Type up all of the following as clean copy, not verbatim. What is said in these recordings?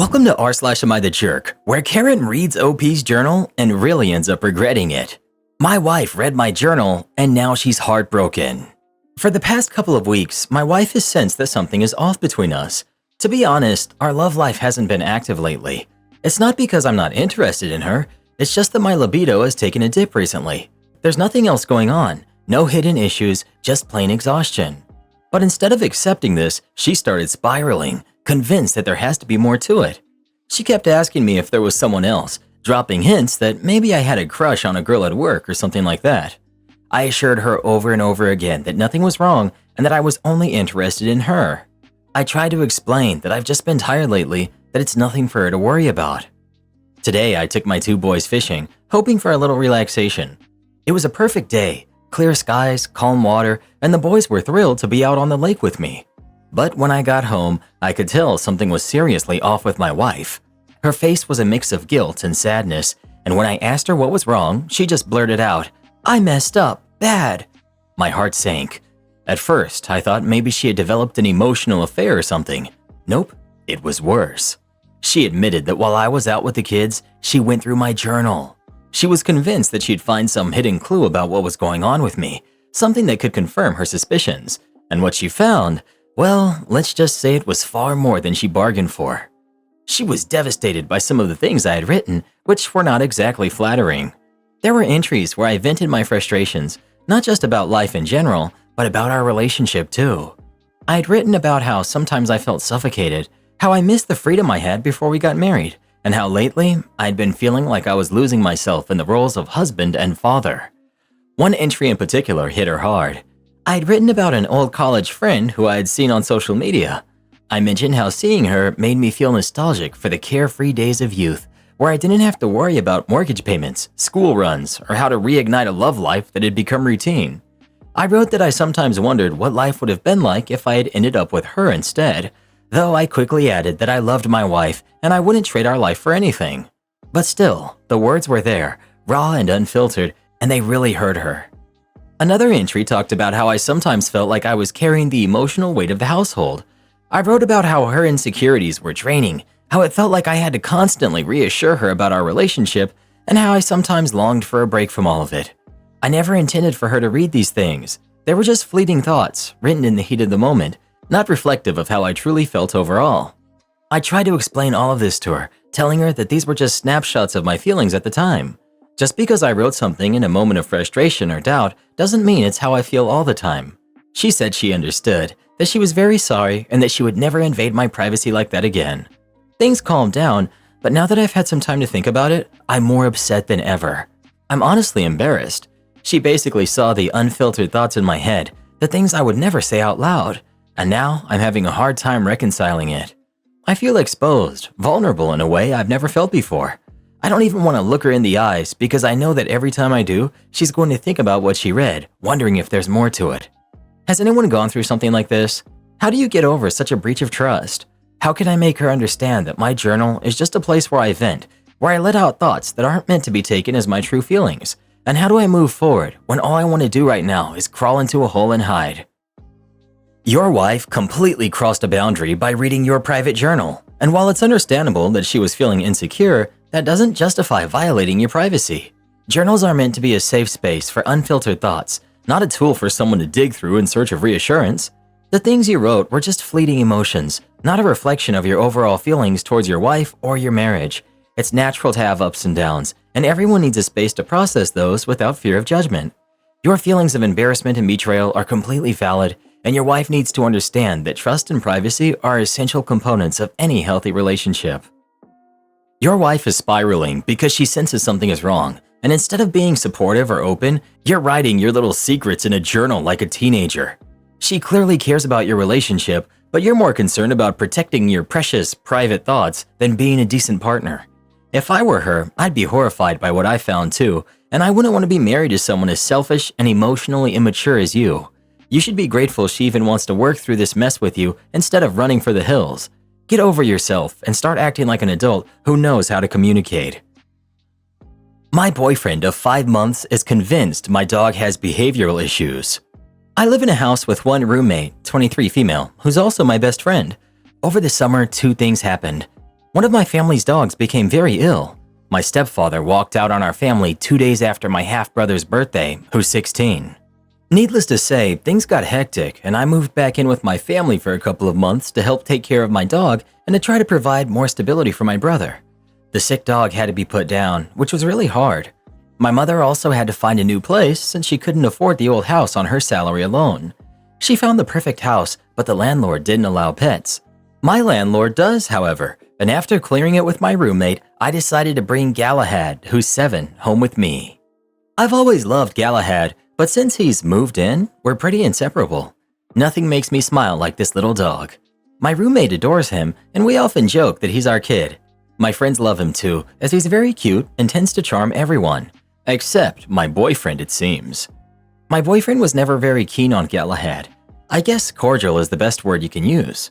Welcome to r/Am I the Jerk, where Karen reads OP's journal and really ends up regretting it. My wife read my journal and now she's heartbroken. For the past couple of weeks, my wife has sensed that something is off between us. To be honest, our love life hasn't been active lately. It's not because I'm not interested in her, it's just that my libido has taken a dip recently. There's nothing else going on, no hidden issues, just plain exhaustion. But instead of accepting this, she started spiraling, convinced that there has to be more to it. She kept asking me if there was someone else, dropping hints that maybe I had a crush on a girl at work or something like that. I assured her over and over again that nothing was wrong and that I was only interested in her. I tried to explain that I've just been tired lately, that it's nothing for her to worry about. Today, I took my two boys fishing, hoping for a little relaxation. It was a perfect day, clear skies, calm water, and the boys were thrilled to be out on the lake with me. But when I got home, I could tell something was seriously off with my wife. Her face was a mix of guilt and sadness, and when I asked her what was wrong, she just blurted out, "I messed up, bad." My heart sank. At first, I thought maybe she had developed an emotional affair or something. Nope, it was worse. She admitted that while I was out with the kids, she went through my journal. She was convinced that she'd find some hidden clue about what was going on with me, something that could confirm her suspicions. And what she found, well, let's just say it was far more than she bargained for. She was devastated by some of the things I had written, which were not exactly flattering. There were entries where I vented my frustrations, not just about life in general, but about our relationship too. I had written about how sometimes I felt suffocated, how I missed the freedom I had before we got married, and how lately I'd been feeling like I was losing myself in the roles of husband and father. One entry in particular hit her hard. I had written about an old college friend who I had seen on social media. I mentioned how seeing her made me feel nostalgic for the carefree days of youth, where I didn't have to worry about mortgage payments, school runs, or how to reignite a love life that had become routine. I wrote that I sometimes wondered what life would have been like if I had ended up with her instead, though I quickly added that I loved my wife and I wouldn't trade our life for anything. But still, the words were there, raw and unfiltered, and they really hurt her. Another entry talked about how I sometimes felt like I was carrying the emotional weight of the household. I wrote about how her insecurities were draining, how it felt like I had to constantly reassure her about our relationship, and how I sometimes longed for a break from all of it. I never intended for her to read these things. They were just fleeting thoughts, written in the heat of the moment, not reflective of how I truly felt overall. I tried to explain all of this to her, telling her that these were just snapshots of my feelings at the time. Just because I wrote something in a moment of frustration or doubt doesn't mean it's how I feel all the time. She said she understood, that she was very sorry, and that she would never invade my privacy like that again. Things calmed down, but now that I've had some time to think about it, I'm more upset than ever. I'm honestly embarrassed. She basically saw the unfiltered thoughts in my head, the things I would never say out loud, and now I'm having a hard time reconciling it. I feel exposed, vulnerable in a way I've never felt before. I don't even want to look her in the eyes because I know that every time I do, she's going to think about what she read, wondering if there's more to it. Has anyone gone through something like this? How do you get over such a breach of trust? How can I make her understand that my journal is just a place where I vent, where I let out thoughts that aren't meant to be taken as my true feelings? And how do I move forward when all I want to do right now is crawl into a hole and hide? Your wife completely crossed a boundary by reading your private journal. And while it's understandable that she was feeling insecure, that doesn't justify violating your privacy. Journals are meant to be a safe space for unfiltered thoughts, not a tool for someone to dig through in search of reassurance. The things you wrote were just fleeting emotions, not a reflection of your overall feelings towards your wife or your marriage. It's natural to have ups and downs, and everyone needs a space to process those without fear of judgment. Your feelings of embarrassment and betrayal are completely valid, and your wife needs to understand that trust and privacy are essential components of any healthy relationship. Your wife is spiraling because she senses something is wrong, and instead of being supportive or open, you're writing your little secrets in a journal like a teenager. She clearly cares about your relationship, but you're more concerned about protecting your precious, private thoughts than being a decent partner. If I were her, I'd be horrified by what I found too, and I wouldn't want to be married to someone as selfish and emotionally immature as you. You should be grateful she even wants to work through this mess with you instead of running for the hills. Get over yourself and start acting like an adult who knows how to communicate. My boyfriend of 5 months is convinced my dog has behavioral issues. I live in a house with one roommate, 23 female, who's also my best friend. Over the summer, 2 things happened. One of my family's dogs became very ill. My stepfather walked out on our family 2 days after my half-brother's birthday, who's 16. Needless to say, things got hectic and I moved back in with my family for a couple of months to help take care of my dog and to try to provide more stability for my brother. The sick dog had to be put down, which was really hard. My mother also had to find a new place since she couldn't afford the old house on her salary alone. She found the perfect house, but the landlord didn't allow pets. My landlord does, however, and after clearing it with my roommate, I decided to bring Galahad, who's 7, home with me. I've always loved Galahad, but since he's moved in, we're pretty inseparable. Nothing makes me smile like this little dog. My roommate adores him, and we often joke that he's our kid. My friends love him too, as he's very cute and tends to charm everyone. Except my boyfriend, it seems. My boyfriend was never very keen on Galahad. I guess cordial is the best word you can use.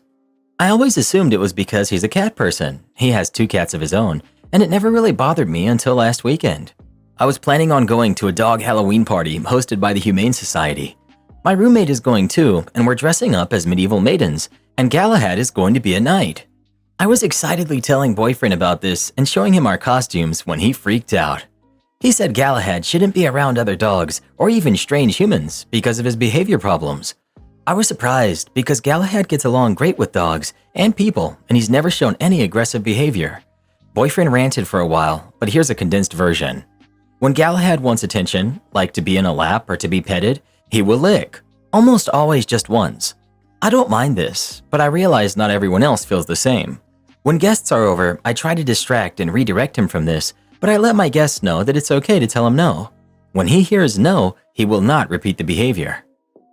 I always assumed it was because he's a cat person. He has 2 cats of his own, and it never really bothered me until last weekend. I was planning on going to a dog Halloween party hosted by the Humane Society. My roommate is going too, and we're dressing up as medieval maidens, and Galahad is going to be a knight. I was excitedly telling boyfriend about this and showing him our costumes when he freaked out. He said Galahad shouldn't be around other dogs or even strange humans because of his behavior problems. I was surprised because Galahad gets along great with dogs and people, and he's never shown any aggressive behavior. Boyfriend ranted for a while, but here's a condensed version. When Galahad wants attention, like to be in a lap or to be petted, he will lick, almost always just once. I don't mind this, but I realize not everyone else feels the same. When guests are over, I try to distract and redirect him from this, but I let my guests know that it's okay to tell him no. When he hears no, he will not repeat the behavior.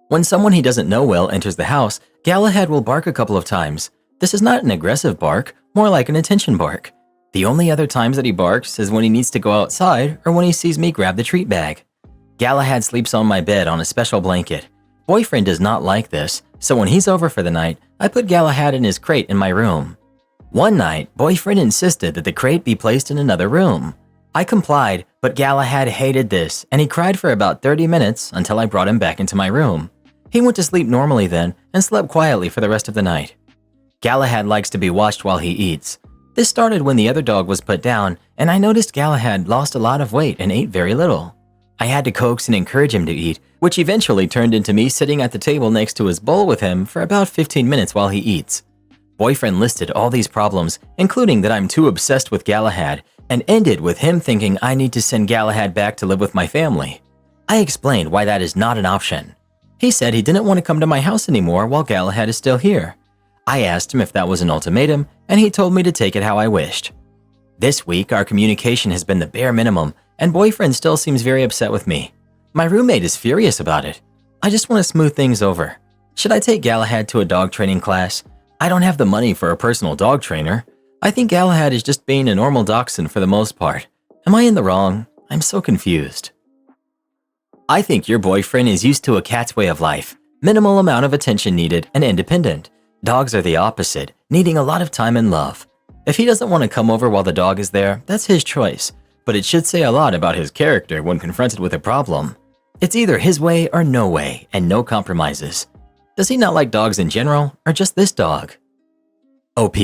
When someone he doesn't know well enters the house, Galahad will bark a couple of times. This is not an aggressive bark, more like an attention bark. The only other times that he barks is when he needs to go outside or when he sees me grab the treat bag. Galahad sleeps on my bed on a special blanket. Boyfriend does not like this, so when he's over for the night, I put Galahad in his crate in my room. One night, boyfriend insisted that the crate be placed in another room. I complied, but Galahad hated this, and he cried for about 30 minutes until I brought him back into my room. He went to sleep normally then and slept quietly for the rest of the night. Galahad likes to be watched while he eats. This started when the other dog was put down, and I noticed Galahad lost a lot of weight and ate very little. I had to coax and encourage him to eat, which eventually turned into me sitting at the table next to his bowl with him for about 15 minutes while he eats. Boyfriend listed all these problems, including that I'm too obsessed with Galahad, and ended with him thinking I need to send Galahad back to live with my family. I explained why that is not an option. He said he didn't want to come to my house anymore while Galahad is still here. I asked him if that was an ultimatum, and he told me to take it how I wished. This week, our communication has been the bare minimum, and boyfriend still seems very upset with me. My roommate is furious about it. I just want to smooth things over. Should I take Galahad to a dog training class? I don't have the money for a personal dog trainer. I think Galahad is just being a normal dachshund for the most part. Am I in the wrong? I'm so confused. I think your boyfriend is used to a cat's way of life. Minimal amount of attention needed and independent. Dogs are the opposite, needing a lot of time and love. If he doesn't want to come over while the dog is there, that's his choice. But it should say a lot about his character when confronted with a problem. It's either his way or no way, and no compromises. Does he not like dogs in general, or just this dog? OP.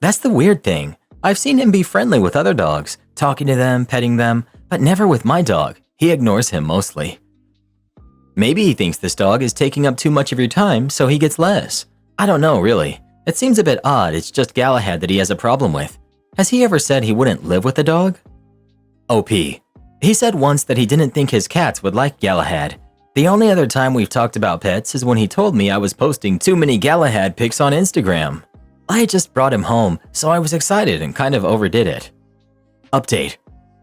That's the weird thing. I've seen him be friendly with other dogs, talking to them, petting them, but never with my dog. He ignores him mostly. Maybe he thinks this dog is taking up too much of your time, so he gets less. I don't know, really. It seems a bit odd it's just Galahad that he has a problem with. Has he ever said he wouldn't live with the dog? OP. He said once that he didn't think his cats would like Galahad. The only other time we've talked about pets is when he told me I was posting too many Galahad pics on Instagram. I had just brought him home, so I was excited and kind of overdid it. Update.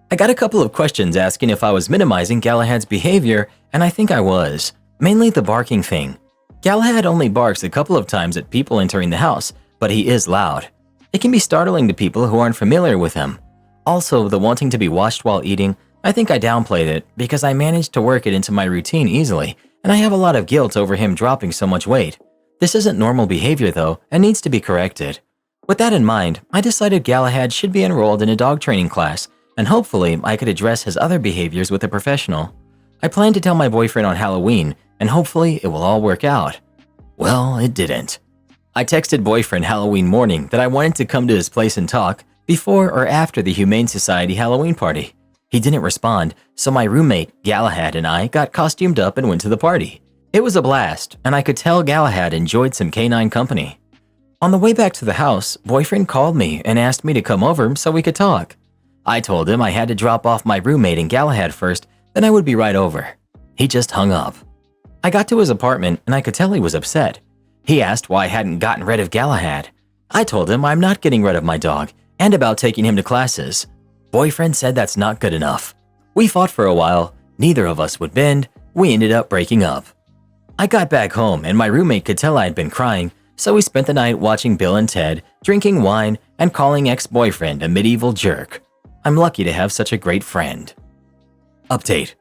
I got a couple of questions asking if I was minimizing Galahad's behavior, and I think I was. Mainly the barking thing. Galahad only barks a couple of times at people entering the house, but he is loud. It can be startling to people who aren't familiar with him. Also, the wanting to be watched while eating, I think I downplayed it because I managed to work it into my routine easily, and I have a lot of guilt over him dropping so much weight. This isn't normal behavior though, and needs to be corrected. With that in mind, I decided Galahad should be enrolled in a dog training class, and hopefully I could address his other behaviors with a professional. I plan to tell my boyfriend on Halloween, and hopefully it will all work out. Well, it didn't. I texted boyfriend Halloween morning that I wanted to come to his place and talk before or after the Humane Society Halloween party. He didn't respond, so my roommate, Galahad, and I got costumed up and went to the party. It was a blast, and I could tell Galahad enjoyed some canine company. On the way back to the house, boyfriend called me and asked me to come over so we could talk. I told him I had to drop off my roommate and Galahad first, then I would be right over. He just hung up. I got to his apartment and I could tell he was upset. He asked why I hadn't gotten rid of Galahad. I told him I'm not getting rid of my dog and about taking him to classes. Boyfriend said that's not good enough. We fought for a while, neither of us would bend, we ended up breaking up. I got back home and my roommate could tell I had been crying, so we spent the night watching Bill and Ted, drinking wine, and calling ex-boyfriend a medieval jerk. I'm lucky to have such a great friend. Update.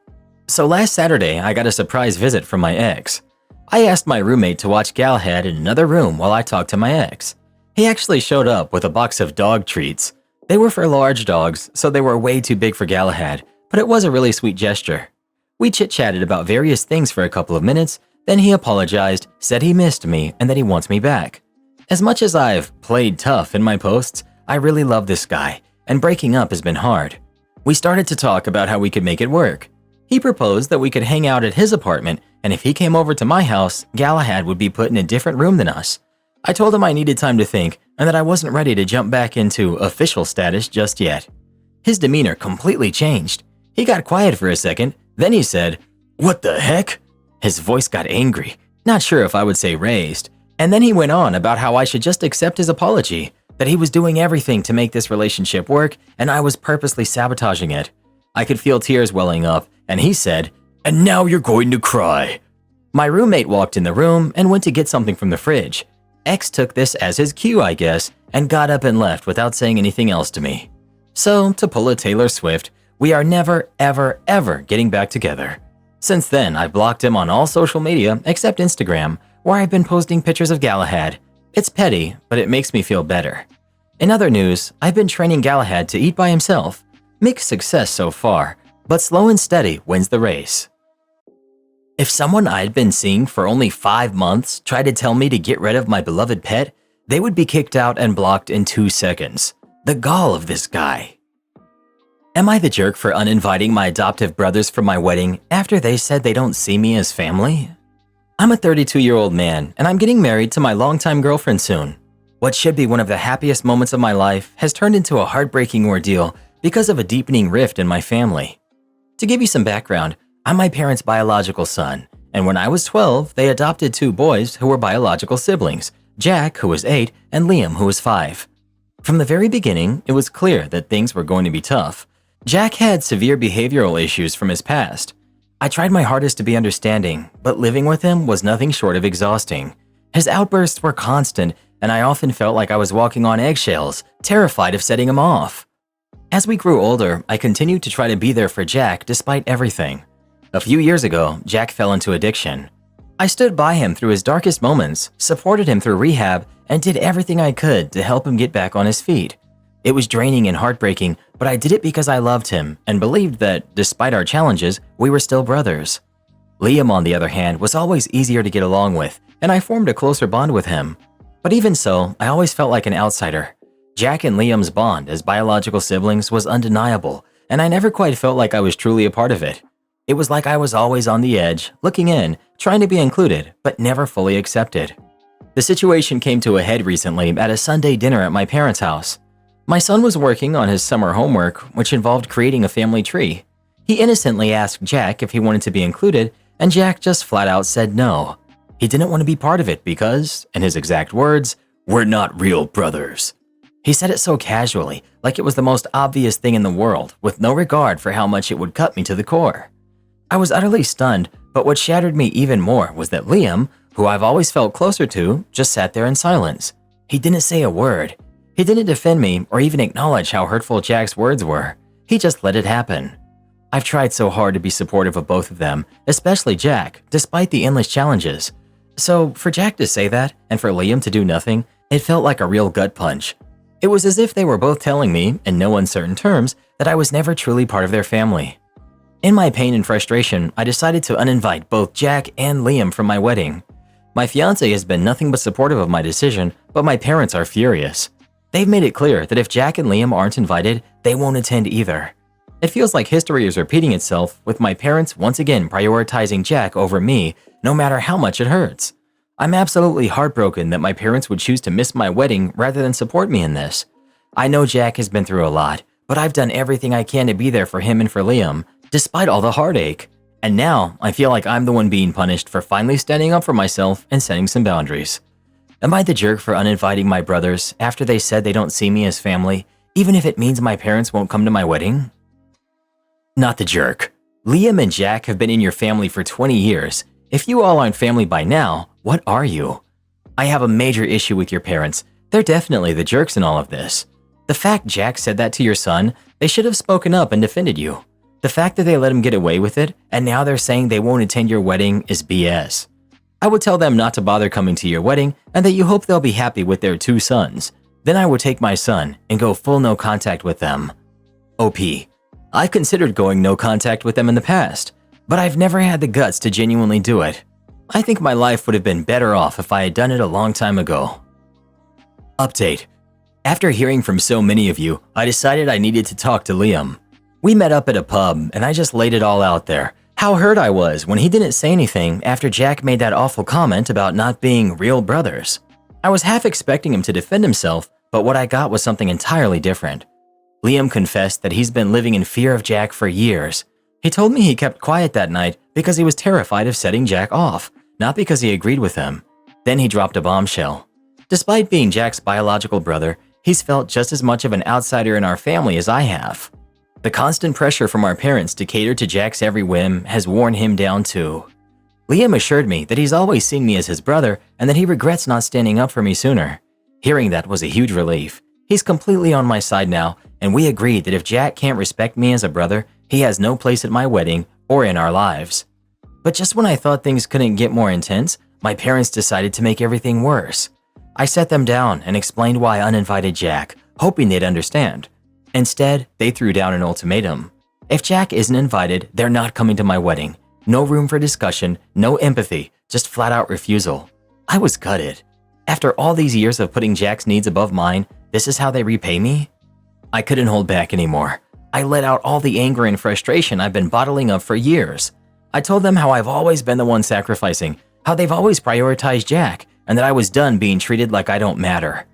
So last Saturday, I got a surprise visit from my ex. I asked my roommate to watch Galahad in another room while I talked to my ex. He actually showed up with a box of dog treats. They were for large dogs, so they were way too big for Galahad, but it was a really sweet gesture. We chit-chatted about various things for a couple of minutes, then he apologized, said he missed me, and that he wants me back. As much as I've played tough in my posts, I really love this guy, and breaking up has been hard. We started to talk about how we could make it work. He proposed that we could hang out at his apartment, and if he came over to my house, Galahad would be put in a different room than us. I told him I needed time to think and that I wasn't ready to jump back into official status just yet. His demeanor completely changed. He got quiet for a second, then he said, "What the heck?" His voice got angry, not sure if I would say raised, and then he went on about how I should just accept his apology, that he was doing everything to make this relationship work and I was purposely sabotaging it. I could feel tears welling up, and he said, "And now you're going to cry." My roommate walked in the room and went to get something from the fridge. X took this as his cue, I guess, and got up and left without saying anything else to me. So, to pull a Taylor Swift, we are never, ever, ever getting back together. Since then, I've blocked him on all social media except Instagram, where I've been posting pictures of Galahad. It's petty, but it makes me feel better. In other news, I've been training Galahad to eat by himself. Mixed success so far, but slow and steady wins the race. If someone I'd been seeing for only 5 months tried to tell me to get rid of my beloved pet, they would be kicked out and blocked in 2 seconds. The gall of this guy. Am I the jerk for uninviting my adoptive brothers from my wedding after they said they don't see me as family? I'm a 32-year-old man, and I'm getting married to my longtime girlfriend soon. What should be one of the happiest moments of my life has turned into a heartbreaking ordeal because of a deepening rift in my family. To give you some background, I'm my parents' biological son, and when I was 12, they adopted 2 boys who were biological siblings, Jack, who was 8, and Liam, who was 5. From the very beginning, it was clear that things were going to be tough. Jack had severe behavioral issues from his past. I tried my hardest to be understanding, but living with him was nothing short of exhausting. His outbursts were constant, and I often felt like I was walking on eggshells, terrified of setting him off. As we grew older, I continued to try to be there for Jack despite everything. A few years ago, Jack fell into addiction. I stood by him through his darkest moments, supported him through rehab, and did everything I could to help him get back on his feet. It was draining and heartbreaking, but I did it because I loved him and believed that, despite our challenges, we were still brothers. Liam, on the other hand, was always easier to get along with, and I formed a closer bond with him. But even so, I always felt like an outsider. Jack and Liam's bond as biological siblings was undeniable, and I never quite felt like I was truly a part of it. It was like I was always on the edge, looking in, trying to be included, but never fully accepted. The situation came to a head recently at a Sunday dinner at my parents' house. My son was working on his summer homework, which involved creating a family tree. He innocently asked Jack if he wanted to be included, and Jack just flat out said no. He didn't want to be part of it because, in his exact words, "We're not real brothers." He said it so casually, like it was the most obvious thing in the world, with no regard for how much it would cut me to the core. I was utterly stunned, but what shattered me even more was that Liam, who I've always felt closer to, just sat there in silence. He didn't say a word. He didn't defend me or even acknowledge how hurtful Jack's words were. He just let it happen. I've tried so hard to be supportive of both of them, especially Jack, despite the endless challenges. So for Jack to say that, and for Liam to do nothing, it felt like a real gut punch. It was as if they were both telling me, in no uncertain terms, that I was never truly part of their family. In my pain and frustration, I decided to uninvite both Jack and Liam from my wedding. My fiance has been nothing but supportive of my decision, but my parents are furious. They've made it clear that if Jack and Liam aren't invited, they won't attend either. It feels like history is repeating itself, with my parents once again prioritizing Jack over me, no matter how much it hurts. I'm absolutely heartbroken that my parents would choose to miss my wedding rather than support me in this. I know Jack has been through a lot, but I've done everything I can to be there for him and for Liam, despite all the heartache. And now, I feel like I'm the one being punished for finally standing up for myself and setting some boundaries. Am I the jerk for uninviting my brothers after they said they don't see me as family, even if it means my parents won't come to my wedding? Not the jerk. Liam and Jack have been in your family for 20 years. If you all aren't family by now, what are you? I have a major issue with your parents. They're definitely the jerks in all of this. The fact Jack said that to your son, they should have spoken up and defended you. The fact that they let him get away with it, and now they're saying they won't attend your wedding, is BS. I would tell them not to bother coming to your wedding and that you hope they'll be happy with their 2 sons. Then I would take my son and go full no contact with them. OP. I've considered going no contact with them in the past, but I've never had the guts to genuinely do it. I think my life would have been better off if I had done it a long time ago. Update. After hearing from so many of you, I decided I needed to talk to Liam. We met up at a pub and I just laid it all out there. How hurt I was when he didn't say anything after Jack made that awful comment about not being real brothers. I was half expecting him to defend himself, but what I got was something entirely different. Liam confessed that he's been living in fear of Jack for years. He told me he kept quiet that night because he was terrified of setting Jack off, not because he agreed with him. Then he dropped a bombshell. Despite being Jack's biological brother, he's felt just as much of an outsider in our family as I have. The constant pressure from our parents to cater to Jack's every whim has worn him down too. Liam assured me that he's always seen me as his brother and that he regrets not standing up for me sooner. Hearing that was a huge relief. He's completely on my side now, and we agreed that if Jack can't respect me as a brother, he has no place at my wedding or in our lives. But just when I thought things couldn't get more intense, my parents decided to make everything worse. I sat them down and explained why I uninvited Jack, hoping they'd understand. Instead, they threw down an ultimatum. If Jack isn't invited, they're not coming to my wedding. No room for discussion, no empathy, just flat out refusal. I was gutted. After all these years of putting Jack's needs above mine, this is how they repay me? I couldn't hold back anymore. I let out all the anger and frustration I've been bottling up for years. I told them how I've always been the one sacrificing, how they've always prioritized Jack, and that I was done being treated like I don't matter.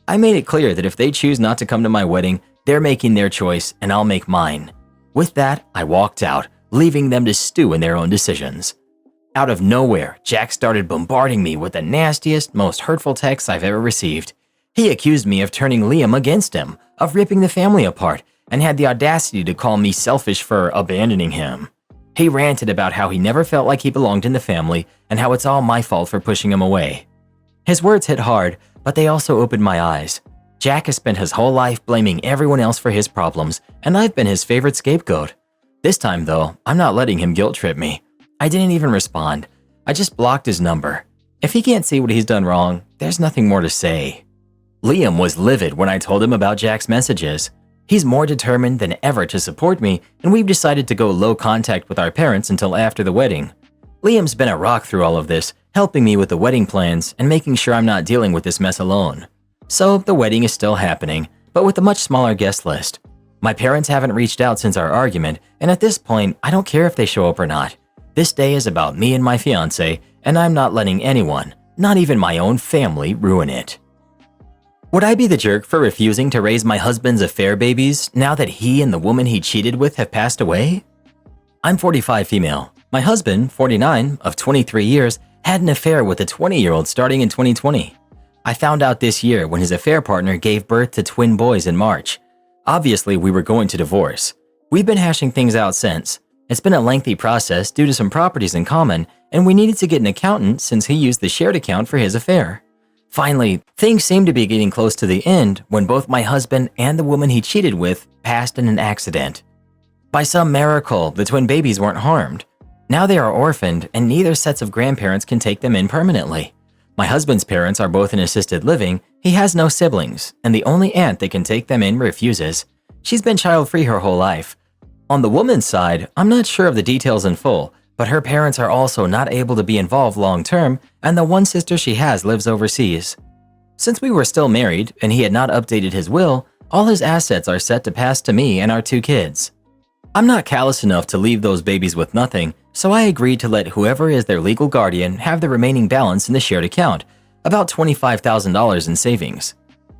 I made it clear that if they choose not to come to my wedding, they're making their choice and I'll make mine. With that, I walked out, leaving them to stew in their own decisions. Out of nowhere, Jack started bombarding me with the nastiest, most hurtful texts I've ever received. He accused me of turning Liam against him, of ripping the family apart, and had the audacity to call me selfish for abandoning him. He ranted about how he never felt like he belonged in the family and how it's all my fault for pushing him away. His words hit hard, but they also opened my eyes. Jack has spent his whole life blaming everyone else for his problems, and I've been his favorite scapegoat. This time though, I'm not letting him guilt trip me. I didn't even respond. I just blocked his number. If he can't see what he's done wrong, there's nothing more to say. Liam was livid when I told him about Jack's messages. He's more determined than ever to support me, and we've decided to go low contact with our parents until after the wedding. Liam's been a rock through all of this, helping me with the wedding plans and making sure I'm not dealing with this mess alone. So the wedding is still happening, but with a much smaller guest list. My parents haven't reached out since our argument, and at this point, I don't care if they show up or not. This day is about me and my fiance, and I'm not letting anyone, not even my own family, ruin it. Would I be the jerk for refusing to raise my husband's affair babies now that he and the woman he cheated with have passed away? I'm 45 female. My husband, 49, of 23 years, had an affair with a 20-year-old starting in 2020. I found out this year when his affair partner gave birth to twin boys in March. Obviously, we were going to divorce. We've been hashing things out since. It's been a lengthy process due to some properties in common, and we needed to get an accountant since he used the shared account for his affair. Finally, things seemed to be getting close to the end when both my husband and the woman he cheated with passed in an accident. By some miracle, the twin babies weren't harmed. Now they are orphaned, and neither sets of grandparents can take them in permanently. My husband's parents are both in assisted living, he has no siblings, and the only aunt that can take them in refuses. She's been child-free her whole life. On the woman's side, I'm not sure of the details in full, but her parents are also not able to be involved long term, and the one sister she has lives overseas. Since we were still married and he had not updated his will, all his assets are set to pass to me and our 2 kids. I'm not callous enough to leave those babies with nothing, so I agreed to let whoever is their legal guardian have the remaining balance in the shared account, about $25,000 in savings.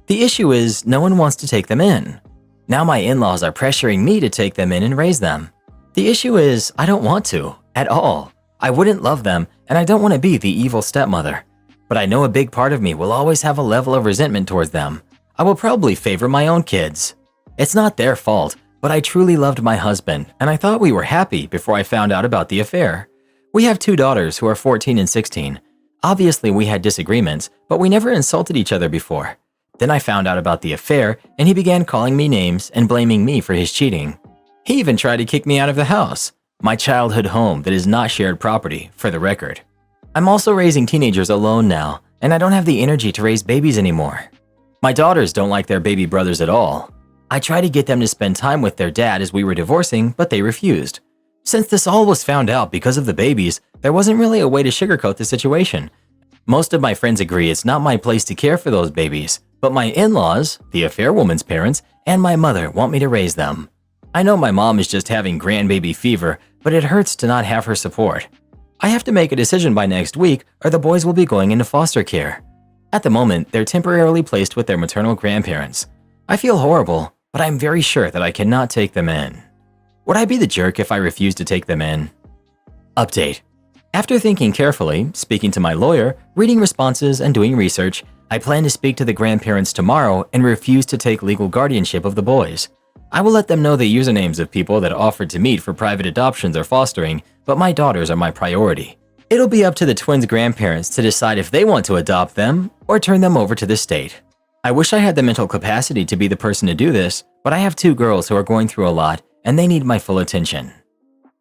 The issue is no one wants to take them in. Now my in-laws are pressuring me to take them in and raise them. The issue is I don't want to, at all. I wouldn't love them, and I don't want to be the evil stepmother. But I know a big part of me will always have a level of resentment towards them. I will probably favor my own kids. It's not their fault, but I truly loved my husband, and I thought we were happy before I found out about the affair. We have 2 daughters who are 14 and 16. Obviously, we had disagreements, but we never insulted each other before. Then I found out about the affair, and he began calling me names and blaming me for his cheating. He even tried to kick me out of the house, my childhood home that is not shared property, for the record. I'm also raising teenagers alone now, and I don't have the energy to raise babies anymore. My daughters don't like their baby brothers at all. I tried to get them to spend time with their dad as we were divorcing, but they refused. Since this all was found out because of the babies, there wasn't really a way to sugarcoat the situation. Most of my friends agree it's not my place to care for those babies, but my in-laws, the affair woman's parents, and my mother want me to raise them. I know my mom is just having grandbaby fever, but it hurts to not have her support. I have to make a decision by next week or the boys will be going into foster care. At the moment, they're temporarily placed with their maternal grandparents. I feel horrible, but I'm very sure that I cannot take them in. Would I be the jerk if I refused to take them in? Update. After thinking carefully, speaking to my lawyer, reading responses, and doing research, I plan to speak to the grandparents tomorrow and refuse to take legal guardianship of the boys. I will let them know the usernames of people that offered to meet for private adoptions or fostering, but my daughters are my priority. It'll be up to the twins' grandparents to decide if they want to adopt them or turn them over to the state. I wish I had the mental capacity to be the person to do this, but I have 2 girls who are going through a lot and they need my full attention.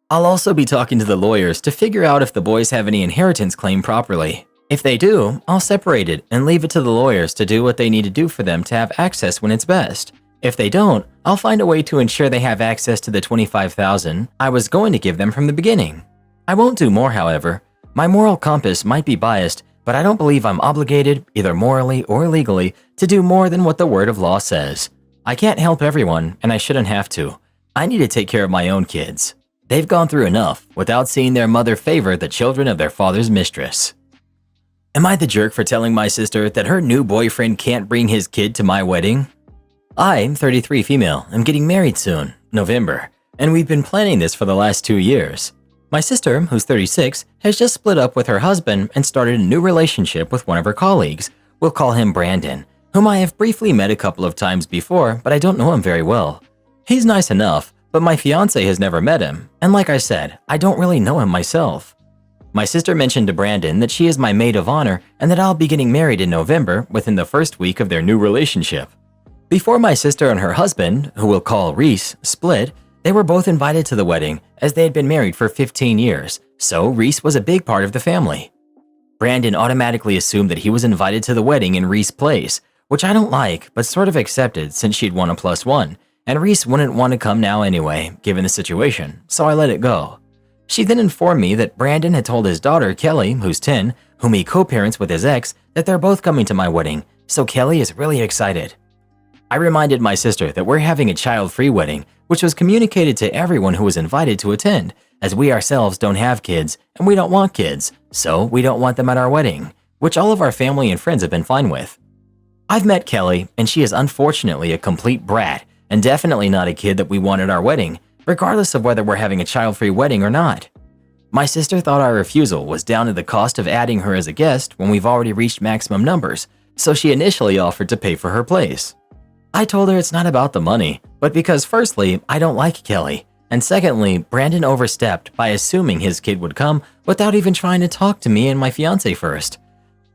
I'll also be talking to the lawyers to figure out if the boys have any inheritance claim properly. If they do, I'll separate it and leave it to the lawyers to do what they need to do for them to have access when it's best. If they don't, I'll find a way to ensure they have access to the $25,000 I was going to give them from the beginning. I won't do more, however. My moral compass might be biased, but I don't believe I'm obligated, either morally or legally, to do more than what the word of law says. I can't help everyone, and I shouldn't have to. I need to take care of my own kids. They've gone through enough without seeing their mother favor the children of their father's mistress. Am I the jerk for telling my sister that her new boyfriend can't bring his kid to my wedding? I'm 33 female, am getting married soon, November, and we've been planning this for the last 2 years. My sister, who's 36, has just split up with her husband and started a new relationship with one of her colleagues. We'll call him Brandon, whom I have briefly met a couple of times before, but I don't know him very well. He's nice enough, but my fiance has never met him, and like I said, I don't really know him myself. My sister mentioned to Brandon that she is my maid of honor and that I'll be getting married in November within the first week of their new relationship. Before my sister and her husband, who we'll call Reese, split, they were both invited to the wedding as they had been married for 15 years, so Reese was a big part of the family. Brandon automatically assumed that he was invited to the wedding in Reese's place, which I don't like, but sort of accepted since she'd won a +1, and Reese wouldn't want to come now anyway, given the situation, so I let it go. She then informed me that Brandon had told his daughter, Kelly, who's 10, whom he co-parents with his ex, that they're both coming to my wedding, so Kelly is really excited. I reminded my sister that we're having a child-free wedding, which was communicated to everyone who was invited to attend, as we ourselves don't have kids and we don't want kids, so we don't want them at our wedding, which all of our family and friends have been fine with. I've met Kelly, and she is unfortunately a complete brat and definitely not a kid that we want at our wedding, regardless of whether we're having a child-free wedding or not. My sister thought our refusal was down to the cost of adding her as a guest when we've already reached maximum numbers, so she initially offered to pay for her place. I told her it's not about the money, but because firstly, I don't like Kelly, and secondly, Brandon overstepped by assuming his kid would come without even trying to talk to me and my fiance first.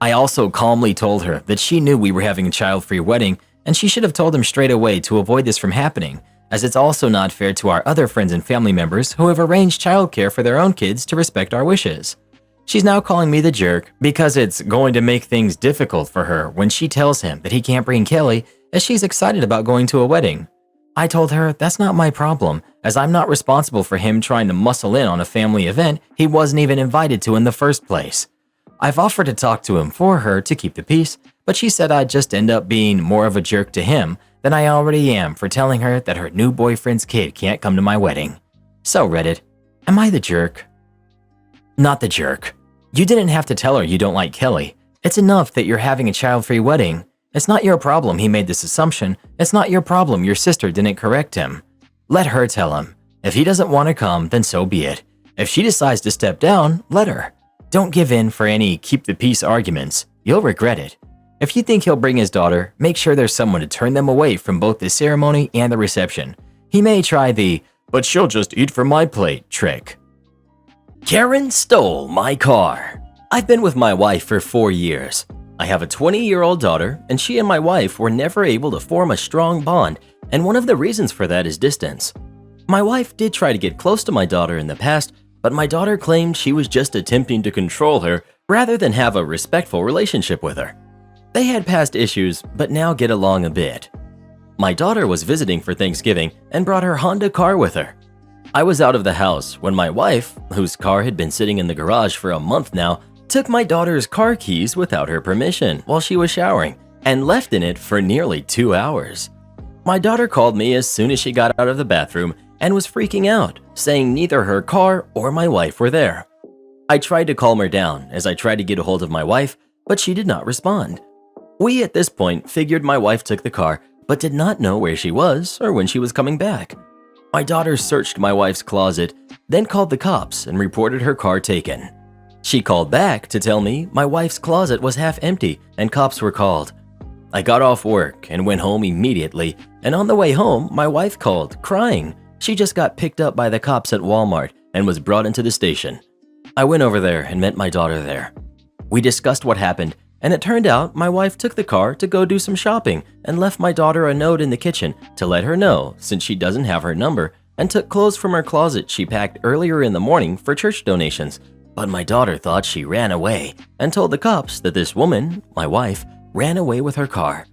I also calmly told her that she knew we were having a child-free wedding and she should have told him straight away to avoid this from happening, as it's also not fair to our other friends and family members who have arranged childcare for their own kids to respect our wishes. She's now calling me the jerk because it's going to make things difficult for her when she tells him that he can't bring Kelly as she's excited about going to a wedding. I told her that's not my problem, as I'm not responsible for him trying to muscle in on a family event he wasn't even invited to in the first place. I've offered to talk to him for her to keep the peace, but she said I'd just end up being more of a jerk to him than I already am for telling her that her new boyfriend's kid can't come to my wedding. So Reddit, am I the jerk? Not the jerk. You didn't have to tell her you don't like Kelly. It's enough that you're having a child-free wedding. It's not your problem he made this assumption. It's not your problem your sister didn't correct him. Let her tell him. If he doesn't want to come, then so be it. If she decides to step down, let her. Don't give in for any keep the peace arguments. You'll regret it. If you think he'll bring his daughter, make sure there's someone to turn them away from both the ceremony and the reception. He may try the, but she'll just eat from my plate trick. Karen stole my car. I've been with my wife for 4 years. I have a 20-year-old daughter, and she and my wife were never able to form a strong bond, and one of the reasons for that is distance. My wife did try to get close to my daughter in the past, but my daughter claimed she was just attempting to control her rather than have a respectful relationship with her. They had past issues, but now get along a bit. My daughter was visiting for Thanksgiving and brought her Honda car with her. I was out of the house when my wife, whose car had been sitting in the garage for a month now, took my daughter's car keys without her permission while she was showering and left in it for nearly 2 hours. My daughter called me as soon as she got out of the bathroom and was freaking out, saying neither her car or my wife were there. I tried to calm her down as I tried to get a hold of my wife, but she did not respond. We at this point figured my wife took the car, but did not know where she was or when she was coming back. My daughter searched my wife's closet, then called the cops and reported her car taken. She called back to tell me my wife's closet was half empty and cops were called. I got off work and went home immediately, and on the way home, my wife called, crying. She just got picked up by the cops at Walmart and was brought into the station. I went over there and met my daughter there. We discussed what happened, and it turned out my wife took the car to go do some shopping and left my daughter a note in the kitchen to let her know since she doesn't have her number, and took clothes from her closet she packed earlier in the morning for church donations. But my daughter thought she ran away and told the cops that this woman, my wife, ran away with her car.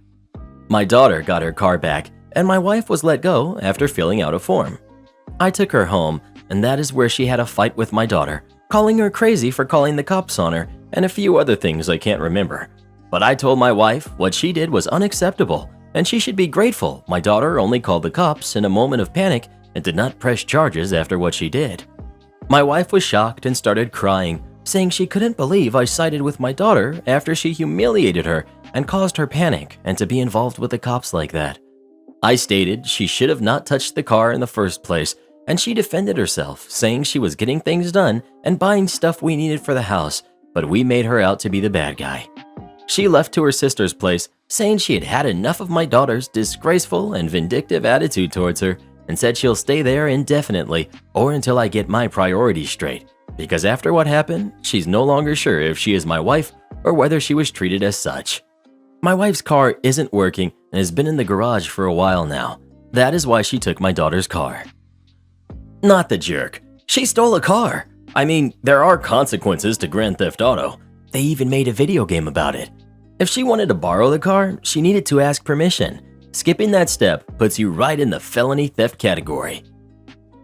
My daughter got her car back, and my wife was let go after filling out a form. I took her home, and that is where she had a fight with my daughter, calling her crazy for calling the cops on her, and a few other things I can't remember. But I told my wife what she did was unacceptable, and she should be grateful my daughter only called the cops in a moment of panic and did not press charges after what she did. My wife was shocked and started crying, saying she couldn't believe I sided with my daughter after she humiliated her and caused her panic and to be involved with the cops like that. I stated she should have not touched the car in the first place, and she defended herself, saying she was getting things done and buying stuff we needed for the house, but we made her out to be the bad guy. She left to her sister's place, saying she had had enough of my daughter's disgraceful and vindictive attitude towards her, and said she'll stay there indefinitely or until I get my priorities straight, because after what happened, she's no longer sure if she is my wife or whether she was treated as such. My wife's car isn't working and has been in the garage for a while now. That is why she took my daughter's car. Not the jerk. She stole a car. I mean, there are consequences to Grand Theft Auto. They even made a video game about it. If she wanted to borrow the car, she needed to ask permission. Skipping that step puts you right in the felony theft category.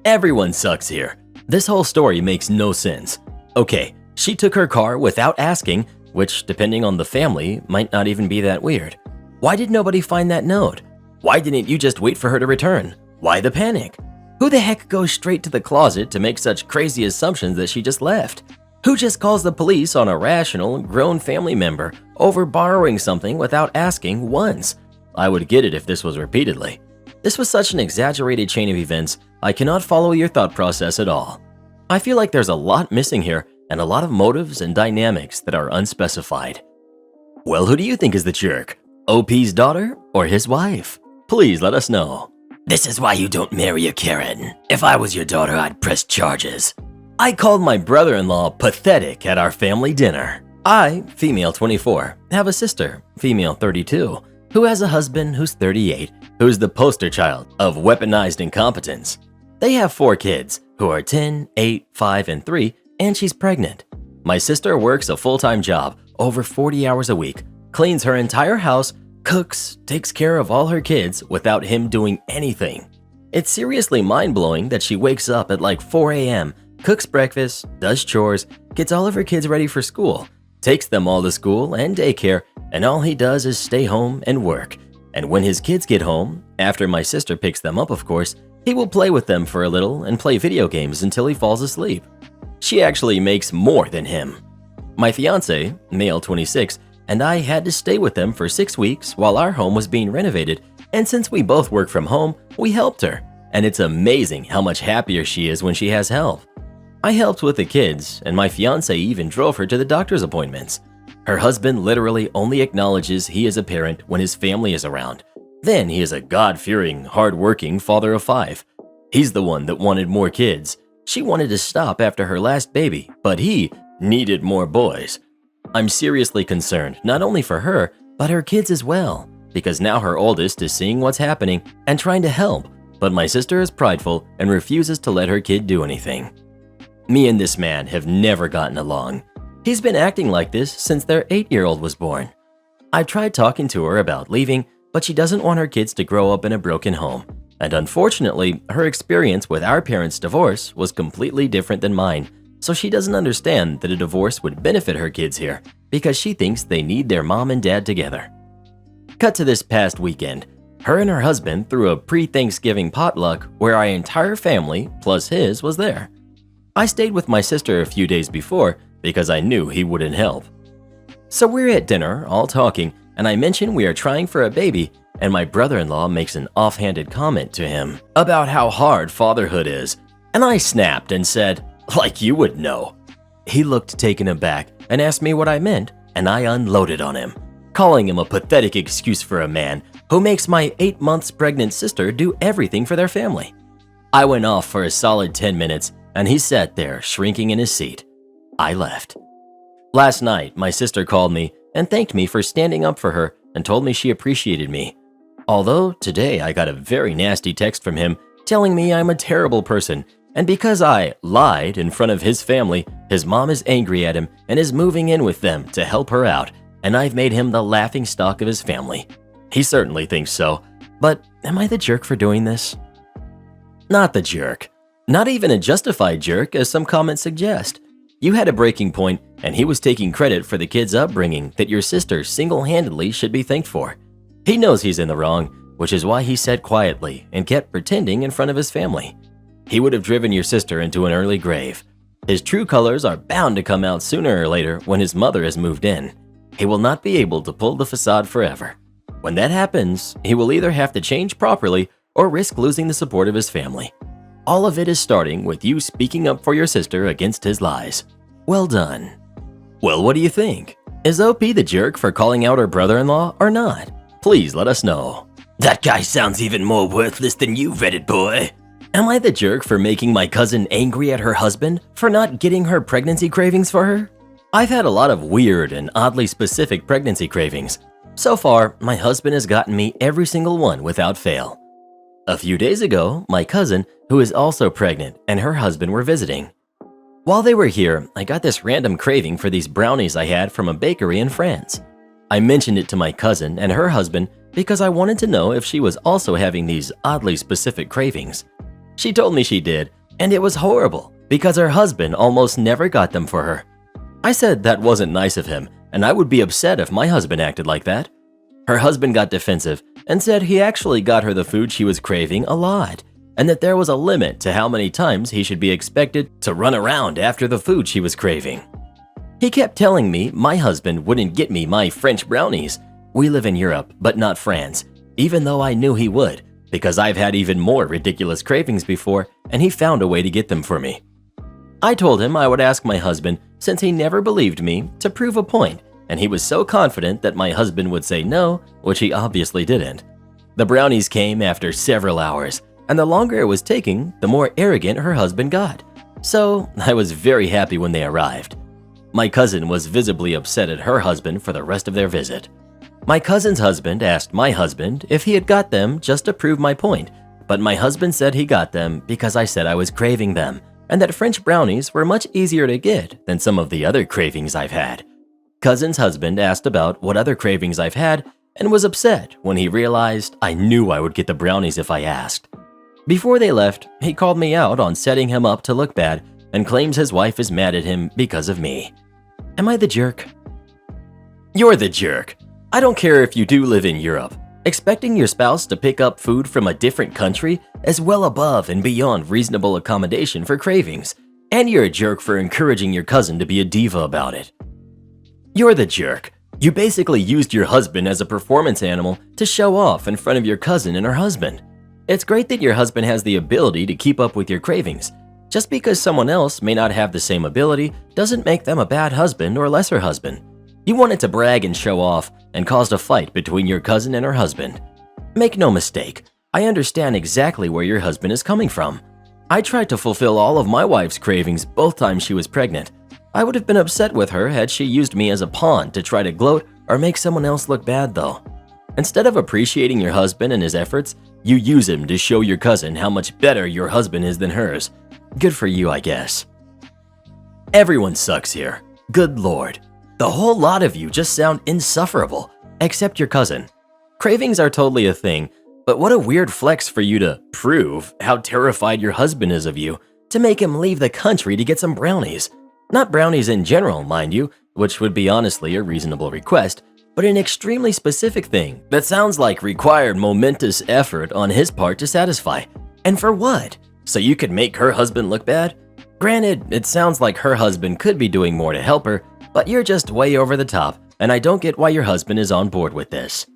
Everyone sucks here. This whole story makes no sense. Okay, she took her car without asking, which, depending on the family, might not even be that weird. Why did nobody find that note? Why didn't you just wait for her to return? Why the panic? Who the heck goes straight to the closet to make such crazy assumptions that she just left? Who just calls the police on a rational, grown family member over borrowing something without asking once? I would get it if this was repeatedly. This was such an exaggerated chain of events, I cannot follow your thought process at all. I feel like there's a lot missing here and a lot of motives and dynamics that are unspecified. Well, who do you think is the jerk? OP's daughter or his wife? Please let us know. This is why you don't marry a Karen. If I was your daughter, I'd press charges. I called my brother-in-law pathetic at our family dinner. I, female 24, have a sister, female 32, who has a husband who's 38, who's the poster child of weaponized incompetence. They have 4 kids, who are 10, 8, 5, and 3, and she's pregnant. My sister works a full-time job, over 40 hours a week, cleans her entire house, cooks, takes care of all her kids without him doing anything. It's seriously mind-blowing that she wakes up at like 4 a.m., cooks breakfast, does chores, gets all of her kids ready for school, takes them all to school and daycare, and all he does is stay home and work. And when his kids get home, after my sister picks them up of course, he will play with them for a little and play video games until he falls asleep. She actually makes more than him. My fiance, male 26, and I had to stay with them for 6 weeks while our home was being renovated, and since we both work from home, we helped her, and it's amazing how much happier she is when she has help. I helped with the kids, and my fiance even drove her to the doctor's appointments. Her husband literally only acknowledges he is a parent when his family is around. Then he is a God-fearing, hard-working father of 5. He's the one that wanted more kids. She wanted to stop after her last baby, but he needed more boys. I'm seriously concerned not only for her, but her kids as well, because now her oldest is seeing what's happening and trying to help, but my sister is prideful and refuses to let her kid do anything. Me and this man have never gotten along. He's been acting like this since their 8-year-old was born. I tried talking to her about leaving, but she doesn't want her kids to grow up in a broken home. And unfortunately, her experience with our parents' divorce was completely different than mine, so she doesn't understand that a divorce would benefit her kids here because she thinks they need their mom and dad together. Cut to this past weekend. Her and her husband threw a pre-Thanksgiving potluck where our entire family, plus his, was there. I stayed with my sister a few days before because I knew he wouldn't help. So we're at dinner, all talking, and I mention we are trying for a baby, and my brother-in-law makes an offhanded comment to him about how hard fatherhood is, and I snapped and said, "Like you would know." He looked taken aback and asked me what I meant, and I unloaded on him, calling him a pathetic excuse for a man who makes my 8 months pregnant sister do everything for their family. I went off for a solid 10 minutes, and he sat there shrinking in his seat. I left. Last night, my sister called me and thanked me for standing up for her and told me she appreciated me. Although today I got a very nasty text from him telling me I'm a terrible person, and because I lied in front of his family, his mom is angry at him and is moving in with them to help her out, and I've made him the laughingstock of his family. He certainly thinks so, but am I the jerk for doing this? Not the jerk. Not even a justified jerk, as some comments suggest. You had a breaking point, and he was taking credit for the kid's upbringing that your sister single-handedly should be thanked for. He knows he's in the wrong, which is why he sat quietly and kept pretending in front of his family. He would have driven your sister into an early grave. His true colors are bound to come out sooner or later when his mother has moved in. He will not be able to pull the facade forever. When that happens, he will either have to change properly or risk losing the support of his family. All of it is starting with you speaking up for your sister against his lies. Well done. Well, what do you think? Is OP the jerk for calling out her brother-in-law or not? Please let us know. That guy sounds even more worthless than you, Reddit boy. Am I the jerk for making my cousin angry at her husband for not getting her pregnancy cravings for her? I've had a lot of weird and oddly specific pregnancy cravings. So far, my husband has gotten me every single one without fail. A few days ago, my cousin, who is also pregnant, and her husband were visiting. While they were here, I got this random craving for these brownies I had from a bakery in France. I mentioned it to my cousin and her husband because I wanted to know if she was also having these oddly specific cravings. She told me she did, and it was horrible because her husband almost never got them for her. I said that wasn't nice of him, and I would be upset if my husband acted like that. Her husband got defensive and said he actually got her the food she was craving a lot, and that there was a limit to how many times he should be expected to run around after the food she was craving. He kept telling me my husband wouldn't get me my French brownies. We live in Europe, but not France, even though I knew he would, because I've had even more ridiculous cravings before, and he found a way to get them for me. I told him I would ask my husband since he never believed me to prove a point, and he was so confident that my husband would say no, which he obviously didn't. The brownies came after several hours, and the longer it was taking, the more arrogant her husband got. So I was very happy when they arrived. My cousin was visibly upset at her husband for the rest of their visit. My cousin's husband asked my husband if he had got them just to prove my point, but my husband said he got them because I said I was craving them, and that French brownies were much easier to get than some of the other cravings I've had. Cousin's husband asked about what other cravings I've had and was upset when he realized I knew I would get the brownies if I asked. Before they left, he called me out on setting him up to look bad and claims his wife is mad at him because of me. Am I the jerk? You're the jerk. I don't care if you do live in Europe. Expecting your spouse to pick up food from a different country is well above and beyond reasonable accommodation for cravings, and you're a jerk for encouraging your cousin to be a diva about it. You're the jerk. You basically used your husband as a performance animal to show off in front of your cousin and her husband. It's great that your husband has the ability to keep up with your cravings. Just because someone else may not have the same ability doesn't make them a bad husband or lesser husband. You wanted to brag and show off and caused a fight between your cousin and her husband. Make no mistake, I understand exactly where your husband is coming from. I tried to fulfill all of my wife's cravings both times she was pregnant. I would have been upset with her had she used me as a pawn to try to gloat or make someone else look bad though. Instead of appreciating your husband and his efforts, you use him to show your cousin how much better your husband is than hers. Good for you, I guess. Everyone sucks here. Good lord. The whole lot of you just sound insufferable, except your cousin. Cravings are totally a thing, but what a weird flex for you to prove how terrified your husband is of you to make him leave the country to get some brownies. Not brownies in general, mind you, which would be honestly a reasonable request, but an extremely specific thing that sounds like required momentous effort on his part to satisfy. And for what? So you could make her husband look bad? Granted, it sounds like her husband could be doing more to help her, but you're just way over the top, and I don't get why your husband is on board with this.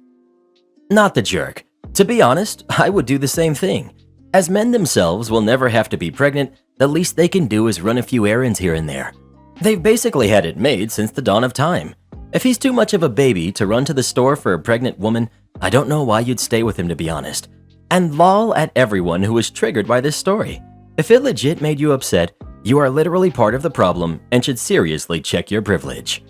Not the jerk. To be honest, I would do the same thing. As men themselves will never have to be pregnant, the least they can do is run a few errands here and there. They've basically had it made since the dawn of time. If he's too much of a baby to run to the store for a pregnant woman, I don't know why you'd stay with him, to be honest. And lol at everyone who was triggered by this story. If it legit made you upset, you are literally part of the problem and should seriously check your privilege.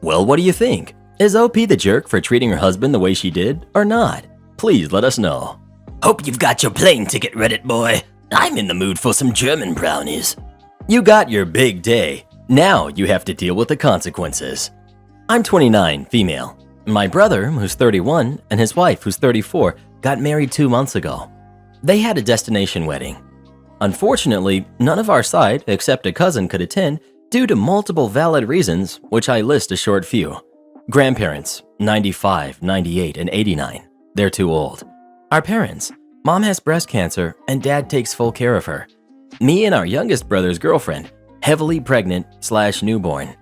Well, what do you think? Is OP the jerk for treating her husband the way she did, or not? Please let us know. Hope you've got your plane ticket, Reddit boy. I'm in the mood for some German brownies. You got your big day. Now you have to deal with the consequences. I'm 29, female. My brother, who's 31, and his wife, who's 34, got married 2 months ago. They had a destination wedding. Unfortunately, none of our side, except a cousin, could attend due to multiple valid reasons, which I list a short few. Grandparents, 95, 98, and 89. They're too old. Our parents, mom has breast cancer and dad takes full care of her. Me and our youngest brother's girlfriend, heavily pregnant/newborn.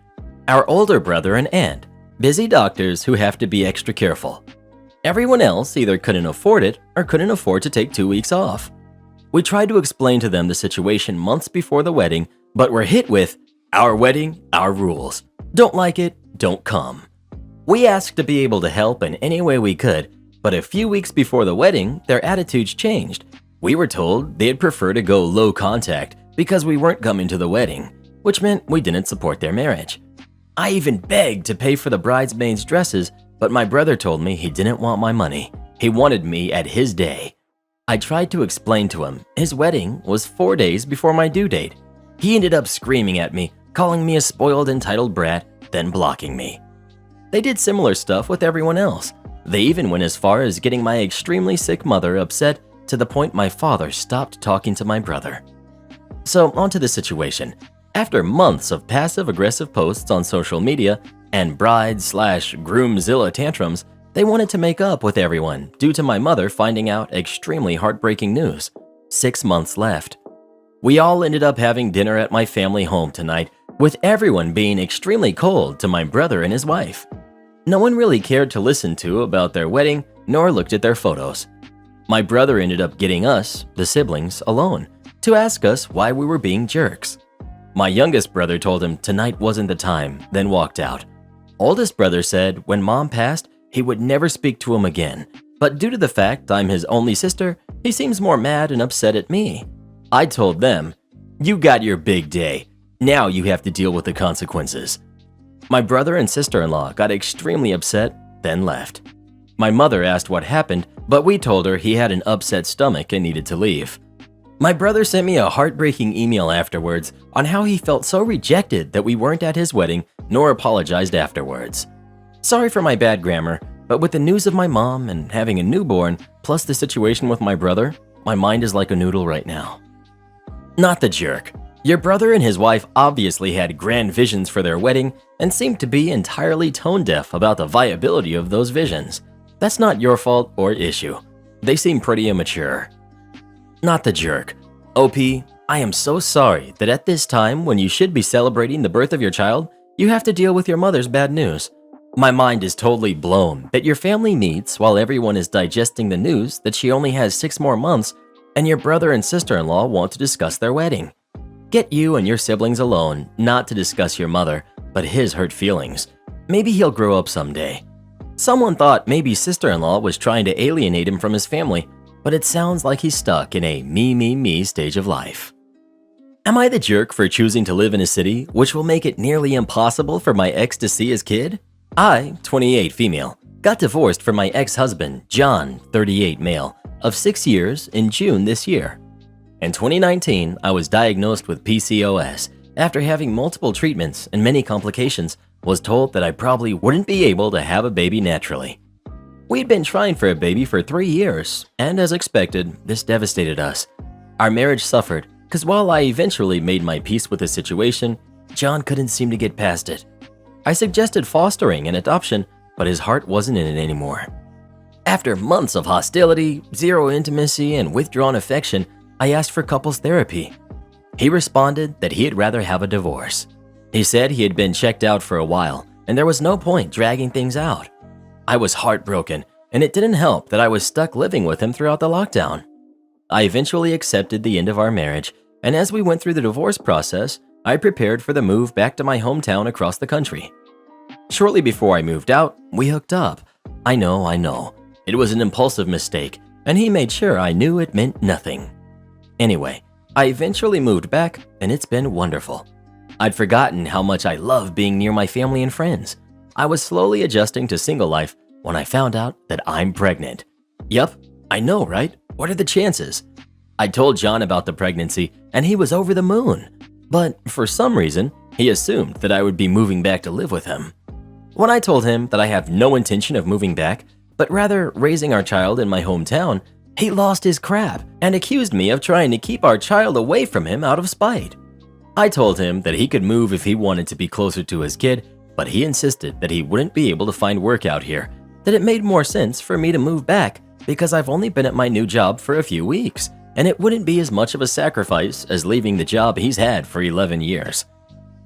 Our older brother and aunt, busy doctors who have to be extra careful. Everyone else either couldn't afford it or couldn't afford to take 2 weeks off. We tried to explain to them the situation months before the wedding, but were hit with, our wedding, our rules. Don't like it, don't come. We asked to be able to help in any way we could, but a few weeks before the wedding, their attitudes changed. We were told they'd prefer to go low contact because we weren't coming to the wedding, which meant we didn't support their marriage. I even begged to pay for the bridesmaids' dresses, but my brother told me he didn't want my money. He wanted me at his day. I tried to explain to him his wedding was 4 days before my due date. He ended up screaming at me, calling me a spoiled, entitled brat, then blocking me. They did similar stuff with everyone else. They even went as far as getting my extremely sick mother upset to the point my father stopped talking to my brother. So onto the situation. After months of passive-aggressive posts on social media and bride/groomzilla tantrums, they wanted to make up with everyone due to my mother finding out extremely heartbreaking news. 6 months left. We all ended up having dinner at my family home tonight, with everyone being extremely cold to my brother and his wife. No one really cared to listen to about their wedding, nor looked at their photos. My brother ended up getting us, the siblings, alone to ask us why we were being jerks. My youngest brother told him tonight wasn't the time, then walked out. Oldest brother said when mom passed, he would never speak to him again, but due to the fact I'm his only sister, he seems more mad and upset at me. I told them, you got your big day. Now you have to deal with the consequences. My brother and sister-in-law got extremely upset, then left. My mother asked what happened, but we told her he had an upset stomach and needed to leave. My brother sent me a heartbreaking email afterwards on how he felt so rejected that we weren't at his wedding, nor apologized afterwards. Sorry for my bad grammar, but with the news of my mom and having a newborn, plus the situation with my brother, My mind is like a noodle right now. Not the jerk. Your brother and his wife obviously had grand visions for their wedding and seemed to be entirely tone deaf about the viability of those visions. That's not your fault or issue. They seem pretty immature. Not the jerk. OP, I am so sorry that at this time when you should be celebrating the birth of your child, you have to deal with your mother's bad news. My mind is totally blown that your family meets while everyone is digesting the news that she only has 6 more months and your brother and sister-in-law want to discuss their wedding. Get you and your siblings alone, not to discuss your mother, but his hurt feelings. Maybe he'll grow up someday. Someone thought maybe sister-in-law was trying to alienate him from his family, but it sounds like he's stuck in a me stage of life. Am I the jerk for choosing to live in a city which will make it nearly impossible for my ex to see his kid? I, 28 female, got divorced from my ex-husband, John, 38 male, of 6 years in June this year. In 2019, I was diagnosed with PCOS. After having multiple treatments and many complications, was told that I probably wouldn't be able to have a baby naturally. We'd been trying for a baby for 3 years, and as expected, this devastated us. Our marriage suffered, because while I eventually made my peace with the situation, John couldn't seem to get past it. I suggested fostering and adoption, but his heart wasn't in it anymore. After months of hostility, zero intimacy, and withdrawn affection, I asked for couples therapy. He responded that he'd rather have a divorce. He said he had been checked out for a while, and there was no point dragging things out. I was heartbroken, and it didn't help that I was stuck living with him throughout the lockdown. I eventually accepted the end of our marriage, and as we went through the divorce process, I prepared for the move back to my hometown across the country. Shortly before I moved out, we hooked up. I know. It was an impulsive mistake, and he made sure I knew it meant nothing. Anyway, I eventually moved back, and it's been wonderful. I'd forgotten how much I love being near my family and friends. I was slowly adjusting to single life when I found out that I'm pregnant. Yup, I know, right? What are the chances? I told John about the pregnancy, and he was over the moon. But for some reason, he assumed that I would be moving back to live with him. When I told him that I have no intention of moving back, but rather raising our child in my hometown, he lost his crap and accused me of trying to keep our child away from him out of spite. I told him that he could move if he wanted to be closer to his kid, but he insisted that he wouldn't be able to find work out here, that it made more sense for me to move back because I've only been at my new job for a few weeks, and it wouldn't be as much of a sacrifice as leaving the job he's had for 11 years.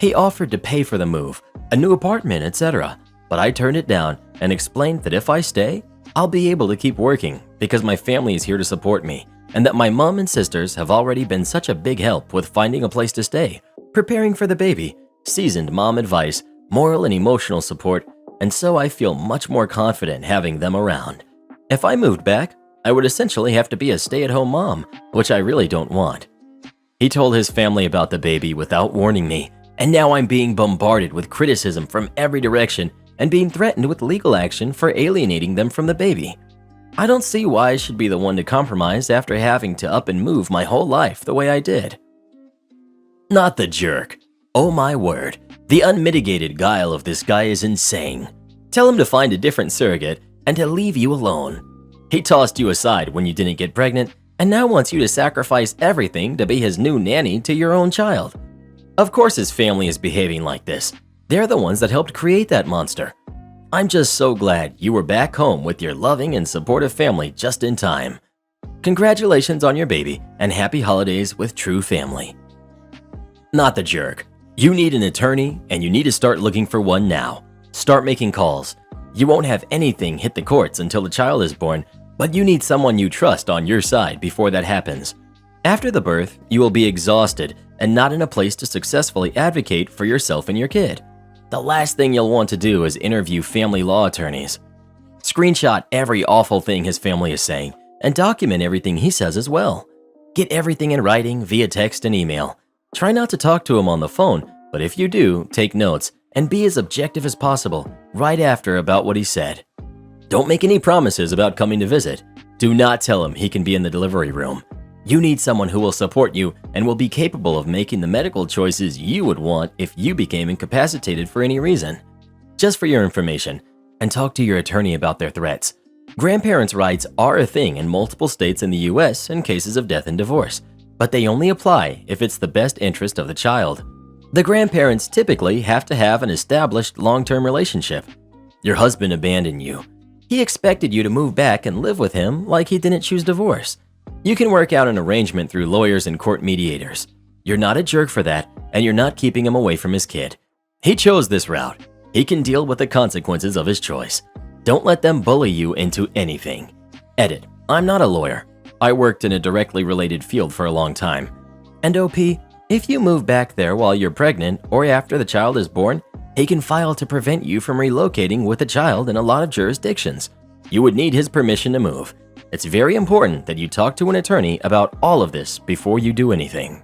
He offered to pay for the move, a new apartment, etc., but I turned it down and explained that if I stay, I'll be able to keep working because my family is here to support me, and that my mom and sisters have already been such a big help with finding a place to stay, preparing for the baby, seasoned mom advice, moral and emotional support, and so I feel much more confident having them around. If I moved back, I would essentially have to be a stay-at-home mom, which I really don't want. He told his family about the baby without warning me, and now I'm being bombarded with criticism from every direction and being threatened with legal action for alienating them from the baby. I don't see why I should be the one to compromise after having to up and move my whole life the way I did. Not the jerk. Oh my word, the unmitigated guile of this guy is insane. Tell him to find a different surrogate and to leave you alone. He tossed you aside when you didn't get pregnant and now wants you to sacrifice everything to be his new nanny to your own child. Of course his family is behaving like this. They're the ones that helped create that monster. I'm just so glad you were back home with your loving and supportive family just in time. Congratulations on your baby and happy holidays with true family. Not the jerk. You need an attorney and you need to start looking for one now. Start making calls. You won't have anything hit the courts until the child is born, but you need someone you trust on your side before that happens. After the birth, you will be exhausted and not in a place to successfully advocate for yourself and your kid. The last thing you'll want to do is interview family law attorneys. Screenshot every awful thing his family is saying and document everything he says as well. Get everything in writing via text and email. Try not to talk to him on the phone, but if you do, take notes and be as objective as possible right after about what he said. Don't make any promises about coming to visit. Do not tell him he can be in the delivery room. You need someone who will support you and will be capable of making the medical choices you would want if you became incapacitated for any reason. Just for your information, and talk to your attorney about their threats. Grandparents' rights are a thing in multiple states in the US in cases of death and divorce, but they only apply if it's the best interest of the child. The grandparents typically have to have an established long-term relationship. Your husband abandoned you. He expected you to move back and live with him like he didn't choose divorce. You can work out an arrangement through lawyers and court mediators. You're not a jerk for that, and you're not keeping him away from his kid. He chose this route. He can deal with the consequences of his choice. Don't let them bully you into anything. Edit. I'm not a lawyer. I worked in a directly related field for a long time. And OP, if you move back there while you're pregnant or after the child is born, he can file to prevent you from relocating with the child in a lot of jurisdictions. You would need his permission to move. It's very important that you talk to an attorney about all of this before you do anything.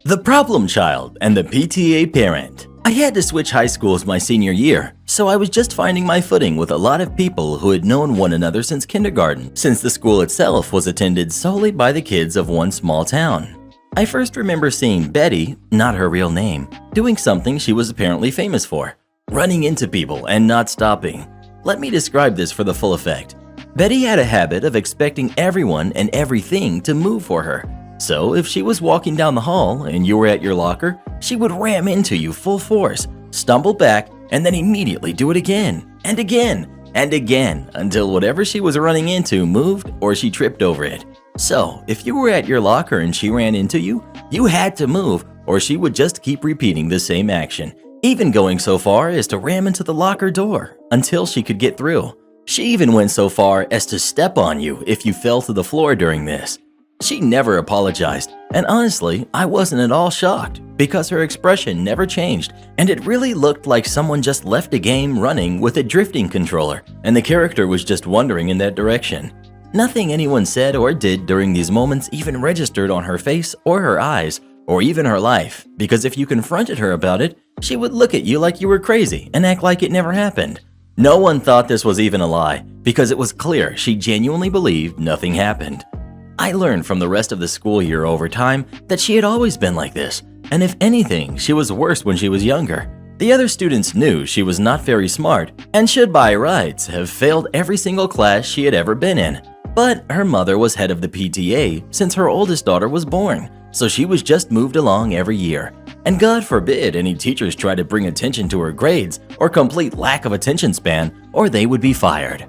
The problem child and the PTA parent. I had to switch high schools my senior year, so I was just finding my footing with a lot of people who had known one another since kindergarten, since the school itself was attended solely by the kids of one small town. I first remember seeing Betty, not her real name, doing something she was apparently famous for, running into people and not stopping. Let me describe this for the full effect. Betty had a habit of expecting everyone and everything to move for her. So if she was walking down the hall and you were at your locker, she would ram into you full force, stumble back, and then immediately do it again, and again, and again, until whatever she was running into moved or she tripped over it. So if you were at your locker and she ran into you, you had to move or she would just keep repeating the same action, even going so far as to ram into the locker door until she could get through. She even went so far as to step on you if you fell to the floor during this. She never apologized, and honestly, I wasn't at all shocked because her expression never changed, and it really looked like someone just left a game running with a drifting controller, and the character was just wandering in that direction. Nothing anyone said or did during these moments even registered on her face or her eyes, or even her life, because if you confronted her about it, she would look at you like you were crazy and act like it never happened. No one thought this was even a lie, because it was clear she genuinely believed nothing happened. I learned from the rest of the school year over time that she had always been like this, and if anything, she was worse when she was younger. The other students knew she was not very smart and should by rights have failed every single class she had ever been in. But her mother was head of the PTA since her oldest daughter was born, so she was just moved along every year. And God forbid any teachers try to bring attention to her grades or complete lack of attention span, or they would be fired.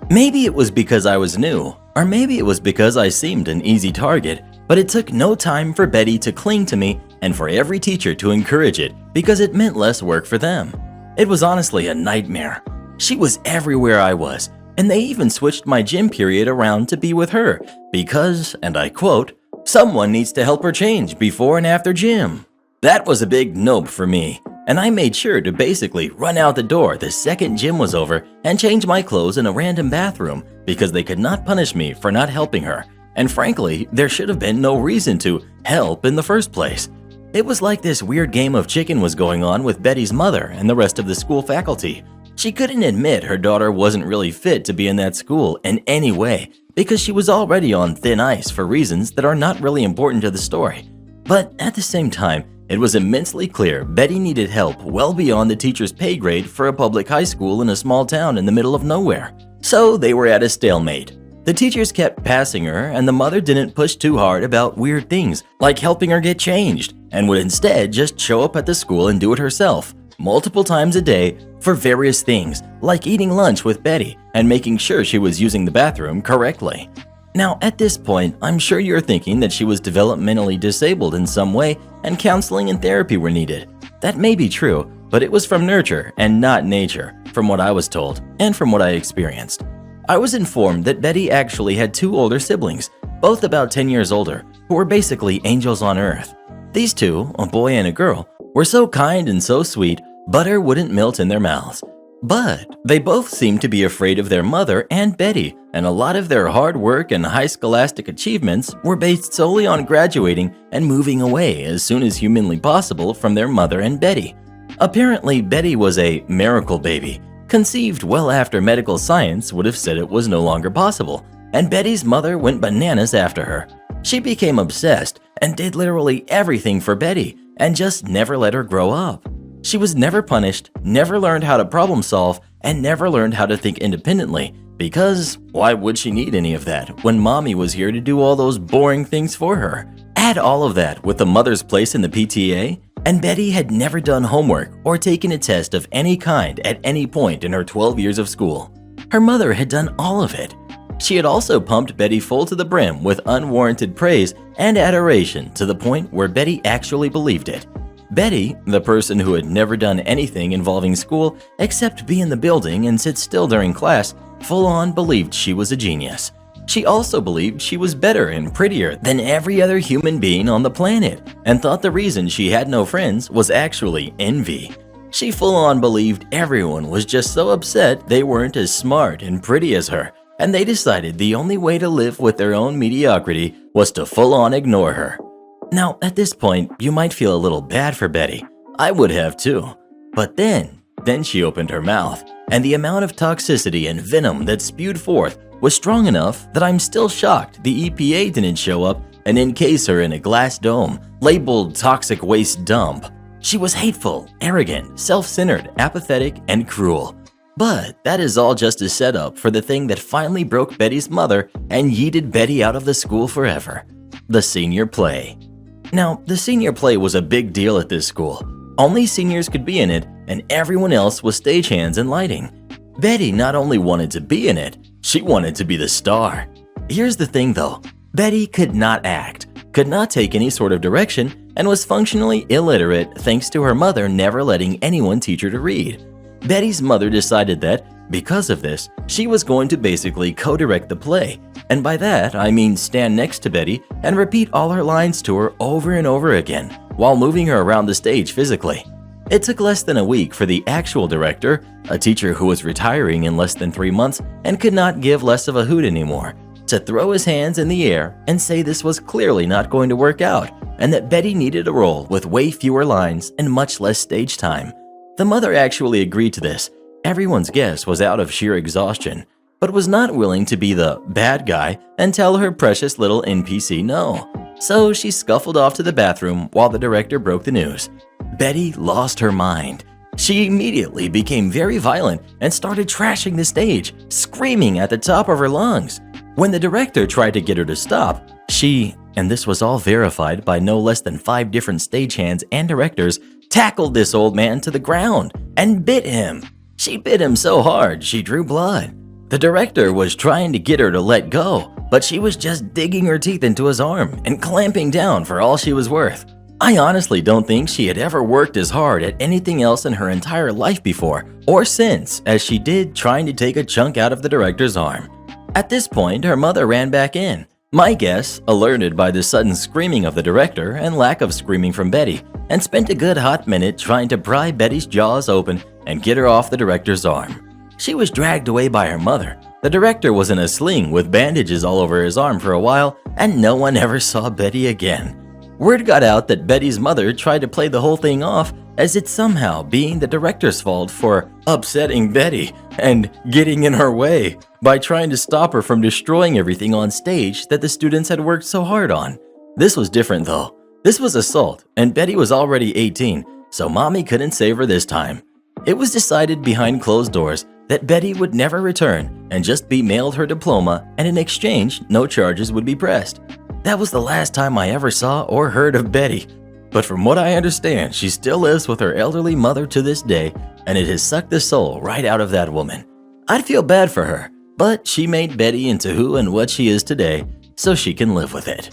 Maybe it was because I was new, or maybe it was because I seemed an easy target, but it took no time for Betty to cling to me and for every teacher to encourage it because it meant less work for them. It was honestly a nightmare. She was everywhere I was, and they even switched my gym period around to be with her because, and I quote, "Someone needs to help her change before and after gym." That was a big nope for me, and I made sure to basically run out the door the second gym was over and change my clothes in a random bathroom because they could not punish me for not helping her, and frankly, there should have been no reason to help in the first place. It was like this weird game of chicken was going on with Betty's mother and the rest of the school faculty. She couldn't admit her daughter wasn't really fit to be in that school in any way because she was already on thin ice for reasons that are not really important to the story. But at the same time, it was immensely clear Betty needed help well beyond the teacher's pay grade for a public high school in a small town in the middle of nowhere. So they were at a stalemate. The teachers kept passing her and the mother didn't push too hard about weird things like helping her get changed and would instead just show up at the school and do it herself multiple times a day for various things like eating lunch with Betty and making sure she was using the bathroom correctly. Now, at this point, I'm sure you're thinking that she was developmentally disabled in some way and counseling and therapy were needed. That may be true, but it was from nurture and not nature, from what I was told and from what I experienced. I was informed that Betty actually had two older siblings, both about 10 years older, who were basically angels on earth. These two, a boy and a girl, were so kind and so sweet, butter wouldn't melt in their mouths. But they both seemed to be afraid of their mother and Betty, and a lot of their hard work and high scholastic achievements were based solely on graduating and moving away as soon as humanly possible from their mother and Betty. Apparently, Betty was a miracle baby, conceived well after medical science would have said it was no longer possible, and Betty's mother went bananas after her. She became obsessed and did literally everything for Betty and just never let her grow up. She was never punished, never learned how to problem solve, and never learned how to think independently Because why would she need any of that when mommy was here to do all those boring things for her? Add all of that with the mother's place in the PTA, and Betty had never done homework or taken a test of any kind at any point in her 12 years of school. Her mother had done all of it. She had also pumped Betty full to the brim with unwarranted praise and adoration to the point where Betty actually believed it. Betty, the person who had never done anything involving school except be in the building and sit still during class, full-on believed she was a genius. She also believed she was better and prettier than every other human being on the planet and thought the reason she had no friends was actually envy. She full-on believed everyone was just so upset they weren't as smart and pretty as her, and they decided the only way to live with their own mediocrity was to full-on ignore her. Now, at this point, you might feel a little bad for Betty. I would have too. But then she opened her mouth, and the amount of toxicity and venom that spewed forth was strong enough that I'm still shocked the EPA didn't show up and encase her in a glass dome labeled toxic waste dump. She was hateful, arrogant, self-centered, apathetic, and cruel. But that is all just a setup for the thing that finally broke Betty's mother and yeeted Betty out of the school forever: the senior play. Now, the senior play was a big deal at this school. Only seniors could be in it, and everyone else was stagehands and lighting. Betty not only wanted to be in it, she wanted to be the star. Here's the thing though, Betty could not act, could not take any sort of direction, and was functionally illiterate thanks to her mother never letting anyone teach her to read. Betty's mother decided that, because of this, she was going to basically co-direct the play, and by that I mean stand next to Betty and repeat all her lines to her over and over again while moving her around the stage physically. It took less than a week for the actual director, a teacher who was retiring in less than 3 months and could not give less of a hoot anymore, to throw his hands in the air and say this was clearly not going to work out and that Betty needed a role with way fewer lines and much less stage time. The mother actually agreed to this. Everyone's guess was out of sheer exhaustion, but was not willing to be the bad guy and tell her precious little NPC no. So she scuffled off to the bathroom while the director broke the news. Betty lost her mind. She immediately became very violent and started trashing the stage, screaming at the top of her lungs. When the director tried to get her to stop, she, and this was all verified by no less than 5 different stagehands and directors, tackled this old man to the ground and bit him. She bit him so hard she drew blood. The director was trying to get her to let go, but she was just digging her teeth into his arm and clamping down for all she was worth. I honestly don't think she had ever worked as hard at anything else in her entire life before or since as she did trying to take a chunk out of the director's arm. At this point, her mother ran back in. My guess, alerted by the sudden screaming of the director and lack of screaming from Betty, and spent a good hot minute trying to pry Betty's jaws open and get her off the director's arm. She was dragged away by her mother. The director was in a sling with bandages all over his arm for a while, and no one ever saw Betty again. Word got out that Betty's mother tried to play the whole thing off as it somehow being the director's fault for upsetting Betty and getting in her way by trying to stop her from destroying everything on stage that the students had worked so hard on. This was different though. This was assault, and Betty was already 18, so mommy couldn't save her this time. It was decided behind closed doors that Betty would never return and just be mailed her diploma, and in exchange, no charges would be pressed. That was the last time I ever saw or heard of Betty. But from what I understand, she still lives with her elderly mother to this day, and it has sucked the soul right out of that woman. I'd feel bad for her, but she made Betty into who and what she is today, so she can live with it.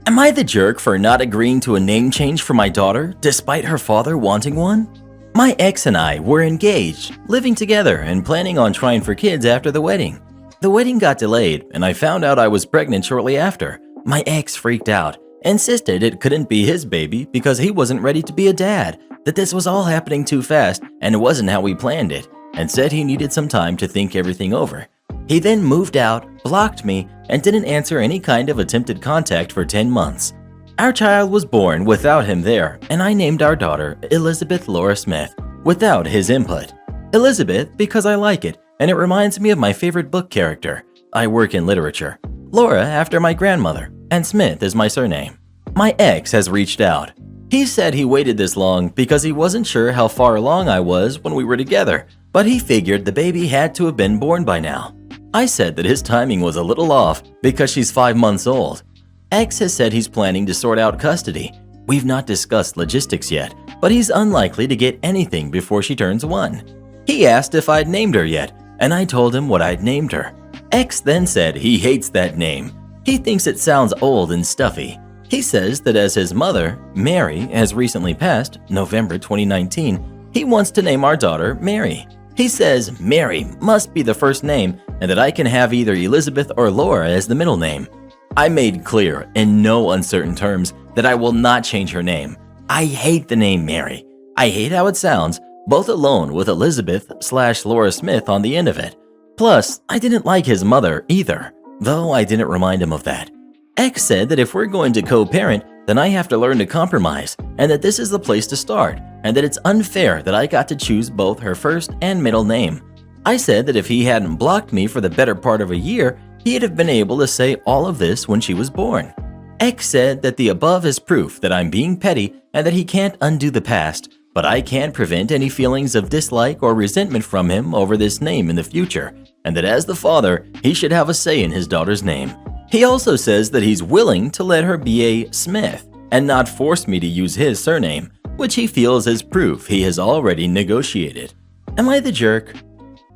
Am I the jerk for not agreeing to a name change for my daughter, despite her father wanting one? My ex and I were engaged, living together, and planning on trying for kids after the wedding. The wedding got delayed, and I found out I was pregnant shortly after. My ex freaked out, insisted it couldn't be his baby because he wasn't ready to be a dad, that this was all happening too fast and it wasn't how we planned it, and said he needed some time to think everything over. He then moved out, blocked me, and didn't answer any kind of attempted contact for 10 months. Our child was born without him there, and I named our daughter Elizabeth Laura Smith without his input. Elizabeth because I like it, and it reminds me of my favorite book character. I work in literature. Laura after my grandmother, and Smith is my surname. My ex has reached out. He said he waited this long because he wasn't sure how far along I was when we were together, but he figured the baby had to have been born by now. I said that his timing was a little off because she's 5 months old. X has said he's planning to sort out custody. We've not discussed logistics yet, but he's unlikely to get anything before she turns 1. He asked if I'd named her yet, and I told him what I'd named her. X then said he hates that name. He thinks it sounds old and stuffy. He says that as his mother, Mary, has recently passed, November 2019, he wants to name our daughter Mary. He says Mary must be the first name and that I can have either Elizabeth or Laura as the middle name. I made clear in no uncertain terms that I will not change her name. I hate the name Mary. I hate how it sounds, both alone with Elizabeth/Laura Smith on the end of it. Plus, I didn't like his mother either, though I didn't remind him of that. X said that if we're going to co-parent, then I have to learn to compromise, and that this is the place to start, and that it's unfair that I got to choose both her first and middle name. I said that if he hadn't blocked me for the better part of a year, he'd have been able to say all of this when she was born. X said that the above is proof that I'm being petty and that he can't undo the past, but I can't prevent any feelings of dislike or resentment from him over this name in the future, and that as the father, he should have a say in his daughter's name. He also says that he's willing to let her be a Smith and not force me to use his surname, which he feels is proof he has already negotiated. Am I the jerk?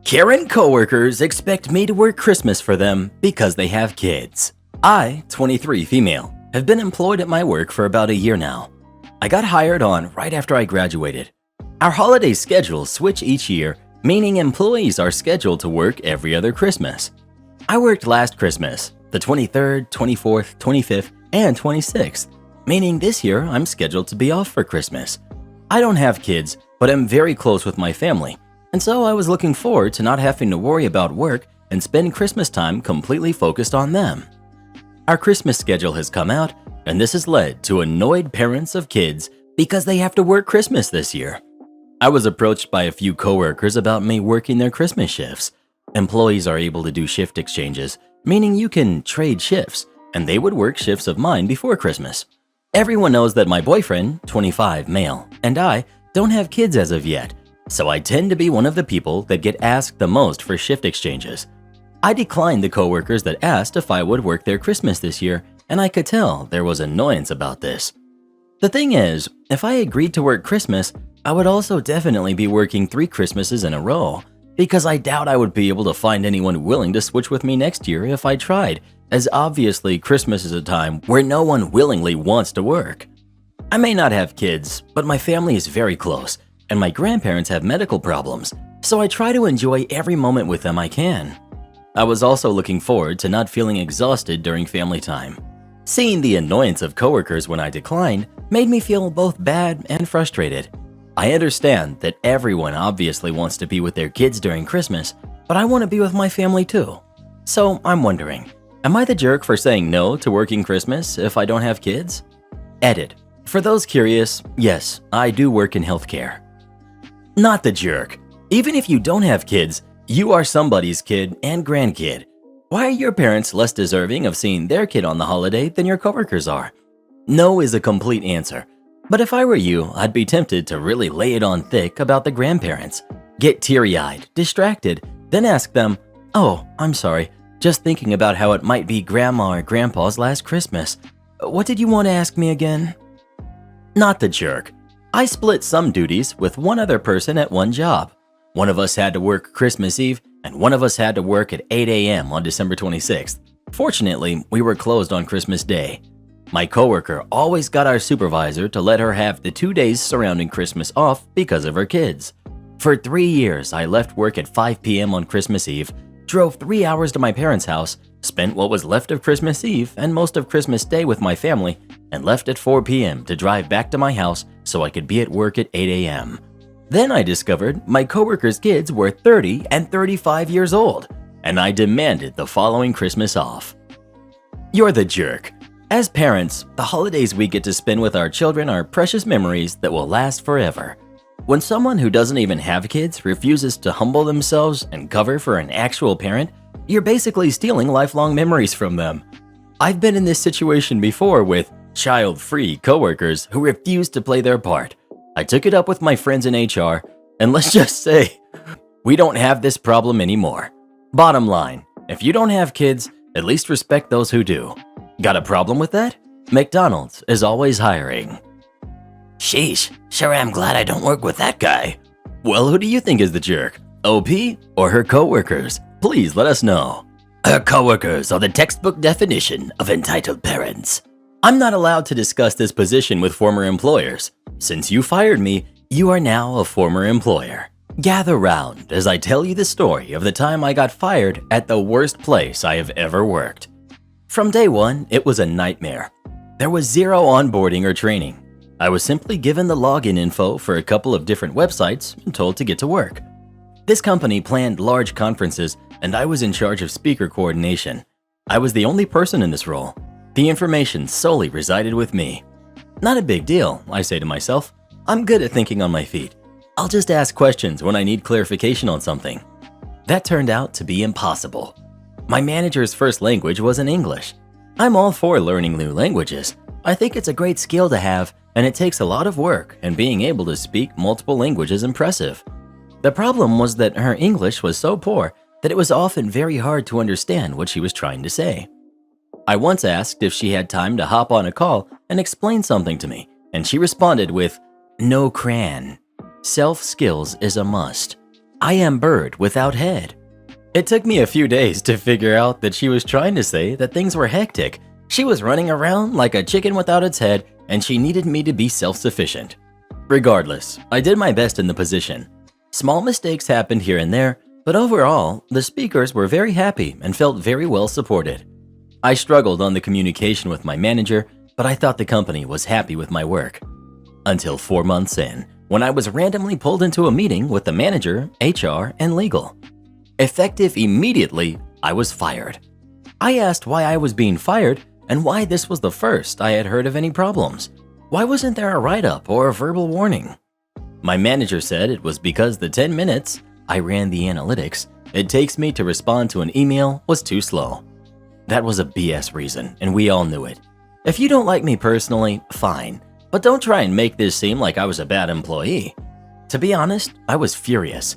Karen coworkers expect me to work Christmas for them because they have kids. I, 23 female, have been employed at my work for about a year now. I got hired on right after I graduated. Our holiday schedules switch each year, meaning employees are scheduled to work every other Christmas. I worked last Christmas, the 23rd, 24th, 25th, and 26th, meaning this year I'm scheduled to be off for Christmas. I don't have kids, but am very close with my family, and so I was looking forward to not having to worry about work and spend Christmas time completely focused on them. Our Christmas schedule has come out, and this has led to annoyed parents of kids because they have to work Christmas this year. I was approached by a few coworkers about me working their Christmas shifts. Employees are able to do shift exchanges, meaning you can trade shifts, and they would work shifts of mine before Christmas. Everyone knows that my boyfriend, 25 male, and I don't have kids as of yet, so I tend to be one of the people that get asked the most for shift exchanges. I declined the coworkers that asked if I would work their Christmas this year, and I could tell there was annoyance about this. The thing is, if I agreed to work Christmas, I would also definitely be working 3 Christmases in a row, because I doubt I would be able to find anyone willing to switch with me next year if I tried, as obviously Christmas is a time where no one willingly wants to work. I may not have kids, but my family is very close, and my grandparents have medical problems, so I try to enjoy every moment with them I can. I was also looking forward to not feeling exhausted during family time. Seeing the annoyance of coworkers when I declined made me feel both bad and frustrated. I understand that everyone obviously wants to be with their kids during Christmas, but I want to be with my family too. So I'm wondering, am I the jerk for saying no to working Christmas if I don't have kids? Edit. For those curious, yes, I do work in healthcare. Not the jerk. Even if you don't have kids, you are somebody's kid and grandkid. Why are your parents less deserving of seeing their kid on the holiday than your coworkers are? No is a complete answer. But if I were you, I'd be tempted to really lay it on thick about the grandparents. Get teary-eyed, distracted, then ask them, "Oh, I'm sorry, just thinking about how it might be Grandma or Grandpa's last Christmas. What did you want to ask me again?" Not the jerk. I split some duties with one other person at one job. One of us had to work Christmas Eve, and one of us had to work at 8 a.m. on December 26th. Fortunately, we were closed on Christmas Day. My coworker always got our supervisor to let her have the 2 days surrounding Christmas off because of her kids. For 3 years, I left work at 5 p.m. on Christmas Eve, drove 3 hours to my parents' house, spent what was left of Christmas Eve and most of Christmas Day with my family, and left at 4 p.m. to drive back to my house so I could be at work at 8 a.m. Then I discovered my coworkers' kids were 30 and 35 years old, and I demanded the following Christmas off. You're the jerk. As parents, the holidays we get to spend with our children are precious memories that will last forever. When someone who doesn't even have kids refuses to humble themselves and cover for an actual parent, you're basically stealing lifelong memories from them. I've been in this situation before with child-free coworkers who refused to play their part. I took it up with my friends in HR, and let's just say, we don't have this problem anymore. Bottom line, If you don't have kids, at least respect those who do. Got a problem with that? McDonald's is always hiring. Sheesh, sure am glad I don't work with that guy. Well, who do you think is the jerk? OP or her coworkers? Please let us know. Her coworkers are the textbook definition of entitled parents. I'm not allowed to discuss this position with former employers. Since you fired me, you are now a former employer. Gather round as I tell you the story of the time I got fired at the worst place I have ever worked. From day one, it was a nightmare. There was zero onboarding or training. I was simply given the login info for a couple of different websites and told to get to work. This company planned large conferences and I was in charge of speaker coordination. I was the only person in this role. The information solely resided with me. Not a big deal, I say to myself. I'm good at thinking on my feet. I'll just ask questions when I need clarification on something. That turned out to be impossible. My manager's first language wasn't English. I'm all for learning new languages. I think it's a great skill to have, and it takes a lot of work, and being able to speak multiple languages is impressive. The problem was that her English was so poor that it was often very hard to understand what she was trying to say. I once asked if she had time to hop on a call and explain something to me, and she responded with, "No cran. Self-skills is a must. I am bird without head." It took me a few days to figure out that she was trying to say that things were hectic. She was running around like a chicken without its head, and she needed me to be self-sufficient. Regardless, I did my best in the position. Small mistakes happened here and there, but overall, the speakers were very happy and felt very well supported. I struggled on the communication with my manager, but I thought the company was happy with my work. Until 4 months in, when I was randomly pulled into a meeting with the manager, HR, and legal. Effective immediately, I was fired. I asked why I was being fired and why this was the first I had heard of any problems. Why wasn't there a write-up or a verbal warning? My manager said it was because the 10 minutes I ran the analytics it takes me to respond to an email was too slow. That was a BS reason, and we all knew it. If you don't like me personally, fine, but don't try and make this seem like I was a bad employee. To be honest, I was furious.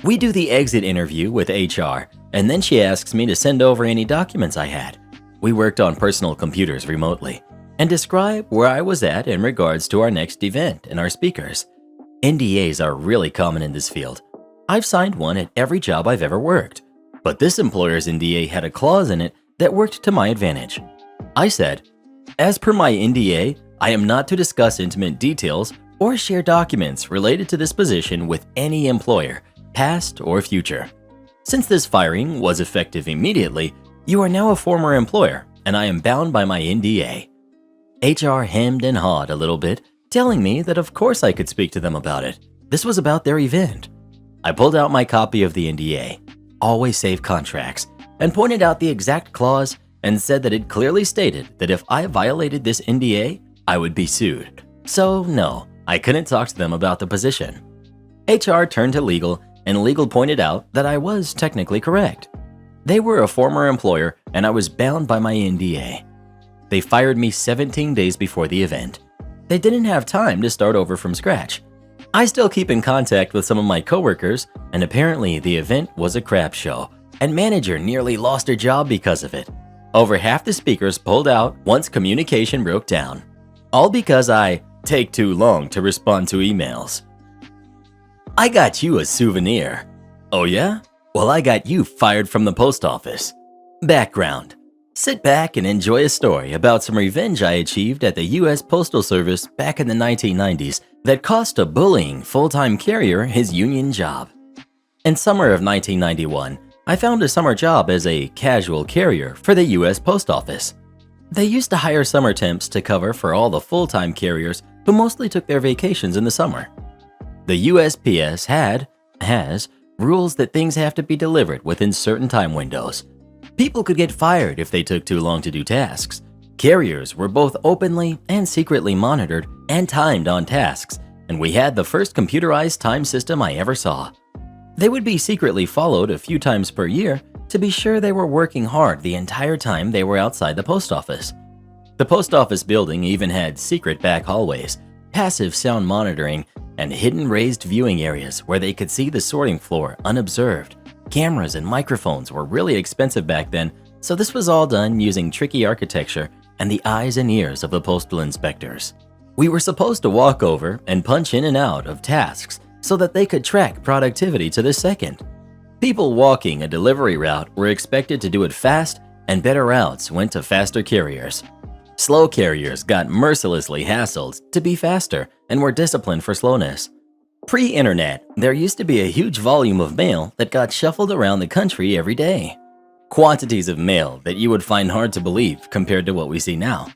We do the exit interview with HR, and then she asks me to send over any documents I had. We worked on personal computers remotely, and describe where I was at in regards to our next event and our speakers. NDAs are really common in this field. I've signed one at every job I've ever worked, but this employer's NDA had a clause in it that worked to my advantage. I said, "As per my NDA, I am not to discuss intimate details or share documents related to this position with any employer, past or future. Since this firing was effective immediately, you are now a former employer and I am bound by my NDA." HR hemmed and hawed a little bit, telling me that of course I could speak to them about it. This was about their event. I pulled out my copy of the NDA, always save contracts, and pointed out the exact clause and said that it clearly stated that if I violated this NDA, I would be sued. So no, I couldn't talk to them about the position. HR turned to legal, and legal pointed out that I was technically correct. They were a former employer and I was bound by my NDA. They fired me 17 days before the event. They didn't have time to start over from scratch. I still keep in contact with some of my coworkers, and apparently the event was a crap show, and manager nearly lost her job because of it. Over half the speakers pulled out once communication broke down, all because I take too long to respond to emails. I got you a souvenir. Oh yeah? Well, I got you fired from the post office. Background. Sit back and enjoy a story about some revenge I achieved at the US Postal Service back in the 1990s that cost a bullying full-time carrier his union job. In summer of 1991, I found a summer job as a casual carrier for the US Post Office. They used to hire summer temps to cover for all the full-time carriers who mostly took their vacations in the summer. The USPS has rules that things have to be delivered within certain time windows. People could get fired if they took too long to do tasks. Carriers were both openly and secretly monitored and timed on tasks, and we had the first computerized time system I ever saw. They would be secretly followed a few times per year to be sure they were working hard the entire time they were outside the post office. The post office building even had secret back hallways, passive sound monitoring, and hidden raised viewing areas where they could see the sorting floor unobserved. Cameras and microphones were really expensive back then, so this was all done using tricky architecture and the eyes and ears of the postal inspectors. We were supposed to walk over and punch in and out of tasks so that they could track productivity to the second. People walking a delivery route were expected to do it fast, and better routes went to faster carriers. Slow carriers got mercilessly hassled to be faster and were disciplined for slowness. Pre-internet, there used to be a huge volume of mail that got shuffled around the country every day. Quantities of mail that you would find hard to believe compared to what we see now.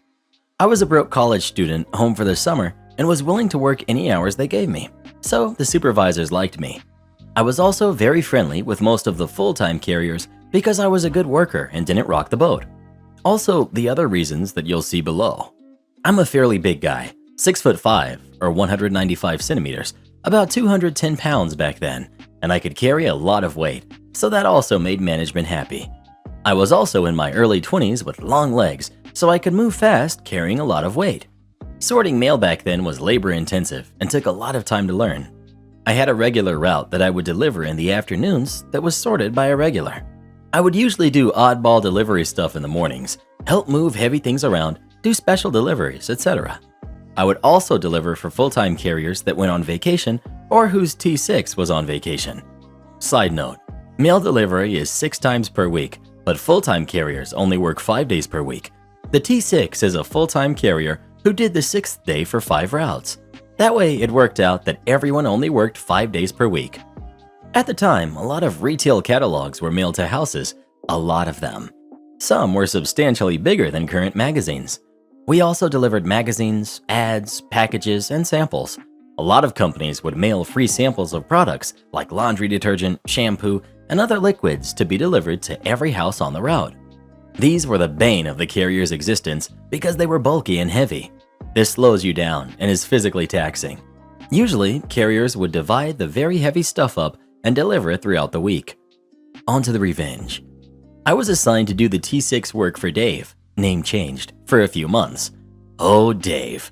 I was a broke college student home for the summer and was willing to work any hours they gave me, so the supervisors liked me. I was also very friendly with most of the full-time carriers because I was a good worker and didn't rock the boat. Also, the other reasons that you'll see below. I'm a fairly big guy, 6'5" or 195 centimeters, about 210 pounds back then, and I could carry a lot of weight, so that also made management happy. I was also in my early 20s with long legs, so I could move fast carrying a lot of weight. Sorting mail back then was labor intensive and took a lot of time to learn. I had a regular route that I would deliver in the afternoons that was sorted by a regular. I would usually do oddball delivery stuff in the mornings, help move heavy things around, do special deliveries, etc. I would also deliver for full-time carriers that went on vacation or whose T6 was on vacation. Side note, mail delivery is 6 times per week, but full-time carriers only work 5 days per week. The T6 is a full-time carrier who did the 6th day for 5 routes. That way, it worked out that everyone only worked 5 days per week. At the time, a lot of retail catalogs were mailed to houses, a lot of them. Some were substantially bigger than current magazines. We also delivered magazines, ads, packages, and samples. A lot of companies would mail free samples of products like laundry detergent, shampoo, and other liquids to be delivered to every house on the route. These were the bane of the carrier's existence because they were bulky and heavy. This slows you down and is physically taxing. Usually, carriers would divide the very heavy stuff up and deliver it throughout the week. On to the revenge. I was assigned to do the T6 work for Dave, name changed, for a few months. Oh, Dave.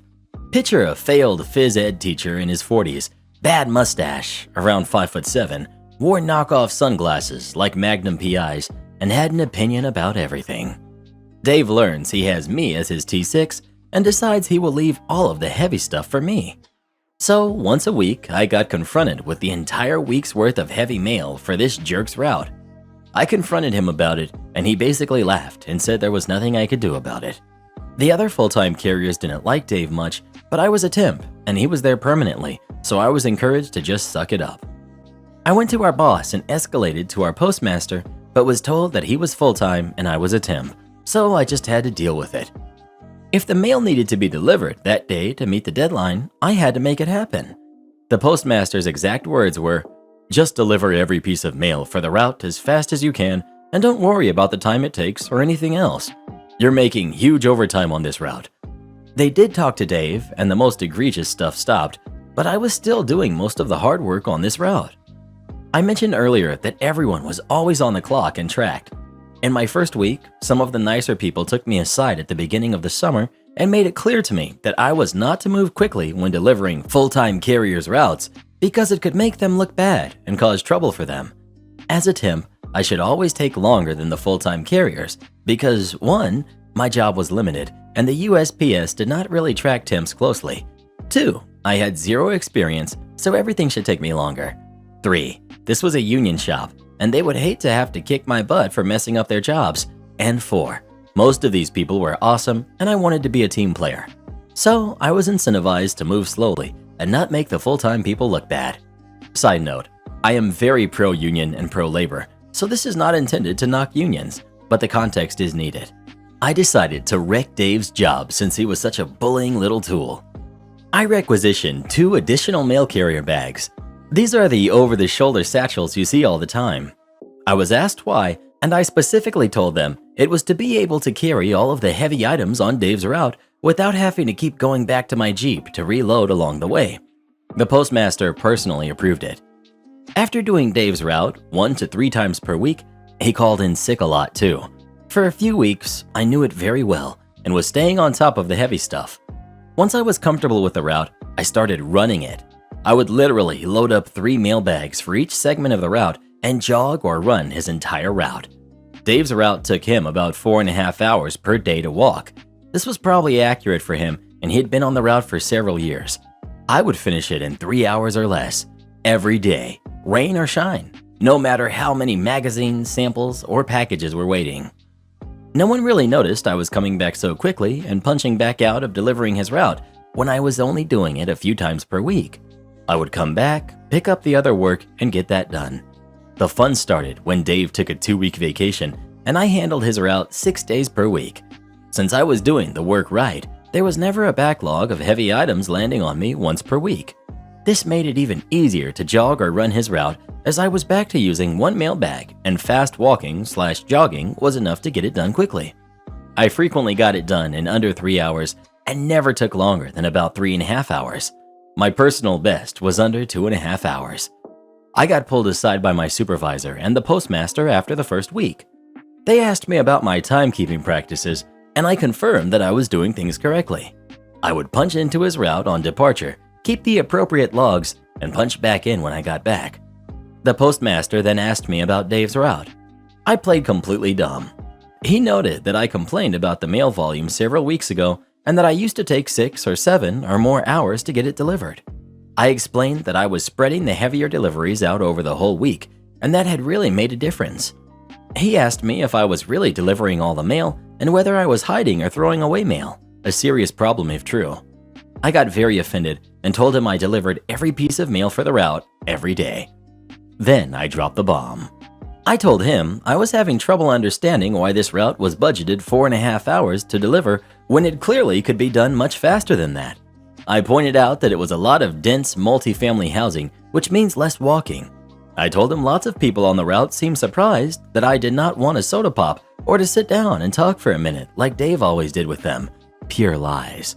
Picture a failed phys ed teacher in his 40s, bad mustache, around 5'7", wore knockoff sunglasses like Magnum PIs, and had an opinion about everything. Dave learns he has me as his T6 and decides he will leave all of the heavy stuff for me. So once a week, I got confronted with the entire week's worth of heavy mail for this jerk's route. I confronted him about it, and he basically laughed and said there was nothing I could do about it. The other full-time carriers didn't like Dave much, but I was a temp, and he was there permanently, so I was encouraged to just suck it up. I went to our boss and escalated to our postmaster, but was told that he was full-time and I was a temp, so I just had to deal with it. If the mail needed to be delivered that day to meet the deadline, I had to make it happen. The postmaster's exact words were, "Just deliver every piece of mail for the route as fast as you can, and don't worry about the time it takes or anything else. You're making huge overtime on this route." They did talk to Dave, and the most egregious stuff stopped, but I was still doing most of the hard work on this route. I mentioned earlier that everyone was always on the clock and tracked. In my first week, some of the nicer people took me aside at the beginning of the summer and made it clear to me that I was not to move quickly when delivering full-time carriers' routes because it could make them look bad and cause trouble for them. As a temp, I should always take longer than the full-time carriers because 1, my job was limited and the USPS did not really track temps closely. 2, I had 0 experience, so everything should take me longer. 3, this was a union shop, and they would hate to have to kick my butt for messing up their jobs. And 4, most of these people were awesome, and I wanted to be a team player. So I was incentivized to move slowly and not make the full-time people look bad. Side note, I am very pro-union and pro-labor, so this is not intended to knock unions, but the context is needed. I decided to wreck Dave's job since he was such a bullying little tool. I requisitioned 2 additional mail carrier bags. These are the over-the-shoulder satchels you see all the time. I was asked why, and I specifically told them it was to be able to carry all of the heavy items on Dave's route without having to keep going back to my Jeep to reload along the way. The postmaster personally approved it. After doing Dave's route 1 to 3 times per week, he called in sick a lot too. For a few weeks, I knew it very well and was staying on top of the heavy stuff. Once I was comfortable with the route, I started running it. I would literally load up 3 mail bags for each segment of the route and jog or run his entire route. Dave's route took him about 4.5 hours per day to walk. This was probably accurate for him, and he'd been on the route for several years. I would finish it in 3 hours or less, every day, rain or shine, no matter how many magazines, samples, or packages were waiting. No one really noticed I was coming back so quickly and punching back out of delivering his route when I was only doing it a few times per week. I would come back, pick up the other work, and get that done. The fun started when Dave took a 2-week vacation and I handled his route 6 days per week. Since I was doing the work right, there was never a backlog of heavy items landing on me once per week. This made it even easier to jog or run his route, as I was back to using one mail bag and fast walking/jogging was enough to get it done quickly. I frequently got it done in under 3 hours and never took longer than about 3.5 hours. My personal best was under 2.5 hours. I got pulled aside by my supervisor and the postmaster after the first week. They asked me about my timekeeping practices, and I confirmed that I was doing things correctly. I would punch into his route on departure, keep the appropriate logs, and punch back in when I got back. The postmaster then asked me about Dave's route. I played completely dumb. He noted that I complained about the mail volume several weeks ago and that I used to take 6 or 7 or more hours to get it delivered. I explained that I was spreading the heavier deliveries out over the whole week, and that had really made a difference. He asked me if I was really delivering all the mail and whether I was hiding or throwing away mail, a serious problem if true. I got very offended and told him I delivered every piece of mail for the route every day. Then I dropped the bomb. I told him I was having trouble understanding why this route was budgeted 4.5 hours to deliver when it clearly could be done much faster than that. I pointed out that it was a lot of dense multifamily housing, which means less walking. I told him lots of people on the route seemed surprised that I did not want a soda pop or to sit down and talk for a minute like Dave always did with them. Pure lies.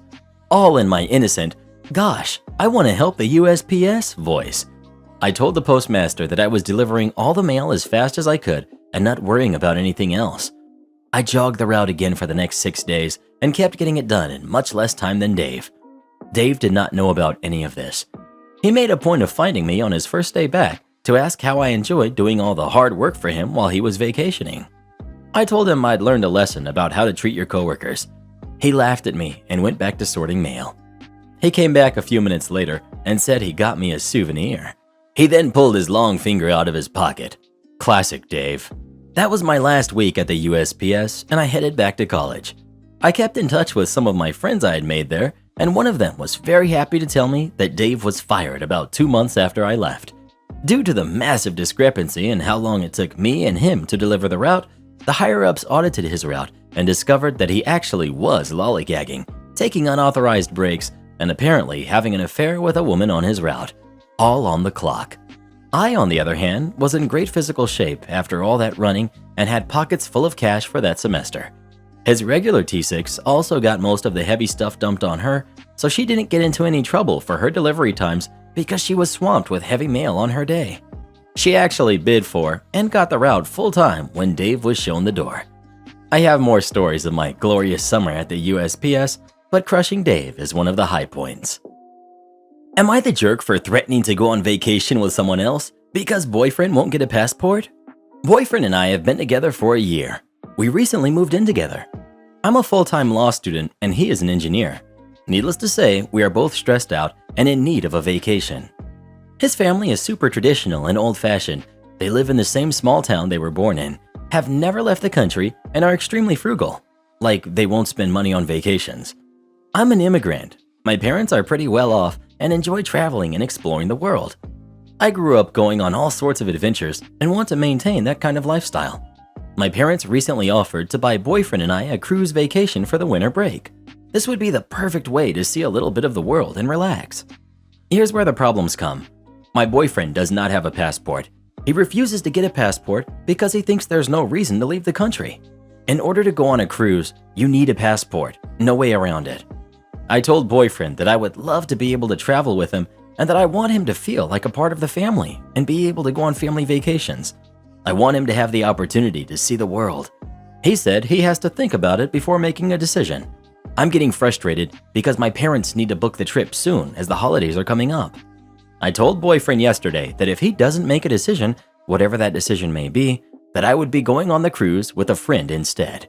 All in my innocent, "Gosh, I want to help the USPS" voice. I told the postmaster that I was delivering all the mail as fast as I could and not worrying about anything else. I jogged the route again for the next 6 days and kept getting it done in much less time than Dave. Dave did not know about any of this. He made a point of finding me on his first day back to ask how I enjoyed doing all the hard work for him while he was vacationing. I told him I'd learned a lesson about how to treat your coworkers. He laughed at me and went back to sorting mail. He came back a few minutes later and said he got me a souvenir. He then pulled his long finger out of his pocket. Classic Dave. That was my last week at the USPS, and I headed back to college. I kept in touch with some of my friends I had made there, and one of them was very happy to tell me that Dave was fired about 2 months after I left. Due to the massive discrepancy in how long it took me and him to deliver the route, the higher-ups audited his route and discovered that he actually was lollygagging, taking unauthorized breaks, and apparently having an affair with a woman on his route, all on the clock. I, on the other hand, was in great physical shape after all that running and had pockets full of cash for that semester. His regular T6 also got most of the heavy stuff dumped on her, so she didn't get into any trouble for her delivery times because she was swamped with heavy mail on her day. She actually bid for and got the route full-time when Dave was shown the door. I have more stories of my glorious summer at the USPS, but crushing Dave is one of the high points. Am I the jerk for threatening to go on vacation with someone else because boyfriend won't get a passport? Boyfriend and I have been together for a year. We recently moved in together. I'm a full-time law student and he is an engineer. Needless to say, we are both stressed out and in need of a vacation. His family is super traditional and old-fashioned. They live in the same small town they were born in, have never left the country, and are extremely frugal. Like, they won't spend money on vacations. I'm an immigrant. My parents are pretty well off and enjoy traveling and exploring the world. I grew up going on all sorts of adventures and want to maintain that kind of lifestyle. My parents recently offered to buy boyfriend and I a cruise vacation for the winter break. This would be the perfect way to see a little bit of the world and relax. Here's where the problems come. My boyfriend does not have a passport. He refuses to get a passport because he thinks there's no reason to leave the country. In order to go on a cruise, you need a passport, no way around it. I told boyfriend that I would love to be able to travel with him and that I want him to feel like a part of the family and be able to go on family vacations. I want him to have the opportunity to see the world. He said he has to think about it before making a decision. I'm getting frustrated because my parents need to book the trip soon as the holidays are coming up. I told boyfriend yesterday that if he doesn't make a decision, whatever that decision may be, that I would be going on the cruise with a friend instead.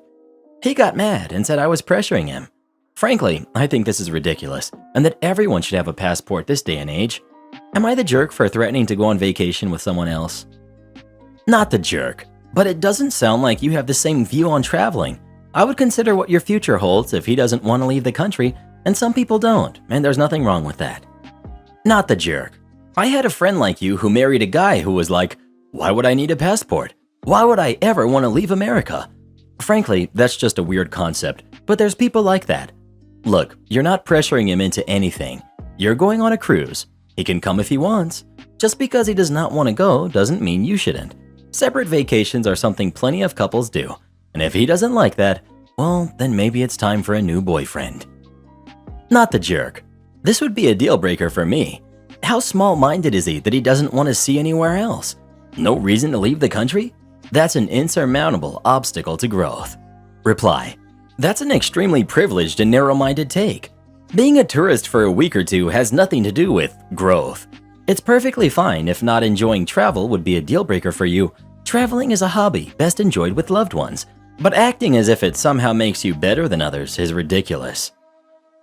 He got mad and said I was pressuring him. Frankly, I think this is ridiculous and that everyone should have a passport this day and age. Am I the jerk for threatening to go on vacation with someone else? Not the jerk, but it doesn't sound like you have the same view on traveling. I would consider what your future holds if he doesn't want to leave the country, and some people don't, and there's nothing wrong with that. Not the jerk. I had a friend like you who married a guy who was like, why would I need a passport? Why would I ever want to leave America? Frankly, that's just a weird concept, but there's people like that. Look, you're not pressuring him into anything. You're going on a cruise. He can come if he wants. Just because he does not want to go doesn't mean you shouldn't. Separate vacations are something plenty of couples do, and if he doesn't like that, well, then maybe it's time for a new boyfriend. Not the jerk. This would be a deal breaker for me. How small-minded is he that he doesn't want to see anywhere else? No reason to leave the country? That's an insurmountable obstacle to growth. Reply: that's an extremely privileged and narrow-minded take. Being a tourist for a week or two has nothing to do with growth. It's perfectly fine if not enjoying travel would be a deal breaker for you. Traveling is a hobby best enjoyed with loved ones, but acting as if it somehow makes you better than others is ridiculous.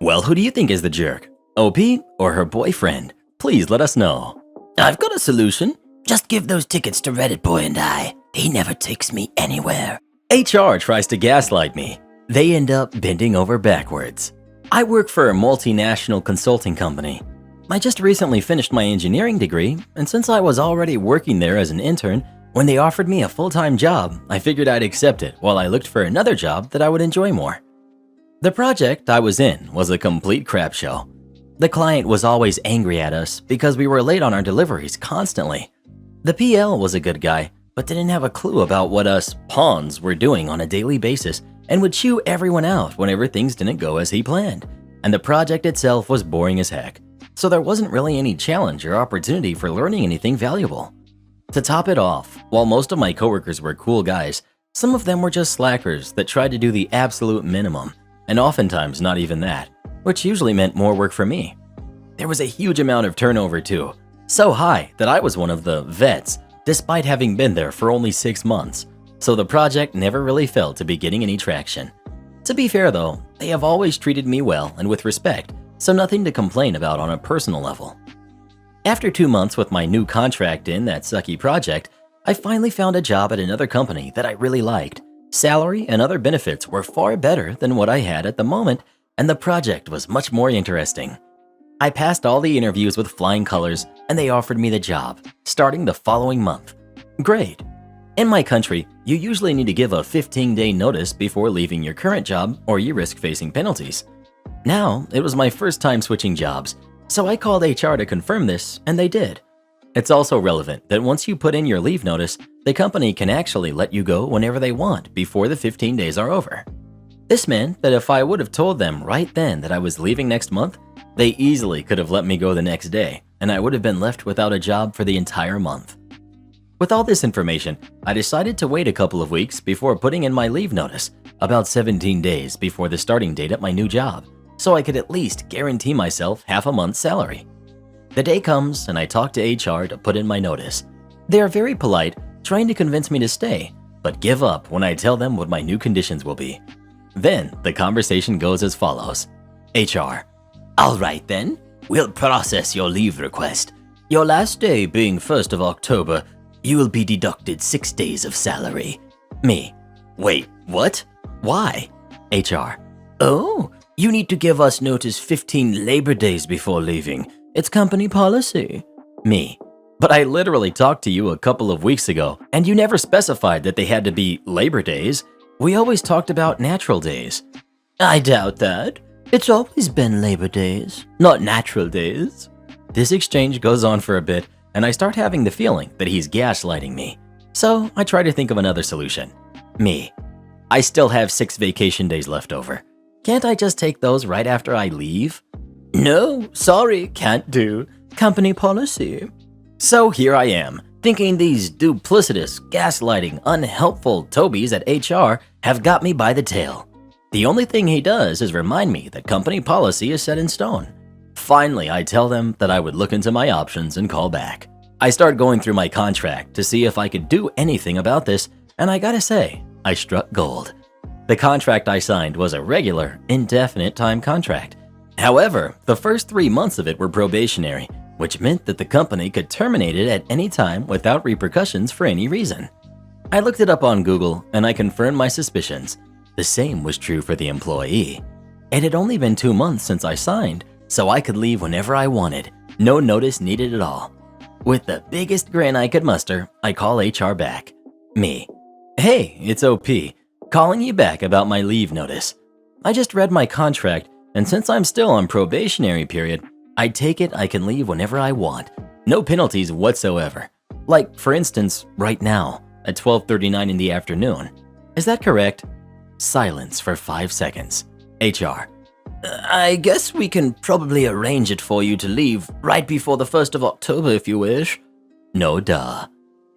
Well, who do you think is the jerk? OP or her boyfriend? Please let us know. I've got a solution. Just give those tickets to Reddit boy and I. He never takes me anywhere. HR tries to gaslight me. They end up bending over backwards. I work for a multinational consulting company. I just recently finished my engineering degree, and since I was already working there as an intern, when they offered me a full-time job, I figured I'd accept it while I looked for another job that I would enjoy more. The project I was in was a complete crap show. The client was always angry at us because we were late on our deliveries constantly. The PL was a good guy, but didn't have a clue about what us pawns were doing on a daily basis and would chew everyone out whenever things didn't go as he planned. And the project itself was boring as heck, so there wasn't really any challenge or opportunity for learning anything valuable. To top it off, while most of my coworkers were cool guys, some of them were just slackers that tried to do the absolute minimum, and oftentimes not even that, which usually meant more work for me. There was a huge amount of turnover too, so high that I was one of the vets, despite having been there for only 6 months, so the project never really felt to be getting any traction. To be fair though, they have always treated me well and with respect, so nothing to complain about on a personal level. After 2 months with my new contract in that sucky project, I finally found a job at another company that I really liked. Salary and other benefits were far better than what I had at the moment, and the project was much more interesting. I passed all the interviews with flying colors, and they offered me the job, starting the following month. Great. In my country, you usually need to give a 15-day notice before leaving your current job or you risk facing penalties. Now, it was my first time switching jobs, so I called HR to confirm this, and they did. It's also relevant that once you put in your leave notice, the company can actually let you go whenever they want before the 15 days are over. This meant that if I would have told them right then that I was leaving next month, they easily could have let me go the next day, and I would have been left without a job for the entire month. With all this information, I decided to wait a couple of weeks before putting in my leave notice, about 17 days before the starting date at my new job, so I could at least guarantee myself half a month's salary. The day comes and I talk to HR to put in my notice. They are very polite, trying to convince me to stay, but give up when I tell them what my new conditions will be. Then the conversation goes as follows. HR: all right then, we'll process your leave request. Your last day being 1st of October, you will be deducted 6 days of salary. Me: wait, what? Why? HR: oh, you need to give us notice 15 Labor Days before leaving. It's company policy. Me: but I literally talked to you a couple of weeks ago, and you never specified that they had to be Labor Days. We always talked about natural days. I doubt that. It's always been Labor Days, not natural days. This exchange goes on for a bit, and I start having the feeling that he's gaslighting me. So I try to think of another solution. Me: I still have 6 vacation days left over. Can't I just take those right after I leave? No, sorry, can't do. Company policy. So here I am, thinking these duplicitous, gaslighting, unhelpful Tobies at HR have got me by the tail. The only thing he does is remind me that company policy is set in stone. Finally, I tell them that I would look into my options and call back. I start going through my contract to see if I could do anything about this, and I gotta say, I struck gold. The contract I signed was a regular, indefinite time contract. However, the first 3 months of it were probationary, which meant that the company could terminate it at any time without repercussions for any reason. I looked it up on Google and I confirmed my suspicions. The same was true for the employee. It had only been 2 months since I signed, so I could leave whenever I wanted, no notice needed at all. With the biggest grin I could muster, I call HR back. Me. Hey, it's OP. Calling you back about my leave notice. I just read my contract, and since I'm still on probationary period, I take it I can leave whenever I want. No penalties whatsoever. Like, for instance, right now, at 12:39 in the afternoon. Is that correct? Silence for 5 seconds. HR. I guess we can probably arrange it for you to leave right before the 1st of October if you wish. No duh.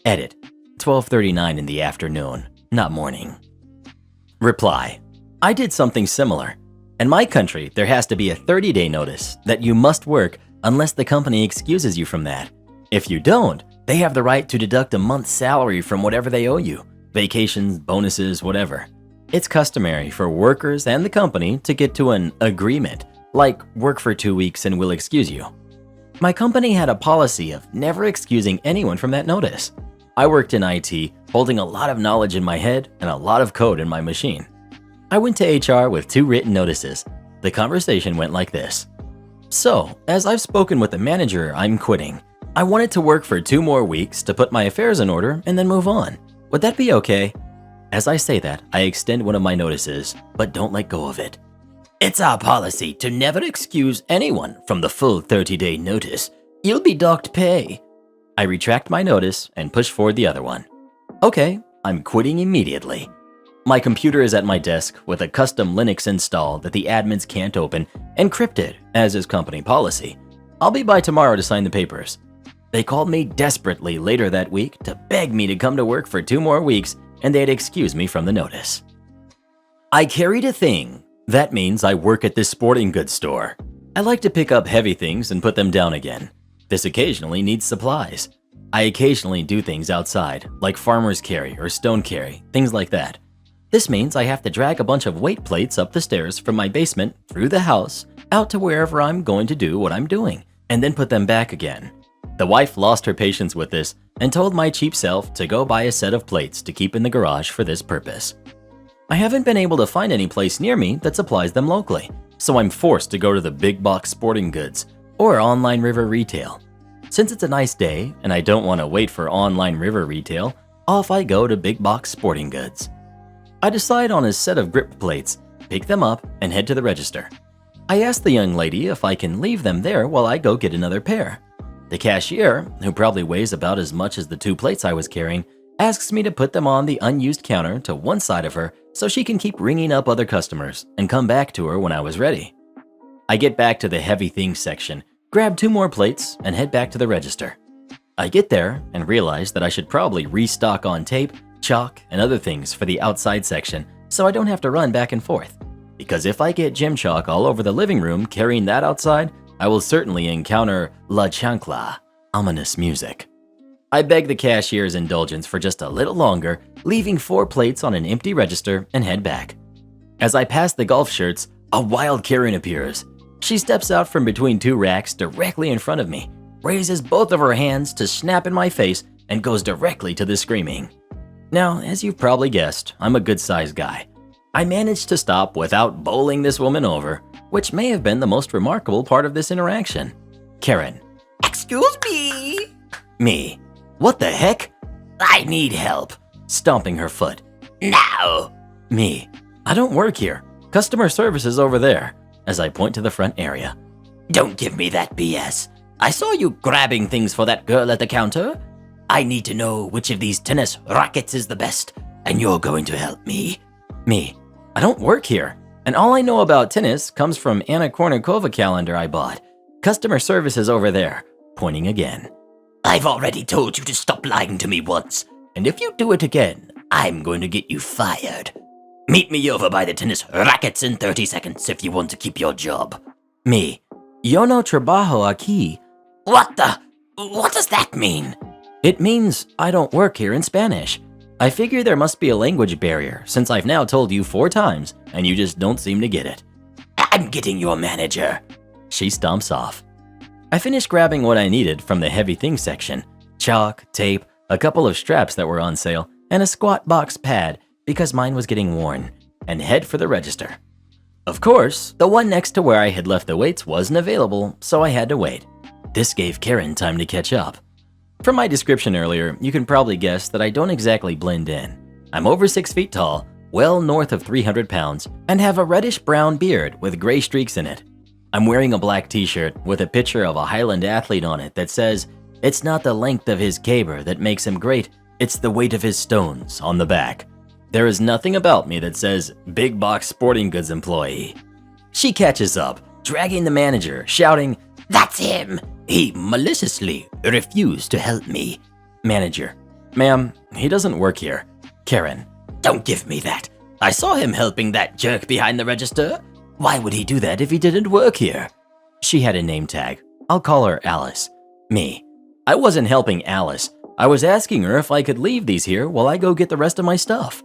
Edit. 12:39 in the afternoon, not morning. Reply. I did something similar. In my country, there has to be a 30-day notice that you must work unless the company excuses you from that. If you don't, they have the right to deduct a month's salary from whatever they owe you, vacations, bonuses, whatever. It's customary for workers and the company to get to an agreement, like work for 2 weeks and we'll excuse you. My company had a policy of never excusing anyone from that notice. I worked in IT, holding a lot of knowledge in my head and a lot of code in my machine. I went to HR with 2 written notices. The conversation went like this. So, as I've spoken with the manager, I'm quitting. I wanted to work for 2 more weeks to put my affairs in order and then move on. Would that be okay? As I say that, I extend one of my notices, but don't let go of it. It's our policy to never excuse anyone from the full 30-day notice. You'll be docked pay. I retract my notice and push forward the other one. Okay, I'm quitting immediately. My computer is at my desk with a custom Linux install that the admins can't open, encrypted, as is company policy. I'll be by tomorrow to sign the papers. They called me desperately later that week to beg me to come to work for 2 more weeks and they'd excuse me from the notice. I carried a thing. That means I work at this sporting goods store. I like to pick up heavy things and put them down again. This occasionally needs supplies. I occasionally do things outside, like farmer's carry or stone carry, things like that. This means I have to drag a bunch of weight plates up the stairs from my basement, through the house, out to wherever I'm going to do what I'm doing, and then put them back again. The wife lost her patience with this and told my cheap self to go buy a set of plates to keep in the garage for this purpose. I haven't been able to find any place near me that supplies them locally, so I'm forced to go to the big box sporting goods or online river retail. Since it's a nice day and I don't want to wait for online river retail, off I go to big box sporting goods. I decide on a set of grip plates, pick them up, and head to the register. I ask the young lady if I can leave them there while I go get another pair. The cashier, who probably weighs about as much as the 2 plates I was carrying, asks me to put them on the unused counter to one side of her so she can keep ringing up other customers and come back to her when I was ready. I get back to the heavy things section, grab 2 more plates, and head back to the register. I get there and realize that I should probably restock on tape, chalk, and other things for the outside section so I don't have to run back and forth. Because if I get gym chalk all over the living room carrying that outside, I will certainly encounter La Chancla, ominous music. I beg the cashier's indulgence for just a little longer, leaving 4 plates on an empty register and head back. As I pass the golf shirts, a wild Karen appears. She steps out from between 2 racks directly in front of me, raises both of her hands to snap in my face, and goes directly to the screaming. Now, as you've probably guessed, I'm a good-sized guy. I managed to stop without bowling this woman over, which may have been the most remarkable part of this interaction. Karen. Excuse me. Me. What the heck? I need help. Stomping her foot. Now. Me. I don't work here. Customer service is over there, as I point to the front area. Don't give me that BS. I saw you grabbing things for that girl at the counter. I need to know which of these tennis rackets is the best, and you're going to help me. Me. I don't work here, and all I know about tennis comes from Anna Kournikova calendar I bought. Customer service is over there, pointing again. I've already told you to stop lying to me once, and if you do it again, I'm going to get you fired. Meet me over by the tennis rackets in 30 seconds if you want to keep your job. Me. Yo no trabajo aquí. What the? What does that mean? It means I don't work here in Spanish. I figure there must be a language barrier since I've now told you 4 times and you just don't seem to get it. I'm getting your manager. She stomps off. I finished grabbing what I needed from the heavy things section. Chalk, tape, a couple of straps that were on sale, and a squat box pad because mine was getting worn, and head for the register. Of course, the one next to where I had left the weights wasn't available, so I had to wait. This gave Karen time to catch up. From my description earlier, you can probably guess that I don't exactly blend in. I'm over 6 feet tall, well north of 300 pounds, and have a reddish-brown beard with gray streaks in it. I'm wearing a black t-shirt with a picture of a Highland athlete on it that says, "It's not the length of his caber that makes him great, it's the weight of his stones," on the back. There is nothing about me that says, "Big Box Sporting Goods Employee." She catches up, dragging the manager, shouting, "That's him! He maliciously refused to help me." Manager, "Ma'am, he doesn't work here." Karen, "Don't give me that. I saw him helping that jerk behind the register. Why would he do that if he didn't work here?" She had a name tag. I'll call her Alice. Me, I wasn't helping Alice. I was asking her if I could leave these here while I go get the rest of my stuff.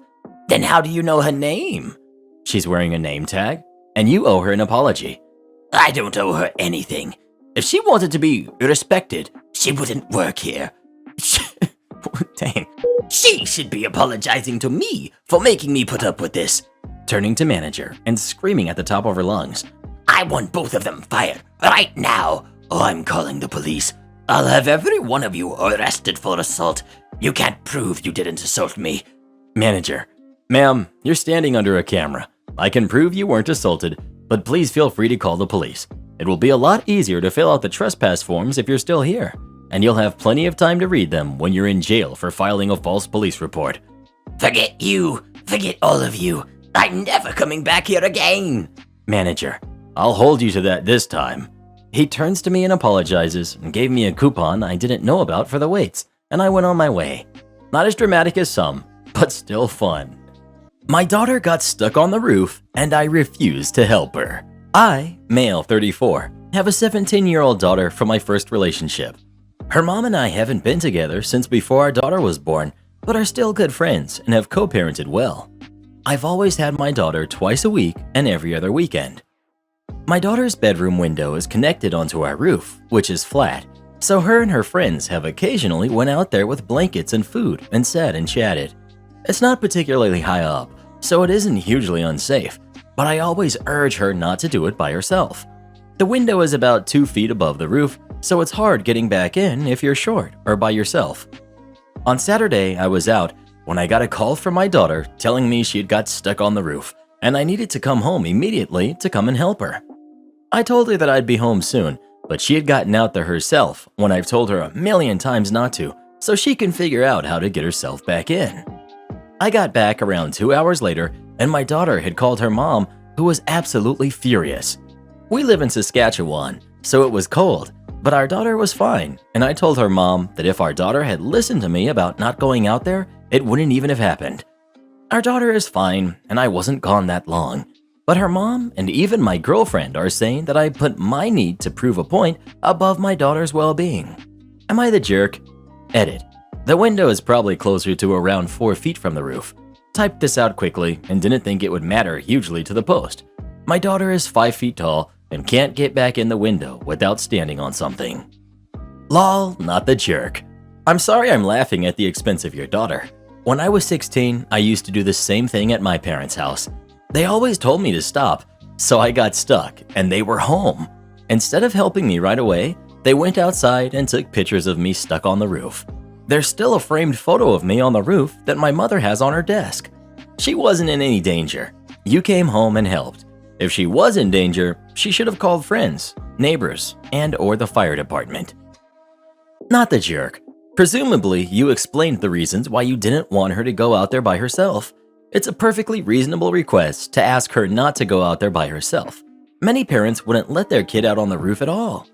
Then how do you know her name? She's wearing a name tag, and you owe her an apology. I don't owe her anything. If she wanted to be respected, she wouldn't work here. Dang. She should be apologizing to me for making me put up with this. Turning to manager and screaming at the top of her lungs. I want both of them fired right now, or I'm calling the police. I'll have every one of you arrested for assault. You can't prove you didn't assault me. Manager, ma'am, you're standing under a camera. I can prove you weren't assaulted, but please feel free to call the police. It will be a lot easier to fill out the trespass forms if you're still here, and you'll have plenty of time to read them when you're in jail for filing a false police report. Forget you. Forget all of you. I'm never coming back here again. Manager, I'll hold you to that this time. He turns to me and apologizes and gave me a coupon I didn't know about for the weights, and I went on my way. Not as dramatic as some, but still fun. My daughter got stuck on the roof, and I refused to help her. I, male 34, have a 17-year-old daughter from my first relationship. Her mom and I haven't been together since before our daughter was born, but are still good friends and have co-parented well. I've always had my daughter twice a week and every other weekend. My daughter's bedroom window is connected onto our roof, which is flat, so her and her friends have occasionally went out there with blankets and food and sat and chatted. It's not particularly high up, so it isn't hugely unsafe, but I always urge her not to do it by herself. The window is about 2 feet above the roof, so it's hard getting back in if you're short or by yourself. On Saturday, I was out when I got a call from my daughter telling me she had got stuck on the roof, and I needed to come home immediately to come and help her. I told her that I'd be home soon, but she had gotten out there herself when I've told her a million times not to, so she can figure out how to get herself back in. I got back around 2 hours later, and my daughter had called her mom, who was absolutely furious. We live in Saskatchewan, so it was cold, but our daughter was fine, and I told her mom that if our daughter had listened to me about not going out there, it wouldn't even have happened. Our daughter is fine, and I wasn't gone that long, but her mom and even my girlfriend are saying that I put my need to prove a point above my daughter's well-being. Am I the jerk? Edit. The window is probably closer to around 4 feet from the roof. Typed this out quickly and didn't think it would matter hugely to the post. My daughter is 5 feet tall and can't get back in the window without standing on something. Lol, not the jerk. I'm sorry I'm laughing at the expense of your daughter. When I was 16, I used to do the same thing at my parents' house. They always told me to stop, so I got stuck and they were home. Instead of helping me right away, they went outside and took pictures of me stuck on the roof. There's still a framed photo of me on the roof that my mother has on her desk. She wasn't in any danger. You came home and helped. If she was in danger, she should have called friends, neighbors, and/or the fire department. Not the jerk. Presumably, you explained the reasons why you didn't want her to go out there by herself. It's a perfectly reasonable request to ask her not to go out there by herself. Many parents wouldn't let their kid out on the roof at all.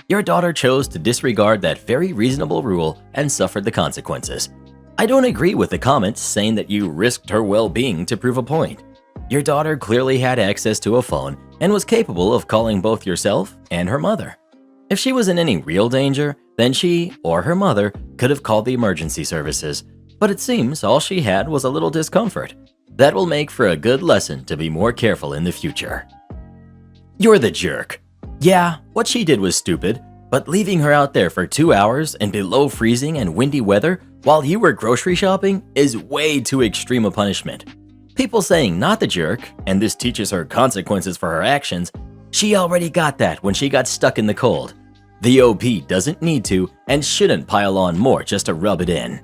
Your daughter chose to disregard that very reasonable rule and suffered the consequences. I don't agree with the comments saying that you risked her well-being to prove a point. Your daughter clearly had access to a phone and was capable of calling both yourself and her mother. If she was in any real danger, then she or her mother could have called the emergency services, but it seems all she had was a little discomfort. That will make for a good lesson to be more careful in the future. You're the jerk. Yeah, what she did was stupid, but leaving her out there for 2 hours in below freezing and windy weather while you were grocery shopping is way too extreme a punishment. People saying not the jerk, and this teaches her consequences for her actions, she already got that when she got stuck in the cold. The OP doesn't need to and shouldn't pile on more just to rub it in.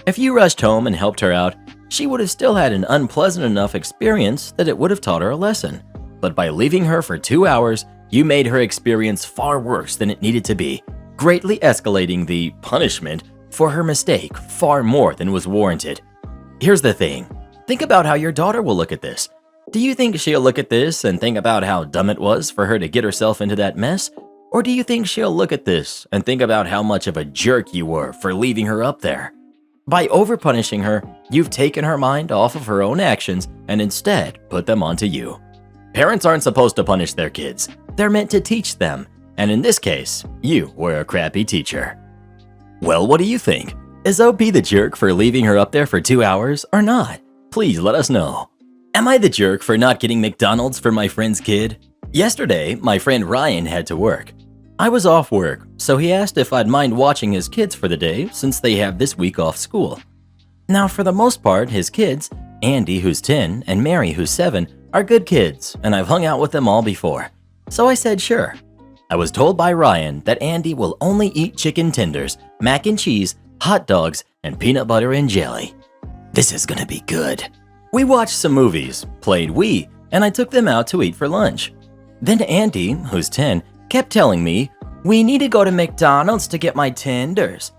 If you rushed home and helped her out, she would have still had an unpleasant enough experience that it would have taught her a lesson. But by leaving her for 2 hours, you made her experience far worse than it needed to be, greatly escalating the punishment for her mistake far more than was warranted. Here's the thing. Think about how your daughter will look at this. Do you think she'll look at this and think about how dumb it was for her to get herself into that mess? Or do you think she'll look at this and think about how much of a jerk you were for leaving her up there? By over-punishing her, you've taken her mind off of her own actions and instead put them onto you. Parents aren't supposed to punish their kids. They're meant to teach them. And in this case, you were a crappy teacher. Well, what do you think? Is OP the jerk for leaving her up there for 2 hours or not? Please let us know. Am I the jerk for not getting McDonald's for my friend's kid? Yesterday, my friend Ryan had to work. I was off work, so he asked if I'd mind watching his kids for the day since they have this week off school. Now, for the most part, his kids, Andy, who's 10, and Mary, who's 7, are good kids, and I've hung out with them all before. So I said sure. I was told by Ryan that Andy will only eat chicken tenders, mac and cheese, hot dogs, and peanut butter and jelly. This is gonna be good. We watched some movies, played Wii, and I took them out to eat for lunch. Then Andy, who's 10, kept telling me, "We need to go to McDonald's to get my tenders."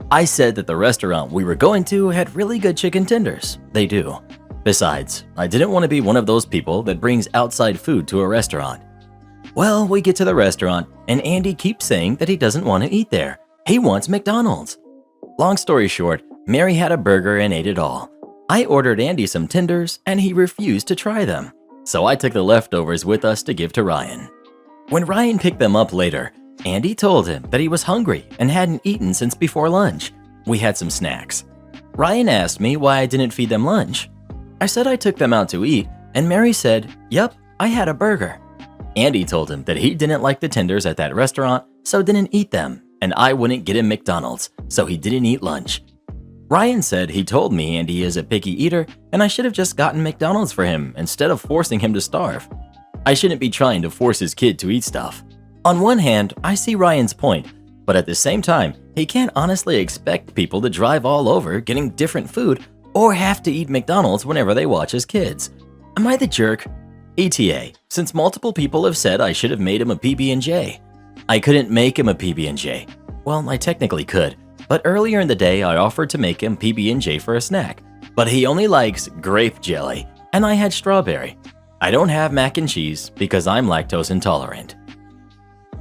I said that the restaurant we were going to had really good chicken tenders. They do. Besides, I didn't want to be one of those people that brings outside food to a restaurant. Well, we get to the restaurant, and Andy keeps saying that he doesn't want to eat there. He wants McDonald's. Long story short, Mary had a burger and ate it all. I ordered Andy some tenders, and he refused to try them. So I took the leftovers with us to give to Ryan. When Ryan picked them up later, Andy told him that he was hungry and hadn't eaten since before lunch. We had some snacks. Ryan asked me why I didn't feed them lunch. I said I took them out to eat, and Mary said, "Yup, I had a burger." Andy told him that he didn't like the tenders at that restaurant, so didn't eat them, and I wouldn't get him McDonald's, so he didn't eat lunch. Ryan said he told me Andy is a picky eater, and I should have just gotten McDonald's for him instead of forcing him to starve. I shouldn't be trying to force his kid to eat stuff. On one hand, I see Ryan's point, but at the same time, he can't honestly expect people to drive all over getting different food or have to eat McDonald's whenever they watch his kids. Am I the jerk? ETA, since multiple people have said I should have made him a PB&J. I couldn't make him a PB&J. Well, I technically could, but earlier in the day I offered to make him PB&J for a snack, but he only likes grape jelly, and I had strawberry. I don't have mac and cheese because I'm lactose intolerant.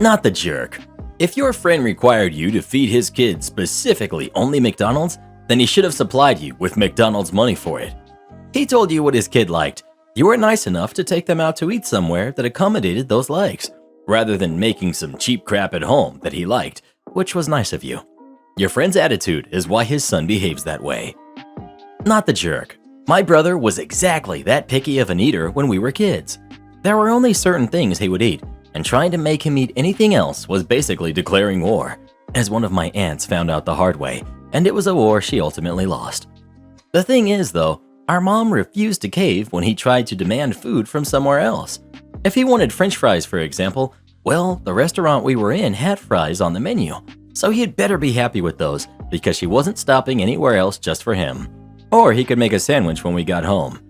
Not the jerk. If your friend required you to feed his kids specifically only McDonald's, then he should have supplied you with McDonald's money for it. He told you what his kid liked. You were nice enough to take them out to eat somewhere that accommodated those likes, rather than making some cheap crap at home that he liked, which was nice of you. Your friend's attitude is why his son behaves that way. Not the jerk. My brother was exactly that picky of an eater when we were kids. There were only certain things he would eat, and trying to make him eat anything else was basically declaring war, as one of my aunts found out the hard way, and it was a war she ultimately lost. The thing is, though, our mom refused to cave when he tried to demand food from somewhere else. If he wanted French fries, for example, well, the restaurant we were in had fries on the menu, so he'd better be happy with those because she wasn't stopping anywhere else just for him. Or he could make a sandwich when we got home.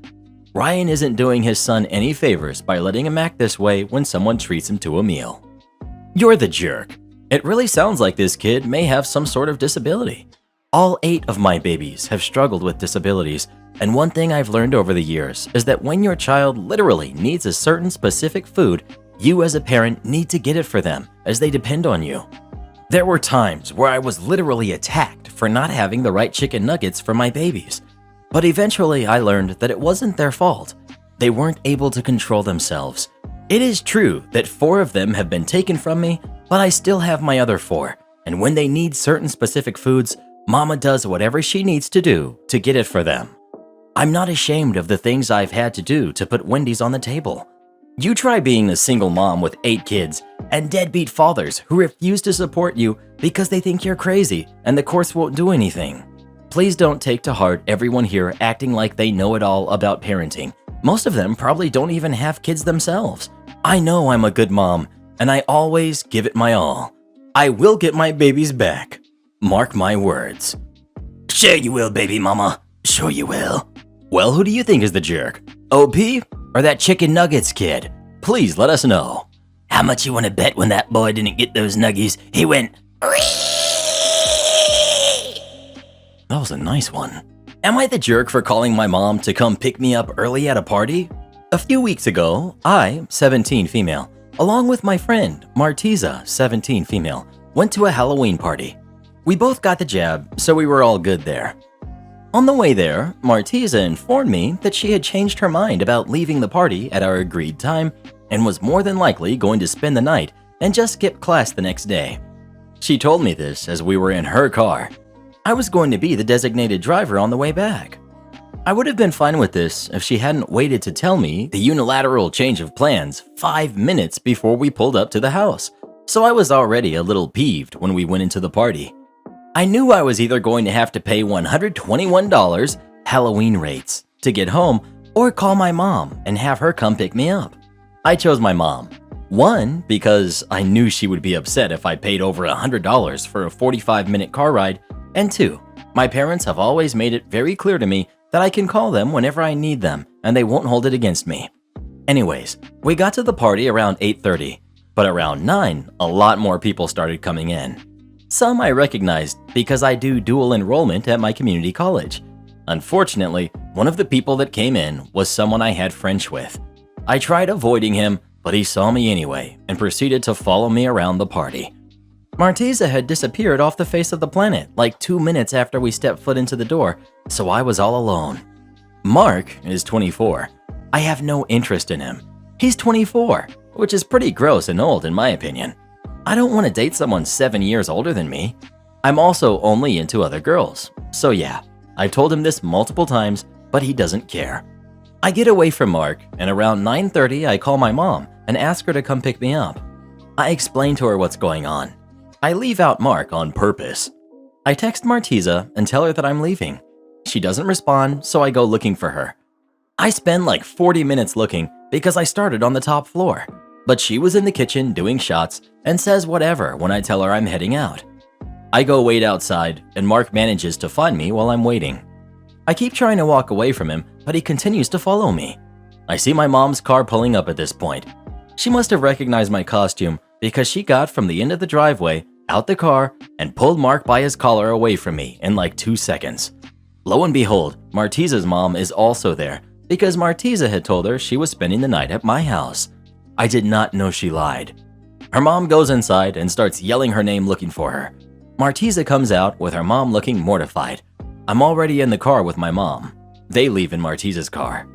Ryan isn't doing his son any favors by letting him act this way when someone treats him to a meal. You're the jerk. It really sounds like this kid may have some sort of disability. All 8 of my babies have struggled with disabilities, and one thing I've learned over the years is that when your child literally needs a certain specific food, you as a parent need to get it for them as they depend on you. There were times where I was literally attacked for not having the right chicken nuggets for my babies. But eventually I learned that it wasn't their fault. They weren't able to control themselves. It is true that 4 of them have been taken from me, But I still have my other 4, and when they need certain specific foods, Mama does whatever she needs to do to get it for them. I'm not ashamed of the things I've had to do to put Wendy's on the table. You try being a single mom with 8 kids and deadbeat fathers who refuse to support you because they think you're crazy and the courts won't do anything. Please don't take to heart everyone here acting like they know it all about parenting. Most of them probably don't even have kids themselves. I know I'm a good mom, and I always give it my all. I will get my babies back. Mark my words. Sure you will, baby mama. Sure you will. Well, who do you think is the jerk? OP or that chicken nuggets kid? Please let us know. How much you want to bet when that boy didn't get those nuggies, he went... That was a nice one. Am I the jerk for calling my mom to come pick me up early at a party? A few weeks ago, I, 17 female, along with my friend, Martiza, 17 female, went to a Halloween party. We both got the jab, so we were all good there. On the way there, Martiza informed me that she had changed her mind about leaving the party at our agreed time and was more than likely going to spend the night and just skip class the next day. She told me this as we were in her car. I was going to be the designated driver on the way back. I would have been fine with this if she hadn't waited to tell me the unilateral change of plans 5 minutes before we pulled up to the house, so I was already a little peeved when we went into the party. I knew I was either going to have to pay $121 Halloween rates to get home or call my mom and have her come pick me up. I chose my mom. 1, because I knew she would be upset if I paid over $100 for a 45-minute car ride, and 2, my parents have always made it very clear to me that I can call them whenever I need them and they won't hold it against me. Anyways, we got to the party around 8:30, but around 9, a lot more people started coming in. Some I recognized because I do dual enrollment at my community college. Unfortunately, one of the people that came in was someone I had French with. I tried avoiding him, but he saw me anyway and proceeded to follow me around the party. Martiza had disappeared off the face of the planet like 2 minutes after we stepped foot into the door, so I was all alone. Mark is 24. I have no interest in him. He's 24, which is pretty gross and old in my opinion. I don't want to date someone 7 years older than me. I'm also only into other girls. So yeah, I've told him this multiple times, but he doesn't care. I get away from Mark, and around 9:30 I call my mom and ask her to come pick me up. I explain to her what's going on. I leave out Mark on purpose. I text Martiza and tell her that I'm leaving. She doesn't respond, so I go looking for her. I spend like 40 minutes looking because I started on the top floor. But she was in the kitchen doing shots and says whatever when I tell her I'm heading out. I go wait outside and Mark manages to find me while I'm waiting. I keep trying to walk away from him, but he continues to follow me. I see my mom's car pulling up at this point. She must have recognized my costume because she got from the end of the driveway, out the car, and pulled Mark by his collar away from me in like 2 seconds. Lo and behold, Martiza's mom is also there because Martiza had told her she was spending the night at my house. I did not know she lied. Her mom goes inside and starts yelling her name looking for her. Martiza comes out with her mom looking mortified. I'm already in the car with my mom. They leave in Martiza's car.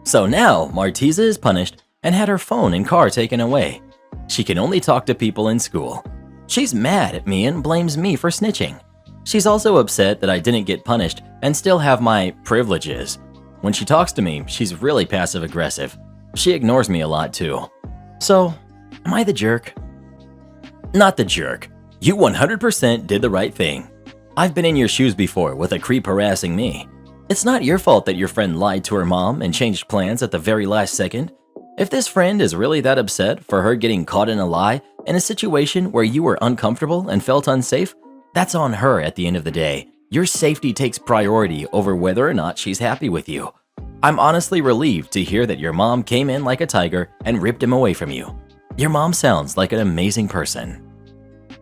So now Martiza is punished and had her phone and car taken away. She can only talk to people in school. She's mad at me and blames me for snitching. She's also upset that I didn't get punished and still have my privileges. When she talks to me, she's really passive-aggressive. She ignores me a lot too. So, am I the jerk? Not the jerk. You 100% did the right thing. I've been in your shoes before with a creep harassing me. It's not your fault that your friend lied to her mom and changed plans at the very last second. If this friend is really that upset for her getting caught in a lie in a situation where you were uncomfortable and felt unsafe, that's on her at the end of the day. Your safety takes priority over whether or not she's happy with you. I'm honestly relieved to hear that your mom came in like a tiger and ripped him away from you. Your mom sounds like an amazing person.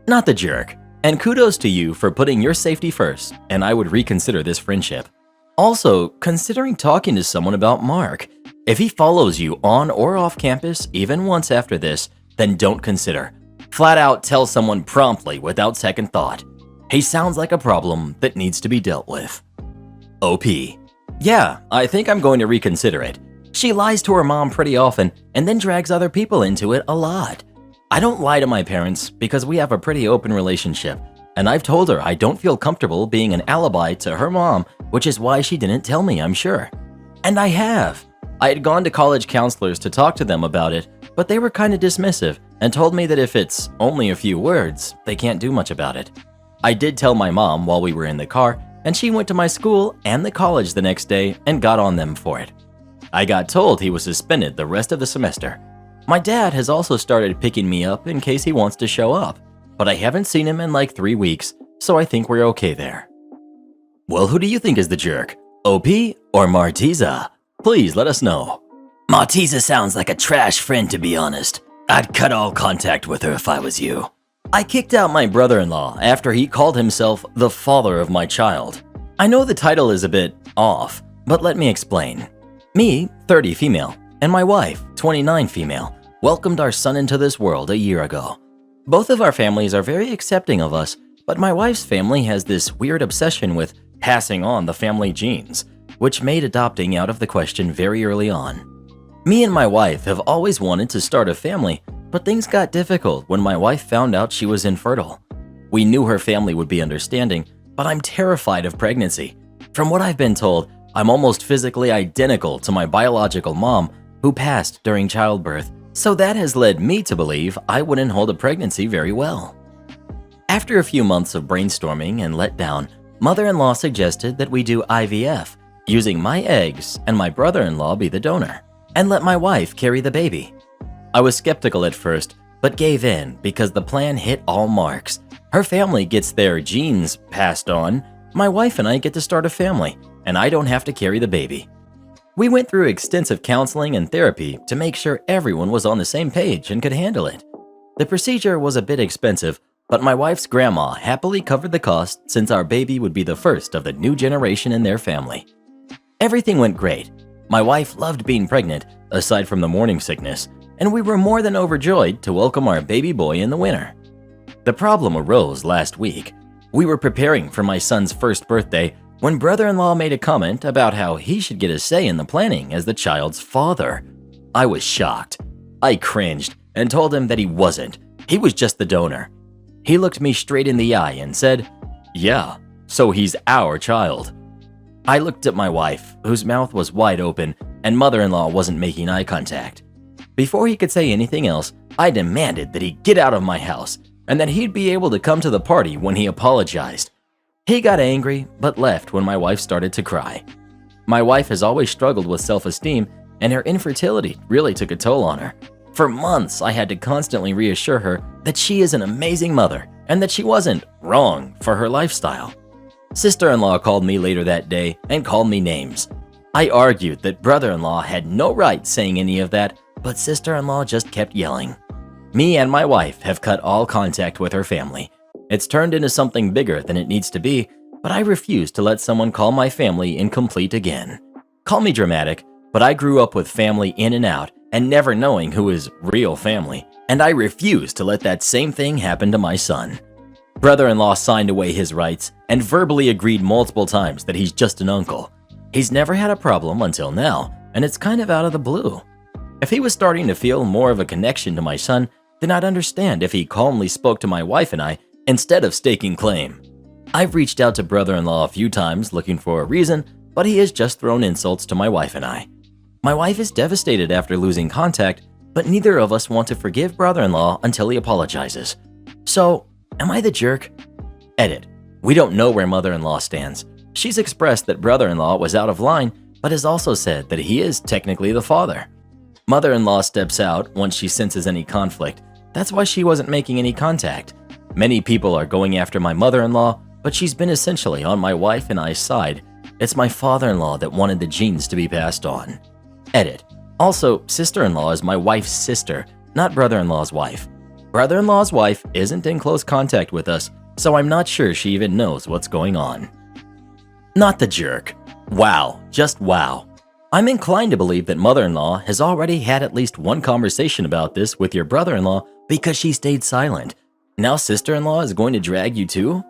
Not the jerk, and kudos to you for putting your safety first, and I would reconsider this friendship. Also, considering talking to someone about Mark. If he follows you on or off campus even once after this, then don't consider. Flat out tell someone promptly without second thought. He sounds like a problem that needs to be dealt with. OP. Yeah, I think I'm going to reconsider it. She lies to her mom pretty often and then drags other people into it a lot. I don't lie to my parents because we have a pretty open relationship, and I've told her I don't feel comfortable being an alibi to her mom, which is why she didn't tell me, I'm sure. And I have. I had gone to college counselors to talk to them about it, but they were kind of dismissive and told me that if it's only a few words, they can't do much about it. I did tell my mom while we were in the car, and she went to my school and the college the next day and got on them for it. I got told he was suspended the rest of the semester. My dad has also started picking me up in case he wants to show up, but I haven't seen him in like 3 weeks, so I think we're okay there. Well, who do you think is the jerk? OP or Martiza? Please let us know. Martiza sounds like a trash friend, to be honest. I'd cut all contact with her if I was you. I kicked out my brother-in-law after he called himself the father of my child. I know the title is a bit off, but let me explain. Me, 30 female, and my wife, 29 female, welcomed our son into this world a year ago. Both of our families are very accepting of us, but my wife's family has this weird obsession with passing on the family genes, which made adopting out of the question very early on. Me and my wife have always wanted to start a family, but things got difficult when my wife found out she was infertile. We knew her family would be understanding, but I'm terrified of pregnancy. From what I've been told, I'm almost physically identical to my biological mom, who passed during childbirth, so that has led me to believe I wouldn't hold a pregnancy very well. After a few months of brainstorming and letdown, mother-in-law suggested that we do IVF, using my eggs and my brother-in-law be the donor, and let my wife carry the baby. I was skeptical at first, but gave in because the plan hit all marks. Her family gets their genes passed on, my wife and I get to start a family, and I don't have to carry the baby. We went through extensive counseling and therapy to make sure everyone was on the same page and could handle it. The procedure was a bit expensive, but my wife's grandma happily covered the cost since our baby would be the first of the new generation in their family. Everything went great. My wife loved being pregnant, aside from the morning sickness, and we were more than overjoyed to welcome our baby boy in the winter. The problem arose last week. We were preparing for my son's first birthday when brother-in-law made a comment about how he should get a say in the planning as the child's father. I was shocked. I cringed and told him that he wasn't. He was just the donor. He looked me straight in the eye and said, "Yeah, so he's our child." I looked at my wife, whose mouth was wide open, and mother-in-law wasn't making eye contact. Before he could say anything else, I demanded that he get out of my house and that he'd be able to come to the party when he apologized. He got angry, but left when my wife started to cry. My wife has always struggled with self-esteem, and her infertility really took a toll on her. For months, I had to constantly reassure her that she is an amazing mother and that she wasn't wrong for her lifestyle. Sister-in-law called me later that day and called me names. I argued that brother-in-law had no right saying any of that, but sister-in-law just kept yelling. Me and my wife have cut all contact with her family. It's turned into something bigger than it needs to be, but I refuse to let someone call my family incomplete again. Call me dramatic, but I grew up with family in and out and never knowing who is real family, and I refuse to let that same thing happen to my son. Brother-in-law signed away his rights and verbally agreed multiple times that he's just an uncle. He's never had a problem until now, and it's kind of out of the blue. If he was starting to feel more of a connection to my son, then I'd understand if he calmly spoke to my wife and I instead of staking claim. I've reached out to brother-in-law a few times looking for a reason, but he has just thrown insults to my wife and I. My wife is devastated after losing contact, but neither of us want to forgive brother-in-law until he apologizes. So, am I the jerk? Edit. We don't know where mother-in-law stands. She's expressed that brother-in-law was out of line, but has also said that he is technically the father. Mother-in-law steps out once she senses any conflict. That's why she wasn't making any contact. Many people are going after my mother-in-law, but she's been essentially on my wife and I's side. It's my father-in-law that wanted the genes to be passed on. Edit. Also, sister-in-law is my wife's sister, not brother-in-law's wife. Brother-in-law's wife isn't in close contact with us, so I'm not sure she even knows what's going on. Not the jerk. Wow, just wow. I'm inclined to believe that mother-in-law has already had at least one conversation about this with your brother-in-law because she stayed silent. Now sister-in-law is going to drag you too?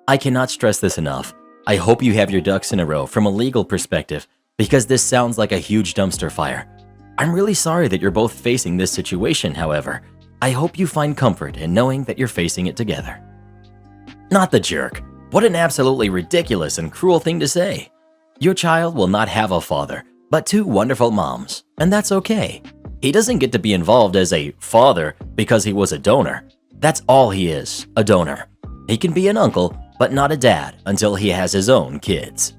I cannot stress this enough. I hope you have your ducks in a row from a legal perspective because this sounds like a huge dumpster fire. I'm really sorry that you're both facing this situation, however. I hope you find comfort in knowing that you're facing it together. Not the jerk. What an absolutely ridiculous and cruel thing to say. Your child will not have a father, but two wonderful moms, and that's okay. He doesn't get to be involved as a father because he was a donor. That's all he is, a donor. He can be an uncle, but not a dad until he has his own kids.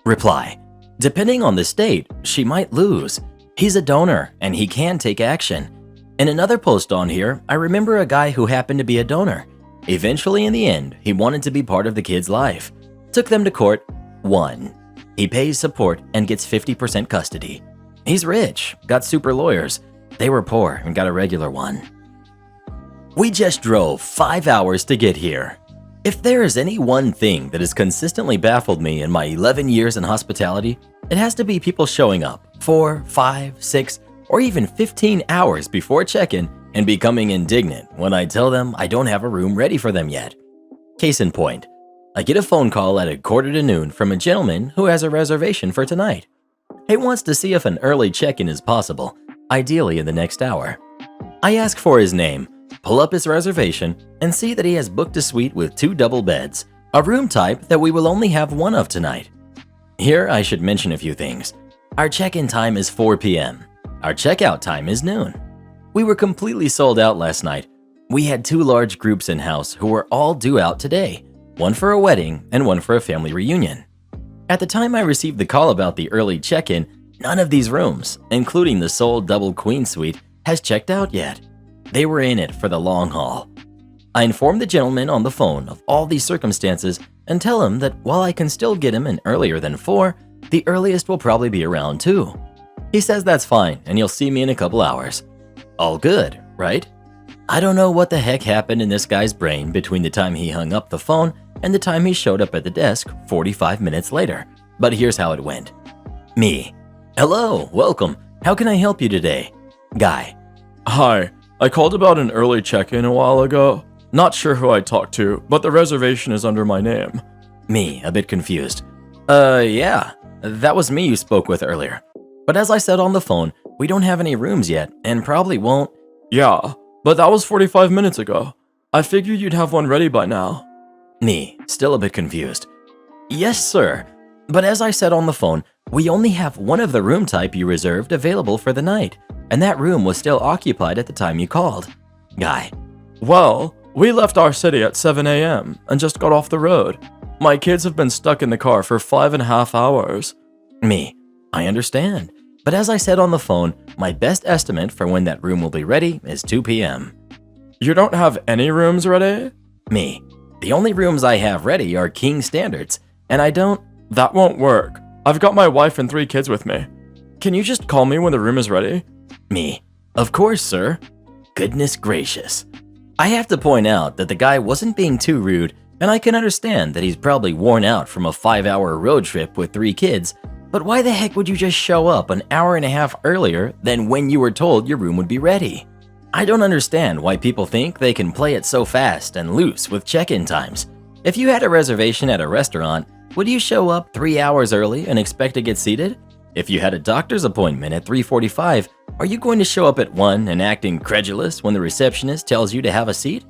Reply. Depending on the state, she might lose. He's a donor, and he can take action. In another post on here, I remember a guy who happened to be a donor. Eventually, in the end, he wanted to be part of the kid's life. Took them to court, won. He pays support and gets 50% custody. He's rich, got super lawyers. They were poor and got a regular one. We just drove 5 hours to get here. If there is any one thing that has consistently baffled me in my 11 years in hospitality, it has to be people showing up 4, 5, 6, or even 15 hours before check-in and becoming indignant when I tell them I don't have a room ready for them yet. Case in point, I get a phone call at 12:45 from a gentleman who has a reservation for tonight. He wants to see if an early check-in is possible, ideally in the next hour. I ask for his name, pull up his reservation, and see that he has booked a suite with 2 double beds, a room type that we will only have one of tonight. Here I should mention a few things. Our check-in time is 4 p.m. Our checkout time is noon. We were completely sold out last night. We had 2 large groups in-house who were all due out today, one for a wedding and one for a family reunion. At the time I received the call about the early check-in, none of these rooms, including the sole double queen suite, has checked out yet. They were in it for the long haul. I informed the gentleman on the phone of all these circumstances and tell him that while I can still get him in earlier than 4, the earliest will probably be around 2. He says that's fine and he'll see me in a couple hours. All good, right? I don't know what the heck happened in this guy's brain between the time he hung up the phone and the time he showed up at the desk 45 minutes later, but here's how it went. Me. Hello, welcome. How can I help you today? Guy. Hi, I called about an early check-in a while ago. Not sure who I talked to, but the reservation is under my name. Me, a bit confused. Yeah, that was me you spoke with earlier. But as I said on the phone, we don't have any rooms yet and probably won't. Yeah, but that was 45 minutes ago. I figured you'd have one ready by now. Me, still a bit confused. Yes, sir. But as I said on the phone, we only have one of the room type you reserved available for the night, and that room was still occupied at the time you called. Guy. Well, we left our city at 7 a.m. and just got off the road. My kids have been stuck in the car for 5.5 hours. Me. I understand. But as I said on the phone, my best estimate for when that room will be ready is 2 p.m. You don't have any rooms ready? Me. The only rooms I have ready are king standards, and I don't... That won't work. I've got my wife and 3 kids with me. Can you just call me when the room is ready? Me. Of course, sir. Goodness gracious. I have to point out that the guy wasn't being too rude, and I can understand that he's probably worn out from a 5-hour road trip with 3 kids, but why the heck would you just show up an hour and a half earlier than when you were told your room would be ready? I don't understand why people think they can play it so fast and loose with check-in times. If you had a reservation at a restaurant, would you show up 3 hours early and expect to get seated? If you had a doctor's appointment at 3:45, are you going to show up at 1 and act incredulous when the receptionist tells you to have a seat?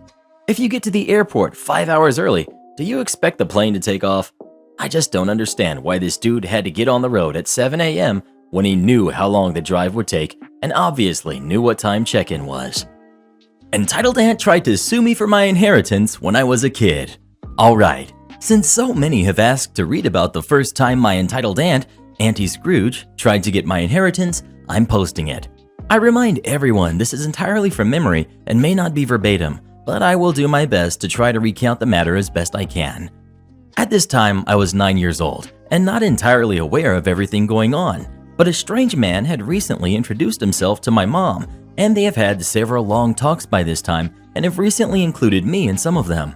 If you get to the airport 5 hours early, do you expect the plane to take off? I just don't understand why this dude had to get on the road at 7 a.m. when he knew how long the drive would take and obviously knew what time check-in was. Entitled Aunt tried to sue me for my inheritance when I was a kid. Alright, since so many have asked to read about the first time my entitled aunt, Auntie Scrooge, tried to get my inheritance, I'm posting it. I remind everyone this is entirely from memory and may not be verbatim, but I will do my best to try to recount the matter as best I can. At this time, I was 9 years old and not entirely aware of everything going on, but a strange man had recently introduced himself to my mom, and they have had several long talks by this time and have recently included me in some of them.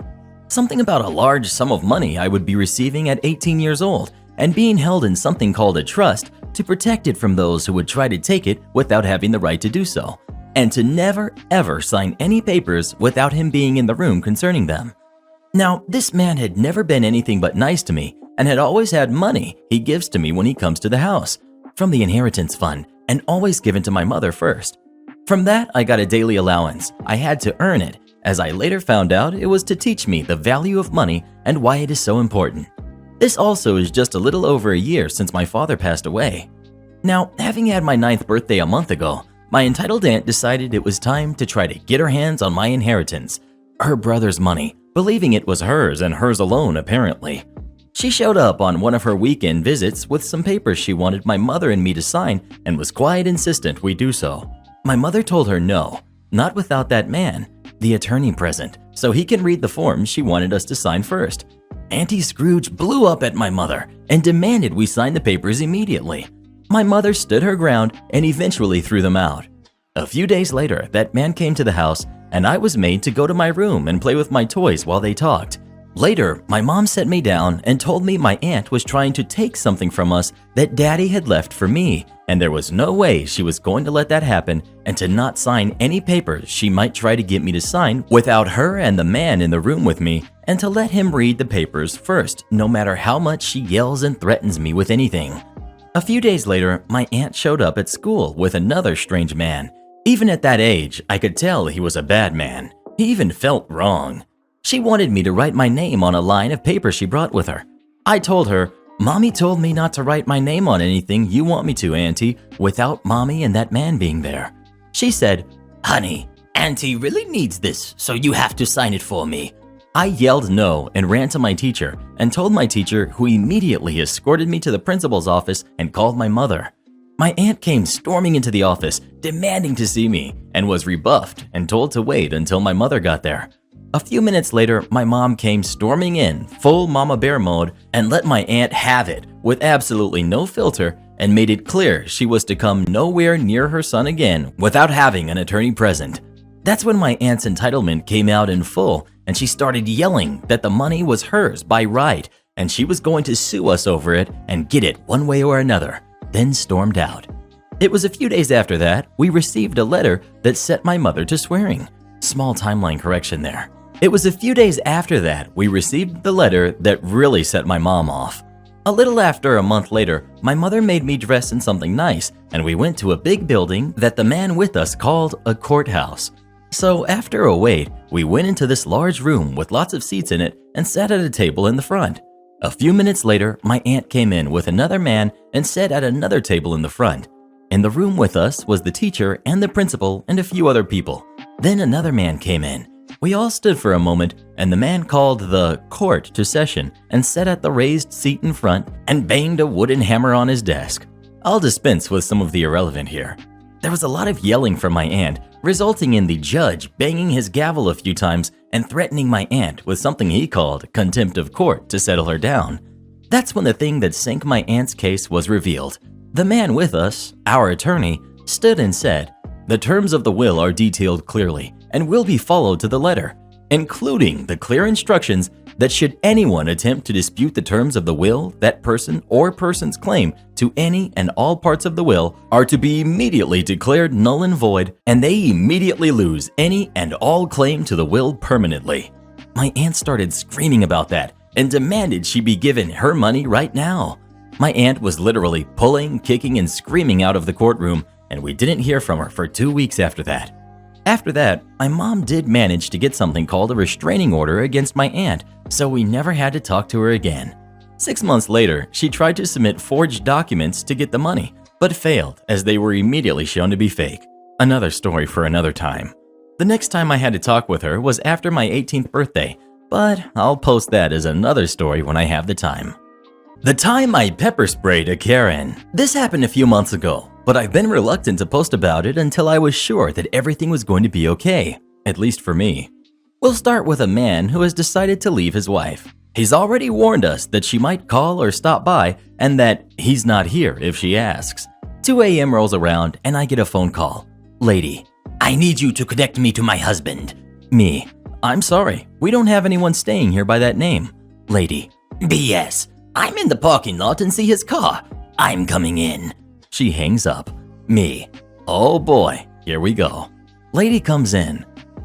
Something about a large sum of money I would be receiving at 18 years old and being held in something called a trust to protect it from those who would try to take it without having the right to do so, and to never ever sign any papers without him being in the room concerning them. Now, this man had never been anything but nice to me and had always had money he gives to me when he comes to the house, from the inheritance fund, and always given to my mother first. From that, I got a daily allowance. I had to earn it, as I later found out it was to teach me the value of money and why it is so important. This also is just a little over a year since my father passed away. Now, having had my 9th birthday a month ago, my entitled aunt decided it was time to try to get her hands on my inheritance, her brother's money, believing it was hers and hers alone apparently. She showed up on one of her weekend visits with some papers she wanted my mother and me to sign and was quite insistent we do so. My mother told her no, not without that man, the attorney present, so he can read the forms she wanted us to sign first. Auntie Scrooge blew up at my mother and demanded we sign the papers immediately. My mother stood her ground and eventually threw them out. A few days later, that man came to the house and I was made to go to my room and play with my toys while they talked. Later, my mom set me down and told me my aunt was trying to take something from us that Daddy had left for me, and there was no way she was going to let that happen and to not sign any papers she might try to get me to sign without her and the man in the room with me, and to let him read the papers first, no matter how much she yells and threatens me with anything. A few days later, my aunt showed up at school with another strange man. Even at that age, I could tell he was a bad man. He even felt wrong. She wanted me to write my name on a line of paper she brought with her. I told her, "Mommy told me not to write my name on anything you want me to, Auntie, without Mommy and that man being there." She said, Honey, Auntie really needs this, so you have to sign it for me. I yelled no and ran to my teacher and told my teacher, who immediately escorted me to the principal's office and called my mother. My aunt came storming into the office, demanding to see me, and was rebuffed and told to wait until my mother got there. A few minutes later, my mom came storming in, full mama bear mode, and let my aunt have it with absolutely no filter and made it clear she was to come nowhere near her son again without having an attorney present. That's when my aunt's entitlement came out in full, and she started yelling that the money was hers by right and she was going to sue us over it and get it one way or another, then stormed out. It was a few days after that we received a letter that set my mother to swearing. Small timeline correction there. It was a few days after that we received the letter that really set my mom off. A little after a month later, my mother made me dress in something nice, and we went to a big building that the man with us called a courthouse. So after a wait, we went into this large room with lots of seats in it and sat at a table in the front. A few minutes later, my aunt came in with another man and sat at another table in the front. In the room with us was the teacher and the principal and a few other people. Then another man came in. We all stood for a moment, and the man called the court to session and sat at the raised seat in front and banged a wooden hammer on his desk. I'll dispense with some of the irrelevant here. There was a lot of yelling from my aunt, resulting in the judge banging his gavel a few times and threatening my aunt with something he called contempt of court to settle her down. That's when the thing that sank my aunt's case was revealed. The man with us, our attorney, stood and said, "The terms of the will are detailed clearly and will be followed to the letter, including the clear instructions that should anyone attempt to dispute the terms of the will, that person or person's claim to any and all parts of the will are to be immediately declared null and void, and they immediately lose any and all claim to the will permanently." My aunt started screaming about that and demanded she be given her money right now. My aunt was literally pulling, kicking, and screaming out of the courtroom, and we didn't hear from her for 2 weeks after that. After that, my mom did manage to get something called a restraining order against my aunt, so we never had to talk to her again. 6 months later, she tried to submit forged documents to get the money, but failed as they were immediately shown to be fake. Another story for another time. The next time I had to talk with her was after my 18th birthday, but I'll post that as another story when I have the time. The time I pepper sprayed a Karen. This happened a few months ago, but I've been reluctant to post about it until I was sure that everything was going to be okay, at least for me. We'll start with a man who has decided to leave his wife. He's already warned us that she might call or stop by and that he's not here if she asks. 2 a.m. rolls around and I get a phone call. Lady, I need you to connect me to my husband. Me, I'm sorry, we don't have anyone staying here by that name. Lady, BS. I'm in the parking lot and see his car. I'm coming in. She hangs up. Me, oh boy, here we go. Lady comes in.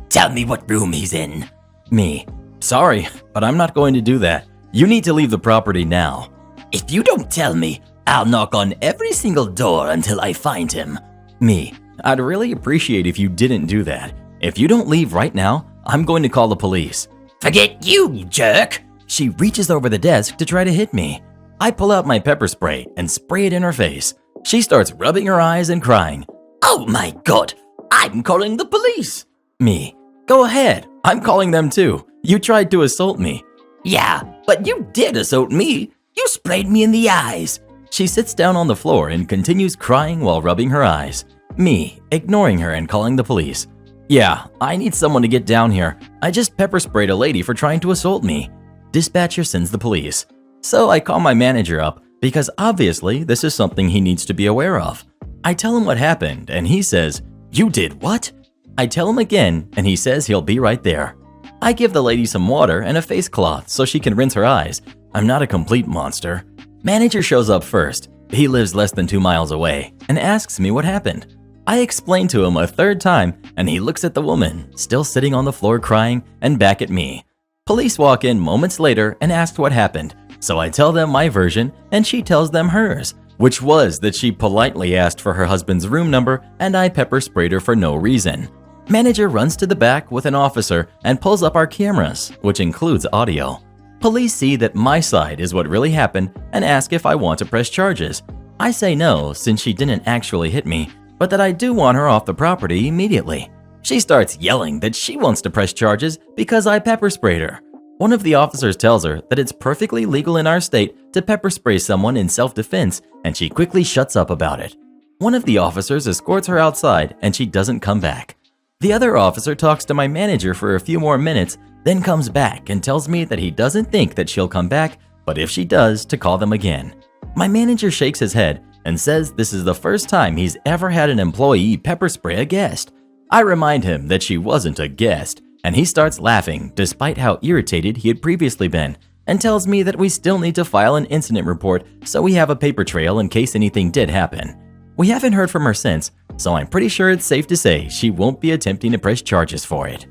Tell me what room he's in. Me, sorry, but I'm not going to do that. You need to leave the property now. If you don't tell me, I'll knock on every single door until I find him. Me, I'd really appreciate if you didn't do that. If you don't leave right now, I'm going to call the police. Forget you jerk! She reaches over the desk to try to hit me. I pull out my pepper spray and spray it in her face. She starts rubbing her eyes and crying. Oh my god, I'm calling the police! Me. Go ahead. I'm calling them too. You tried to assault me. Yeah, but you did assault me. You sprayed me in the eyes. She sits down on the floor and continues crying while rubbing her eyes. Me, ignoring her and calling the police. Yeah, I need someone to get down here. I just pepper sprayed a lady for trying to assault me. Dispatcher sends the police. So I call my manager up because obviously this is something he needs to be aware of. I tell him what happened and he says, "You did what?" I tell him again and he says he'll be right there. I give the lady some water and a face cloth so she can rinse her eyes. I'm not a complete monster. Manager shows up first. He lives less than 2 miles away and asks me what happened. I explain to him a third time and he looks at the woman, still sitting on the floor crying, and back at me. Police walk in moments later and ask what happened, so I tell them my version and she tells them hers, which was that she politely asked for her husband's room number and I pepper sprayed her for no reason. Manager runs to the back with an officer and pulls up our cameras, which includes audio. Police see that my side is what really happened and ask if I want to press charges. I say no since she didn't actually hit me, but that I do want her off the property immediately. She starts yelling that she wants to press charges because I pepper sprayed her. One of the officers tells her that it's perfectly legal in our state to pepper spray someone in self-defense, and she quickly shuts up about it. One of the officers escorts her outside and she doesn't come back. The other officer talks to my manager for a few more minutes, then comes back and tells me that he doesn't think that she'll come back, but if she does, to call them again. My manager shakes his head and says this is the first time he's ever had an employee pepper spray a guest. I remind him that she wasn't a guest, and he starts laughing despite how irritated he had previously been, and tells me that we still need to file an incident report so we have a paper trail in case anything did happen. We haven't heard from her since, so I'm pretty sure it's safe to say she won't be attempting to press charges for it.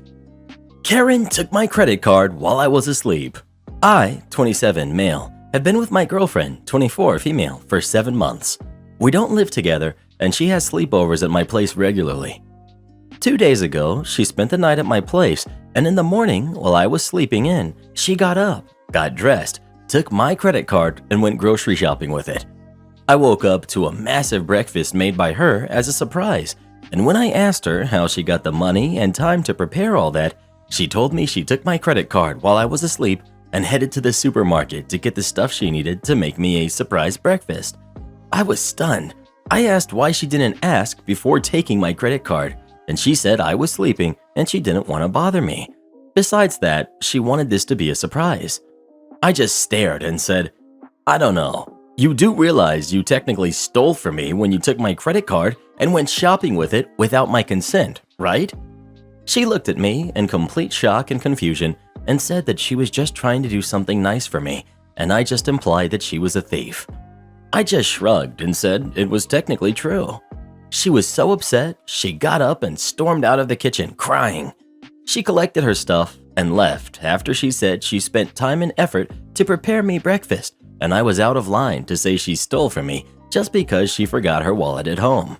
Karen took my credit card while I was asleep. I, 27, male, have been with my girlfriend, 24, female, for 7 months. We don't live together, and she has sleepovers at my place regularly. 2 days ago, she spent the night at my place, and in the morning, while I was sleeping in, she got up, got dressed, took my credit card, and went grocery shopping with it. I woke up to a massive breakfast made by her as a surprise, and when I asked her how she got the money and time to prepare all that, she told me she took my credit card while I was asleep and headed to the supermarket to get the stuff she needed to make me a surprise breakfast. I was stunned. I asked why she didn't ask before taking my credit card, and she said I was sleeping and she didn't want to bother me. Besides that, she wanted this to be a surprise. I just stared and said, "I don't know. You do realize you technically stole from me when you took my credit card and went shopping with it without my consent, right?" She looked at me in complete shock and confusion and said that she was just trying to do something nice for me, and I just implied that she was a thief. I just shrugged and said it was technically true. She was so upset, she got up and stormed out of the kitchen crying. She collected her stuff and left after she said she spent time and effort to prepare me breakfast, and I was out of line to say she stole from me just because she forgot her wallet at home.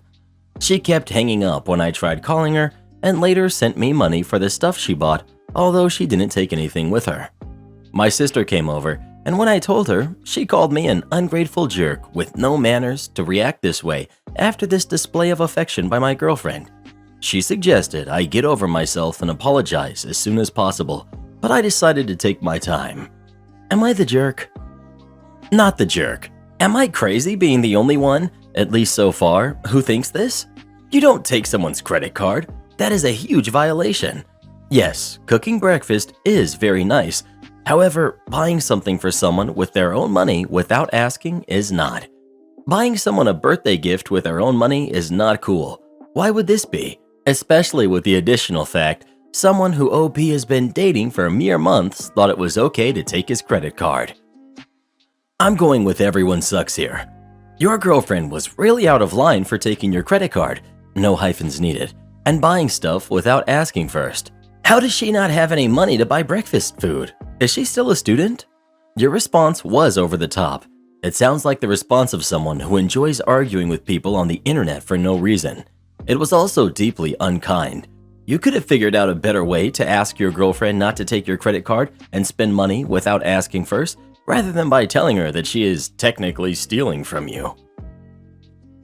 She kept hanging up when I tried calling her and later sent me money for the stuff she bought, although she didn't take anything with her. My sister came over, and when I told her, she called me an ungrateful jerk with no manners to react this way after this display of affection by my girlfriend. She suggested I get over myself and apologize as soon as possible, but I decided to take my time. Am I the jerk? Not the jerk. Am I crazy being the only one, at least so far, who thinks this? You don't take someone's credit card. That is a huge violation. Yes, cooking breakfast is very nice. However, buying something for someone with their own money without asking is not. Buying someone a birthday gift with their own money is not cool. Why would this be? Especially with the additional fact, someone who OP has been dating for mere months thought it was okay to take his credit card. I'm going with everyone sucks here. Your girlfriend was really out of line for taking your credit card, no hyphens needed, and buying stuff without asking first. How does she not have any money to buy breakfast food? Is she still a student? Your response was over the top. It sounds like the response of someone who enjoys arguing with people on the internet for no reason. It was also deeply unkind. You could have figured out a better way to ask your girlfriend not to take your credit card and spend money without asking first, rather than by telling her that she is technically stealing from you.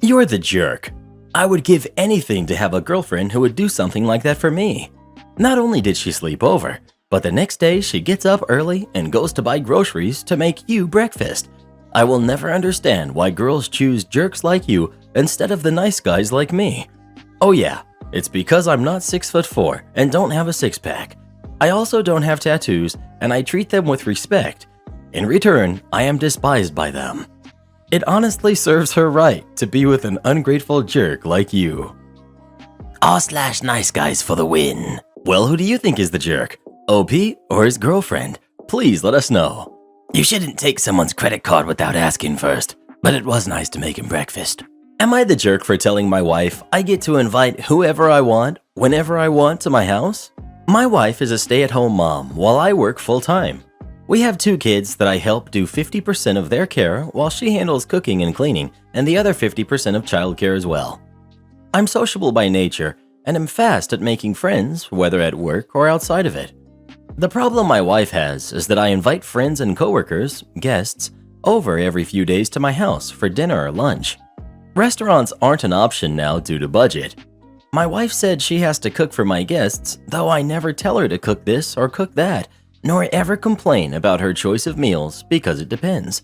You're the jerk. I would give anything to have a girlfriend who would do something like that for me. Not only did she sleep over, but the next day she gets up early and goes to buy groceries to make you breakfast. I will never understand why girls choose jerks like you instead of the nice guys like me. Oh yeah, it's because I'm not 6'4" and don't have a six-pack. I also don't have tattoos and I treat them with respect. In return, I am despised by them. It honestly serves her right to be with an ungrateful jerk like you. R/nice guys for the win. Well, who do you think is the jerk? OP or his girlfriend? Please let us know. You shouldn't take someone's credit card without asking first, but it was nice to make him breakfast. Am I the jerk for telling my wife I get to invite whoever I want, whenever I want to my house? My wife is a stay-at-home mom while I work full-time. We have 2 kids that I help do 50% of their care while she handles cooking and cleaning and the other 50% of childcare as well. I'm sociable by nature and am fast at making friends, whether at work or outside of it. The problem my wife has is that I invite friends and coworkers, guests, over every few days to my house for dinner or lunch. Restaurants aren't an option now due to budget. My wife said she has to cook for my guests, though I never tell her to cook this or cook that, nor ever complain about her choice of meals because it depends.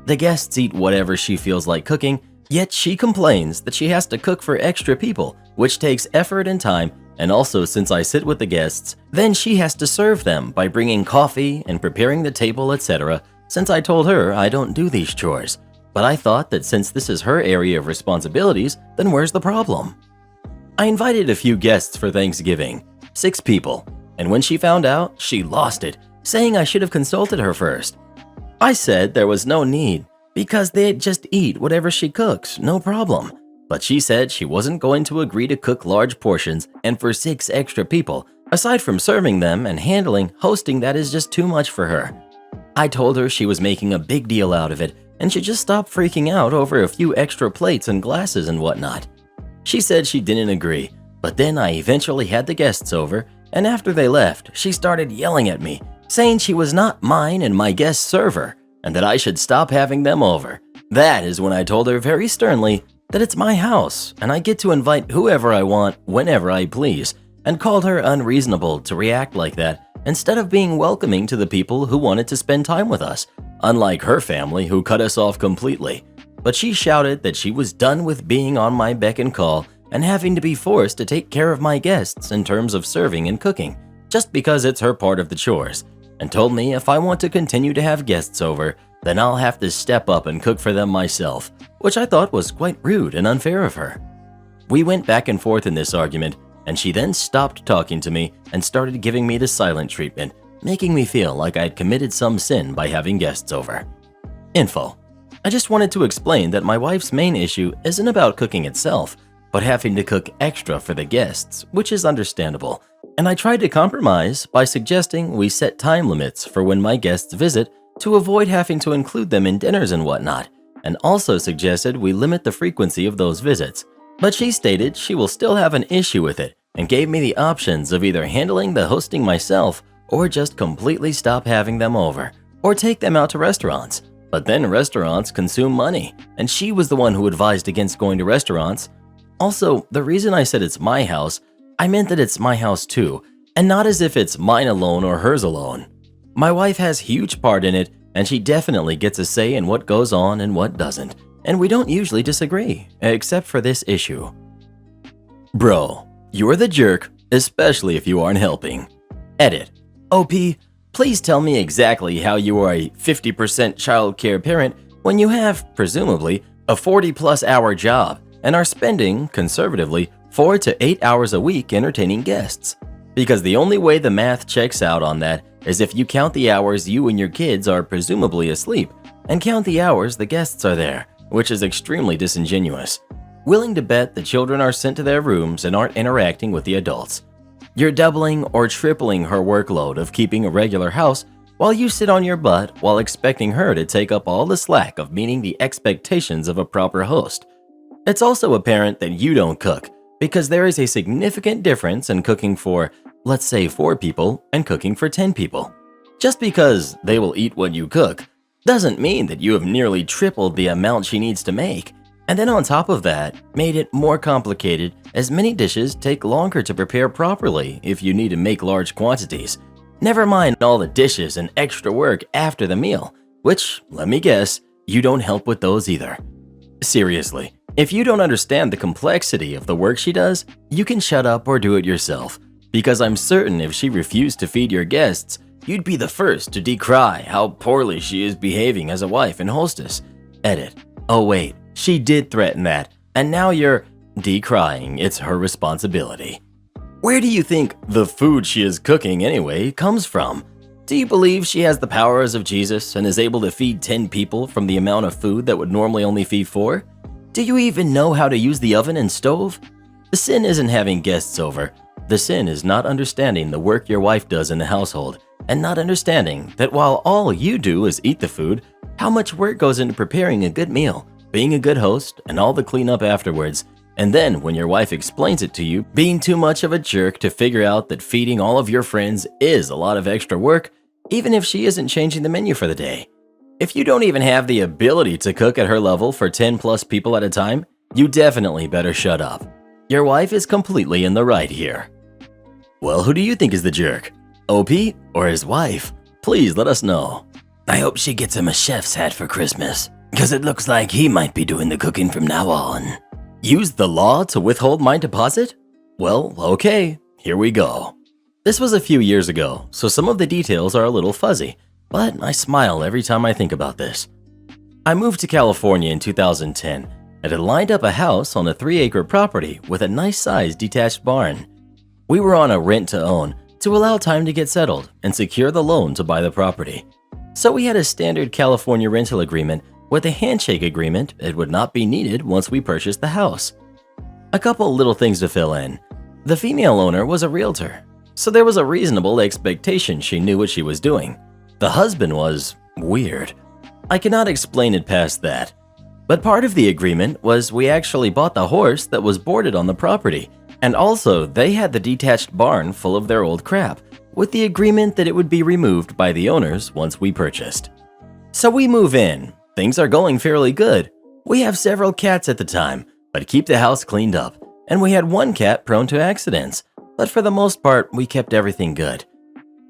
The guests eat whatever she feels like cooking, yet she complains that she has to cook for extra people, which takes effort and time, and also since I sit with the guests, then she has to serve them by bringing coffee and preparing the table, etc., since I told her I don't do these chores. But I thought that since this is her area of responsibilities, then where's the problem? I invited a few guests for Thanksgiving, 6 people, and when she found out, she lost it, saying I should have consulted her first. I said there was no need, because they'd just eat whatever she cooks, no problem. But she said she wasn't going to agree to cook large portions and for 6 extra people. Aside from serving them and handling, hosting that is just too much for her. I told her she was making a big deal out of it and should just stop freaking out over a few extra plates and glasses and whatnot. She said she didn't agree, but then I eventually had the guests over, and after they left, she started yelling at me, saying she was not mine and my guest server, and that I should stop having them over. That is when I told her very sternly that it's my house and I get to invite whoever I want whenever I please, and called her unreasonable to react like that instead of being welcoming to the people who wanted to spend time with us, unlike her family who cut us off completely. But she shouted that she was done with being on my beck and call and having to be forced to take care of my guests in terms of serving and cooking, just because it's her part of the chores, and told me if I want to continue to have guests over, then I'll have to step up and cook for them myself, which I thought was quite rude and unfair of her. We went back and forth in this argument, and she then stopped talking to me and started giving me the silent treatment, making me feel like I had committed some sin by having guests over. Info. I just wanted to explain that my wife's main issue isn't about cooking itself, but having to cook extra for the guests, which is understandable. And I tried to compromise by suggesting we set time limits for when my guests visit to avoid having to include them in dinners and whatnot, and also suggested we limit the frequency of those visits. But she stated she will still have an issue with it and gave me the options of either handling the hosting myself or just completely stop having them over or take them out to restaurants. But then restaurants consume money, and she was the one who advised against going to restaurants. Also, the reason I said it's my house, I meant that it's my house too, and not as if it's mine alone or hers alone. My wife has huge part in it, and she definitely gets a say in what goes on and what doesn't, and we don't usually disagree, except for this issue. Bro, you're the jerk, especially if you aren't helping. Edit. OP, please tell me exactly how you are a 50% childcare parent when you have, presumably, a 40-plus hour job and are spending, conservatively, 4 to 8 hours a week entertaining guests. Because the only way the math checks out on that is if you count the hours you and your kids are presumably asleep and count the hours the guests are there, which is extremely disingenuous. Willing to bet the children are sent to their rooms and aren't interacting with the adults. You're doubling or tripling her workload of keeping a regular house while you sit on your butt while expecting her to take up all the slack of meeting the expectations of a proper host. It's also apparent that you don't cook, because there is a significant difference in cooking for, let's say, 4 people and cooking for 10 people. Just because they will eat what you cook doesn't mean that you have nearly tripled the amount she needs to make. And then on top of that, made it more complicated as many dishes take longer to prepare properly if you need to make large quantities. Never mind all the dishes and extra work after the meal, which, let me guess, you don't help with those either. Seriously, if you don't understand the complexity of the work she does, you can shut up or do it yourself, because I'm certain if she refused to feed your guests, you'd be the first to decry how poorly she is behaving as a wife and hostess. Edit. Oh wait, she did threaten that, and now you're decrying it's her responsibility. Where do you think the food she is cooking anyway comes from? Do you believe she has the powers of Jesus and is able to feed 10 people from the amount of food that would normally only feed 4? Do you even know how to use the oven and stove? The sin isn't having guests over. The sin is not understanding the work your wife does in the household, and not understanding that while all you do is eat the food, how much work goes into preparing a good meal, being a good host, and all the cleanup afterwards. And then when your wife explains it to you, being too much of a jerk to figure out that feeding all of your friends is a lot of extra work, even if she isn't changing the menu for the day. If you don't even have the ability to cook at her level for 10 plus people at a time, you definitely better shut up. Your wife is completely in the right here. Well, who do you think is the jerk? OP or his wife? Please let us know. I hope she gets him a chef's hat for Christmas, because it looks like he might be doing the cooking from now on. Use the law to withhold my deposit? Well, okay, here we go. This was a few years ago, so some of the details are a little fuzzy, but I smile every time I think about this. I moved to California in 2010 and had lined up a house on a 3-acre property with a nice-sized detached barn. We were on a rent-to-own to allow time to get settled and secure the loan to buy the property. So we had a standard California rental agreement with a handshake agreement it would not be needed once we purchased the house. A couple little things to fill in. The female owner was a realtor, so there was a reasonable expectation she knew what she was doing. The husband was weird. I cannot explain it past that. But part of the agreement was we actually bought the horse that was boarded on the property, and also they had the detached barn full of their old crap, with the agreement that it would be removed by the owners once we purchased. So we move in. Things are going fairly good. We have several cats at the time, but keep the house cleaned up, and we had one cat prone to accidents, but for the most part, we kept everything good.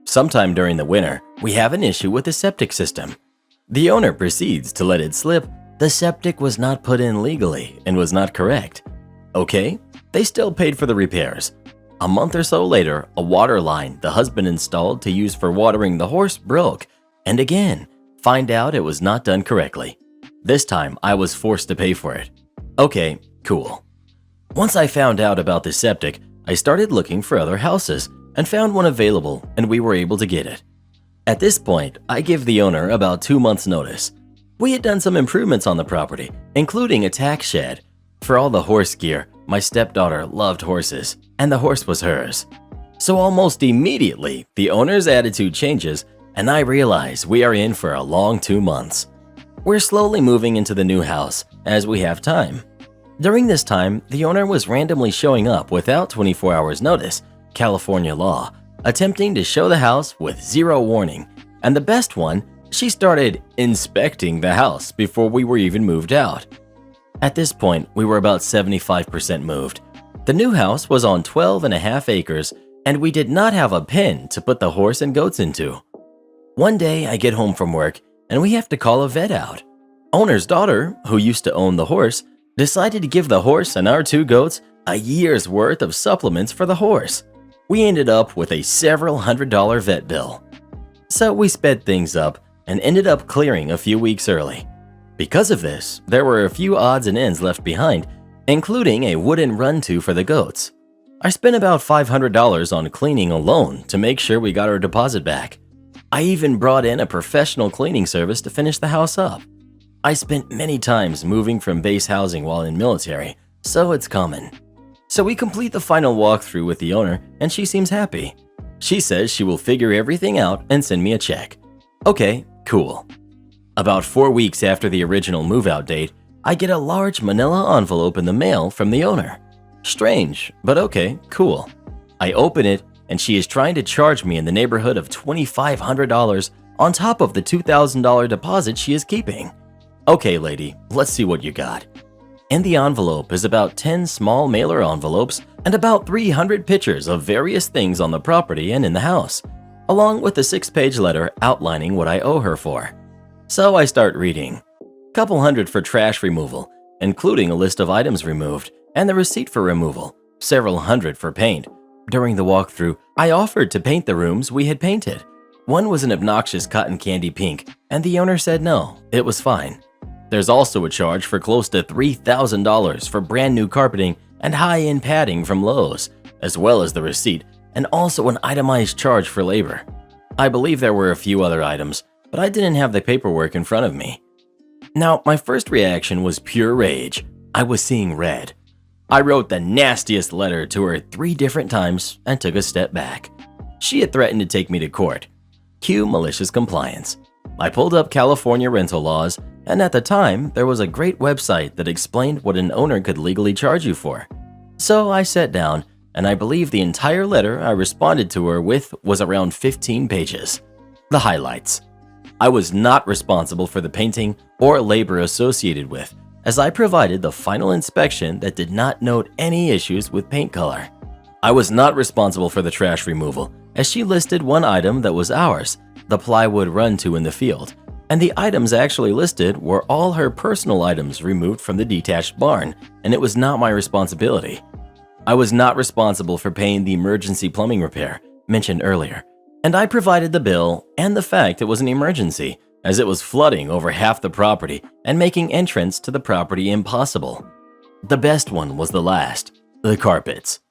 Sometime during the winter, we have an issue with the septic system. The owner proceeds to let it slip. The septic was not put in legally and was not correct. Okay, they still paid for the repairs. A month or so later, a water line the husband installed to use for watering the horse broke, and again, find out it was not done correctly. This time, I was forced to pay for it. Okay, cool. Once I found out about the septic, I started looking for other houses and found one available, and we were able to get it. At this point, I give the owner about 2 months' notice. We had done some improvements on the property, including a tack shed. For all the horse gear, my stepdaughter loved horses, and the horse was hers. So almost immediately, the owner's attitude changes, and I realize we are in for a long 2 months. We're slowly moving into the new house as we have time. During this time, the owner was randomly showing up without 24 hours notice, California law, attempting to show the house with 0 warning. And the best one, she started inspecting the house before we were even moved out. At this point, we were about 75% moved. The new house was on 12.5 acres, and we did not have a pen to put the horse and goats into. One day, I get home from work, and we have to call a vet out. Owner's daughter, who used to own the horse, decided to give the horse and our 2 goats a year's worth of supplements for the horse. We ended up with a several $100 vet bill. So we sped things up and ended up clearing a few weeks early. Because of this, there were a few odds and ends left behind, including a wooden run-to for the goats. I spent about $500 on cleaning alone to make sure we got our deposit back. I even brought in a professional cleaning service to finish the house up. I spent many times moving from base housing while in military, so it's common. So we complete the final walkthrough with the owner, and she seems happy. She says she will figure everything out and send me a check. Okay, cool. About 4 weeks after the original move-out date, I get a large manila envelope in the mail from the owner. Strange, but okay, cool. I open it, and she is trying to charge me in the neighborhood of $2,500 on top of the $2,000 deposit she is keeping. Okay, lady, let's see what you got. In the envelope is about 10 small mailer envelopes and about 300 pictures of various things on the property and in the house, along with a 6-page letter outlining what I owe her for. So I start reading. Couple hundred for trash removal, including a list of items removed and the receipt for removal, several hundred for paint. During the walkthrough, I offered to paint the rooms we had painted. One was an obnoxious cotton candy pink, and the owner said no, it was fine. There's also a charge for close to $3,000 for brand new carpeting and high-end padding from Lowe's, as well as the receipt, and also an itemized charge for labor. I believe there were a few other items, but I didn't have the paperwork in front of me. Now, my first reaction was pure rage. I was seeing red. I wrote the nastiest letter to her 3 different times and took a step back. She had threatened to take me to court. Cue malicious compliance. I pulled up California rental laws, and at the time, there was a great website that explained what an owner could legally charge you for. So I sat down, and I believe the entire letter I responded to her with was around 15 pages. The highlights. I was not responsible for the painting or labor associated with, as I provided the final inspection that did not note any issues with paint color. I was not responsible for the trash removal, as she listed one item that was ours, the plywood run-to in the field, and the items actually listed were all her personal items removed from the detached barn, and it was not my responsibility. I was not responsible for paying the emergency plumbing repair mentioned earlier, and I provided the bill and the fact it was an emergency, as it was flooding over half the property and making entrance to the property impossible. The best one was the last, the carpets.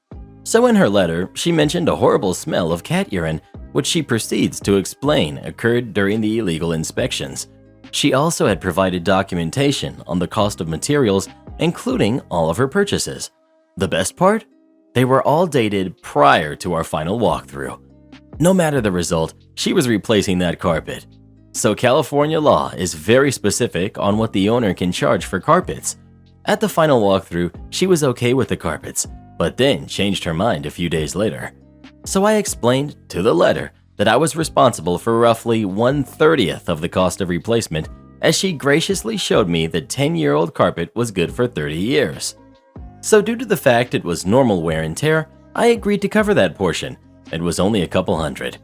So in her letter, she mentioned a horrible smell of cat urine, which she proceeds to explain occurred during the illegal inspections. She also had provided documentation on the cost of materials, including all of her purchases. The best part? They were all dated prior to our final walkthrough. No matter the result, she was replacing that carpet. So California law is very specific on what the owner can charge for carpets. At the final walkthrough, she was okay with the carpets, but then changed her mind a few days later. So I explained to the letter that I was responsible for roughly 1/30th of the cost of replacement, as she graciously showed me the 10-year-old carpet was good for 30 years. So due to the fact it was normal wear and tear, I agreed to cover that portion. It was only a couple hundred.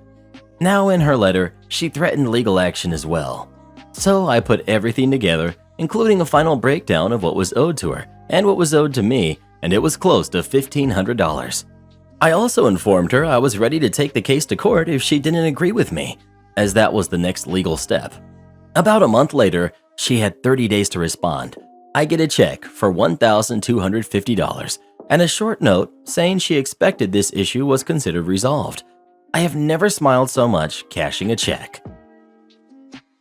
Now in her letter, she threatened legal action as well. So I put everything together, including a final breakdown of what was owed to her and what was owed to me, and it was close to $1,500. I also informed her I was ready to take the case to court if she didn't agree with me, as that was the next legal step. About a month later, she had 30 days to respond. I get a check for $1,250 and a short note saying she expected this issue was considered resolved. I have never smiled so much cashing a check.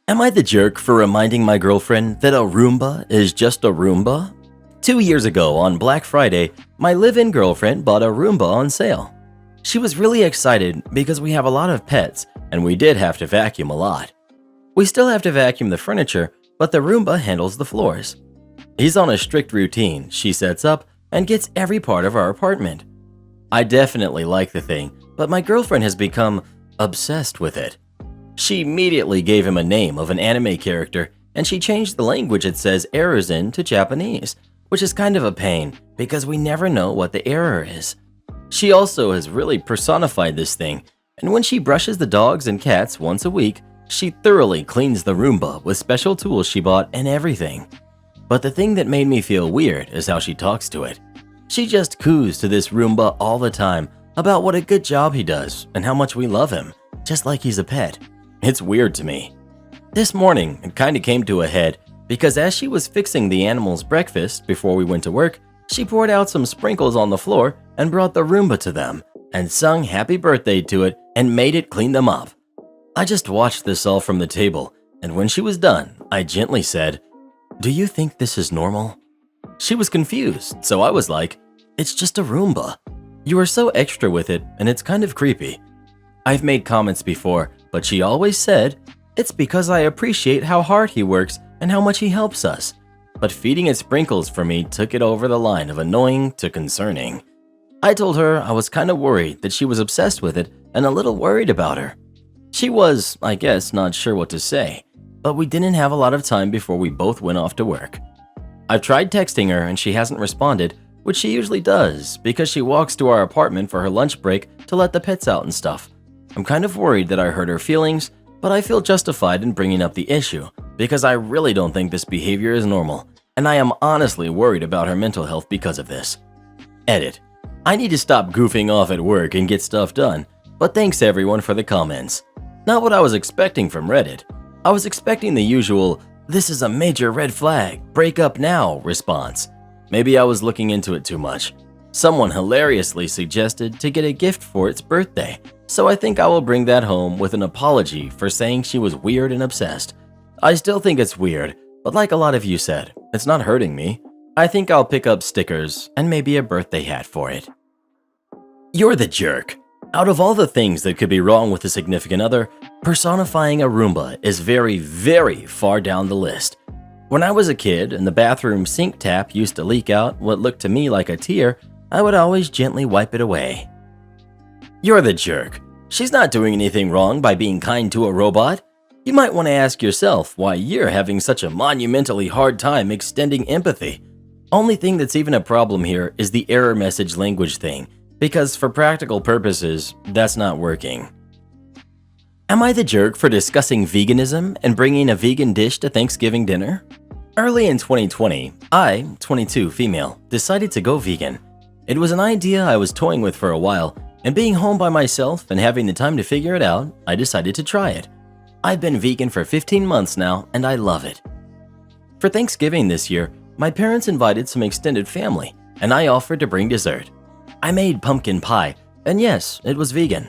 Am I the jerk for reminding my girlfriend that a Roomba is just a Roomba? 2 years ago on Black Friday, my live-in girlfriend bought a Roomba on sale. She was really excited because we have a lot of pets and we did have to vacuum a lot. We still have to vacuum the furniture, but the Roomba handles the floors. He's on a strict routine she sets up and gets every part of our apartment. I definitely like the thing, but my girlfriend has become obsessed with it. She immediately gave him a name of an anime character, and she changed the language it says errors in to Japanese, which is kind of a pain because we never know what the error is. She also has really personified this thing, and when she brushes the dogs and cats once a week, she thoroughly cleans the Roomba with special tools she bought and everything. But the thing that made me feel weird is how she talks to it. She just coos to this Roomba all the time about what a good job he does and how much we love him, just like he's a pet. It's weird to me. This morning, it kind of came to a head because as she was fixing the animals' breakfast before we went to work, she poured out some sprinkles on the floor and brought the Roomba to them and sung happy birthday to it and made it clean them up. I just watched this all from the table, and when she was done, I gently said, "Do you think this is normal?" She was confused, so I was like, "It's just a Roomba. You are so extra with it, and it's kind of creepy." I've made comments before, but she always said, "It's because I appreciate how hard he works and how much he helps us." but feeding it sprinkles for me took it over the line of annoying to concerning. I told her I was kinda worried that she was obsessed with it and a little worried about her. She was, I guess, not sure what to say, but we didn't have a lot of time before we both went off to work. I've tried texting her and she hasn't responded, which she usually does because she walks to our apartment for her lunch break to let the pets out and stuff. I'm kind of worried that I hurt her feelings, but I feel justified in bringing up the issue because I really don't think this behavior is normal, and I am honestly worried about her mental health because of this. Edit. I need to stop goofing off at work and get stuff done, but thanks everyone for the comments. Not what I was expecting from Reddit. I was expecting the usual, "This is a major red flag, break up now" response. Maybe I was looking into it too much. Someone hilariously suggested to get a gift for its birthday, so I think I will bring that home with an apology for saying she was weird and obsessed. I still think it's weird, but like a lot of you said, it's not hurting me. I think I'll pick up stickers and maybe a birthday hat for it. You're the jerk. Out of all the things that could be wrong with a significant other, personifying a Roomba is very, very far down the list. When I was a kid and the bathroom sink tap used to leak out what looked to me like a tear, I would always gently wipe it away. You're the jerk. She's not doing anything wrong by being kind to a robot. You might want to ask yourself why you're having such a monumentally hard time extending empathy. Only thing that's even a problem here is the error message language thing, because for practical purposes, that's not working. Am I the jerk for discussing veganism and bringing a vegan dish to Thanksgiving dinner? Early in 2020, I, 22 female, decided to go vegan. It was an idea I was toying with for a while, and being home by myself and having the time to figure it out, I decided to try it. I've been vegan for 15 months now, and I love it. For Thanksgiving this year, my parents invited some extended family, and I offered to bring dessert. I made pumpkin pie, and yes, it was vegan.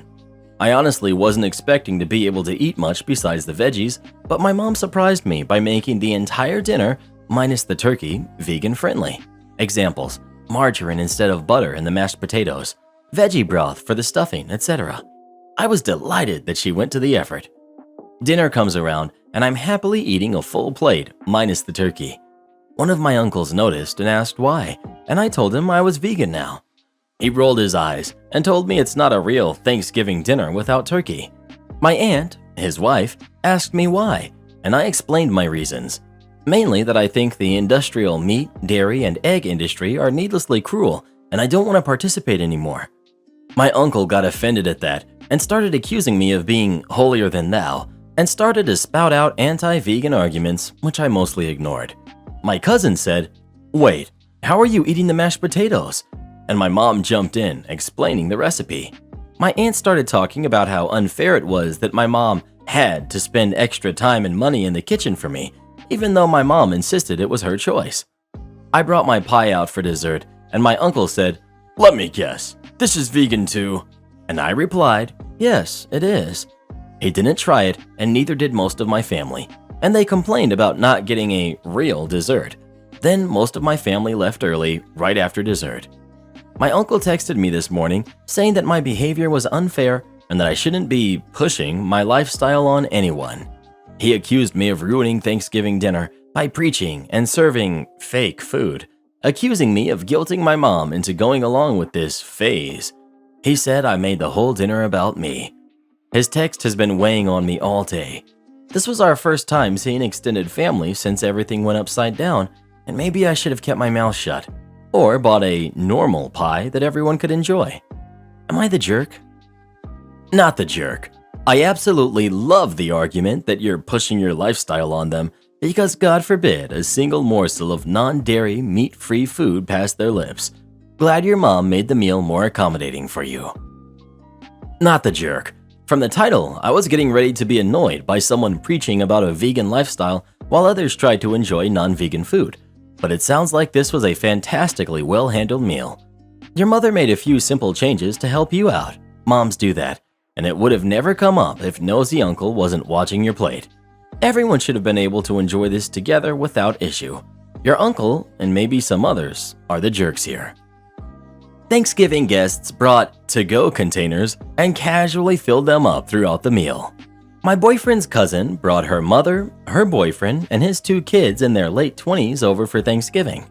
I honestly wasn't expecting to be able to eat much besides the veggies, but my mom surprised me by making the entire dinner, minus the turkey, vegan-friendly. Examples: margarine instead of butter in the mashed potatoes, veggie broth for the stuffing, etc. I was delighted that she went to the effort. Dinner comes around, and I'm happily eating a full plate, minus the turkey. One of my uncles noticed and asked why, and I told him I was vegan now. He rolled his eyes and told me it's not a real Thanksgiving dinner without turkey. My aunt, his wife, asked me why, and I explained my reasons. Mainly that I think the industrial meat, dairy, and egg industry are needlessly cruel, and I don't want to participate anymore. My uncle got offended at that and started accusing me of being holier than thou, and started to spout out anti-vegan arguments, which I mostly ignored. My cousin said, "Wait, how are you eating the mashed potatoes?" And my mom jumped in, explaining the recipe. My aunt started talking about how unfair it was that my mom had to spend extra time and money in the kitchen for me, even though my mom insisted it was her choice. I brought my pie out for dessert, and my uncle said, "Let me guess, this is vegan too?" And I replied, "Yes, it is." He didn't try it, and neither did most of my family, and they complained about not getting a real dessert. Then most of my family left early, right after dessert. My uncle texted me this morning saying that my behavior was unfair and that I shouldn't be pushing my lifestyle on anyone. He accused me of ruining Thanksgiving dinner by preaching and serving fake food, accusing me of guilting my mom into going along with this phase. He said I made the whole dinner about me. His text has been weighing on me all day. This was our first time seeing extended family since everything went upside down, and maybe I should have kept my mouth shut. Or bought a normal pie that everyone could enjoy. Am I the jerk? Not the jerk. I absolutely love the argument that you're pushing your lifestyle on them because God forbid a single morsel of non-dairy, meat-free food passed their lips. Glad your mom made the meal more accommodating for you. Not the jerk. From the title, I was getting ready to be annoyed by someone preaching about a vegan lifestyle while others tried to enjoy non-vegan food. But it sounds like this was a fantastically well-handled meal. Your mother made a few simple changes to help you out. Moms do that, and it would have never come up if nosy uncle wasn't watching your plate. Everyone should have been able to enjoy this together without issue. Your uncle, and maybe some others, are the jerks here. Thanksgiving guests brought to-go containers and casually filled them up throughout the meal. My boyfriend's cousin brought her mother, her boyfriend, and his 2 kids in their late 20s over for Thanksgiving.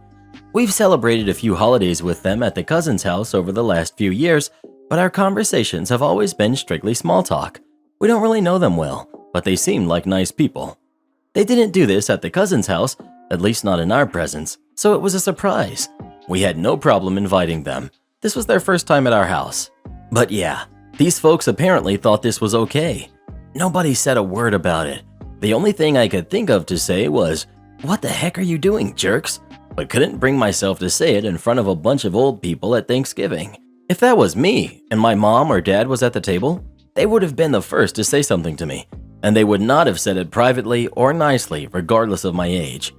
We've celebrated a few holidays with them at the cousin's house over the last few years, but our conversations have always been strictly small talk. We don't really know them well, but they seem like nice people. They didn't do this at the cousin's house, at least not in our presence, so it was a surprise. We had no problem inviting them. This was their first time at our house. But yeah, these folks apparently thought this was okay. Nobody said a word about it. The only thing I could think of to say was, "What the heck are you doing, jerks?" But couldn't bring myself to say it in front of a bunch of old people at Thanksgiving. If that was me, and my mom or dad was at the table, they would have been the first to say something to me, and they would not have said it privately or nicely regardless of my age.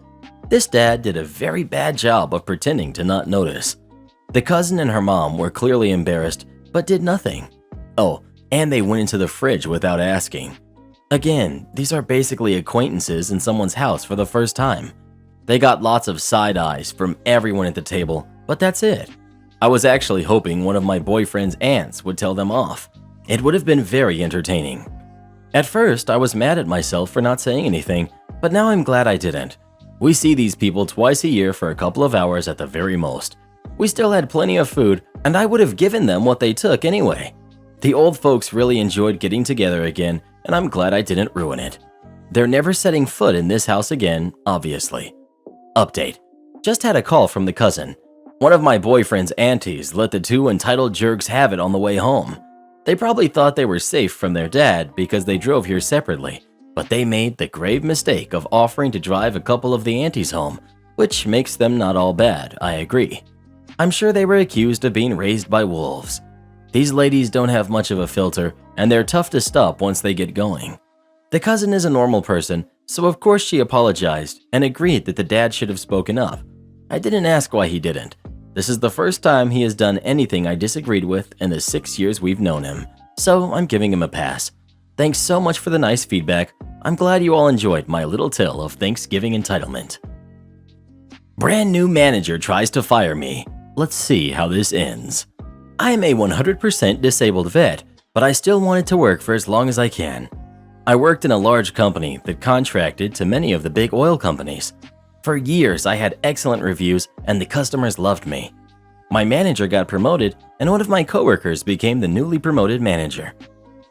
This dad did a very bad job of pretending to not notice. The cousin and her mom were clearly embarrassed, but did nothing. Oh, and they went into the fridge without asking. Again, these are basically acquaintances in someone's house for the first time. They got lots of side eyes from everyone at the table, but that's it. I was actually hoping one of my boyfriend's aunts would tell them off. It would have been very entertaining. At first, I was mad at myself for not saying anything, but now I'm glad I didn't. We see these people twice a year for a couple of hours at the very most. We still had plenty of food, and I would have given them what they took anyway. The old folks really enjoyed getting together again, and I'm glad I didn't ruin it. They're never setting foot in this house again, obviously. Update. Just had a call from the cousin. One of my boyfriend's aunties let the 2 entitled jerks have it on the way home. They probably thought they were safe from their dad because they drove here separately, but they made the grave mistake of offering to drive a couple of the aunties home, which makes them not all bad, I agree. I'm sure they were accused of being raised by wolves. These ladies don't have much of a filter, and they're tough to stop once they get going. The cousin is a normal person, so of course she apologized and agreed that the dad should have spoken up. I didn't ask why he didn't. This is the first time he has done anything I disagreed with in the 6 years we've known him, so I'm giving him a pass. Thanks so much for the nice feedback. I'm glad you all enjoyed my little tale of Thanksgiving entitlement. Brand new manager tries to fire me. Let's see how this ends. I am a 100% disabled vet, but I still wanted to work for as long as I can. I worked in a large company that contracted to many of the big oil companies. For years, I had excellent reviews and the customers loved me. My manager got promoted and one of my coworkers became the newly promoted manager.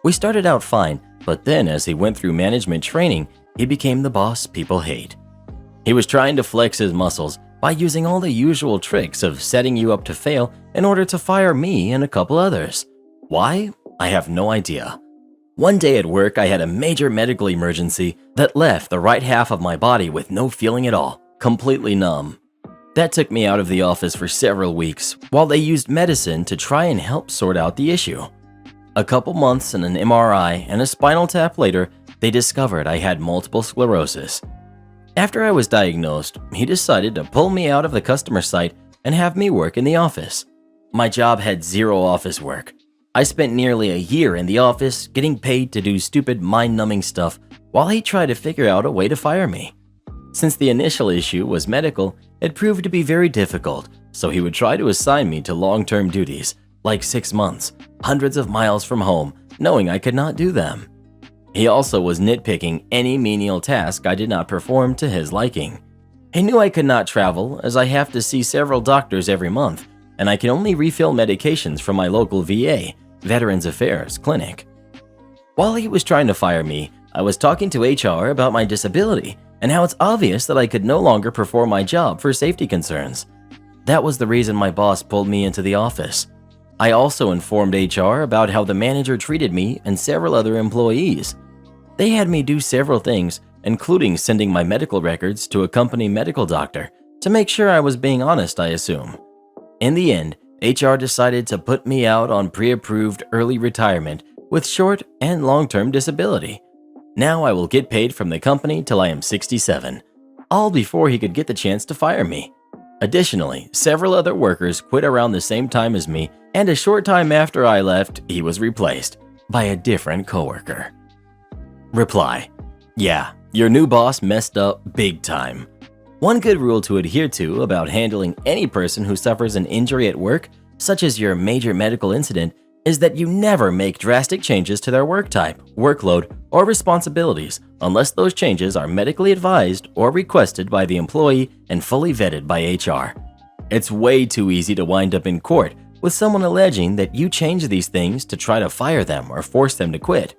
We started out fine, but then as he went through management training, he became the boss people hate. He was trying to flex his muscles by using all the usual tricks of setting you up to fail in order to fire me and a couple others. Why? I have no idea. One day at work, I had a major medical emergency that left the right half of my body with no feeling at all, completely numb. That took me out of the office for several weeks while they used medicine to try and help sort out the issue. A couple months and an MRI and a spinal tap later, they discovered I had multiple sclerosis. After I was diagnosed, he decided to pull me out of the customer site and have me work in the office. My job had zero office work. I spent nearly a year in the office getting paid to do stupid mind-numbing stuff while he tried to figure out a way to fire me. Since the initial issue was medical, it proved to be very difficult, so he would try to assign me to long-term duties, like 6 months, hundreds of miles from home, knowing I could not do them. He also was nitpicking any menial task I did not perform to his liking. He knew I could not travel as I have to see several doctors every month, and I can only refill medications from my local VA, Veterans Affairs, clinic. While he was trying to fire me, I was talking to HR about my disability and how it's obvious that I could no longer perform my job for safety concerns. That was the reason my boss pulled me into the office. I also informed HR about how the manager treated me and several other employees. They had me do several things, including sending my medical records to a company medical doctor to make sure I was being honest, I assume. In the end, HR decided to put me out on pre-approved early retirement with short and long-term disability. Now I will get paid from the company till I am 67, all before he could get the chance to fire me. Additionally, several other workers quit around the same time as me, and a short time after I left, he was replaced by a different coworker. Reply: yeah, your new boss messed up big time. One good rule to adhere to about handling any person who suffers an injury at work, such as your major medical incident, is that you never make drastic changes to their work type, workload, or responsibilities unless those changes are medically advised or requested by the employee and fully vetted by HR. It's way too easy to wind up in court with someone alleging that you changed these things to try to fire them or force them to quit.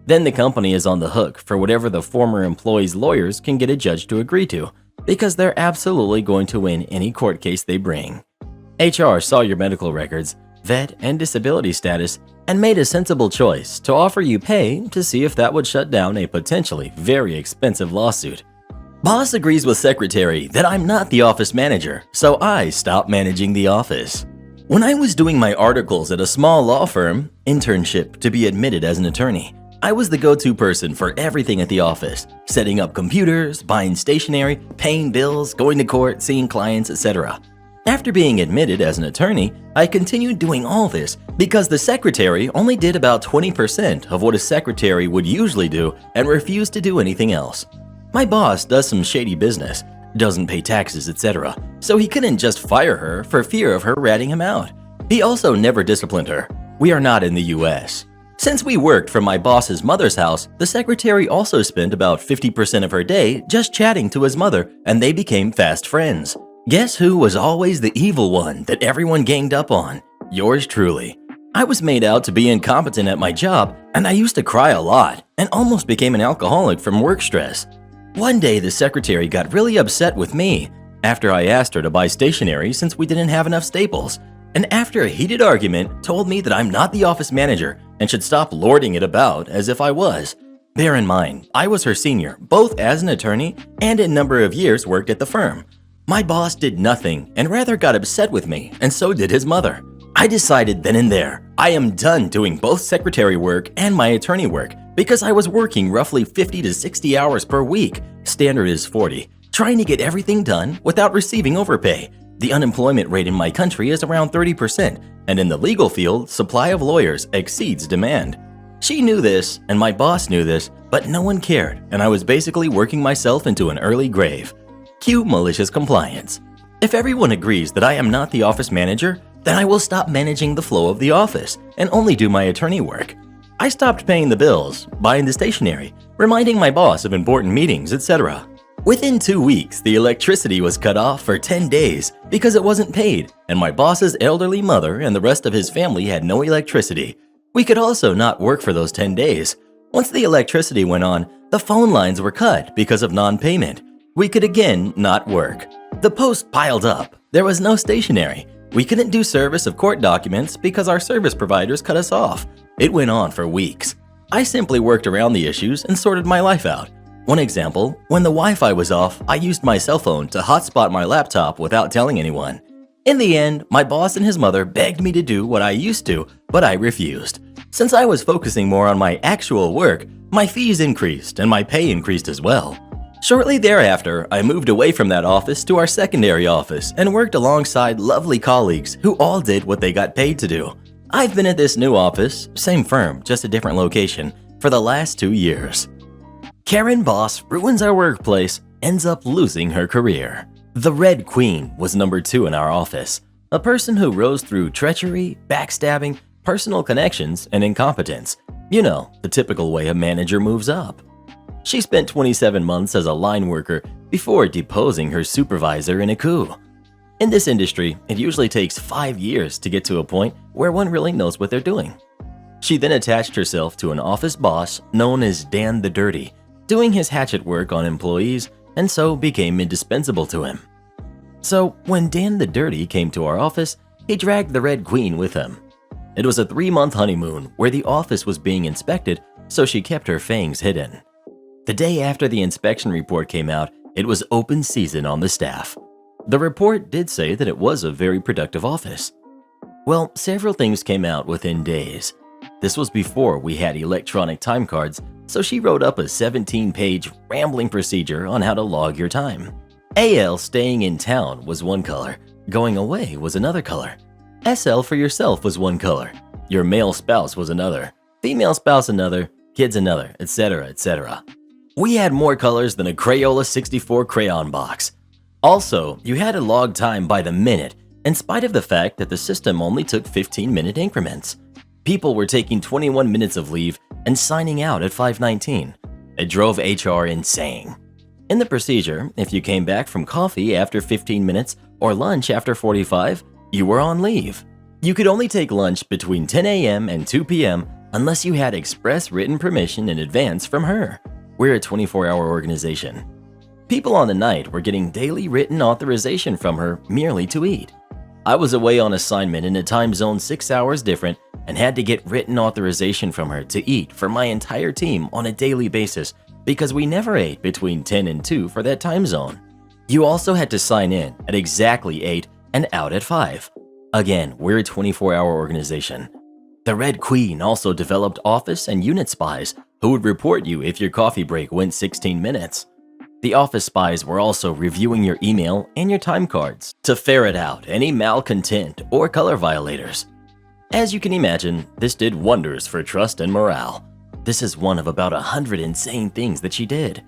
Then the company is on the hook for whatever the former employee's lawyers can get a judge to agree to, because they're absolutely going to win any court case they bring. HR saw your medical records, vet, and disability status and made a sensible choice to offer you pay to see if that would shut down a potentially very expensive lawsuit. Boss agrees with secretary that I'm not the office manager, so I stopped managing the office. When I was doing my articles at a small law firm, internship to be admitted as an attorney, I was the go-to person for everything at the office, setting up computers, buying stationery, paying bills, going to court, seeing clients, etc. After being admitted as an attorney, I continued doing all this because the secretary only did about 20% of what a secretary would usually do and refused to do anything else. My boss does some shady business, doesn't pay taxes, etc., so he couldn't just fire her for fear of her ratting him out. He also never disciplined her. We are not in the US. Since we worked from my boss's mother's house, the secretary also spent about 50% of her day just chatting to his mother, and they became fast friends. Guess who was always the evil one that everyone ganged up on? Yours truly. I was made out to be incompetent at my job, and I used to cry a lot and almost became an alcoholic from work stress. One day, the secretary got really upset with me after I asked her to buy stationery since we didn't have enough staples, and after a heated argument, told me that I'm not the office manager and should stop lording it about as if I was. Bear in mind, I was her senior, both as an attorney and a number of years worked at the firm. My boss did nothing and rather got upset with me, and so did his mother. I decided then and there, I am done doing both secretary work and my attorney work because I was working roughly 50 to 60 hours per week, standard is 40, trying to get everything done without receiving overpay. The unemployment rate in my country is around 30%, and in the legal field, supply of lawyers exceeds demand. She knew this, and my boss knew this, but no one cared, and I was basically working myself into an early grave. Cue malicious compliance. If everyone agrees that I am not the office manager, then I will stop managing the flow of the office and only do my attorney work. I stopped paying the bills, buying the stationery, reminding my boss of important meetings, etc. Within 2 weeks, the electricity was cut off for 10 days because it wasn't paid, and my boss's elderly mother and the rest of his family had no electricity. We could also not work for those 10 days. Once the electricity went on, the phone lines were cut because of non-payment. We could again not work. The post piled up. There was no stationery. We couldn't do service of court documents because our service providers cut us off. It went on for weeks. I simply worked around the issues and sorted my life out. One example, when the Wi-Fi was off, I used my cell phone to hotspot my laptop without telling anyone. In the end, my boss and his mother begged me to do what I used to, but I refused. Since I was focusing more on my actual work, my fees increased and my pay increased as well. Shortly thereafter, I moved away from that office to our secondary office and worked alongside lovely colleagues who all did what they got paid to do. I've been at this new office, same firm, just a different location, for the last 2 years. Karen boss ruins our workplace, ends up losing her career. The Red Queen was number 2 in our office, a person who rose through treachery, backstabbing, personal connections, and incompetence. You know, the typical way a manager moves up. She spent 27 months as a line worker before deposing her supervisor in a coup. In this industry, it usually takes 5 years to get to a point where one really knows what they're doing. She then attached herself to an office boss known as Dan the Dirty, doing his hatchet work on employees, and so became indispensable to him. So when Dan the Dirty came to our office, he dragged the Red Queen with him. It was a 3-month honeymoon where the office was being inspected, so she kept her fangs hidden. The day after the inspection report came out, it was open season on the staff. The report did say that it was a very productive office. Well, several things came out within days. This was before we had electronic time cards, so she wrote up a 17-page rambling procedure on how to log your time. AL staying in town was one color, going away was another color. SL for yourself was one color, your male spouse was another, female spouse another, kids another, etc., etc. We had more colors than a Crayola 64 crayon box. Also, you had to log time by the minute, in spite of the fact that the system only took 15-minute increments. People were taking 21 minutes of leave and signing out at 5:19. It drove HR insane. In the procedure, if you came back from coffee after 15 minutes or lunch after 45, you were on leave. You could only take lunch between 10 a.m. and 2 p.m. unless you had express written permission in advance from her. We're a 24-hour organization. People on the night were getting daily written authorization from her merely to eat. I was away on assignment in a time zone 6 hours different and had to get written authorization from her to eat for my entire team on a daily basis because we never ate between 10 and 2 for that time zone. You also had to sign in at exactly 8 and out at 5. Again, we're a 24-hour organization. The Red Queen also developed office and unit spies who would report you if your coffee break went 16 minutes. The office spies were also reviewing your email and your time cards to ferret out any malcontent or color violators. As you can imagine, this did wonders for trust and morale. This is one of about 100 insane things that she did.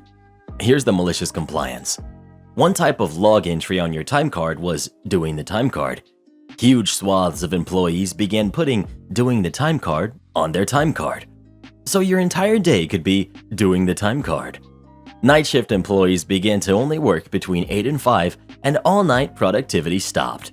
Here's the malicious compliance. One type of log entry on your time card was doing the time card. Huge swaths of employees began putting doing the time card on their time card. So your entire day could be doing the time card. Night shift employees began to only work between 8 and 5, and all-night productivity stopped.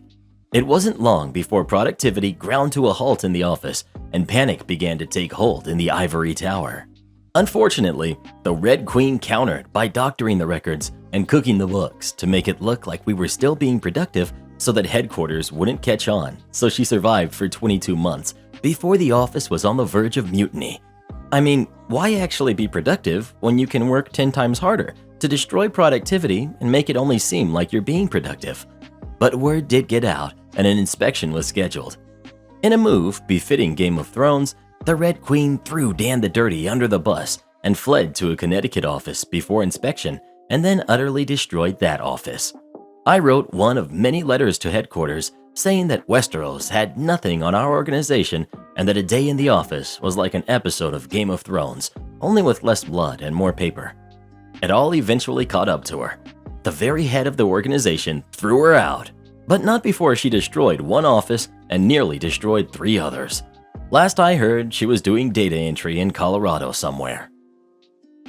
It wasn't long before productivity ground to a halt in the office, and panic began to take hold in the ivory tower. Unfortunately, the Red Queen countered by doctoring the records and cooking the books to make it look like we were still being productive so that headquarters wouldn't catch on, so she survived for 22 months before the office was on the verge of mutiny. I mean, why actually be productive when you can work 10 times harder to destroy productivity and make it only seem like you're being productive? But word did get out and an inspection was scheduled. In a move befitting Game of Thrones, the Red Queen threw Dan the Dirty under the bus and fled to a Connecticut office before inspection and then utterly destroyed that office. I wrote one of many letters to headquarters saying that Westeros had nothing on our organization and that a day in the office was like an episode of Game of Thrones, only with less blood and more paper. It all eventually caught up to her. The very head of the organization threw her out, but not before she destroyed one office and nearly destroyed 3 others. Last I heard, she was doing data entry in Colorado somewhere.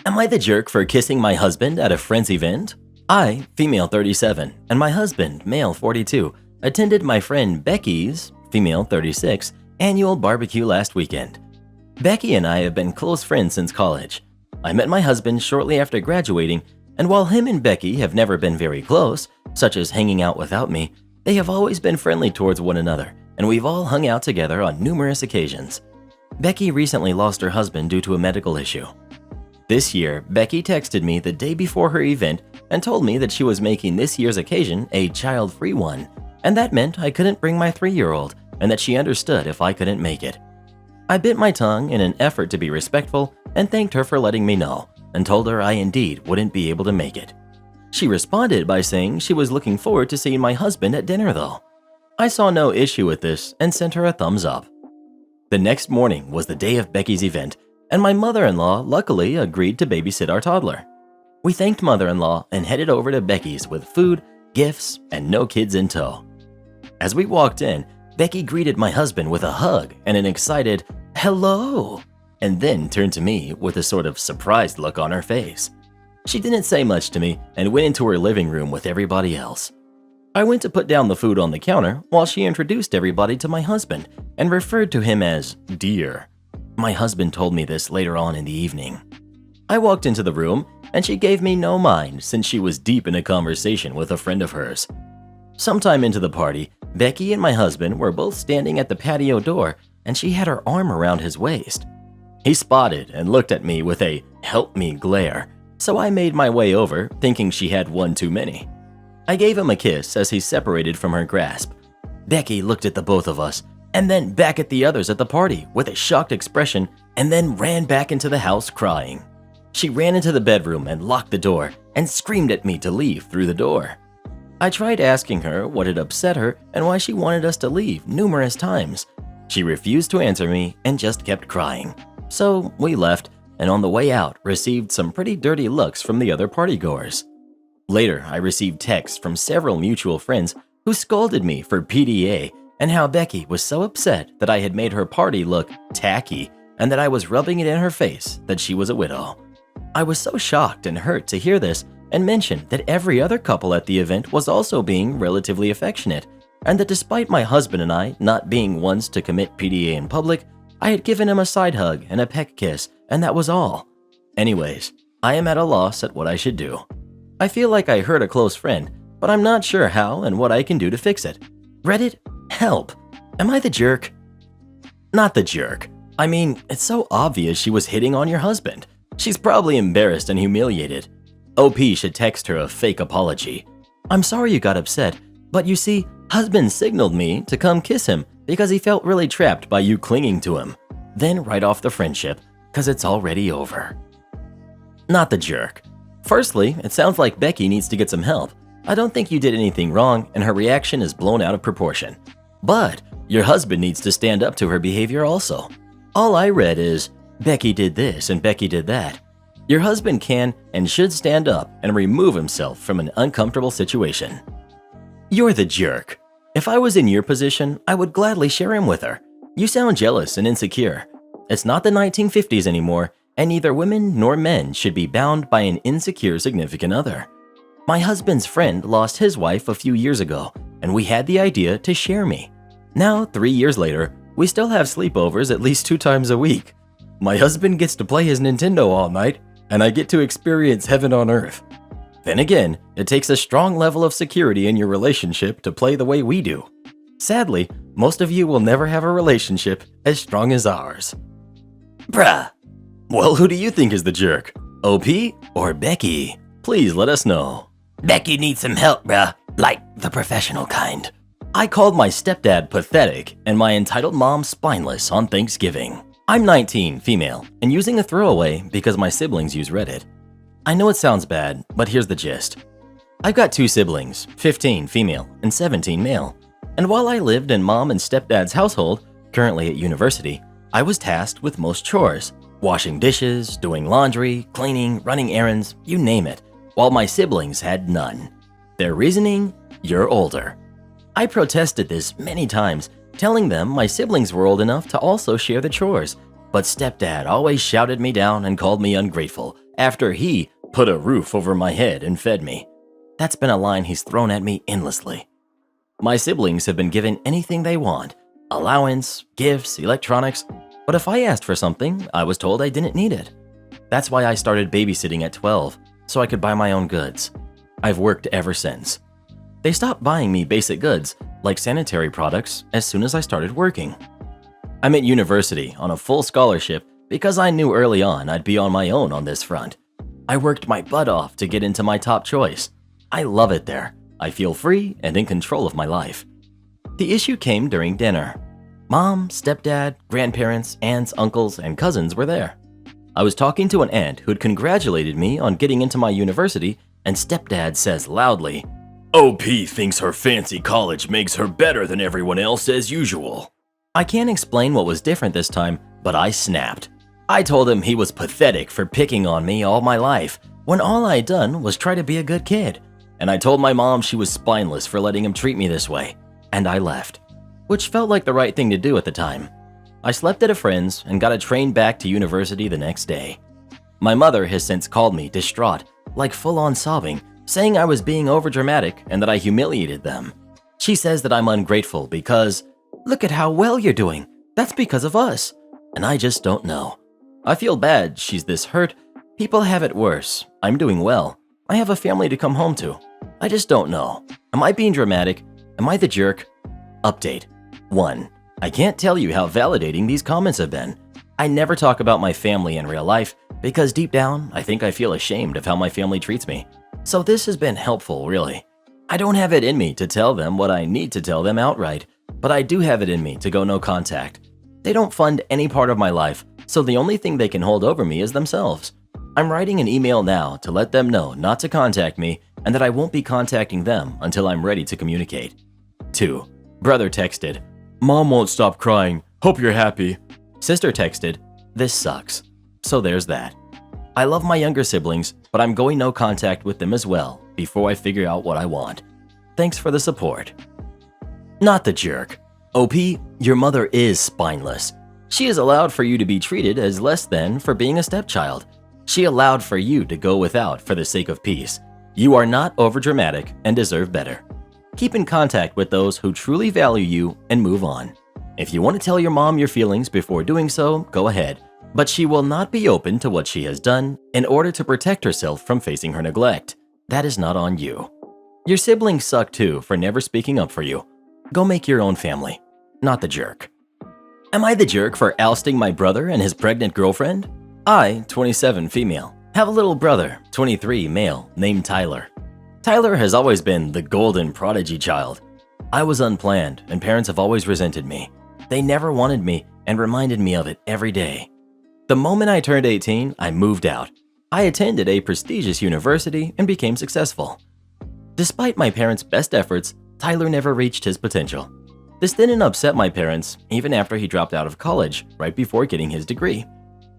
Am I the jerk for kissing my husband at a friend's event? I, female 37, and my husband, male 42, attended my friend Becky's, female 36, annual barbecue last weekend. Becky and I have been close friends since college. I met my husband shortly after graduating, and while him and Becky have never been very close, such as hanging out without me, they have always been friendly towards one another, and we've all hung out together on numerous occasions. Becky recently lost her husband due to a medical issue. This year, Becky texted me the day before her event and told me that she was making this year's occasion a child-free one, and that meant I couldn't bring my 3-year-old, and that she understood if I couldn't make it. I bit my tongue in an effort to be respectful and thanked her for letting me know, and told her I indeed wouldn't be able to make it. She responded by saying she was looking forward to seeing my husband at dinner though. I saw no issue with this and sent her a thumbs up. The next morning was the day of Becky's event, and my mother-in-law luckily agreed to babysit our toddler. We thanked mother-in-law and headed over to Becky's with food, gifts, and no kids in tow. As we walked in, Becky greeted my husband with a hug and an excited, "Hello," and then turned to me with a sort of surprised look on her face. She didn't say much to me and went into her living room with everybody else. I went to put down the food on the counter while she introduced everybody to my husband and referred to him as "dear." My husband told me this later on in the evening. I walked into the room and she gave me no mind since she was deep in a conversation with a friend of hers. Sometime into the party, Becky and my husband were both standing at the patio door and she had her arm around his waist. He spotted and looked at me with a "help me" glare, so I made my way over thinking she had one too many. I gave him a kiss as he separated from her grasp. Becky looked at the both of us and then back at the others at the party with a shocked expression and then ran back into the house crying. She ran into the bedroom and locked the door and screamed at me to leave through the door. I tried asking her what had upset her and why she wanted us to leave numerous times. She refused to answer me and just kept crying. So we left and on the way out received some pretty dirty looks from the other partygoers. Later, I received texts from several mutual friends who scolded me for PDA and how Becky was so upset that I had made her party look tacky and that I was rubbing it in her face that she was a widow. I was so shocked and hurt to hear this and mentioned that every other couple at the event was also being relatively affectionate, and that despite my husband and I not being ones to commit PDA in public, I had given him a side hug and a peck kiss, and that was all. Anyways, I am at a loss at what I should do. I feel like I hurt a close friend, but I'm not sure how and what I can do to fix it. Reddit, help. Am I the jerk? Not the jerk. I mean, it's so obvious she was hitting on your husband. She's probably embarrassed and humiliated. OP should text her a fake apology. I'm sorry you got upset, but you see, husband signaled me to come kiss him because he felt really trapped by you clinging to him. Then write off the friendship, cause it's already over. Not the jerk. Firstly, it sounds like Becky needs to get some help. I don't think you did anything wrong and her reaction is blown out of proportion. But your husband needs to stand up to her behavior also. All I read is, Becky did this and Becky did that. Your husband can and should stand up and remove himself from an uncomfortable situation. You're the jerk. If I was in your position, I would gladly share him with her. You sound jealous and insecure. It's not the 1950s anymore, and neither women nor men should be bound by an insecure significant other. My husband's friend lost his wife a few years ago, and we had the idea to share me. Now, 3 years later, we still have sleepovers at least 2 times a week. My husband gets to play his Nintendo all night, and I get to experience heaven on earth. Then again, it takes a strong level of security in your relationship to play the way we do. Sadly, most of you will never have a relationship as strong as ours. Bruh. Well, who do you think is the jerk? OP or Becky? Please let us know. Becky needs some help, bruh. Like the professional kind. I called my stepdad pathetic and my entitled mom spineless on Thanksgiving. I'm 19, female, and using a throwaway because my siblings use Reddit. I know it sounds bad, but here's the gist. I've got 2 siblings, 15 female and 17 male. And while I lived in mom and stepdad's household, currently at university, I was tasked with most chores. Washing dishes, doing laundry, cleaning, running errands, you name it, while my siblings had none. Their reasoning? You're older. I protested this many times, telling them my siblings were old enough to also share the chores, but stepdad always shouted me down and called me ungrateful after he put a roof over my head and fed me. That's been a line he's thrown at me endlessly. My siblings have been given anything they want, allowance, gifts, electronics, but if I asked for something, I was told I didn't need it. That's why I started babysitting at 12, so I could buy my own goods. I've worked ever since. They stopped buying me basic goods, like sanitary products, as soon as I started working. I'm at university on a full scholarship because I knew early on I'd be on my own on this front. I worked my butt off to get into my top choice. I love it there. I feel free and in control of my life. The issue came during dinner. Mom, stepdad, grandparents, aunts, uncles, and cousins were there. I was talking to an aunt who'd congratulated me on getting into my university, and stepdad says loudly, OP thinks her fancy college makes her better than everyone else as usual. I can't explain what was different this time, but I snapped. I told him he was pathetic for picking on me all my life, when all I'd done was try to be a good kid. And I told my mom she was spineless for letting him treat me this way, and I left, which felt like the right thing to do at the time. I slept at a friend's and got a train back to university the next day. My mother has since called me distraught, like full-on sobbing, saying I was being overdramatic and that I humiliated them. She says that I'm ungrateful because, look at how well you're doing, that's because of us. And I just don't know. I feel bad she's this hurt. People have it worse. I'm doing well. I have a family to come home to. I just don't know. Am I being dramatic? Am I the jerk? Update. 1. I can't tell you how validating these comments have been. I never talk about my family in real life because deep down, I think I feel ashamed of how my family treats me. So this has been helpful, really. I don't have it in me to tell them what I need to tell them outright, but I do have it in me to go no contact. They don't fund any part of my life, so the only thing they can hold over me is themselves. I'm writing an email now to let them know not to contact me and that I won't be contacting them until I'm ready to communicate. 2. Brother texted, Mom won't stop crying. Hope you're happy. Sister texted, this sucks. So there's that. I love my younger siblings, but I'm going no contact with them as well before I figure out what I want. Thanks for the support. Not the jerk. OP, your mother is spineless. She has allowed for you to be treated as less than for being a stepchild. She allowed for you to go without for the sake of peace. You are not overdramatic and deserve better. Keep in contact with those who truly value you and move on. If you want to tell your mom your feelings before doing so, go ahead, but she will not be open to what she has done in order to protect herself from facing her neglect. That is not on you. Your siblings suck too for never speaking up for you. Go make your own family, not the jerk. Am I the jerk for ousting my brother and his pregnant girlfriend? I, 27 female, have a little brother, 23 male, named Tyler. Tyler has always been the golden prodigy child. I was unplanned and parents have always resented me. They never wanted me and reminded me of it every day. The moment I turned 18, I moved out. I attended a prestigious university and became successful. Despite my parents' best efforts, Tyler never reached his potential. This didn't upset my parents, even after he dropped out of college right before getting his degree.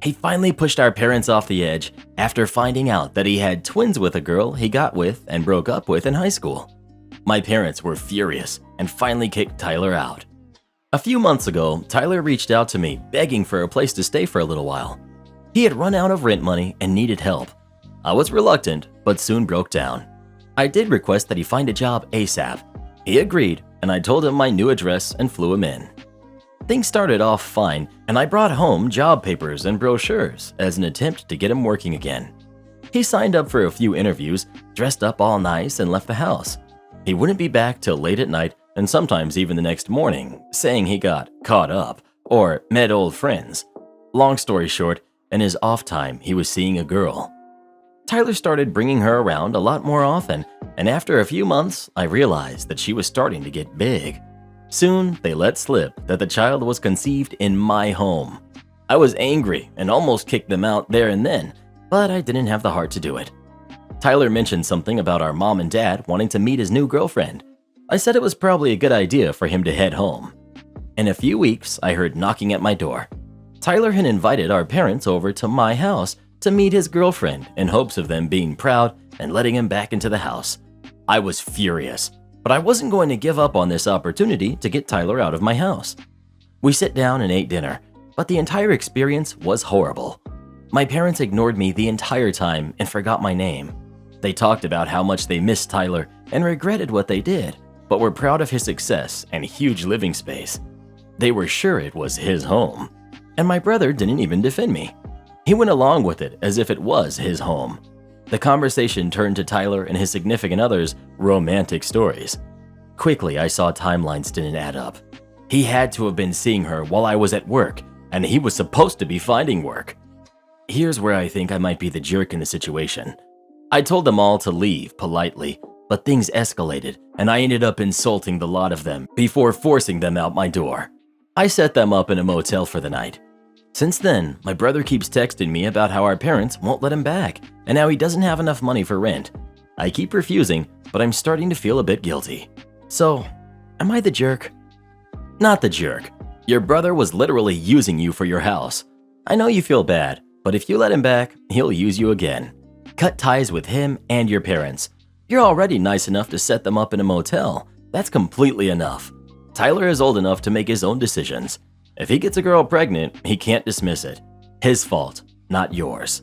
He finally pushed our parents off the edge after finding out that he had twins with a girl he got with and broke up with in high school. My parents were furious and finally kicked Tyler out. A few months ago, Tyler reached out to me begging for a place to stay for a little while. He had run out of rent money and needed help. I was reluctant, but soon broke down. I did request that he find a job ASAP. He agreed, and I told him my new address and flew him in. Things started off fine, and I brought home job papers and brochures as an attempt to get him working again. He signed up for a few interviews, dressed up all nice, and left the house. He wouldn't be back till late at night and sometimes even the next morning, saying he got caught up or met old friends. Long story short, in his off time, he was seeing a girl. Tyler started bringing her around a lot more often, and after a few months, I realized that she was starting to get big. Soon, they let slip that the child was conceived in my home. I was angry and almost kicked them out there and then, but I didn't have the heart to do it. Tyler mentioned something about our mom and dad wanting to meet his new girlfriend. I said it was probably a good idea for him to head home. In a few weeks, I heard knocking at my door. Tyler had invited our parents over to my house to meet his girlfriend in hopes of them being proud and letting him back into the house. I was furious, but I wasn't going to give up on this opportunity to get Tyler out of my house. We sat down and ate dinner, but the entire experience was horrible. My parents ignored me the entire time and forgot my name. They talked about how much they missed Tyler and regretted what they did, but were proud of his success and huge living space. They were sure it was his home, and my brother didn't even defend me. He went along with it as if it was his home. The conversation turned to Tyler and his significant other's romantic stories. Quickly, I saw timelines didn't add up. He had to have been seeing her while I was at work, and he was supposed to be finding work. Here's where I think I might be the jerk in the situation. I told them all to leave politely, but things escalated, and I ended up insulting the lot of them before forcing them out my door. I set them up in a motel for the night. Since then, my brother keeps texting me about how our parents won't let him back, and how he doesn't have enough money for rent. I keep refusing, but I'm starting to feel a bit guilty. So, am I the jerk? Not the jerk. Your brother was literally using you for your house. I know you feel bad, but if you let him back, he'll use you again. Cut ties with him and your parents. You're already nice enough to set them up in a motel. That's completely enough. Tyler is old enough to make his own decisions. If he gets a girl pregnant, he can't dismiss it. His fault, not yours.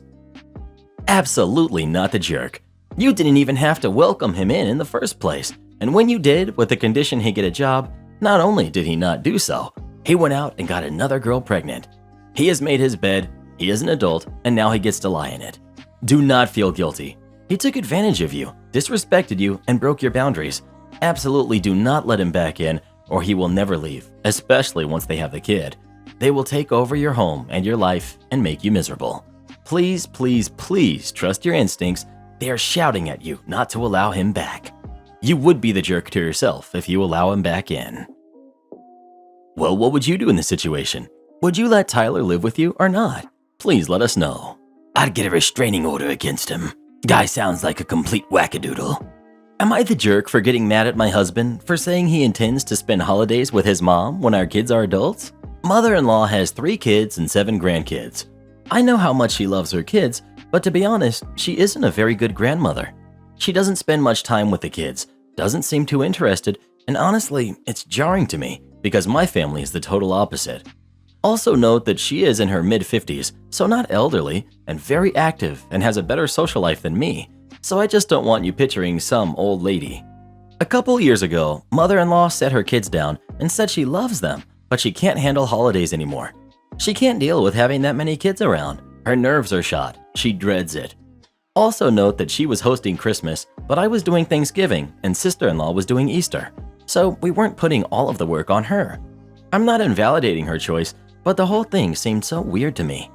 Absolutely not the jerk. You didn't even have to welcome him in the first place. And when you did, with the condition he get a job, not only did he not do so, he went out and got another girl pregnant. He has made his bed, he is an adult, and now he gets to lie in it. Do not feel guilty. He took advantage of you, disrespected you, and broke your boundaries. Absolutely do not let him back in, or he will never leave, especially once they have the kid. They will take over your home and your life and make you miserable. Please, please, please trust your instincts. They are shouting at you not to allow him back. You would be the jerk to yourself if you allow him back in. Well, what would you do in this situation? Would you let Tyler live with you or not? Please let us know. I'd get a restraining order against him. Guy sounds like a complete wackadoodle. Am I the jerk for getting mad at my husband for saying he intends to spend holidays with his mom when our kids are adults? Mother-in-law has 3 kids and 7 grandkids. I know how much she loves her kids, but to be honest, she isn't a very good grandmother. She doesn't spend much time with the kids, doesn't seem too interested, and honestly, it's jarring to me. because my family is the total opposite. Also note that she is in her mid-50s, so not elderly, and very active and has a better social life than me, so I just don't want you picturing some old lady. A couple years ago, mother-in-law set her kids down and said she loves them, but she can't handle holidays anymore. She can't deal with having that many kids around. Her nerves are shot. She dreads it. Also note that she was hosting Christmas, but I was doing Thanksgiving and sister-in-law was doing Easter, so we weren't putting all of the work on her. I'm not invalidating her choice, but the whole thing seemed so weird to me.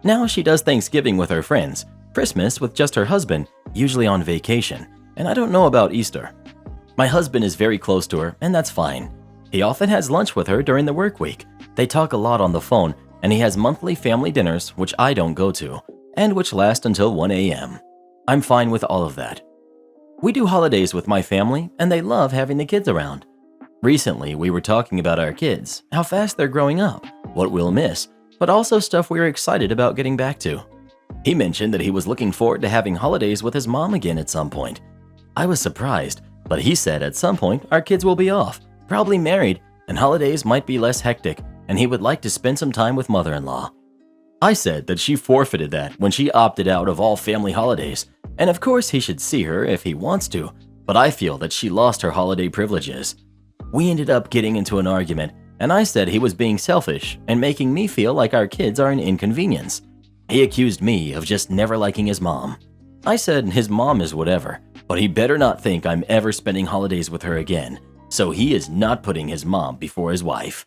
Now she does Thanksgiving with her friends, Christmas with just her husband, usually on vacation, and I don't know about Easter. My husband is very close to her, and that's fine. He often has lunch with her during the work week. They talk a lot on the phone, and he has monthly family dinners, which I don't go to, and which last until 1 a.m. I'm fine with all of that. We do holidays with my family, and they love having the kids around. Recently, we were talking about our kids, how fast they're growing up, what we'll miss, but also stuff we are excited about getting back to. He mentioned that he was looking forward to having holidays with his mom again at some point. I was surprised, but he said at some point our kids will be off, probably married, and holidays might be less hectic, and he would like to spend some time with mother-in-law. I said that she forfeited that when she opted out of all family holidays, and of course he should see her if he wants to, but I feel that she lost her holiday privileges. We ended up getting into an argument, and I said he was being selfish and making me feel like our kids are an inconvenience. He accused me of just never liking his mom. I said his mom is whatever, but he better not think I'm ever spending holidays with her again, so he is not putting his mom before his wife.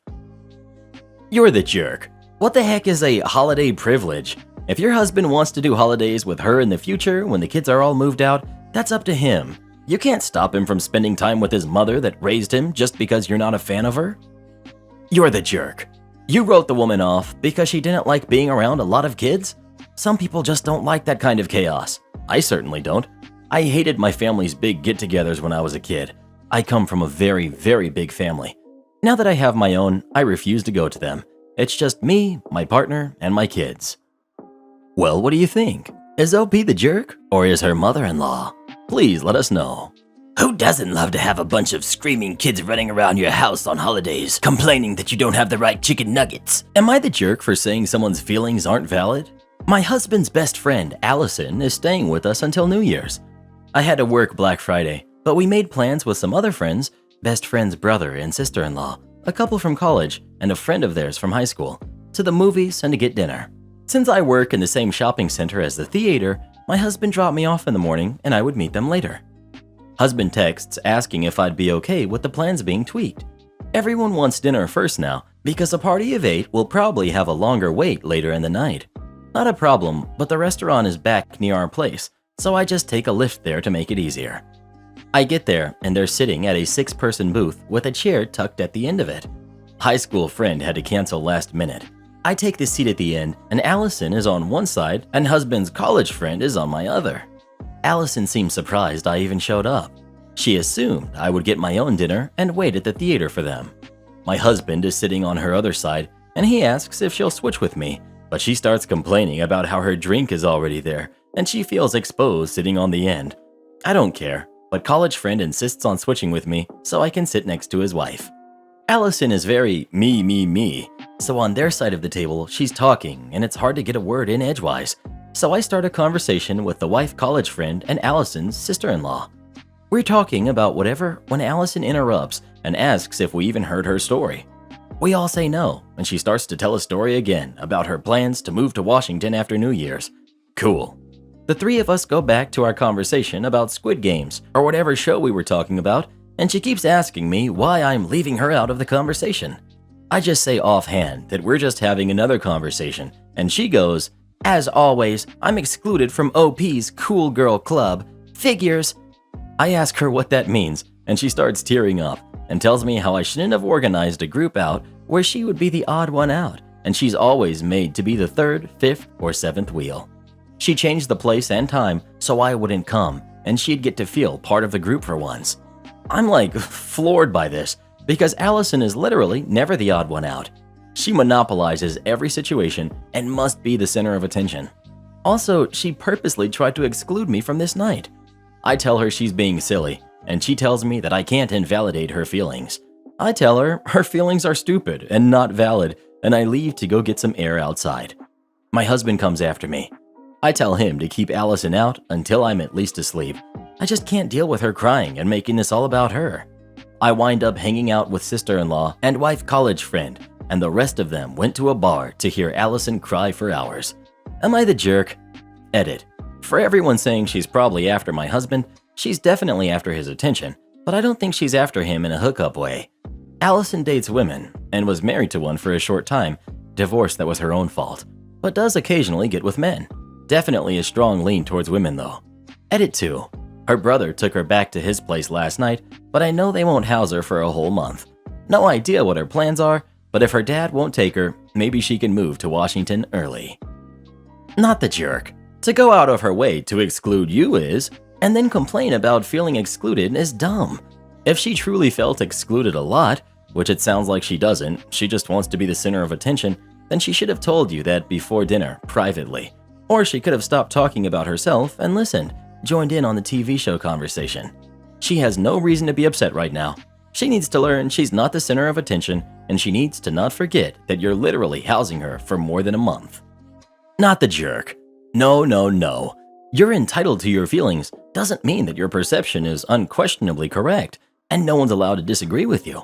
You're the jerk. What the heck is a holiday privilege? If your husband wants to do holidays with her in the future when the kids are all moved out, that's up to him. You can't stop him from spending time with his mother that raised him just because you're not a fan of her. You're the jerk. You wrote the woman off because she didn't like being around a lot of kids? Some people just don't like that kind of chaos. I certainly don't. I hated my family's big get-togethers when I was a kid. I come from a very, very big family. Now that I have my own, I refuse to go to them. It's just me, my partner, and my kids. Well, what do you think? Is OP the jerk, or is her mother-in-law? Please let us know. Who doesn't love to have a bunch of screaming kids running around your house on holidays, complaining that you don't have the right chicken nuggets? Am I the jerk for saying someone's feelings aren't valid? My husband's best friend, Allison, is staying with us until New Year's. I had to work Black Friday, but we made plans with some other friends, best friend's brother and sister-in-law, a couple from college, and a friend of theirs from high school, to the movies and to get dinner. Since I work in the same shopping center as the theater, my husband dropped me off in the morning and I would meet them later. Husband texts asking if I'd be okay with the plans being tweaked. Everyone wants dinner first now because a party of 8 will probably have a longer wait later in the night. Not a problem, but the restaurant is back near our place, so I just take a lift there to make it easier. I get there and they're sitting at a 6-person booth with a chair tucked at the end of it. High school friend had to cancel last minute. I take the seat at the end and Allison is on one side and husband's college friend is on my other. Allison seemed surprised I even showed up. She assumed I would get my own dinner and wait at the theater for them. My husband is sitting on her other side and he asks if she'll switch with me, but she starts complaining about how her drink is already there and she feels exposed sitting on the end. I don't care, but college friend insists on switching with me so I can sit next to his wife. Allison is very me, so on their side of the table, she's talking and it's hard to get a word in edgewise. So I start a conversation with the wife college friend and Allison's sister-in-law. We're talking about whatever when Allison interrupts and asks if we even heard her story. We all say no, and she starts to tell a story again about her plans to move to Washington after New Year's. Cool. The 3 of us go back to our conversation about Squid Games or whatever show we were talking about, and she keeps asking me why I'm leaving her out of the conversation. I just say offhand that we're just having another conversation, and she goes, "As always, I'm excluded from OP's Cool Girl Club. Figures." I ask her what that means, and she starts tearing up and tells me how I shouldn't have organized a group out where she would be the odd one out, and she's always made to be the 3rd, 5th, or 7th wheel. She changed the place and time so I wouldn't come, and she'd get to feel part of the group for once. I'm like floored by this, because Allison is literally never the odd one out. She monopolizes every situation and must be the center of attention. Also, she purposely tried to exclude me from this night. I tell her she's being silly, and she tells me that I can't invalidate her feelings. I tell her her feelings are stupid and not valid, and I leave to go get some air outside. My husband comes after me. I tell him to keep Allison out until I'm at least asleep. I just can't deal with her crying and making this all about her. I wind up hanging out with sister-in-law and wife college friend, and the rest of them went to a bar to hear Allison cry for hours. Am I the jerk? Edit. For everyone saying she's probably after my husband, she's definitely after his attention, but I don't think she's after him in a hookup way. Allison dates women and was married to one for a short time, divorce that was her own fault, but does occasionally get with men. Definitely a strong lean towards women though. Edit 2. Her brother took her back to his place last night, but I know they won't house her for a whole month. No idea what her plans are, but if her dad won't take her, maybe she can move to Washington early. Not the jerk. To go out of her way to exclude you is, and then complain about feeling excluded is dumb. If she truly felt excluded a lot, which it sounds like she doesn't, she just wants to be the center of attention, then she should have told you that before dinner, privately. Or she could have stopped talking about herself and listened, joined in on the TV show conversation. She has no reason to be upset right now. She needs to learn she's not the center of attention, and she needs to not forget that you're literally housing her for more than a month. Not the jerk. No, no, no. You're entitled to your feelings doesn't mean that your perception is unquestionably correct, and no one's allowed to disagree with you.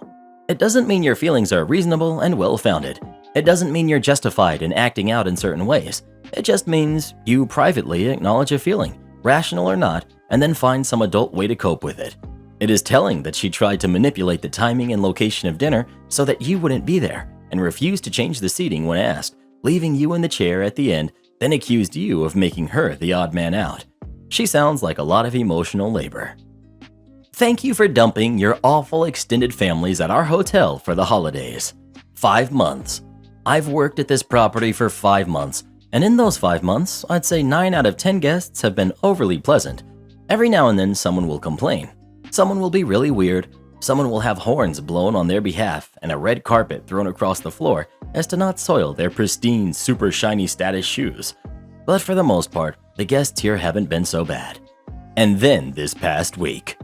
It doesn't mean your feelings are reasonable and well-founded. It doesn't mean you're justified in acting out in certain ways. It just means you privately acknowledge a feeling, rational or not, and then find some adult way to cope with it. It is telling that she tried to manipulate the timing and location of dinner so that you wouldn't be there, and refused to change the seating when asked, leaving you in the chair at the end, then accused you of making her the odd man out. She sounds like a lot of emotional labor. Thank you for dumping your awful extended families at our hotel for the holidays. 5 months. I've worked at this property for 5 months, and in those 5 months, I'd say 9 out of 10 guests have been overly pleasant. Every now and then someone will complain. Someone will be really weird. Someone will have horns blown on their behalf and a red carpet thrown across the floor as to not soil their pristine, super shiny status shoes. But for the most part, the guests here haven't been so bad. And then this past week,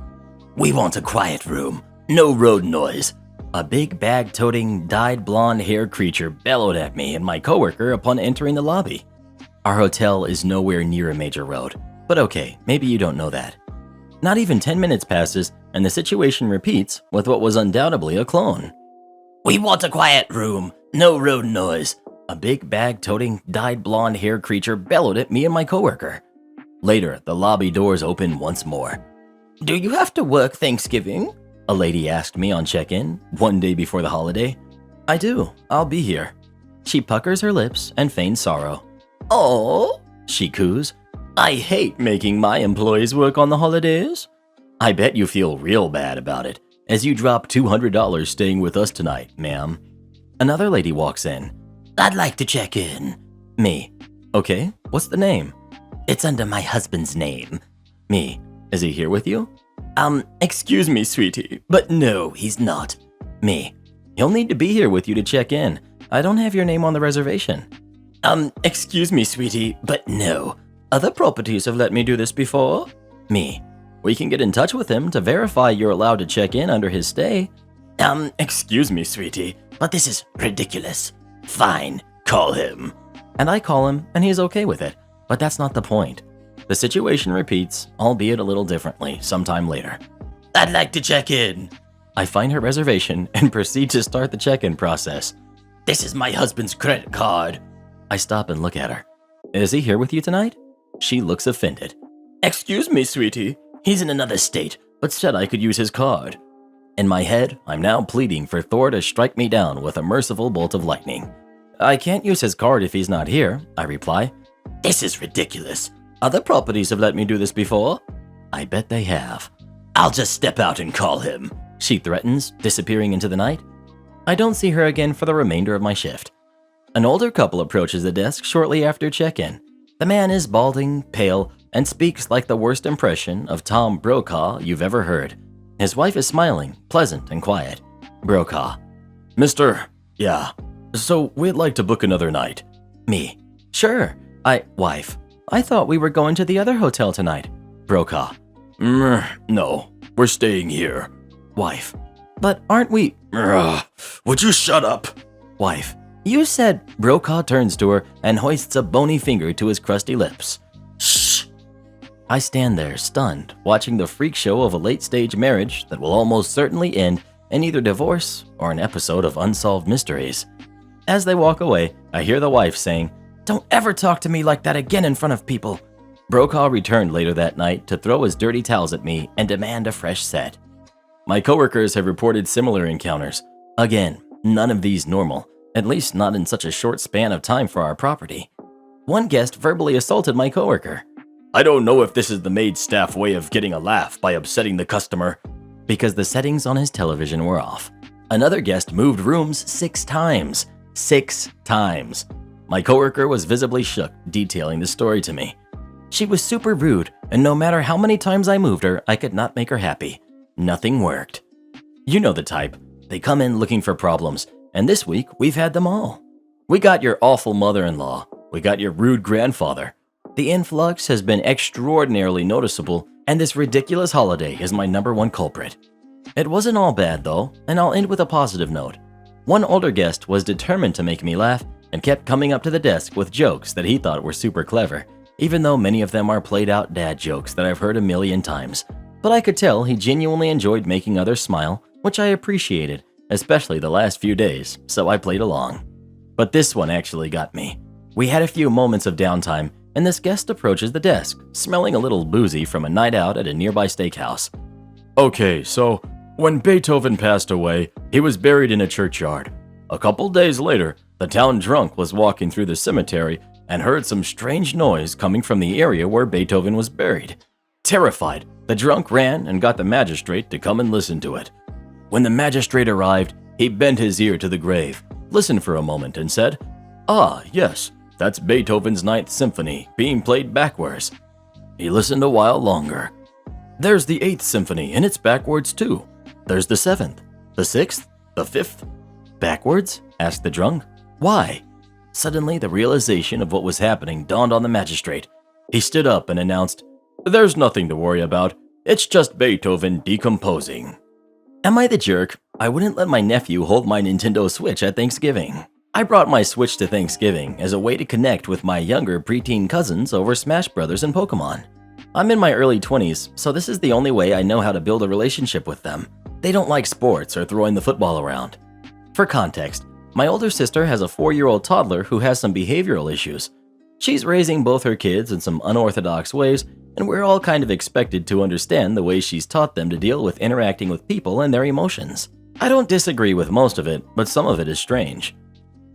We want a quiet room, no road noise. a big bag-toting, dyed blonde hair creature bellowed at me and my coworker upon entering the lobby. Our hotel is nowhere near a major road, but okay, maybe you don't know that. Not even 10 minutes passes, and the situation repeats with what was undoubtedly a clone. We want a quiet room, no road noise. A big bag-toting, dyed blonde hair creature bellowed at me and my coworker. Later, the lobby doors open once more. Do you have to work Thanksgiving? A lady asked me on check-in, one day before the holiday. I do, I'll be here. She puckers her lips and feigns sorrow. Oh, she coos. I hate making my employees work on the holidays. I bet you feel real bad about it, as you drop $200 staying with us tonight, ma'am. Another lady walks in. I'd like to check in. Me. Okay, what's the name? It's under my husband's name. Me. Is he here with you? Excuse me, sweetie, but no, he's not. Me. He'll need to be here with you to check in. I don't have your name on the reservation. Excuse me, sweetie, but no. Other properties have let me do this before. Me. We can get in touch with him to verify you're allowed to check in under his stay. Excuse me, sweetie, but this is ridiculous. Fine, call him. And I call him, and he's okay with it. But that's not the point. The situation repeats, albeit a little differently, sometime later. I'd like to check in. I find her reservation and proceed to start the check-in process. This is my husband's credit card. I stop and look at her. Is he here with you tonight? She looks offended. Excuse me, sweetie. He's in another state, but said I could use his card. In my head, I'm now pleading for Thor to strike me down with a merciful bolt of lightning. I can't use his card if he's not here, I reply. This is ridiculous. Other properties have let me do this before. I bet they have. I'll just step out and call him. She threatens, disappearing into the night. I don't see her again for the remainder of my shift. An older couple approaches the desk shortly after check-in. The man is balding, pale, and speaks like the worst impression of Tom Brokaw you've ever heard. His wife is smiling, pleasant, and quiet. Brokaw. Mister, yeah, so we'd like to book another night. Me. Sure. Wife. I thought we were going to the other hotel tonight. Brokaw. No, we're staying here. Wife. But aren't we? Ugh, would you shut up? Wife, you said. Brokaw turns to her and hoists a bony finger to his crusty lips. Shh. I stand there, stunned, watching the freak show of a late-stage marriage that will almost certainly end in either divorce or an episode of Unsolved Mysteries. As they walk away, I hear the wife saying, "Don't ever talk to me like that again in front of people." Brokaw returned later that night to throw his dirty towels at me and demand a fresh set. My coworkers have reported similar encounters. Again, none of these normal, at least not in such a short span of time for our property. One guest verbally assaulted my coworker. I don't know if this is the maid staff way of getting a laugh by upsetting the customer. Because the settings on his television were off. Another guest moved rooms 6 times. 6 times. My coworker was visibly shook, detailing the story to me. She was super rude, and no matter how many times I moved her, I could not make her happy. Nothing worked. You know the type. They come in looking for problems, and this week we've had them all. We got your awful mother-in-law. We got your rude grandfather. The influx has been extraordinarily noticeable, and this ridiculous holiday is my #1 culprit. It wasn't all bad though, and I'll end with a positive note. One older guest was determined to make me laugh and kept coming up to the desk with jokes that he thought were super clever, even though many of them are played out dad jokes that I've heard a million times. But I could tell he genuinely enjoyed making others smile, which I appreciated, especially the last few days, so I played along. But this one actually got me. We had a few moments of downtime, and this guest approaches the desk, smelling a little boozy from a night out at a nearby steakhouse. Okay, so when Beethoven passed away, he was buried in a churchyard. A couple days later, the town drunk was walking through the cemetery and heard some strange noise coming from the area where Beethoven was buried. Terrified, the drunk ran and got the magistrate to come and listen to it. When the magistrate arrived, he bent his ear to the grave, listened for a moment, and said, "Ah, yes, that's Beethoven's Ninth Symphony being played backwards." He listened a while longer. "There's the Eighth Symphony, and it's backwards too. There's the Seventh, the Sixth, the Fifth." "Backwards?" asked the drunk. "Why?" Suddenly, the realization of what was happening dawned on the magistrate. He stood up and announced, "There's nothing to worry about. It's just Beethoven decomposing." Am I the jerk? I wouldn't let my nephew hold my Nintendo Switch at Thanksgiving. I brought my Switch to Thanksgiving as a way to connect with my younger preteen cousins over Smash Brothers and Pokemon. I'm in my early 20s, so this is the only way I know how to build a relationship with them. They don't like sports or throwing the football around. For context, my older sister has a 4-year-old toddler who has some behavioral issues. She's raising both her kids in some unorthodox ways, and we're all kind of expected to understand the way she's taught them to deal with interacting with people and their emotions. I don't disagree with most of it, but some of it is strange.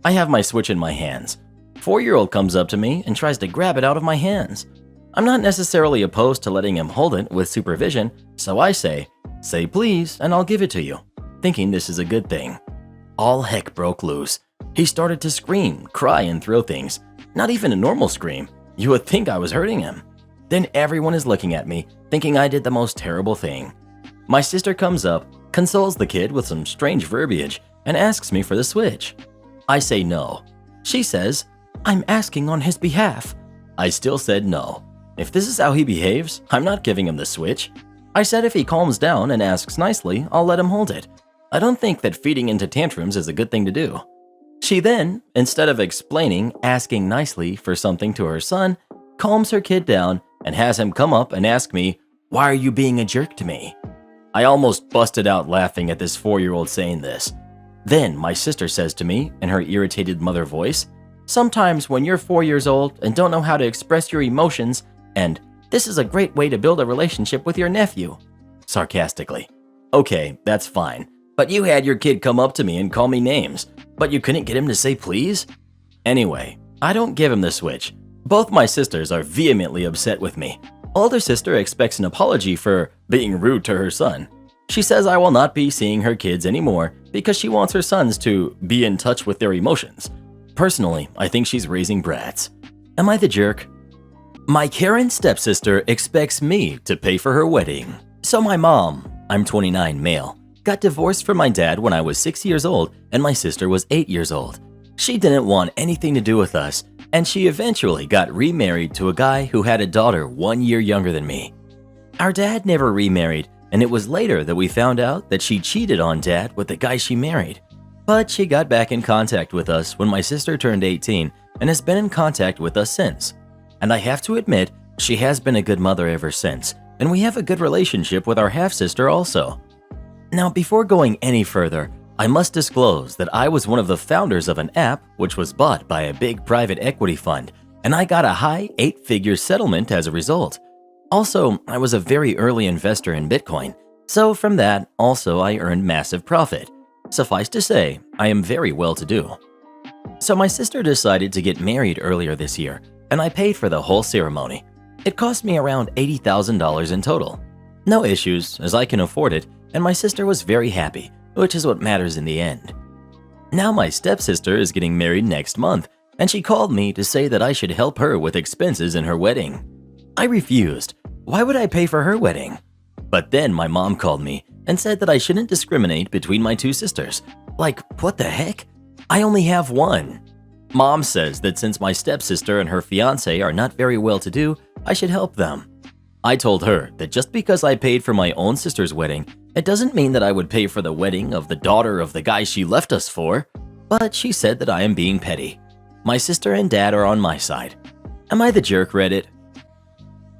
I have my Switch in my hands. 4-year-old comes up to me and tries to grab it out of my hands. I'm not necessarily opposed to letting him hold it with supervision, so I say please and I'll give it to you, thinking this is a good thing. All heck broke loose. He started to scream, cry, and throw things. Not even a normal scream. You would think I was hurting him. Then everyone is looking at me, thinking I did the most terrible thing. My sister comes up, consoles the kid with some strange verbiage, and asks me for the Switch. I say no. She says, "I'm asking on his behalf." I still said no. If this is how he behaves, I'm not giving him the Switch. I said if he calms down and asks nicely, I'll let him hold it. I don't think that feeding into tantrums is a good thing to do. She then, instead of explaining, asking nicely for something to her son, calms her kid down and has him come up and ask me, "Why are you being a jerk to me?" I almost busted out laughing at this 4-year-old saying this. Then my sister says to me in her irritated mother voice, "Sometimes when you're 4 years old and don't know how to express your emotions, and this is a great way to build a relationship with your nephew." Sarcastically. Okay, that's fine. But you had your kid come up to me and call me names, but you couldn't get him to say please? Anyway, I don't give him the Switch. Both my sisters are vehemently upset with me. Older sister expects an apology for being rude to her son. She says I will not be seeing her kids anymore because she wants her sons to be in touch with their emotions. Personally, I think she's raising brats. Am I the jerk? My Karen stepsister expects me to pay for her wedding. So my mom, I'm 29 male, got divorced from my dad when I was 6 years old and my sister was 8 years old. She didn't want anything to do with us, and she eventually got remarried to a guy who had a daughter 1 year younger than me. Our dad never remarried, and it was later that we found out that she cheated on Dad with the guy she married. But she got back in contact with us when my sister turned 18 and has been in contact with us since. And I have to admit, she has been a good mother ever since, and we have a good relationship with our half-sister also. Now, before going any further, I must disclose that I was one of the founders of an app which was bought by a big private equity fund, and I got a high 8-figure settlement as a result. Also, I was a very early investor in Bitcoin, so from that, also I earned massive profit. Suffice to say, I am very well-to-do. So my sister decided to get married earlier this year, and I paid for the whole ceremony. It cost me around $80,000 in total. No issues, as I can afford it, and my sister was very happy, which is what matters in the end. Now my stepsister is getting married next month, and she called me to say that I should help her with expenses in her wedding. I refused. Why would I pay for her wedding? But then my mom called me and said that I shouldn't discriminate between my two sisters. Like, what the heck? I only have one. Mom says that since my stepsister and her fiancé are not very well-to-do, I should help them. I told her that just because I paid for my own sister's wedding, it doesn't mean that I would pay for the wedding of the daughter of the guy she left us for. But she said that I am being petty. My sister and dad are on my side. Am I the jerk, Reddit?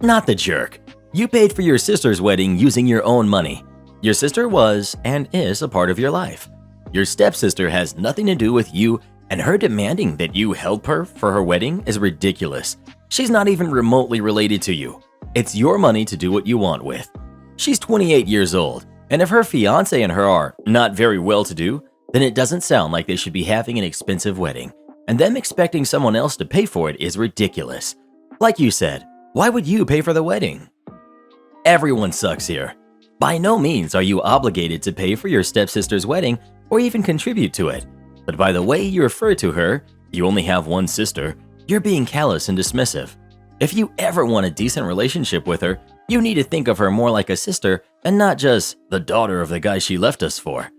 Not the jerk. You paid for your sister's wedding using your own money. Your sister was and is a part of your life. Your stepsister has nothing to do with you, and her demanding that you help her for her wedding is ridiculous. She's not even remotely related to you. It's your money to do what you want with. She's 28 years old, and if her fiancé and her are not very well-to-do, then it doesn't sound like they should be having an expensive wedding, and them expecting someone else to pay for it is ridiculous. Like you said, why would you pay for the wedding? Everyone sucks here. By no means are you obligated to pay for your stepsister's wedding or even contribute to it. But by the way you refer to her, you only have one sister, you're being callous and dismissive. If you ever want a decent relationship with her, you need to think of her more like a sister and not just the daughter of the guy she left us for.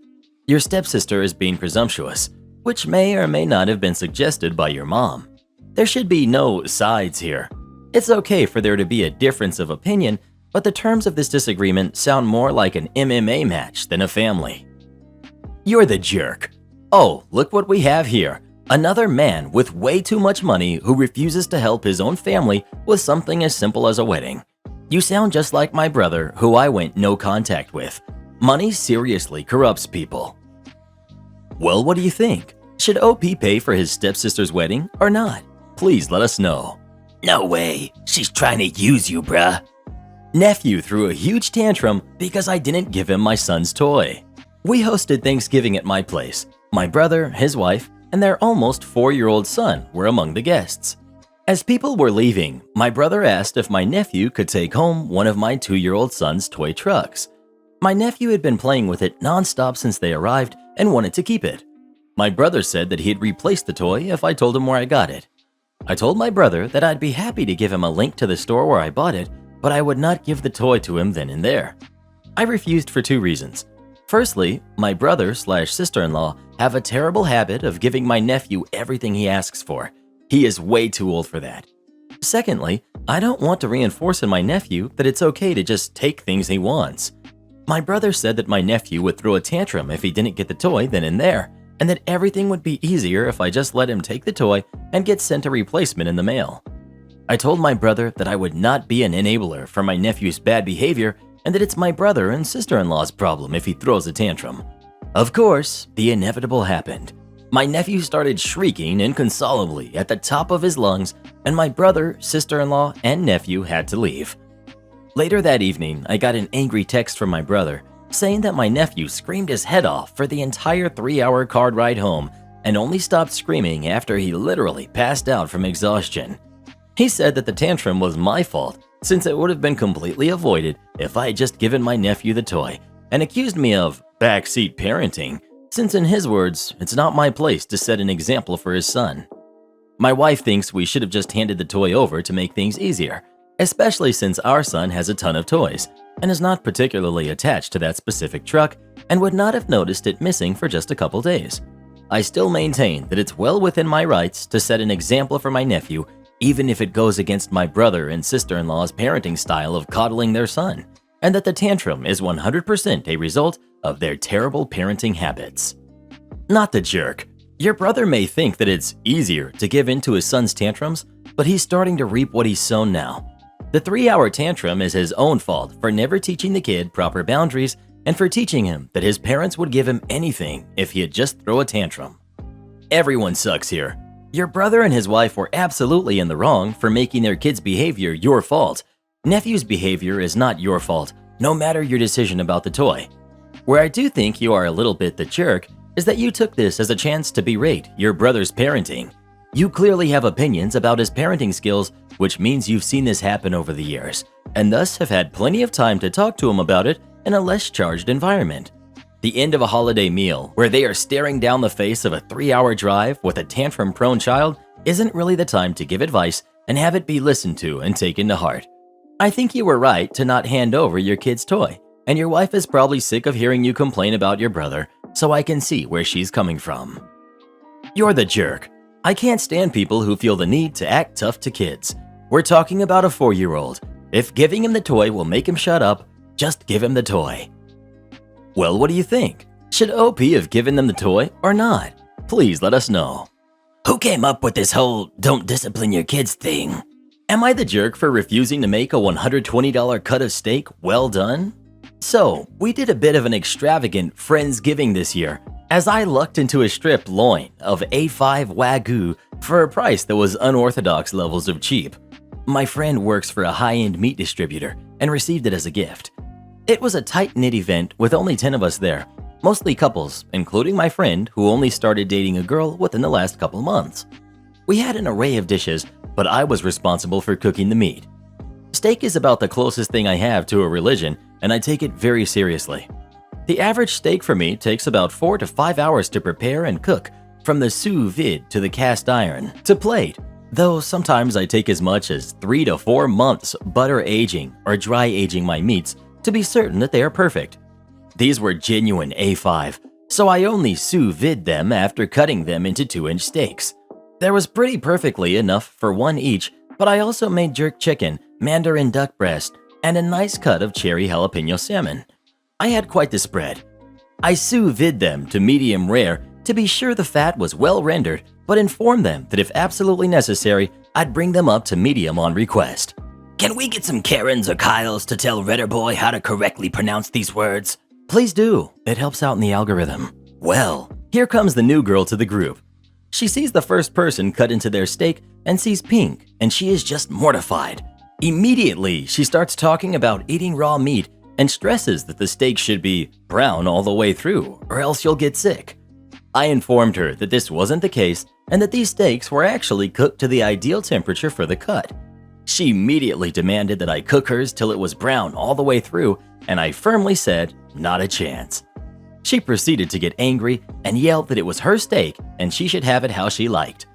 Your stepsister is being presumptuous, which may or may not have been suggested by your mom. There should be no sides here. It's okay for there to be a difference of opinion, but the terms of this disagreement sound more like an MMA match than a family. You're the jerk. Oh, look what we have here. Another man with way too much money who refuses to help his own family with something as simple as a wedding. You sound just like my brother, who I went no contact with. Money seriously corrupts people. Well, what do you think? Should OP pay for his stepsister's wedding or not? Please let us know. No way. She's trying to use you, bruh. Nephew threw a huge tantrum because I didn't give him my son's toy. We hosted Thanksgiving at my place. My brother, his wife, and their almost 4-year-old son were among the guests. As people were leaving, my brother asked if my nephew could take home one of my 2-year-old son's toy trucks. My nephew had been playing with it nonstop since they arrived and wanted to keep it. My brother said that he'd replace the toy if I told him where I got it. I told my brother that I'd be happy to give him a link to the store where I bought it, but I would not give the toy to him then and there. I refused for 2 reasons. Firstly, my brother/sister-in-law have a terrible habit of giving my nephew everything he asks for. He is way too old for that. Secondly, I don't want to reinforce in my nephew that it's okay to just take things he wants. My brother said that my nephew would throw a tantrum if he didn't get the toy then and there, and that everything would be easier if I just let him take the toy and get sent a replacement in the mail. I told my brother that I would not be an enabler for my nephew's bad behavior and that it's my brother and sister-in-law's problem if he throws a tantrum. Of course, the inevitable happened. My nephew started shrieking inconsolably at the top of his lungs, and my brother, sister-in-law, and nephew had to leave. Later that evening, I got an angry text from my brother saying that my nephew screamed his head off for the entire 3-hour car ride home and only stopped screaming after he literally passed out from exhaustion. He said that the tantrum was my fault since it would have been completely avoided if I had just given my nephew the toy, and accused me of backseat parenting, since in his words, it's not my place to set an example for his son. My wife thinks we should have just handed the toy over to make things easier, especially since our son has a ton of toys and is not particularly attached to that specific truck and would not have noticed it missing for just a couple days. I still maintain that it's well within my rights to set an example for my nephew, even if it goes against my brother and sister-in-law's parenting style of coddling their son. and that the tantrum is 100% a result of their terrible parenting habits. Not the jerk. Your brother may think that it's easier to give in to his son's tantrums, but he's starting to reap what he's sown now. The 3-hour tantrum is his own fault for never teaching the kid proper boundaries and for teaching him that his parents would give him anything if he'd just throw a tantrum. Everyone sucks here. Your brother and his wife were absolutely in the wrong for making their kid's behavior your fault. Nephew's behavior is not your fault, no matter your decision about the toy. Where I do think you are a little bit the jerk is that you took this as a chance to berate your brother's parenting. You clearly have opinions about his parenting skills, which means you've seen this happen over the years, and thus have had plenty of time to talk to him about it in a less charged environment. The end of a holiday meal, where they are staring down the face of a 3-hour drive with a tantrum-prone child, isn't really the time to give advice and have it be listened to and taken to heart. I think you were right to not hand over your kid's toy, and your wife is probably sick of hearing you complain about your brother, so I can see where she's coming from. You're the jerk. I can't stand people who feel the need to act tough to kids. We're talking about a 4-year-old. If giving him the toy will make him shut up, just give him the toy. Well, what do you think? Should OP have given them the toy or not? Please let us know. Who came up with this whole don't discipline your kids thing? Am I the jerk for refusing to make a $120 cut of steak well done? So, we did a bit of an extravagant Friendsgiving this year, as I lucked into a strip loin of A5 Wagyu for a price that was unorthodox levels of cheap. My friend works for a high-end meat distributor and received it as a gift. It was a tight-knit event with only 10 of us there, mostly couples, including my friend who only started dating a girl within the last couple months. We had an array of dishes, but I was responsible for cooking the meat. Steak is about the closest thing I have to a religion, and I take it very seriously. The average steak for me takes about 4 to 5 hours to prepare and cook, from the sous vide to the cast iron to plate, though sometimes I take as much as 3 to 4 months butter aging or dry aging my meats to be certain that they are perfect. These were genuine A5, so I only sous vide them after cutting them into 2-inch steaks. There was pretty perfectly enough for one each, but I also made jerk chicken, mandarin duck breast, and a nice cut of cherry jalapeno salmon. I had quite the spread. I sous vide them to medium rare to be sure the fat was well rendered, but informed them that if absolutely necessary, I'd bring them up to medium on request. Can we get some Karens or Kyles to tell Redder Boy how to correctly pronounce these words? Please do. It helps out in the algorithm. Well, here comes the new girl to the group. She sees the first person cut into their steak and sees pink, and she is just mortified. Immediately, she starts talking about eating raw meat and stresses that the steak should be brown all the way through, or else you'll get sick. I informed her that this wasn't the case and that these steaks were actually cooked to the ideal temperature for the cut. She immediately demanded that I cook hers till it was brown all the way through, and I firmly said, not a chance. She proceeded to get angry and yelled that it was her steak and she should have it how she liked.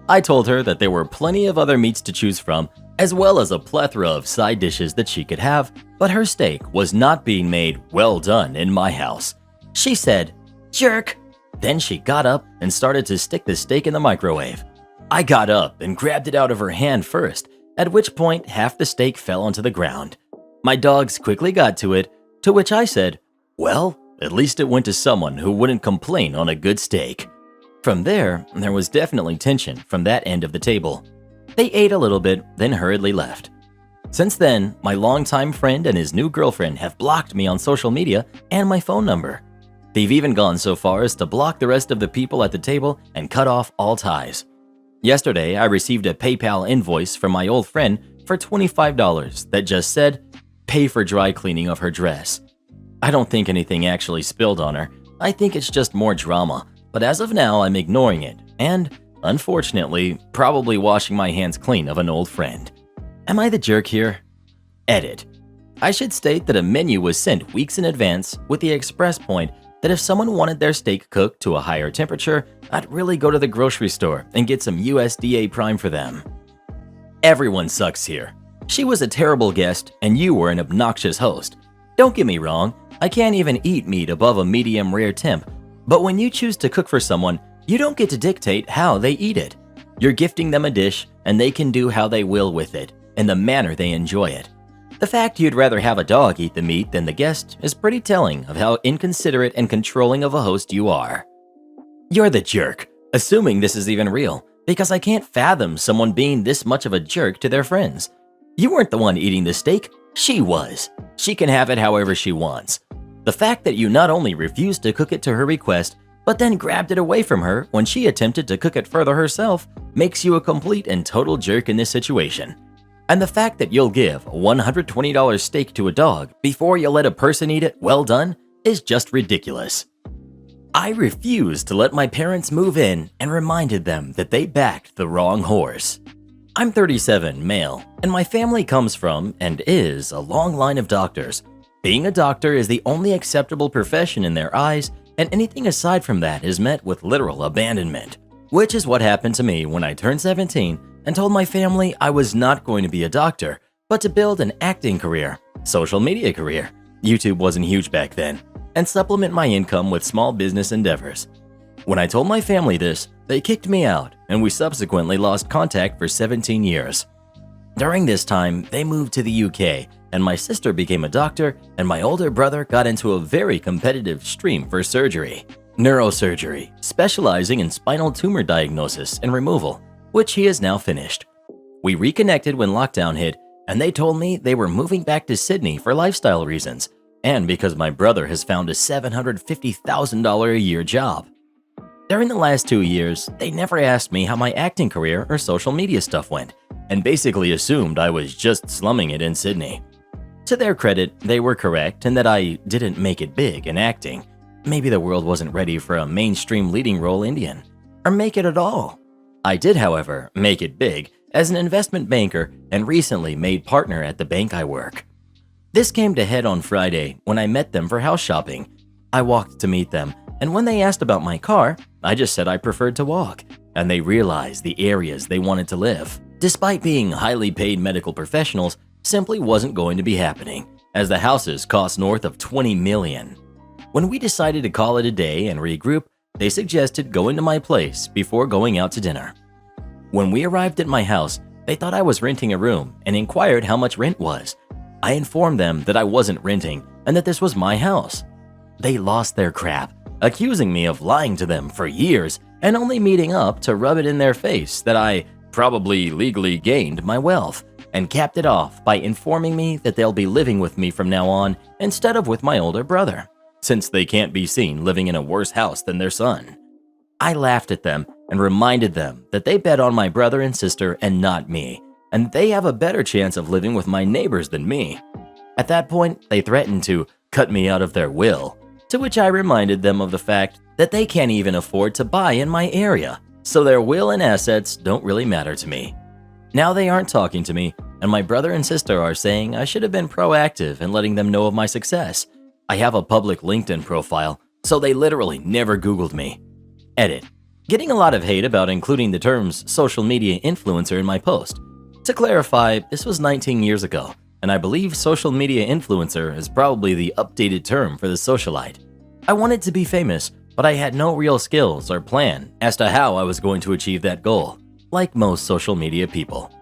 I told her that there were plenty of other meats to choose from, as well as a plethora of side dishes that she could have, but her steak was not being made well done in my house. She said, "Jerk." Then she got up and started to stick the steak in the microwave. I got up and grabbed it out of her hand first, at which point half the steak fell onto the ground. My dogs quickly got to it, to which I said, well, at least it went to someone who wouldn't complain on a good steak. From there was definitely tension from that end of the table. They ate a little bit, then hurriedly left. Since then, my longtime friend and his new girlfriend have blocked me on social media and my phone number. They've even gone so far as to block the rest of the people at the table and cut off all ties. Yesterday, I received a PayPal invoice from my old friend for $25 that just said, pay for dry cleaning of her dress. I don't think anything actually spilled on her. I think it's just more drama, but as of now, I'm ignoring it and, unfortunately, probably washing my hands clean of an old friend. Am I the jerk here? Edit. I should state that a menu was sent weeks in advance with the express point that if someone wanted their steak cooked to a higher temperature, I'd really go to the grocery store and get some USDA Prime for them. Everyone sucks here. She was a terrible guest and you were an obnoxious host. Don't get me wrong, I can't even eat meat above a medium rare temp, but when you choose to cook for someone, you don't get to dictate how they eat it. You're gifting them a dish and they can do how they will with it, in the manner they enjoy it. The fact you'd rather have a dog eat the meat than the guest is pretty telling of how inconsiderate and controlling of a host you are. You're the jerk, assuming this is even real, because I can't fathom someone being this much of a jerk to their friends. You weren't the one eating the steak, she was. She can have it however she wants. The fact that you not only refused to cook it to her request, but then grabbed it away from her when she attempted to cook it further herself makes you a complete and total jerk in this situation. And the fact that you'll give a $120 steak to a dog before you'll let a person eat it well done is just ridiculous. I refused to let my parents move in and reminded them that they backed the wrong horse. I'm 37, male, and my family comes from and is a long line of doctors. Being a doctor is the only acceptable profession in their eyes, and anything aside from that is met with literal abandonment, which is what happened to me when I turned 17 and told my family I was not going to be a doctor, but to build an acting career, social media career, YouTube wasn't huge back then, and supplement my income with small business endeavors. When I told my family this, they kicked me out, and we subsequently lost contact for 17 years. During this time, they moved to the UK, and my sister became a doctor, and my older brother got into a very competitive stream for surgery, neurosurgery, specializing in spinal tumor diagnosis and removal, which he has now finished. We reconnected when lockdown hit, and they told me they were moving back to Sydney for lifestyle reasons, and because my brother has found a $750,000 a year job. During the last 2 years, they never asked me how my acting career or social media stuff went, and basically assumed I was just slumming it in Sydney. To their credit, they were correct in that I didn't make it big in acting. Maybe the world wasn't ready for a mainstream leading role Indian, or make it at all. I did, however, make it big as an investment banker and recently made partner at the bank I work. This came to head on Friday when I met them for house shopping. I walked to meet them, and when they asked about my car, I just said I preferred to walk, and they realized the areas they wanted to live, despite being highly paid medical professionals, simply wasn't going to be happening, as the houses cost north of $20 million. When we decided to call it a day and regroup, they suggested going to my place before going out to dinner. When we arrived at my house, they thought I was renting a room and inquired how much rent was. I informed them that I wasn't renting and that this was my house. They lost their crap, accusing me of lying to them for years and only meeting up to rub it in their face that I probably legally gained my wealth, and capped it off by informing me that they'll be living with me from now on instead of with my older brother, since they can't be seen living in a worse house than their son. I laughed at them and reminded them that they bet on my brother and sister and not me, and they have a better chance of living with my neighbors than me. At that point, they threatened to cut me out of their will, to which I reminded them of the fact that they can't even afford to buy in my area, so their will and assets don't really matter to me. Now they aren't talking to me, and my brother and sister are saying I should have been proactive in letting them know of my success. I have a public LinkedIn profile, so they literally never Googled me. Edit. Getting a lot of hate about including the terms social media influencer in my post. To clarify, this was 19 years ago, and I believe social media influencer is probably the updated term for the socialite. I wanted to be famous, but I had no real skills or plan as to how I was going to achieve that goal, like most social media people.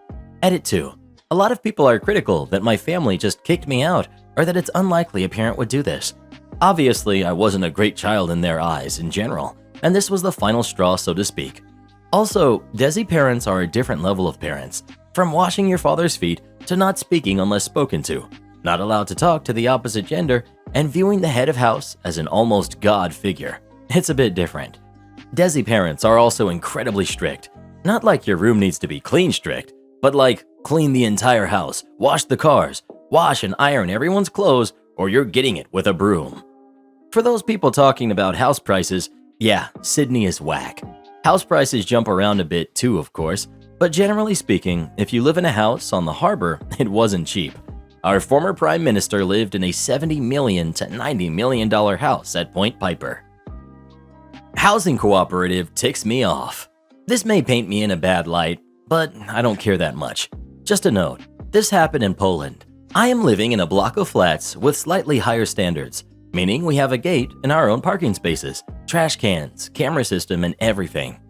Edit 2. A lot of people are critical that my family just kicked me out or that it's unlikely a parent would do this. Obviously, I wasn't a great child in their eyes in general, and this was the final straw, so to speak. Also, Desi parents are a different level of parents, from washing your father's feet to not speaking unless spoken to, not allowed to talk to the opposite gender, and viewing the head of house as an almost god figure. It's a bit different. Desi parents are also incredibly strict, not like your room needs to be clean strict, but like clean the entire house, wash the cars, wash and iron everyone's clothes, or you're getting it with a broom. For those people talking about house prices, yeah, Sydney is whack. House prices jump around a bit too, of course, but generally speaking, if you live in a house on the harbor, it wasn't cheap. Our former Prime Minister lived in a $70 million to $90 million house at Point Piper. Housing cooperative ticks me off. This may paint me in a bad light, but I don't care that much. Just a note, this happened in Poland. I am living in a block of flats with slightly higher standards, meaning we have a gate and our own parking spaces, trash cans, camera system, and everything.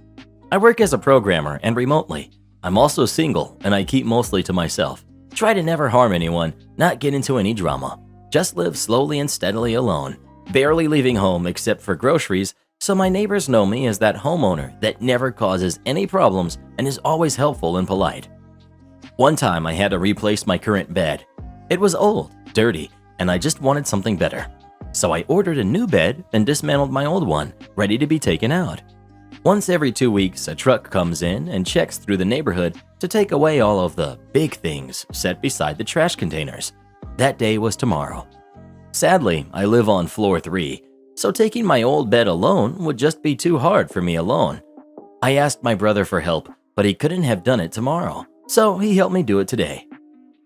I work as a programmer and remotely. I'm also single and I keep mostly to myself. Try to never harm anyone, not get into any drama. Just live slowly and steadily alone, barely leaving home except for groceries, so my neighbors know me as that homeowner that never causes any problems and is always helpful and polite. One time I had to replace my current bed. It was old, dirty, and I just wanted something better. So I ordered a new bed and dismantled my old one, ready to be taken out. Once every 2 weeks, a truck comes in and checks through the neighborhood to take away all of the big things set beside the trash containers. That day was tomorrow. Sadly, I live on floor 3, so taking my old bed alone would just be too hard for me alone. I asked my brother for help, but he couldn't have done it tomorrow, so he helped me do it today.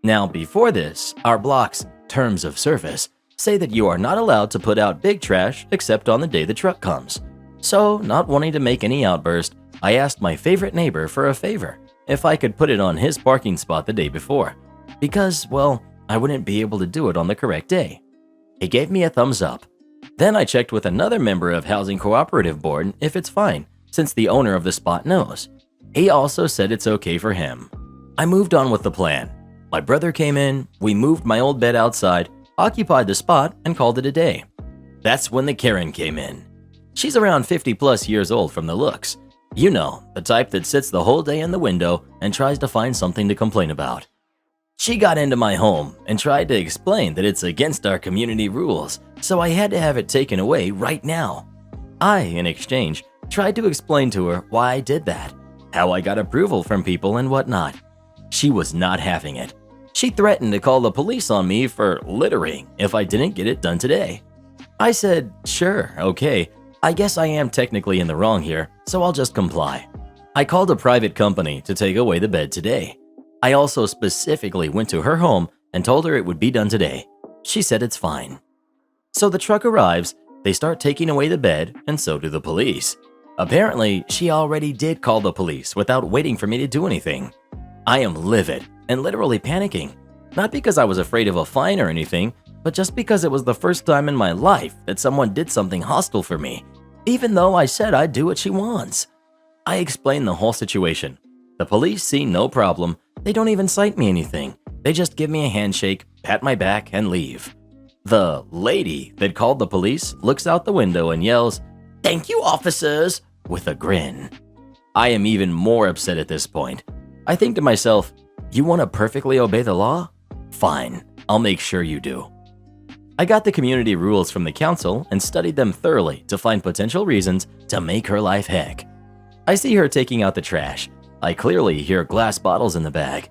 Now, before this, our block's terms of service say that you are not allowed to put out big trash except on the day the truck comes. So, not wanting to make any outburst, I asked my favorite neighbor for a favor if I could put it on his parking spot the day before, because, well, I wouldn't be able to do it on the correct day. He gave me a thumbs up. Then I checked with another member of Housing Cooperative Board if it's fine, since the owner of the spot knows. He also said it's okay for him. I moved on with the plan. My brother came in, we moved my old bed outside, occupied the spot, and called it a day. That's when the Karen came in. She's around 50 plus years old from the looks. You know, the type that sits the whole day in the window and tries to find something to complain about. She got into my home and tried to explain that it's against our community rules, so I had to have it taken away right now. I, in exchange, tried to explain to her why I did that, how I got approval from people and whatnot. She was not having it. She threatened to call the police on me for littering if I didn't get it done today. I said, sure, okay, I guess I am technically in the wrong here, so I'll just comply. I called a private company to take away the bed today. I also specifically went to her home and told her it would be done today. She said it's fine. So the truck arrives, they start taking away the bed, and so do the police. Apparently, she already did call the police without waiting for me to do anything. I am livid and literally panicking, not because I was afraid of a fine or anything, but just because it was the first time in my life that someone did something hostile for me, even though I said I'd do what she wants. I explained the whole situation. The police see no problem. They don't even cite me anything. They just give me a handshake, pat my back, and leave. The lady that called the police looks out the window and yells, "Thank you, officers," with a grin. I am even more upset at this point. I think to myself, you want to perfectly obey the law? Fine, I'll make sure you do. I got the community rules from the council and studied them thoroughly to find potential reasons to make her life heck. I see her taking out the trash. I clearly hear glass bottles in the bag.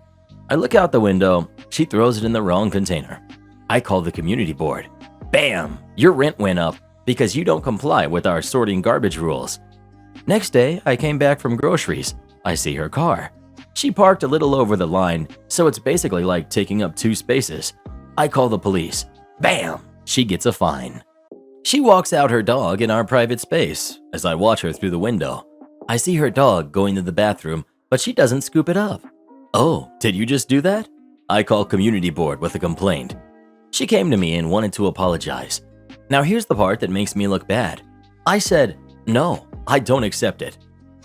I look out the window. She throws it in the wrong container. I call the community board. Bam! Your rent went up because you don't comply with our sorting garbage rules. Next day, I came back from groceries. I see her car. She parked a little over the line, so it's basically like taking up 2 spaces. I call the police. Bam! She gets a fine. She walks out her dog in our private space as I watch her through the window. I see her dog going to the bathroom, but she doesn't scoop it up. Oh, did you just do that? I call community board with a complaint. She came to me and wanted to apologize. Now here's the part that makes me look bad. I said, no, I don't accept it.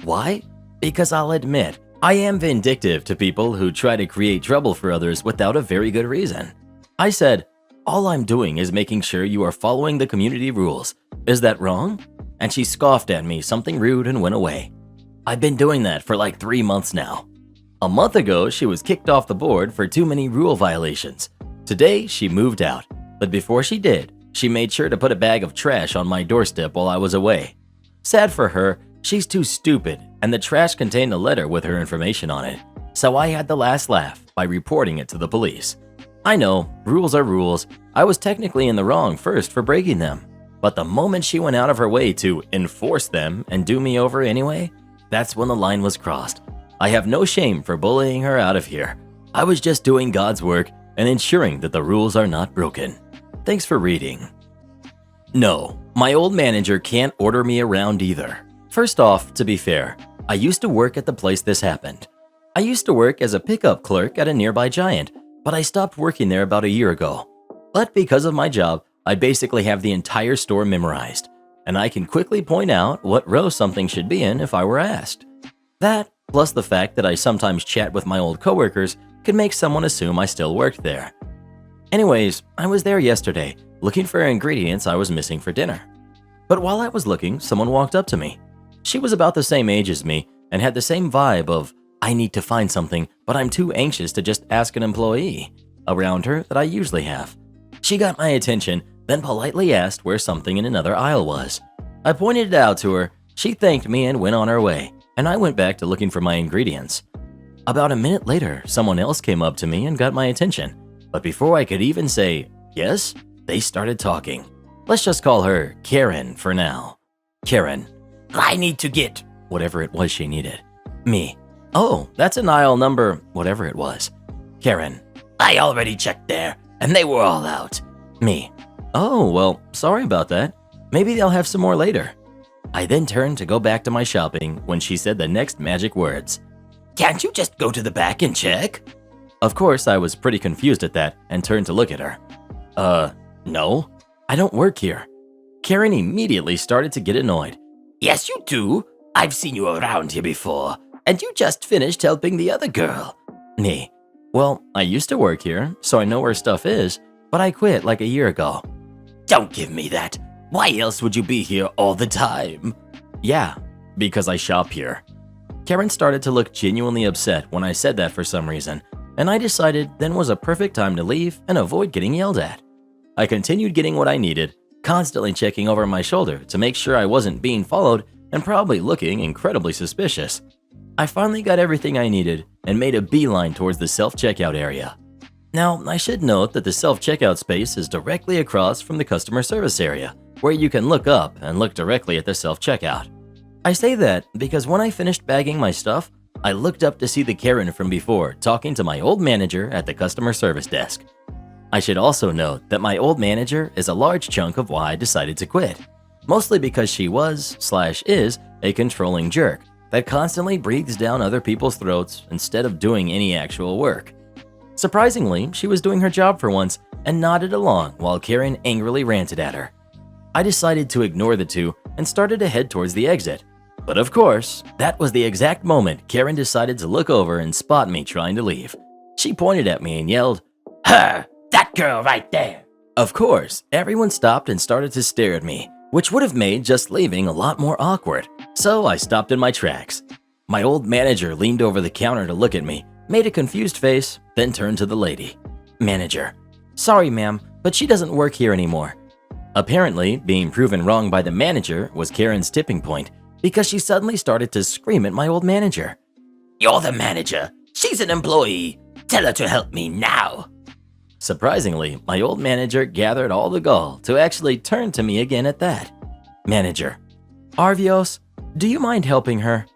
Why? Because I'll admit, I am vindictive to people who try to create trouble for others without a very good reason. I said, all I'm doing is making sure you are following the community rules. Is that wrong? And she scoffed at me something rude and went away. I've been doing that for like 3 months now. A month ago, she was kicked off the board for too many rule violations. Today, she moved out, but before she did, she made sure to put a bag of trash on my doorstep while I was away. Sad for her, she's too stupid, and the trash contained a letter with her information on it, so I had the last laugh by reporting it to the police. I know, rules are rules. I was technically in the wrong first for breaking them, but the moment she went out of her way to enforce them and do me over anyway, that's when the line was crossed. I have no shame for bullying her out of here. I was just doing God's work and ensuring that the rules are not broken. Thanks for reading. No, my old manager can't order me around either. First off, to be fair, I used to work at the place this happened. I used to work as a pickup clerk at a nearby Giant, but I stopped working there about a year ago. But because of my job, I basically have the entire store memorized, and I can quickly point out what row something should be in if I were asked. That, plus the fact that I sometimes chat with my old coworkers, could make someone assume I still worked there. Anyways, I was there yesterday, looking for ingredients I was missing for dinner. But while I was looking, someone walked up to me. She was about the same age as me and had the same vibe of, I need to find something, but I'm too anxious to just ask an employee around her that I usually have. She got my attention, then politely asked where something in another aisle was. I pointed it out to her, she thanked me and went on her way, and I went back to looking for my ingredients. About a minute later, someone else came up to me and got my attention. But before I could even say yes, they started talking. Let's just call her Karen for now. Karen, I need to get. whatever it was she needed. Me, oh, that's an aisle number, whatever it was. Karen, I already checked there, and they were all out. me, oh, well, sorry about that. Maybe they'll have some more later. I then turned to go back to my shopping when she said the next magic words. Can't you just go to the back and check? Of course, I was pretty confused at that and turned to look at her. No, I don't work here. Karen immediately started to get annoyed. Yes, you do. I've seen you around here before, and you just finished helping the other girl. Me, well, I used to work here, so I know where stuff is, but I quit like a year ago. Don't give me that. Why else would you be here all the time? Yeah, because I shop here. Karen started to look genuinely upset when I said that for some reason, and I decided then was a perfect time to leave and avoid getting yelled at. I continued getting what I needed, constantly checking over my shoulder to make sure I wasn't being followed and probably looking incredibly suspicious. I finally got everything I needed and made a beeline towards the self-checkout area. Now, I should note that the self-checkout space is directly across from the customer service area, where you can look up and look directly at the self-checkout. I say that because when I finished bagging my stuff, I looked up to see the Karen from before talking to my old manager at the customer service desk. I should also note that my old manager is a large chunk of why I decided to quit, mostly because she was/is a controlling jerk that constantly breathes down other people's throats instead of doing any actual work. Surprisingly, she was doing her job for once and nodded along while Karen angrily ranted at her. I decided to ignore the two and started to head towards the exit. But of course, that was the exact moment Karen decided to look over and spot me trying to leave. She pointed at me and yelled, Her! That girl right there! Of course, everyone stopped and started to stare at me, which would have made just leaving a lot more awkward. So I stopped in my tracks. My old manager leaned over the counter to look at me, made a confused face, then turned to the lady. Manager, sorry ma'am, but she doesn't work here anymore. Apparently, being proven wrong by the manager was Karen's tipping point because she suddenly started to scream at my old manager. You're the manager. She's an employee. Tell her to help me now. Surprisingly, my old manager gathered all the gall to actually turn to me again at that. Manager, Arvios, do you mind helping her?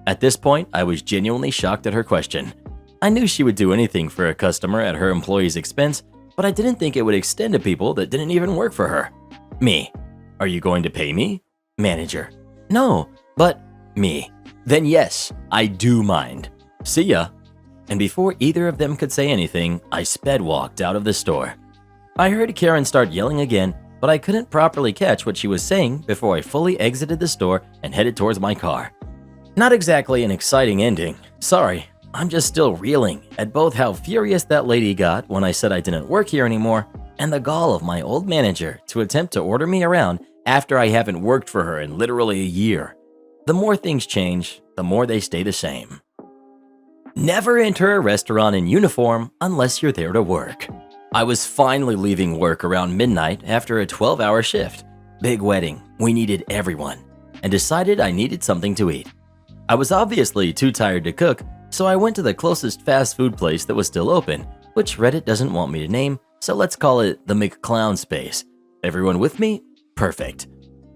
At this point, I was genuinely shocked at her question. I knew she would do anything for a customer at her employee's expense, but I didn't think it would extend to people that didn't even work for her. Me, are you going to pay me? Manager, no, but me. Then yes, I do mind. See ya. And before either of them could say anything, I sped walked out of the store. I heard Karen start yelling again, but I couldn't properly catch what she was saying before I fully exited the store and headed towards my car. Not exactly an exciting ending. Sorry, I'm just still reeling at both how furious that lady got when I said I didn't work here anymore and the gall of my old manager to attempt to order me around after I haven't worked for her in literally a year. The more things change, the more they stay the same. Never enter a restaurant in uniform unless you're there to work. I was finally leaving work around midnight after a 12-hour shift. Big wedding, we needed everyone, and decided I needed something to eat. I was obviously too tired to cook, so I went to the closest fast food place that was still open, which Reddit doesn't want me to name, so let's call it the McClown space. Everyone with me? Perfect.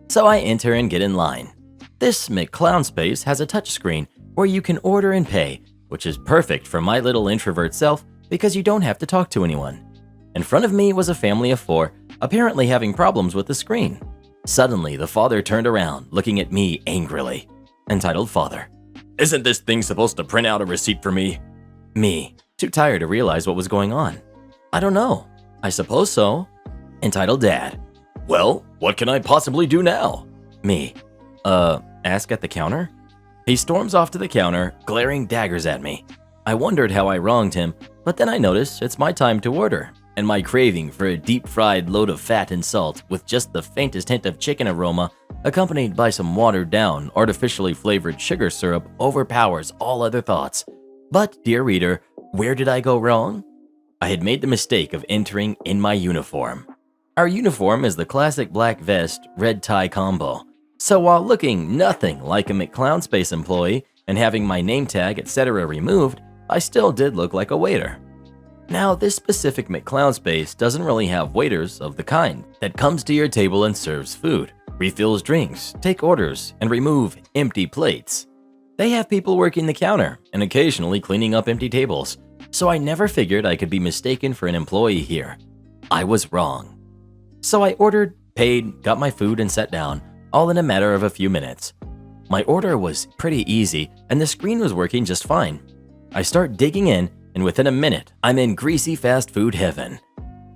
So I enter and get in line. This McClown space has a touchscreen where you can order and pay, which is perfect for my little introvert self because you don't have to talk to anyone. In front of me was a family of 4, apparently having problems with the screen. Suddenly, the father turned around, looking at me angrily. Entitled Father, isn't this thing supposed to print out a receipt for me? Me, too tired to realize what was going on. I don't know. I suppose so. Entitled Dad, well, what can I possibly do now? Me, ask at the counter? He storms off to the counter, glaring daggers at me. I wondered how I wronged him, but then I noticed it's my time to order, and my craving for a deep-fried load of fat and salt with just the faintest hint of chicken aroma, accompanied by some watered-down, artificially flavored sugar syrup, overpowers all other thoughts. But, dear reader, where did I go wrong? I had made the mistake of entering in my uniform. Our uniform is the classic black vest, red tie combo. So while looking nothing like a McClown employee and having my name tag, etc. removed, I still did look like a waiter. Now, this specific McClown doesn't really have waiters of the kind that comes to your table and serves food, refills drinks, take orders, and remove empty plates. They have people working the counter and occasionally cleaning up empty tables, so I never figured I could be mistaken for an employee here. I was wrong. So I ordered, paid, got my food, and sat down, all in a matter of a few minutes. My order was pretty easy, and the screen was working just fine. I start digging in, and within a minute, I'm in greasy fast food heaven.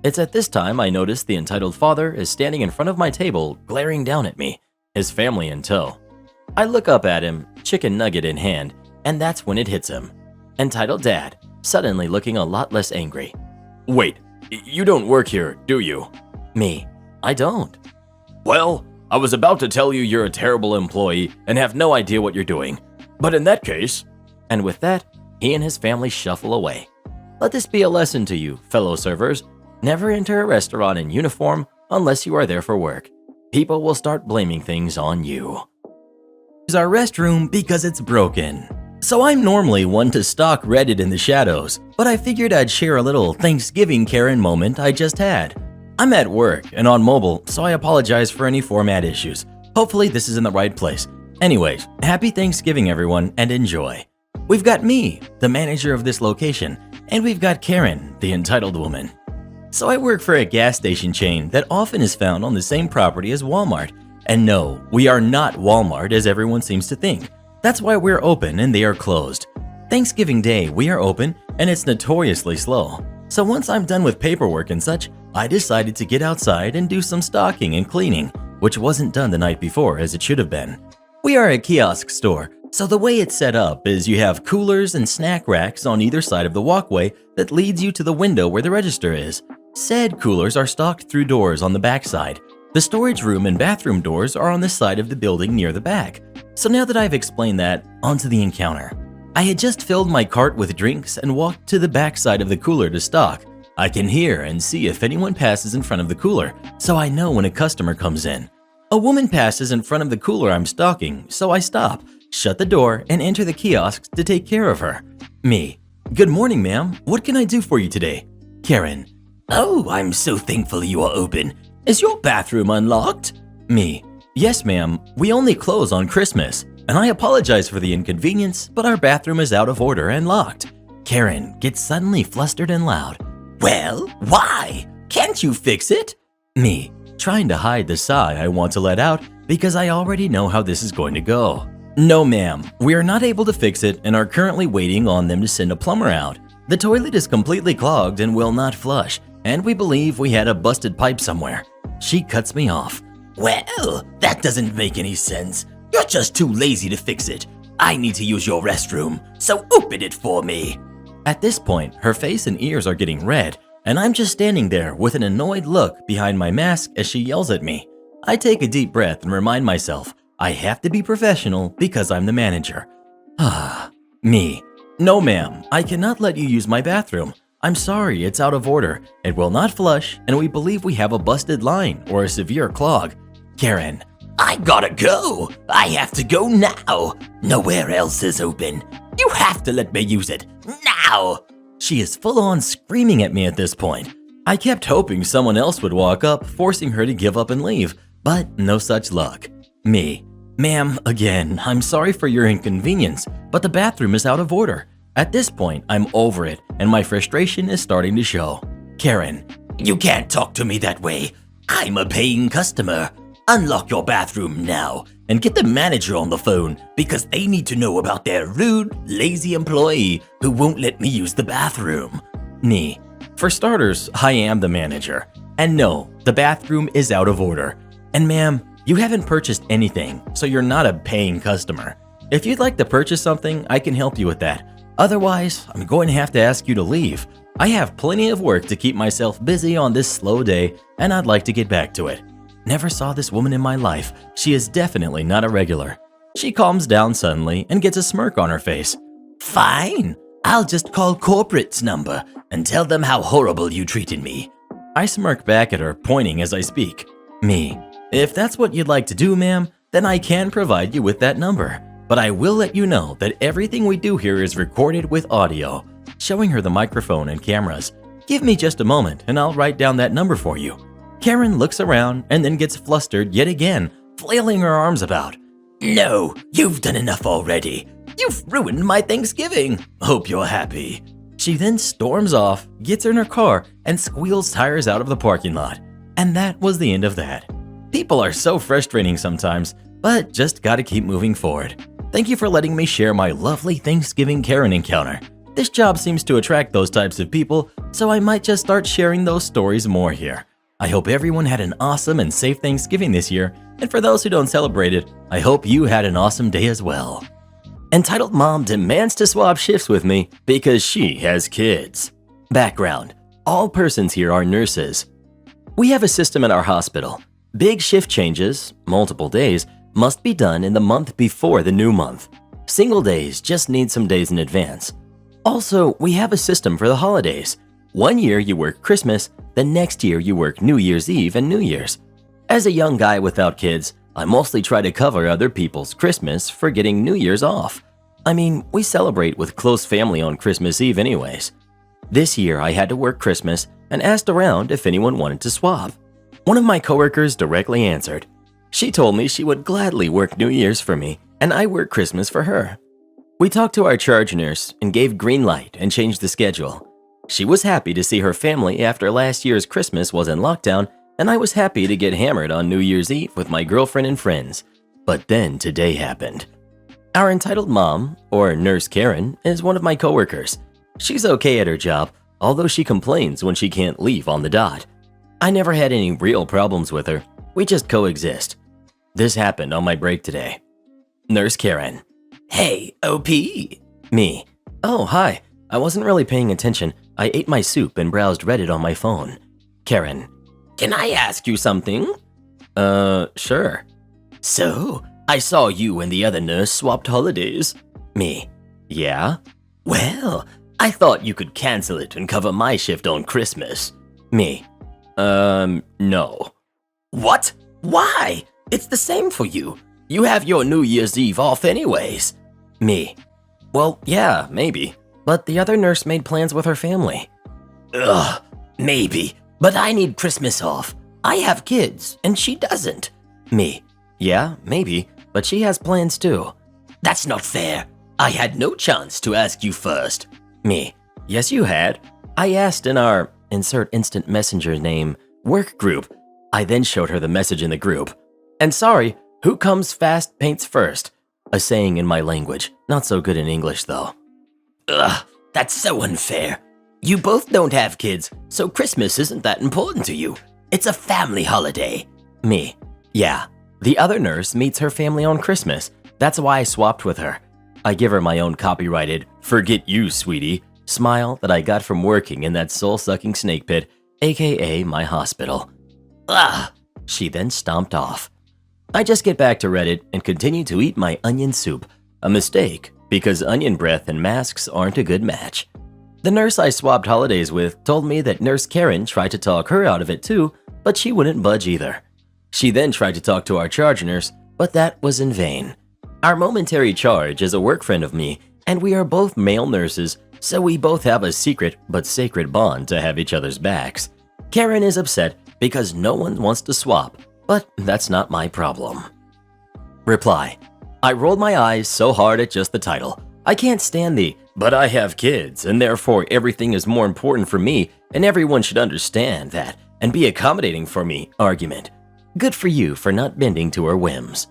It's at this time I notice the entitled father is standing in front of my table, glaring down at me, his family in tow. I look up at him, chicken nugget in hand, and that's when it hits him. Entitled dad, suddenly looking a lot less angry. Wait, you don't work here, do you? Me. I don't. Well, I was about to tell you you're a terrible employee and have no idea what you're doing. But in that case... And with that, he and his family shuffle away. Let this be a lesson to you, fellow servers. Never enter a restaurant in uniform unless you are there for work. People will start blaming things on you. Use our restroom because it's broken. So I'm normally one to stalk Reddit in the shadows, but I figured I'd share a little Thanksgiving Karen moment I just had. I'm at work and on mobile, so I apologize for any format issues. Hopefully this is in the right place. Anyways, happy Thanksgiving everyone and enjoy. We've got me, the manager of this location, and we've got Karen, the entitled woman. So I work for a gas station chain that often is found on the same property as Walmart. And no, we are not Walmart as everyone seems to think. That's why we're open and they are closed. Thanksgiving Day, we are open and it's notoriously slow. So once I'm done with paperwork and such, I decided to get outside and do some stocking and cleaning, which wasn't done the night before as it should have been. We are a kiosk store, so the way it's set up is you have coolers and snack racks on either side of the walkway that leads you to the window where the register is. Said coolers are stocked through doors on the back side. The storage room and bathroom doors are on the side of the building near the back. So now that I've explained that, onto the encounter. I had just filled my cart with drinks and walked to the back side of the cooler to stock. I can hear and see if anyone passes in front of the cooler, so I know when a customer comes in. A woman passes in front of the cooler I'm stocking, so I stop, shut the door, and enter the kiosk to take care of her. Me. Good morning, ma'am. What can I do for you today? Karen. Oh, I'm so thankful you are open. Is your bathroom unlocked? Me. Yes, ma'am. We only close on Christmas. And I apologize for the inconvenience, but our bathroom is out of order and locked. Karen gets suddenly flustered and loud. Well, why? Can't you fix it? Me. Trying to hide the sigh I want to let out because I already know how this is going to go. No, ma'am. We are not able to fix it and are currently waiting on them to send a plumber out. The toilet is completely clogged and will not flush, and we believe we had a busted pipe somewhere. She cuts me off. Well, that doesn't make any sense. You're just too lazy to fix it. I need to use your restroom, so open it for me. At this point, her face and ears are getting red, and I'm just standing there with an annoyed look behind my mask as she yells at me. I take a deep breath and remind myself I have to be professional because I'm the manager. Me. No, ma'am, I cannot let you use my bathroom. I'm sorry, it's out of order. It will not flush, and we believe we have a busted line or a severe clog. Karen. I gotta go. I have to go now. Nowhere else is open. You have to let me use it now. She is full on screaming at me at this point. I kept hoping someone else would walk up, forcing her to give up and leave, but no such luck. Me. Ma'am, again, I'm sorry for your inconvenience, but the bathroom is out of order. At this point, I'm over it, and my frustration is starting to show. Karen. You can't talk to me that way. I'm a paying customer. Unlock your bathroom now and get the manager on the phone because they need to know about their rude, lazy employee who won't let me use the bathroom. Me. For starters, I am the manager. And no, the bathroom is out of order. And ma'am, you haven't purchased anything, so you're not a paying customer. If you'd like to purchase something, I can help you with that. Otherwise, I'm going to have to ask you to leave. I have plenty of work to keep myself busy on this slow day, and I'd like to get back to it. Never saw this woman in my life. She is definitely not a regular. She calms down suddenly and gets a smirk on her face. Fine. I'll just call corporate's number and tell them how horrible you treated me. I smirk back at her, pointing as I speak. Me. If that's what you'd like to do, ma'am, then I can provide you with that number. But I will let you know that everything we do here is recorded with audio. Showing her the microphone and cameras. Give me just a moment and I'll write down that number for you. Karen looks around and then gets flustered yet again, flailing her arms about. No, you've done enough already. You've ruined my Thanksgiving. Hope you're happy. She then storms off, gets in her car, and squeals tires out of the parking lot. And that was the end of that. People are so frustrating sometimes, but just gotta keep moving forward. Thank you for letting me share my lovely Thanksgiving Karen encounter. This job seems to attract those types of people, so I might just start sharing those stories more here. I hope everyone had an awesome and safe Thanksgiving this year, and for those who don't celebrate it, I hope you had an awesome day as well. Entitled Mom demands to swap shifts with me because she has kids. Background: all persons here are nurses. We have a system in our hospital. Big shift changes, multiple days, must be done in the month before the new month. Single days just need some days in advance. Also, we have a system for the holidays. One year you work Christmas, the next year you work New Year's Eve and New Year's. As a young guy without kids, I mostly try to cover other people's Christmas for getting New Year's off. I mean, we celebrate with close family on Christmas Eve anyways. This year I had to work Christmas and asked around if anyone wanted to swap. One of my coworkers directly answered. She told me she would gladly work New Year's for me and I work Christmas for her. We talked to our charge nurse and gave green light and changed the schedule. She was happy to see her family after last year's Christmas was in lockdown, and I was happy to get hammered on New Year's Eve with my girlfriend and friends. But then today happened. Our entitled mom, or Nurse Karen, is one of my coworkers. She's okay at her job, although she complains when she can't leave on the dot. I never had any real problems with her. We just coexist. This happened on my break today. Nurse Karen. Hey, OP. Me. Oh, hi. I wasn't really paying attention. I ate my soup and browsed Reddit on my phone. Karen. Can I ask you something? Sure. So, I saw you and the other nurse swapped holidays. Me. Yeah? Well, I thought you could cancel it and cover my shift on Christmas. Me. No. What? Why? It's the same for you. You have your New Year's Eve off anyways. Me. Well, yeah, maybe. But the other nurse made plans with her family. Ugh, maybe. But I need Christmas off. I have kids, and she doesn't. Me. Yeah, maybe. But she has plans too. That's not fair. I had no chance to ask you first. Me. Yes, you had. I asked in our insert instant messenger name work group. I then showed her the message in the group. And sorry, who comes fast paints first. A saying in my language. Not so good in English though. Ugh, that's so unfair. You both don't have kids, so Christmas isn't that important to you. It's a family holiday. Me. Yeah. The other nurse meets her family on Christmas. That's why I swapped with her. I give her my own copyrighted, "Forget you, sweetie," smile that I got from working in that soul-sucking snake pit, aka my hospital. Ugh. She then stomped off. I just get back to Reddit and continue to eat my onion soup. A mistake, because onion breath and masks aren't a good match. The nurse I swapped holidays with told me that Nurse Karen tried to talk her out of it too, but she wouldn't budge either. She then tried to talk to our charge nurse, but that was in vain. Our momentary charge is a work friend of me, and we are both male nurses, so we both have a secret but sacred bond to have each other's backs. Karen is upset because no one wants to swap, but that's not my problem. Reply. I rolled my eyes so hard at just the title. I can't stand the, "but I have kids, and therefore everything is more important for me, and everyone should understand that and be accommodating for me" argument. Good for you for not bending to her whims.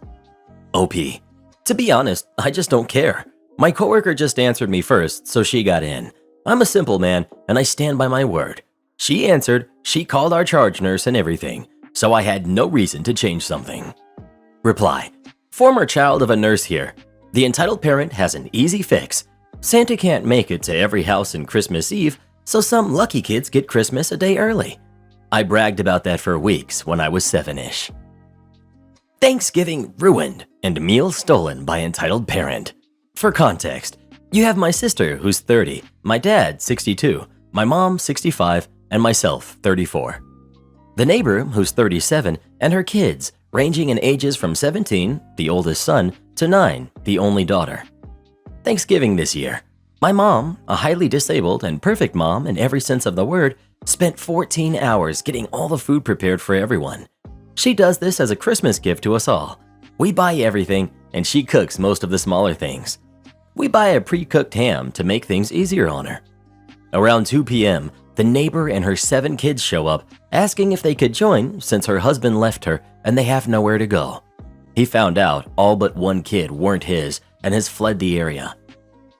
OP. To be honest, I just don't care. My coworker just answered me first, so she got in. I'm a simple man, and I stand by my word. She answered, she called our charge nurse and everything, so I had no reason to change something. Reply. Former child of a nurse here. The entitled parent has an easy fix. Santa can't make it to every house in Christmas Eve, so some lucky kids get Christmas a day early. I bragged about that for weeks when I was 7-ish. Thanksgiving ruined and meal stolen by entitled parent. For context, you have my sister who's 30, my dad 62, my mom 65, and myself 34. The neighbor who's 37 and her kids ranging in ages from 17, the oldest son, to 9, the only daughter. Thanksgiving this year, my mom, a highly disabled and perfect mom in every sense of the word, spent 14 hours getting all the food prepared for everyone. She does this as a Christmas gift to us all. We buy everything, and she cooks most of the smaller things. We buy a pre-cooked ham to make things easier on her. Around 2 p.m., the neighbor and her 7 kids show up, asking if they could join since her husband left her and they have nowhere to go. He found out all but 1 kid weren't his and has fled the area.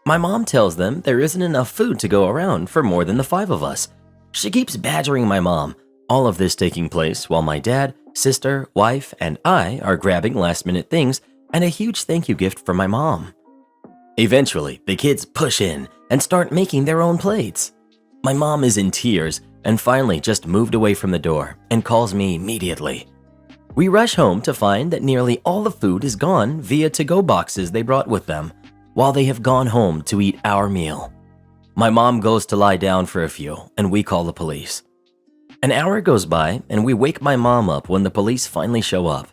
My mom tells them there isn't enough food to go around for more than the 5 of us. She keeps badgering my mom, all of this taking place while my dad, sister, wife, and I are grabbing last-minute things and a huge thank you gift for my mom. Eventually, the kids push in and start making their own plates. My mom is in tears and finally just moved away from the door and calls me immediately. We rush home to find that nearly all the food is gone via to-go boxes they brought with them, while they have gone home to eat our meal. My mom goes to lie down for a few and we call the police. An hour goes by and we wake my mom up when the police finally show up.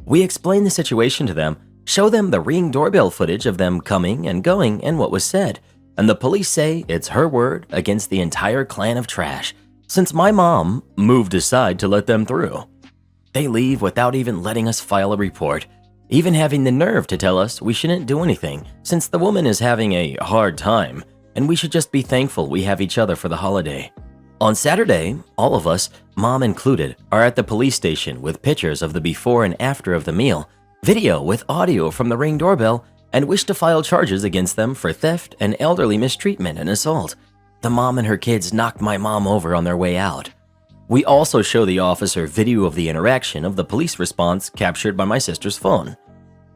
We explain the situation to them, show them the Ring doorbell footage of them coming and going and what was said, and the police say it's her word against the entire clan of trash, since my mom moved aside to let them through. They leave without even letting us file a report, even having the nerve to tell us we shouldn't do anything since the woman is having a hard time and we should just be thankful we have each other for the holiday. On Saturday, all of us, mom included, are at the police station with pictures of the before and after of the meal, video with audio from the Ring doorbell, and wish to file charges against them for theft and elderly mistreatment and assault. The mom and her kids knocked my mom over on their way out. We also show the officer video of the interaction of the police response captured by my sister's phone.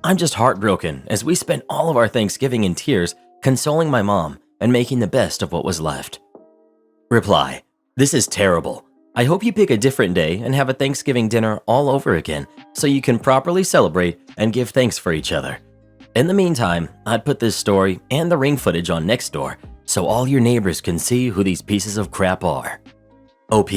I'm just heartbroken as we spent all of our Thanksgiving in tears consoling my mom and making the best of what was left. Reply: this is terrible. I hope you pick a different day and have a Thanksgiving dinner all over again so you can properly celebrate and give thanks for each other. In the meantime, I'd put this story and the Ring footage on Nextdoor so all your neighbors can see who these pieces of crap are. OP: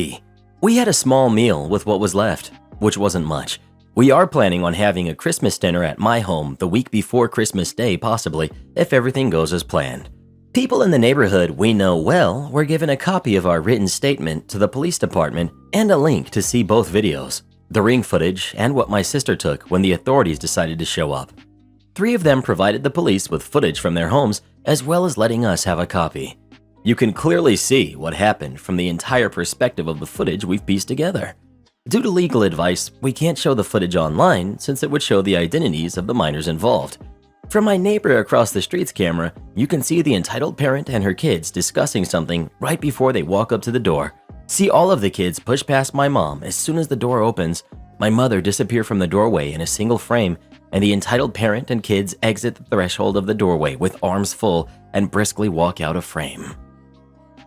we had a small meal with what was left, which wasn't much. We are planning on having a Christmas dinner at my home the week before Christmas Day possibly, if everything goes as planned. People in the neighborhood we know well were given a copy of our written statement to the police department and a link to see both videos, the Ring footage and what my sister took when the authorities decided to show up. 3 of them provided the police with footage from their homes as well as letting us have a copy. You can clearly see what happened from the entire perspective of the footage we've pieced together. Due to legal advice, we can't show the footage online since it would show the identities of the minors involved. From my neighbor across the street's camera, you can see the entitled parent and her kids discussing something right before they walk up to the door. See all of the kids push past my mom as soon as the door opens, my mother disappear from the doorway in a single frame, and the entitled parent and kids exit the threshold of the doorway with arms full and briskly walk out of frame.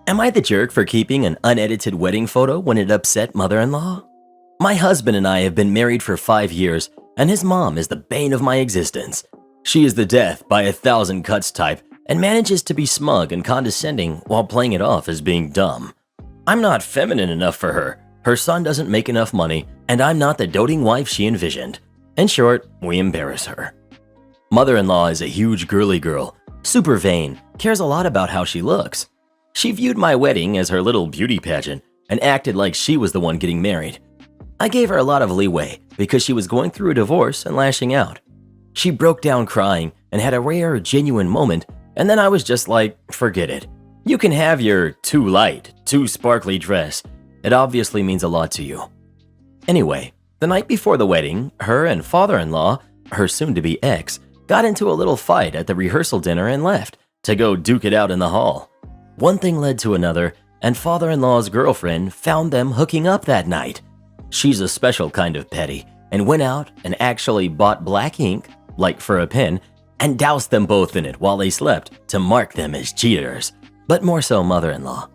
Am I the jerk for keeping an unedited wedding photo when it upset mother-in-law? My husband and I have been married for 5 years, and his mom is the bane of my existence. She is the death by 1,000 cuts type and manages to be smug and condescending while playing it off as being dumb. I'm not feminine enough for her son doesn't make enough money, and I'm not the doting wife she envisioned. In short, we embarrass her. Mother-in-law is a huge girly girl, super vain, cares a lot about how she looks. She viewed my wedding as her little beauty pageant and acted like she was the one getting married. I gave her a lot of leeway because she was going through a divorce and lashing out. She broke down crying and had a rare, genuine moment, and then I was just like, forget it. You can have your too light, too sparkly dress. It obviously means a lot to you. Anyway, the night before the wedding, her and father-in-law, her soon-to-be ex, got into a little fight at the rehearsal dinner and left to go duke it out in the hall. One thing led to another, and father-in-law's girlfriend found them hooking up that night. She's a special kind of petty and went out and actually bought black ink, like for a pen, and doused them both in it while they slept to mark them as cheaters, but more so mother-in-law.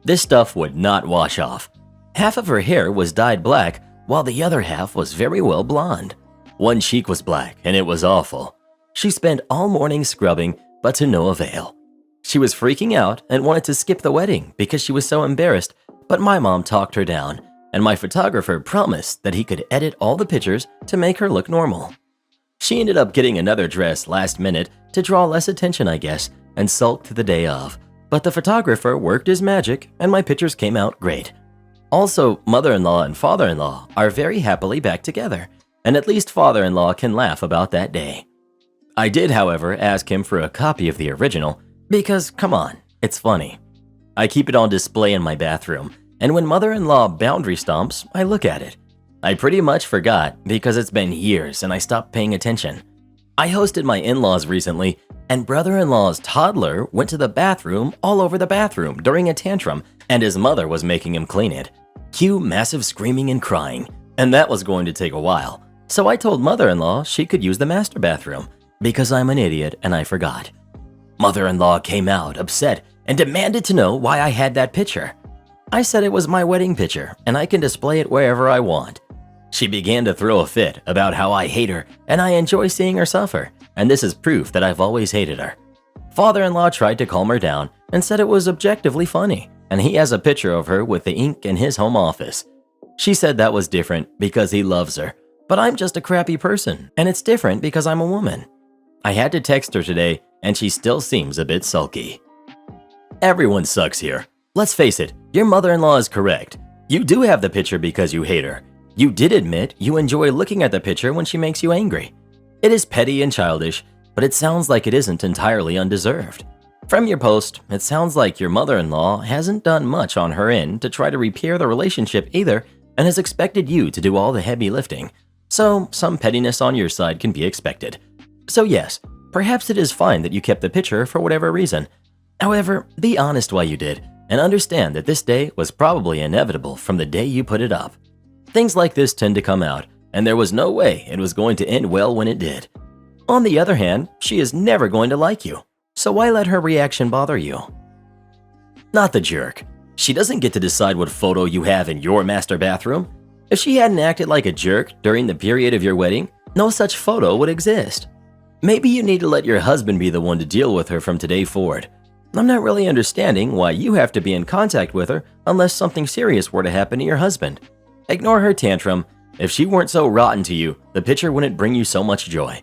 This stuff would not wash off. Half of her hair was dyed black, while the other half was very well blonde. One cheek was black, and it was awful. She spent all morning scrubbing, but to no avail. She was freaking out and wanted to skip the wedding because she was so embarrassed, but my mom talked her down, and my photographer promised that he could edit all the pictures to make her look normal. She ended up getting another dress last minute to draw less attention, I guess, and sulked the day of. But the photographer worked his magic, and my pictures came out great. Also, mother-in-law and father-in-law are very happily back together, and at least father-in-law can laugh about that day. I did, however, ask him for a copy of the original, because, come on, it's funny. I keep it on display in my bathroom, and when mother-in-law boundary stomps, I look at it. I pretty much forgot because it's been years and I stopped paying attention. I hosted my in-laws recently, and brother-in-law's toddler went to the bathroom all over the bathroom during a tantrum, and his mother was making him clean it. Cue massive screaming and crying, and that was going to take a while. So I told mother-in-law she could use the master bathroom, because I'm an idiot and I forgot. Mother-in-law came out upset and demanded to know why I had that picture. I said it was my wedding picture and I can display it wherever I want. She began to throw a fit about how I hate her and I enjoy seeing her suffer, and this is proof that I've always hated her. Father-in-law tried to calm her down and said it was objectively funny, and he has a picture of her with the ink in his home office. She said that was different because he loves her, but I'm just a crappy person, and it's different because I'm a woman. I had to text her today, and she still seems a bit sulky. Everyone sucks here. Let's face it, your mother-in-law is correct. You do have the picture because you hate her. You did admit you enjoy looking at the picture when she makes you angry. It is petty and childish, but it sounds like it isn't entirely undeserved. From your post, it sounds like your mother-in-law hasn't done much on her end to try to repair the relationship either and has expected you to do all the heavy lifting. So some pettiness on your side can be expected. So yes, perhaps it is fine that you kept the picture for whatever reason. However, be honest why you did, and understand that this day was probably inevitable from the day you put it up. Things like this tend to come out, and there was no way it was going to end well when it did. On the other hand, she is never going to like you, so why let her reaction bother you? Not the jerk. She doesn't get to decide what photo you have in your master bathroom. If she hadn't acted like a jerk during the period of your wedding, no such photo would exist. Maybe you need to let your husband be the one to deal with her from today forward. I'm not really understanding why you have to be in contact with her unless something serious were to happen to your husband. Ignore her tantrum. If she weren't so rotten to you, the picture wouldn't bring you so much joy.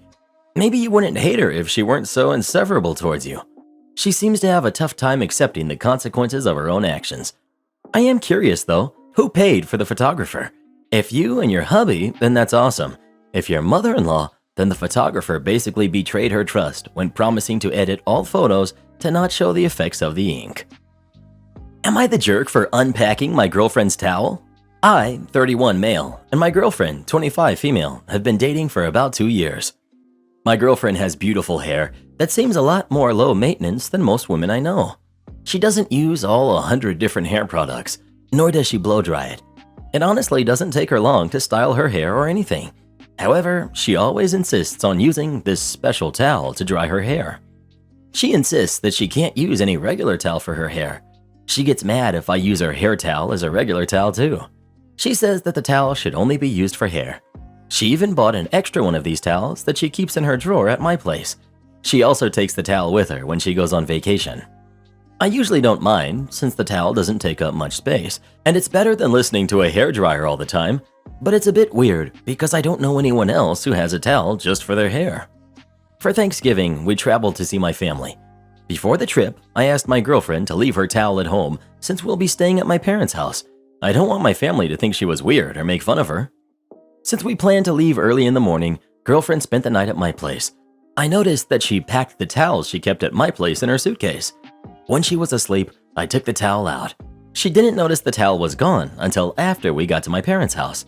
Maybe you wouldn't hate her if she weren't so inseparable towards you. She seems to have a tough time accepting the consequences of her own actions. I am curious though, who paid for the photographer? If you and your hubby, then that's awesome. If your mother-in-law, then the photographer basically betrayed her trust when promising to edit all photos to not show the effects of the ink. Am I the jerk for unpacking my girlfriend's towel? I, 31 male, and my girlfriend, 25 female, have been dating for about 2 years. My girlfriend has beautiful hair that seems a lot more low maintenance than most women I know. She doesn't use all 100 different hair products, nor does she blow dry it. It honestly doesn't take her long to style her hair or anything. However, she always insists on using this special towel to dry her hair. She insists that she can't use any regular towel for her hair. She gets mad if I use her hair towel as a regular towel too. She says that the towel should only be used for hair. She even bought an extra one of these towels that she keeps in her drawer at my place. She also takes the towel with her when she goes on vacation. I usually don't mind since the towel doesn't take up much space, and it's better than listening to a hairdryer all the time, but it's a bit weird because I don't know anyone else who has a towel just for their hair. For Thanksgiving, we traveled to see my family. Before the trip, I asked my girlfriend to leave her towel at home since we'll be staying at my parents' house. I don't want my family to think she was weird or make fun of her. Since we planned to leave early in the morning, girlfriend spent the night at my place. I noticed that she packed the towels she kept at my place in her suitcase. When she was asleep, I took the towel out. She didn't notice the towel was gone until after we got to my parents' house.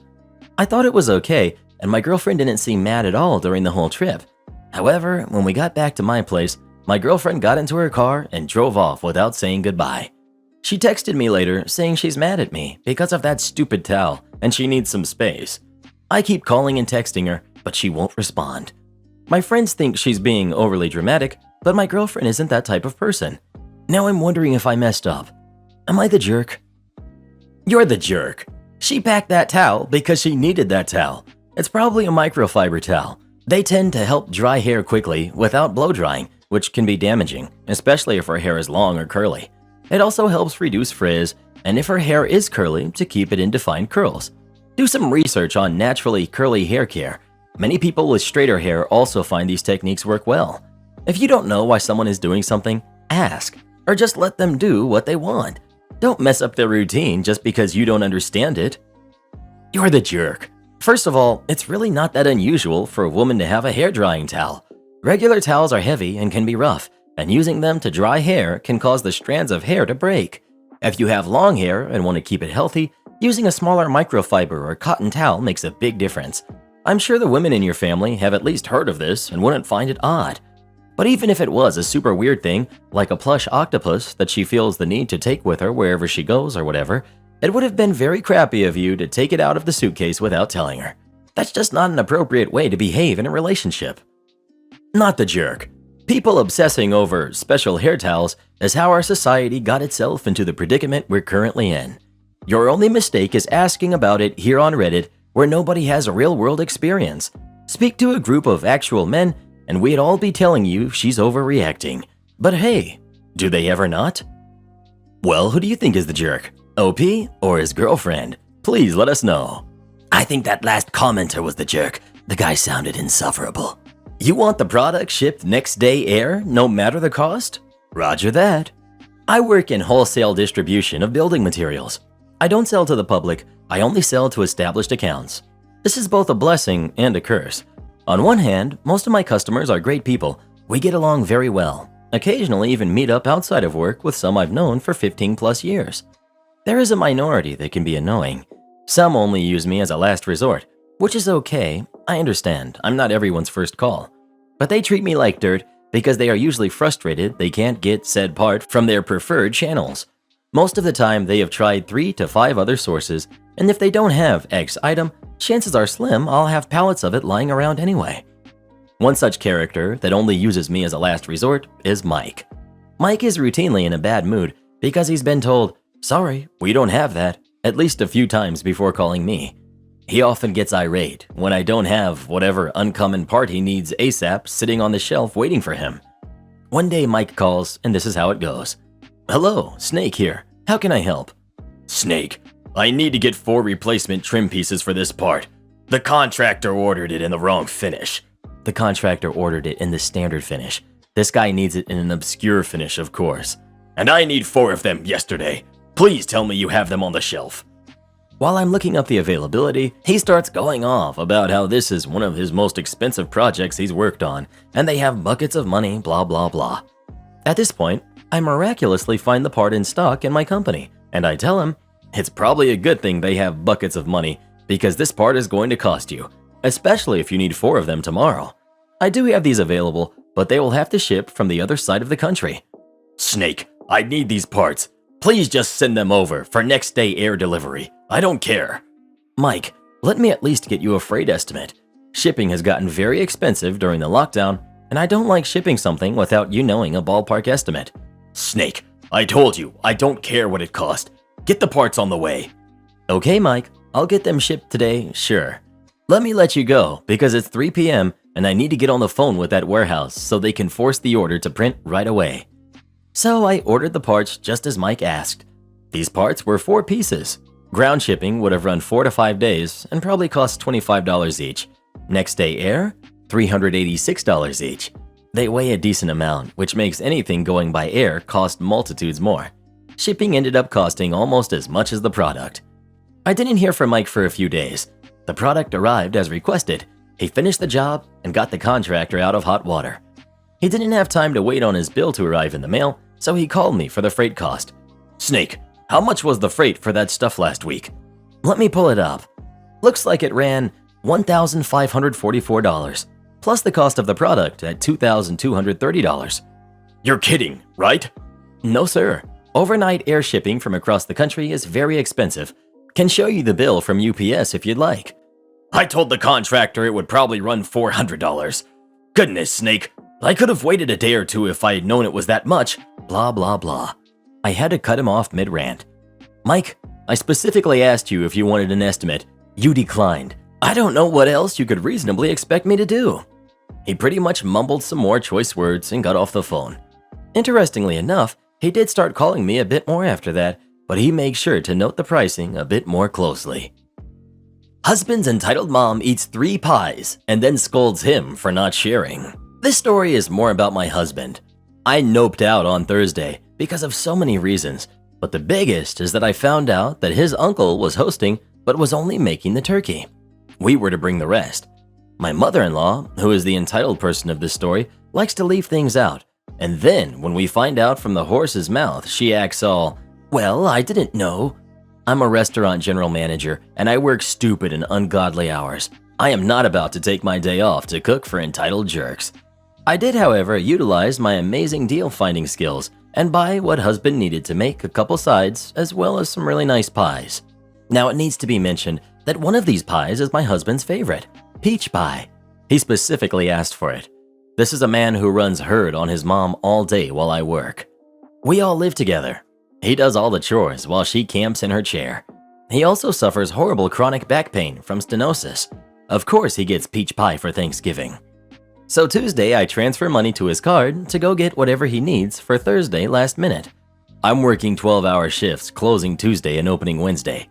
I thought it was okay, and my girlfriend didn't seem mad at all during the whole trip. However, when we got back to my place, my girlfriend got into her car and drove off without saying goodbye. She texted me later saying she's mad at me because of that stupid towel and she needs some space. I keep calling and texting her, but she won't respond. My friends think she's being overly dramatic, but my girlfriend isn't that type of person. Now I'm wondering if I messed up. Am I the jerk? You're the jerk. She packed that towel because she needed that towel. It's probably a microfiber towel. They tend to help dry hair quickly without blow drying, which can be damaging, especially if her hair is long or curly. It also helps reduce frizz, and if her hair is curly, to keep it in defined curls. Do some research on naturally curly hair care. Many people with straighter hair also find these techniques work well. If you don't know why someone is doing something, ask, or just let them do what they want. Don't mess up their routine just because you don't understand it. You're the jerk. First of all, it's really not that unusual for a woman to have a hair drying towel. Regular towels are heavy and can be rough, and using them to dry hair can cause the strands of hair to break. If you have long hair and want to keep it healthy, using a smaller microfiber or cotton towel makes a big difference. I'm sure the women in your family have at least heard of this and wouldn't find it odd. But even if it was a super weird thing, like a plush octopus that she feels the need to take with her wherever she goes or whatever, it would have been very crappy of you to take it out of the suitcase without telling her. That's just not an appropriate way to behave in a relationship. Not the jerk. People obsessing over special hair towels is how our society got itself into the predicament we're currently in. Your only mistake is asking about it here on Reddit, where nobody has a real-world experience. Speak to a group of actual men, and we'd all be telling you she's overreacting. But hey, do they ever not? Well, who do you think is the jerk? OP or his girlfriend? Please let us know. I think that last commenter was the jerk. The guy sounded insufferable. You want the product shipped next day air, no matter the cost? Roger that. I work in wholesale distribution of building materials. I don't sell to the public, I only sell to established accounts. This is both a blessing and a curse. On one hand, most of my customers are great people. We get along very well. Occasionally even meet up outside of work with some I've known for 15 plus years. There is a minority that can be annoying. Some only use me as a last resort, which is okay. I understand, I'm not everyone's first call. But they treat me like dirt because they are usually frustrated they can't get said part from their preferred channels. Most of the time, they have tried 3 to 5 other sources, and if they don't have X item, chances are slim I'll have pallets of it lying around anyway. One such character that only uses me as a last resort is Mike. Mike is routinely in a bad mood because he's been told, "Sorry, we don't have that," at least a few times before calling me. He often gets irate when I don't have whatever uncommon part he needs ASAP sitting on the shelf waiting for him. One day Mike calls, and this is how it goes. "Hello, Snake here. How can I help?" Snake, I need to get 4 replacement trim pieces for this part. The contractor ordered it in the wrong finish. The contractor ordered it in the standard finish. This guy needs it in an obscure finish, of course. And I need 4 of them yesterday. Please tell me you have them on the shelf. While I'm looking up the availability, he starts going off about how this is one of his most expensive projects he's worked on, and they have buckets of money, blah blah blah. At this point, I miraculously find the part in stock in my company, and I tell him, it's probably a good thing they have buckets of money, because this part is going to cost you, especially if you need 4 of them tomorrow. I do have these available, but they will have to ship from the other side of the country. Snake, I need these parts. Please just send them over for next day air delivery. I don't care. Mike, let me at least get you a freight estimate. Shipping has gotten very expensive during the lockdown, and I don't like shipping something without you knowing a ballpark estimate. Snake, I told you, I don't care what it cost. Get the parts on the way. Okay, Mike, I'll get them shipped today, sure. Let me let you go because it's 3 p.m. and I need to get on the phone with that warehouse so they can force the order to print right away. So I ordered the parts just as Mike asked. These parts were 4 pieces. Ground shipping would have run 4 to 5 days and probably cost $25 each. Next day air, $386 each. They weigh a decent amount, which makes anything going by air cost multitudes more. Shipping ended up costing almost as much as the product. I didn't hear from Mike for a few days. The product arrived as requested. He finished the job and got the contractor out of hot water. He didn't have time to wait on his bill to arrive in the mail, so he called me for the freight cost. Snake, how much was the freight for that stuff last week? Let me pull it up. Looks like it ran $1,544, plus the cost of the product at $2,230. You're kidding, right? No, sir. Overnight air shipping from across the country is very expensive. Can show you the bill from UPS if you'd like. I told the contractor it would probably run $400. Goodness, Snake. I could have waited a day or two if I had known it was that much. Blah, blah, blah. I had to cut him off mid-rant. Mike, I specifically asked you if you wanted an estimate. You declined. I don't know what else you could reasonably expect me to do. He pretty much mumbled some more choice words and got off the phone. Interestingly enough, he did start calling me a bit more after that, but he makes sure to note the pricing a bit more closely. Husband's entitled mom eats 3 pies and then scolds him for not sharing. This story is more about my husband. I noped out on Thursday because of so many reasons, but the biggest is that I found out that his uncle was hosting but was only making the turkey. We were to bring the rest. My mother-in-law, who is the entitled person of this story, likes to leave things out, and then when we find out from the horse's mouth, she acts all, "Well, I didn't know." I'm a restaurant general manager, and I work stupid and ungodly hours. I am not about to take my day off to cook for entitled jerks. I did, however, utilize my amazing deal-finding skills and buy what husband needed to make a couple sides as well as some really nice pies. Now, it needs to be mentioned that one of these pies is my husband's favorite, peach pie. He specifically asked for it. This is a man who runs herd on his mom all day while I work. We all live together. He does all the chores while she camps in her chair. He also suffers horrible chronic back pain from stenosis. Of course he gets peach pie for Thanksgiving. So Tuesday I transfer money to his card to go get whatever he needs for Thursday last minute. I'm working 12-hour shifts closing Tuesday and opening Wednesday.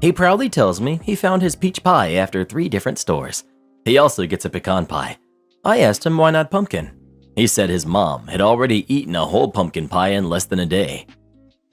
He proudly tells me he found his peach pie after 3 different stores. He also gets a pecan pie. I asked him why not pumpkin. He said his mom had already eaten a whole pumpkin pie in less than a day.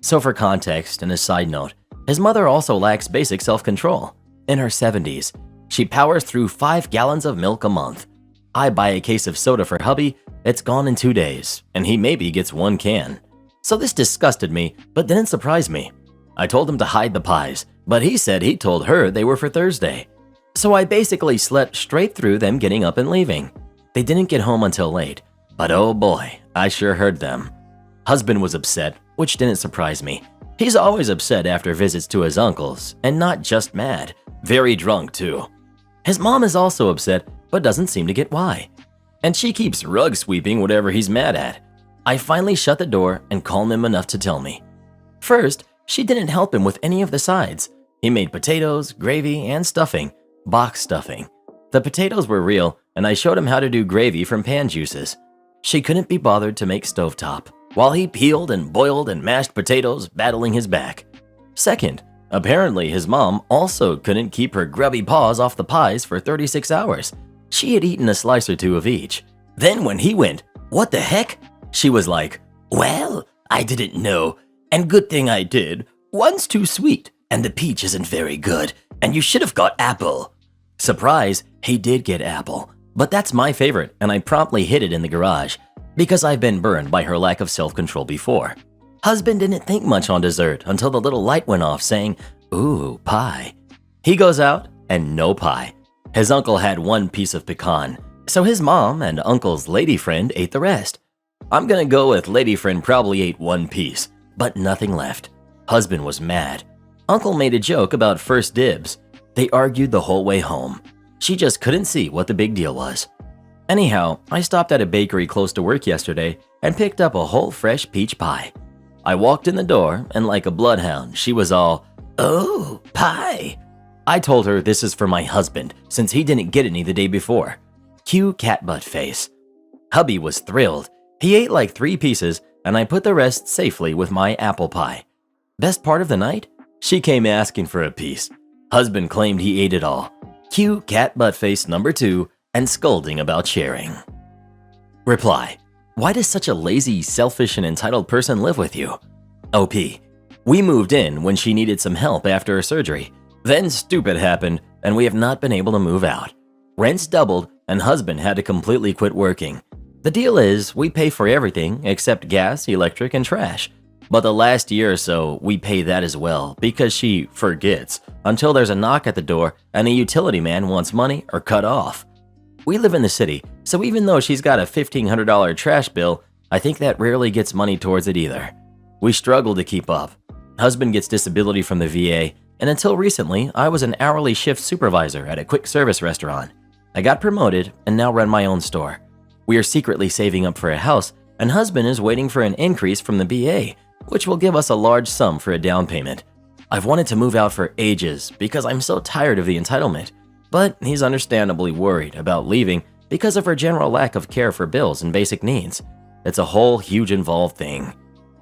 So for context and a side note, his mother also lacks basic self-control. In her 70s, she powers through 5 gallons of milk a month. I buy a case of soda for hubby, it's gone in 2 days, and he maybe gets 1 can. So this disgusted me, but didn't surprise me. I told him to hide the pies, but he said he told her they were for Thursday. So I basically slept straight through them getting up and leaving. They didn't get home until late, but oh boy, I sure heard them. Husband was upset, which didn't surprise me. He's always upset after visits to his uncles, and not just mad, very drunk too. His mom is also upset, but doesn't seem to get why. And she keeps rug sweeping whatever he's mad at. I finally shut the door and calmed him enough to tell me. First, she didn't help him with any of the sides. He made potatoes, gravy, and stuffing, box stuffing. The potatoes were real, and I showed him how to do gravy from pan juices. She couldn't be bothered to make stovetop, while he peeled and boiled and mashed potatoes, battling his back. Second, apparently his mom also couldn't keep her grubby paws off the pies for 36 hours. She had eaten a slice or 2 of each. Then when he went, "What the heck?" she was like, "Well, I didn't know, and good thing I did. One's too sweet, and the peach isn't very good, and you should have got apple." Surprise, he did get apple, but that's my favorite, and I promptly hid it in the garage, because I've been burned by her lack of self-control before. Husband didn't think much on dessert until the little light went off saying, "Ooh, pie." He goes out, and no pie. His uncle had 1 piece of pecan, so his mom and uncle's lady friend ate the rest. I'm gonna go with lady friend probably ate 1 piece, but nothing left. Husband was mad. Uncle made a joke about first dibs. They argued the whole way home. She just couldn't see what the big deal was. Anyhow, I stopped at a bakery close to work yesterday and picked up a whole fresh peach pie. I walked in the door, and like a bloodhound, she was all, "Oh, pie." I told her this is for my husband, since he didn't get any the day before. Cue cat butt face. Hubby was thrilled. He ate like 3 pieces, and I put the rest safely with my apple pie. Best part of the night? She came asking for a piece. Husband claimed he ate it all. Cue cat butt face number 2 and scolding about sharing. Reply: why does such a lazy, selfish, and entitled person live with you? OP: we moved in when she needed some help after her surgery. Then stupid happened, and we have not been able to move out. Rents doubled, and husband had to completely quit working. The deal is, we pay for everything except gas, electric, and trash. But the last year or so, we pay that as well because she forgets until there's a knock at the door and a utility man wants money or cut off. We live in the city, so even though she's got a $1,500 trash bill, I think that rarely gets money towards it either. We struggle to keep up. Husband gets disability from the VA, and until recently, I was an hourly shift supervisor at a quick service restaurant. I got promoted and now run my own store. We are secretly saving up for a house, and husband is waiting for an increase from the BA, which will give us a large sum for a down payment. I've wanted to move out for ages because I'm so tired of the entitlement, but he's understandably worried about leaving because of her general lack of care for bills and basic needs. It's a whole huge involved thing.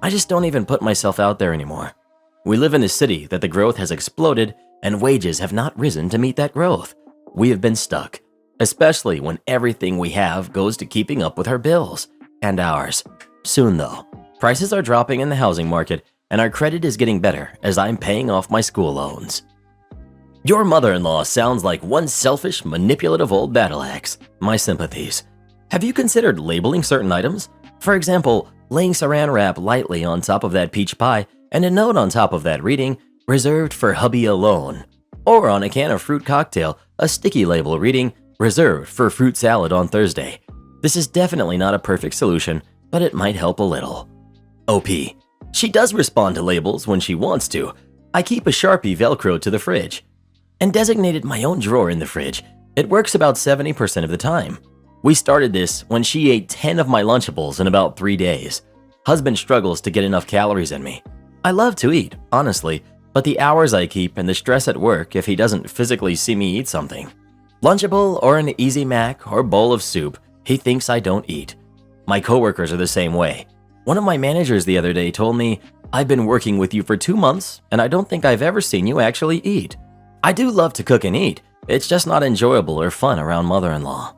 I just don't even put myself out there anymore. We live in a city that the growth has exploded and wages have not risen to meet that growth. We have been stuck, especially when everything we have goes to keeping up with our bills and ours. Soon though, prices are dropping in the housing market and our credit is getting better as I'm paying off my school loans. Your mother-in-law sounds like one selfish, manipulative old battle axe. My sympathies. Have you considered labeling certain items? For example, laying saran wrap lightly on top of that peach pie and a note on top of that reading, "Reserved for hubby alone." Or on a can of fruit cocktail, a sticky label reading, "Reserved for fruit salad on Thursday." This is definitely not a perfect solution, but it might help a little. OP. She does respond to labels when she wants to. I keep a Sharpie Velcro to the fridge and designated my own drawer in the fridge. It works about 70% of the time. We started this when she ate 10 of my Lunchables in about 3 days. Husband struggles to get enough calories in me. I love to eat, honestly, but the hours I keep and the stress at work if he doesn't physically see me eat something. Lunchable or an Easy Mac or bowl of soup, he thinks I don't eat. My coworkers are the same way. One of my managers the other day told me, "I've been working with you for 2 months and I don't think I've ever seen you actually eat." I do love to cook and eat, it's just not enjoyable or fun around mother-in-law.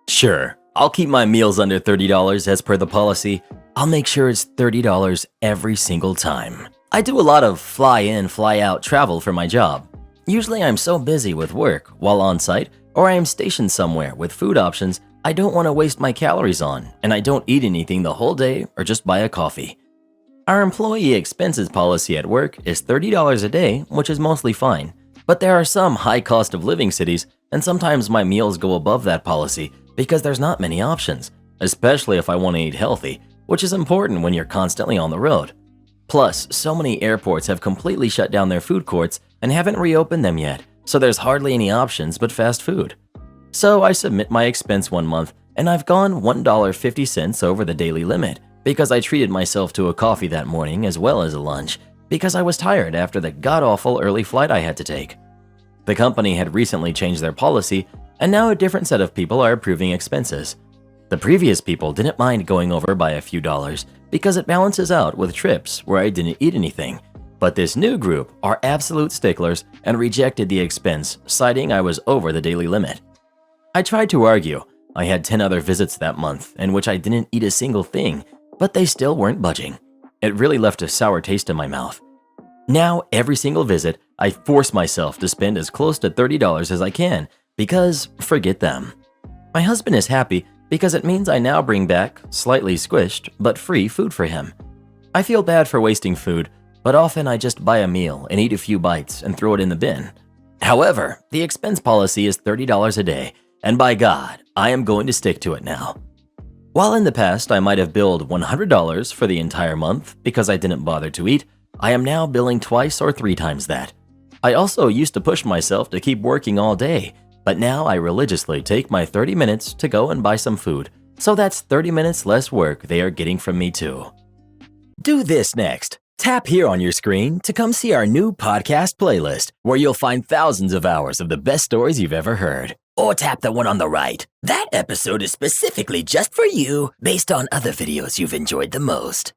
Sure, I'll keep my meals under $30 as per the policy. I'll make sure it's $30 every single time. I do a lot of fly-in, fly-out travel for my job. Usually I'm so busy with work while on site, or I am stationed somewhere with food options I don't want to waste my calories on, and I don't eat anything the whole day or just buy a coffee. Our employee expenses policy at work is $30 a day, which is mostly fine. But there are some high cost of living cities, and sometimes my meals go above that policy because there's not many options, especially if I want to eat healthy, which is important when you're constantly on the road. Plus, so many airports have completely shut down their food courts and haven't reopened them yet, so there's hardly any options but fast food. So I submit my expense one month, and I've gone $1.50 over the daily limit because I treated myself to a coffee that morning as well as a lunch because I was tired after the god-awful early flight I had to take. The company had recently changed their policy, and now a different set of people are approving expenses. The previous people didn't mind going over by a few dollars because it balances out with trips where I didn't eat anything. But this new group are absolute sticklers and rejected the expense, citing I was over the daily limit. I tried to argue. I had 10 other visits that month in which I didn't eat a single thing, but they still weren't budging. It really left a sour taste in my mouth. Now, every single visit, I force myself to spend as close to $30 as I can because forget them. My husband is happy because it means I now bring back, slightly squished, but free food for him. I feel bad for wasting food, but often I just buy a meal and eat a few bites and throw it in the bin. However, the expense policy is $30 a day, and by God, I am going to stick to it now. While in the past I might have billed $100 for the entire month because I didn't bother to eat, I am now billing twice or 3 times that. I also used to push myself to keep working all day, but now I religiously take my 30 minutes to go and buy some food, so that's 30 minutes less work they are getting from me too. Do this next. Tap here on your screen to come see our new podcast playlist, where you'll find thousands of hours of the best stories you've ever heard. Or tap the one on the right. That episode is specifically just for you, based on other videos you've enjoyed the most.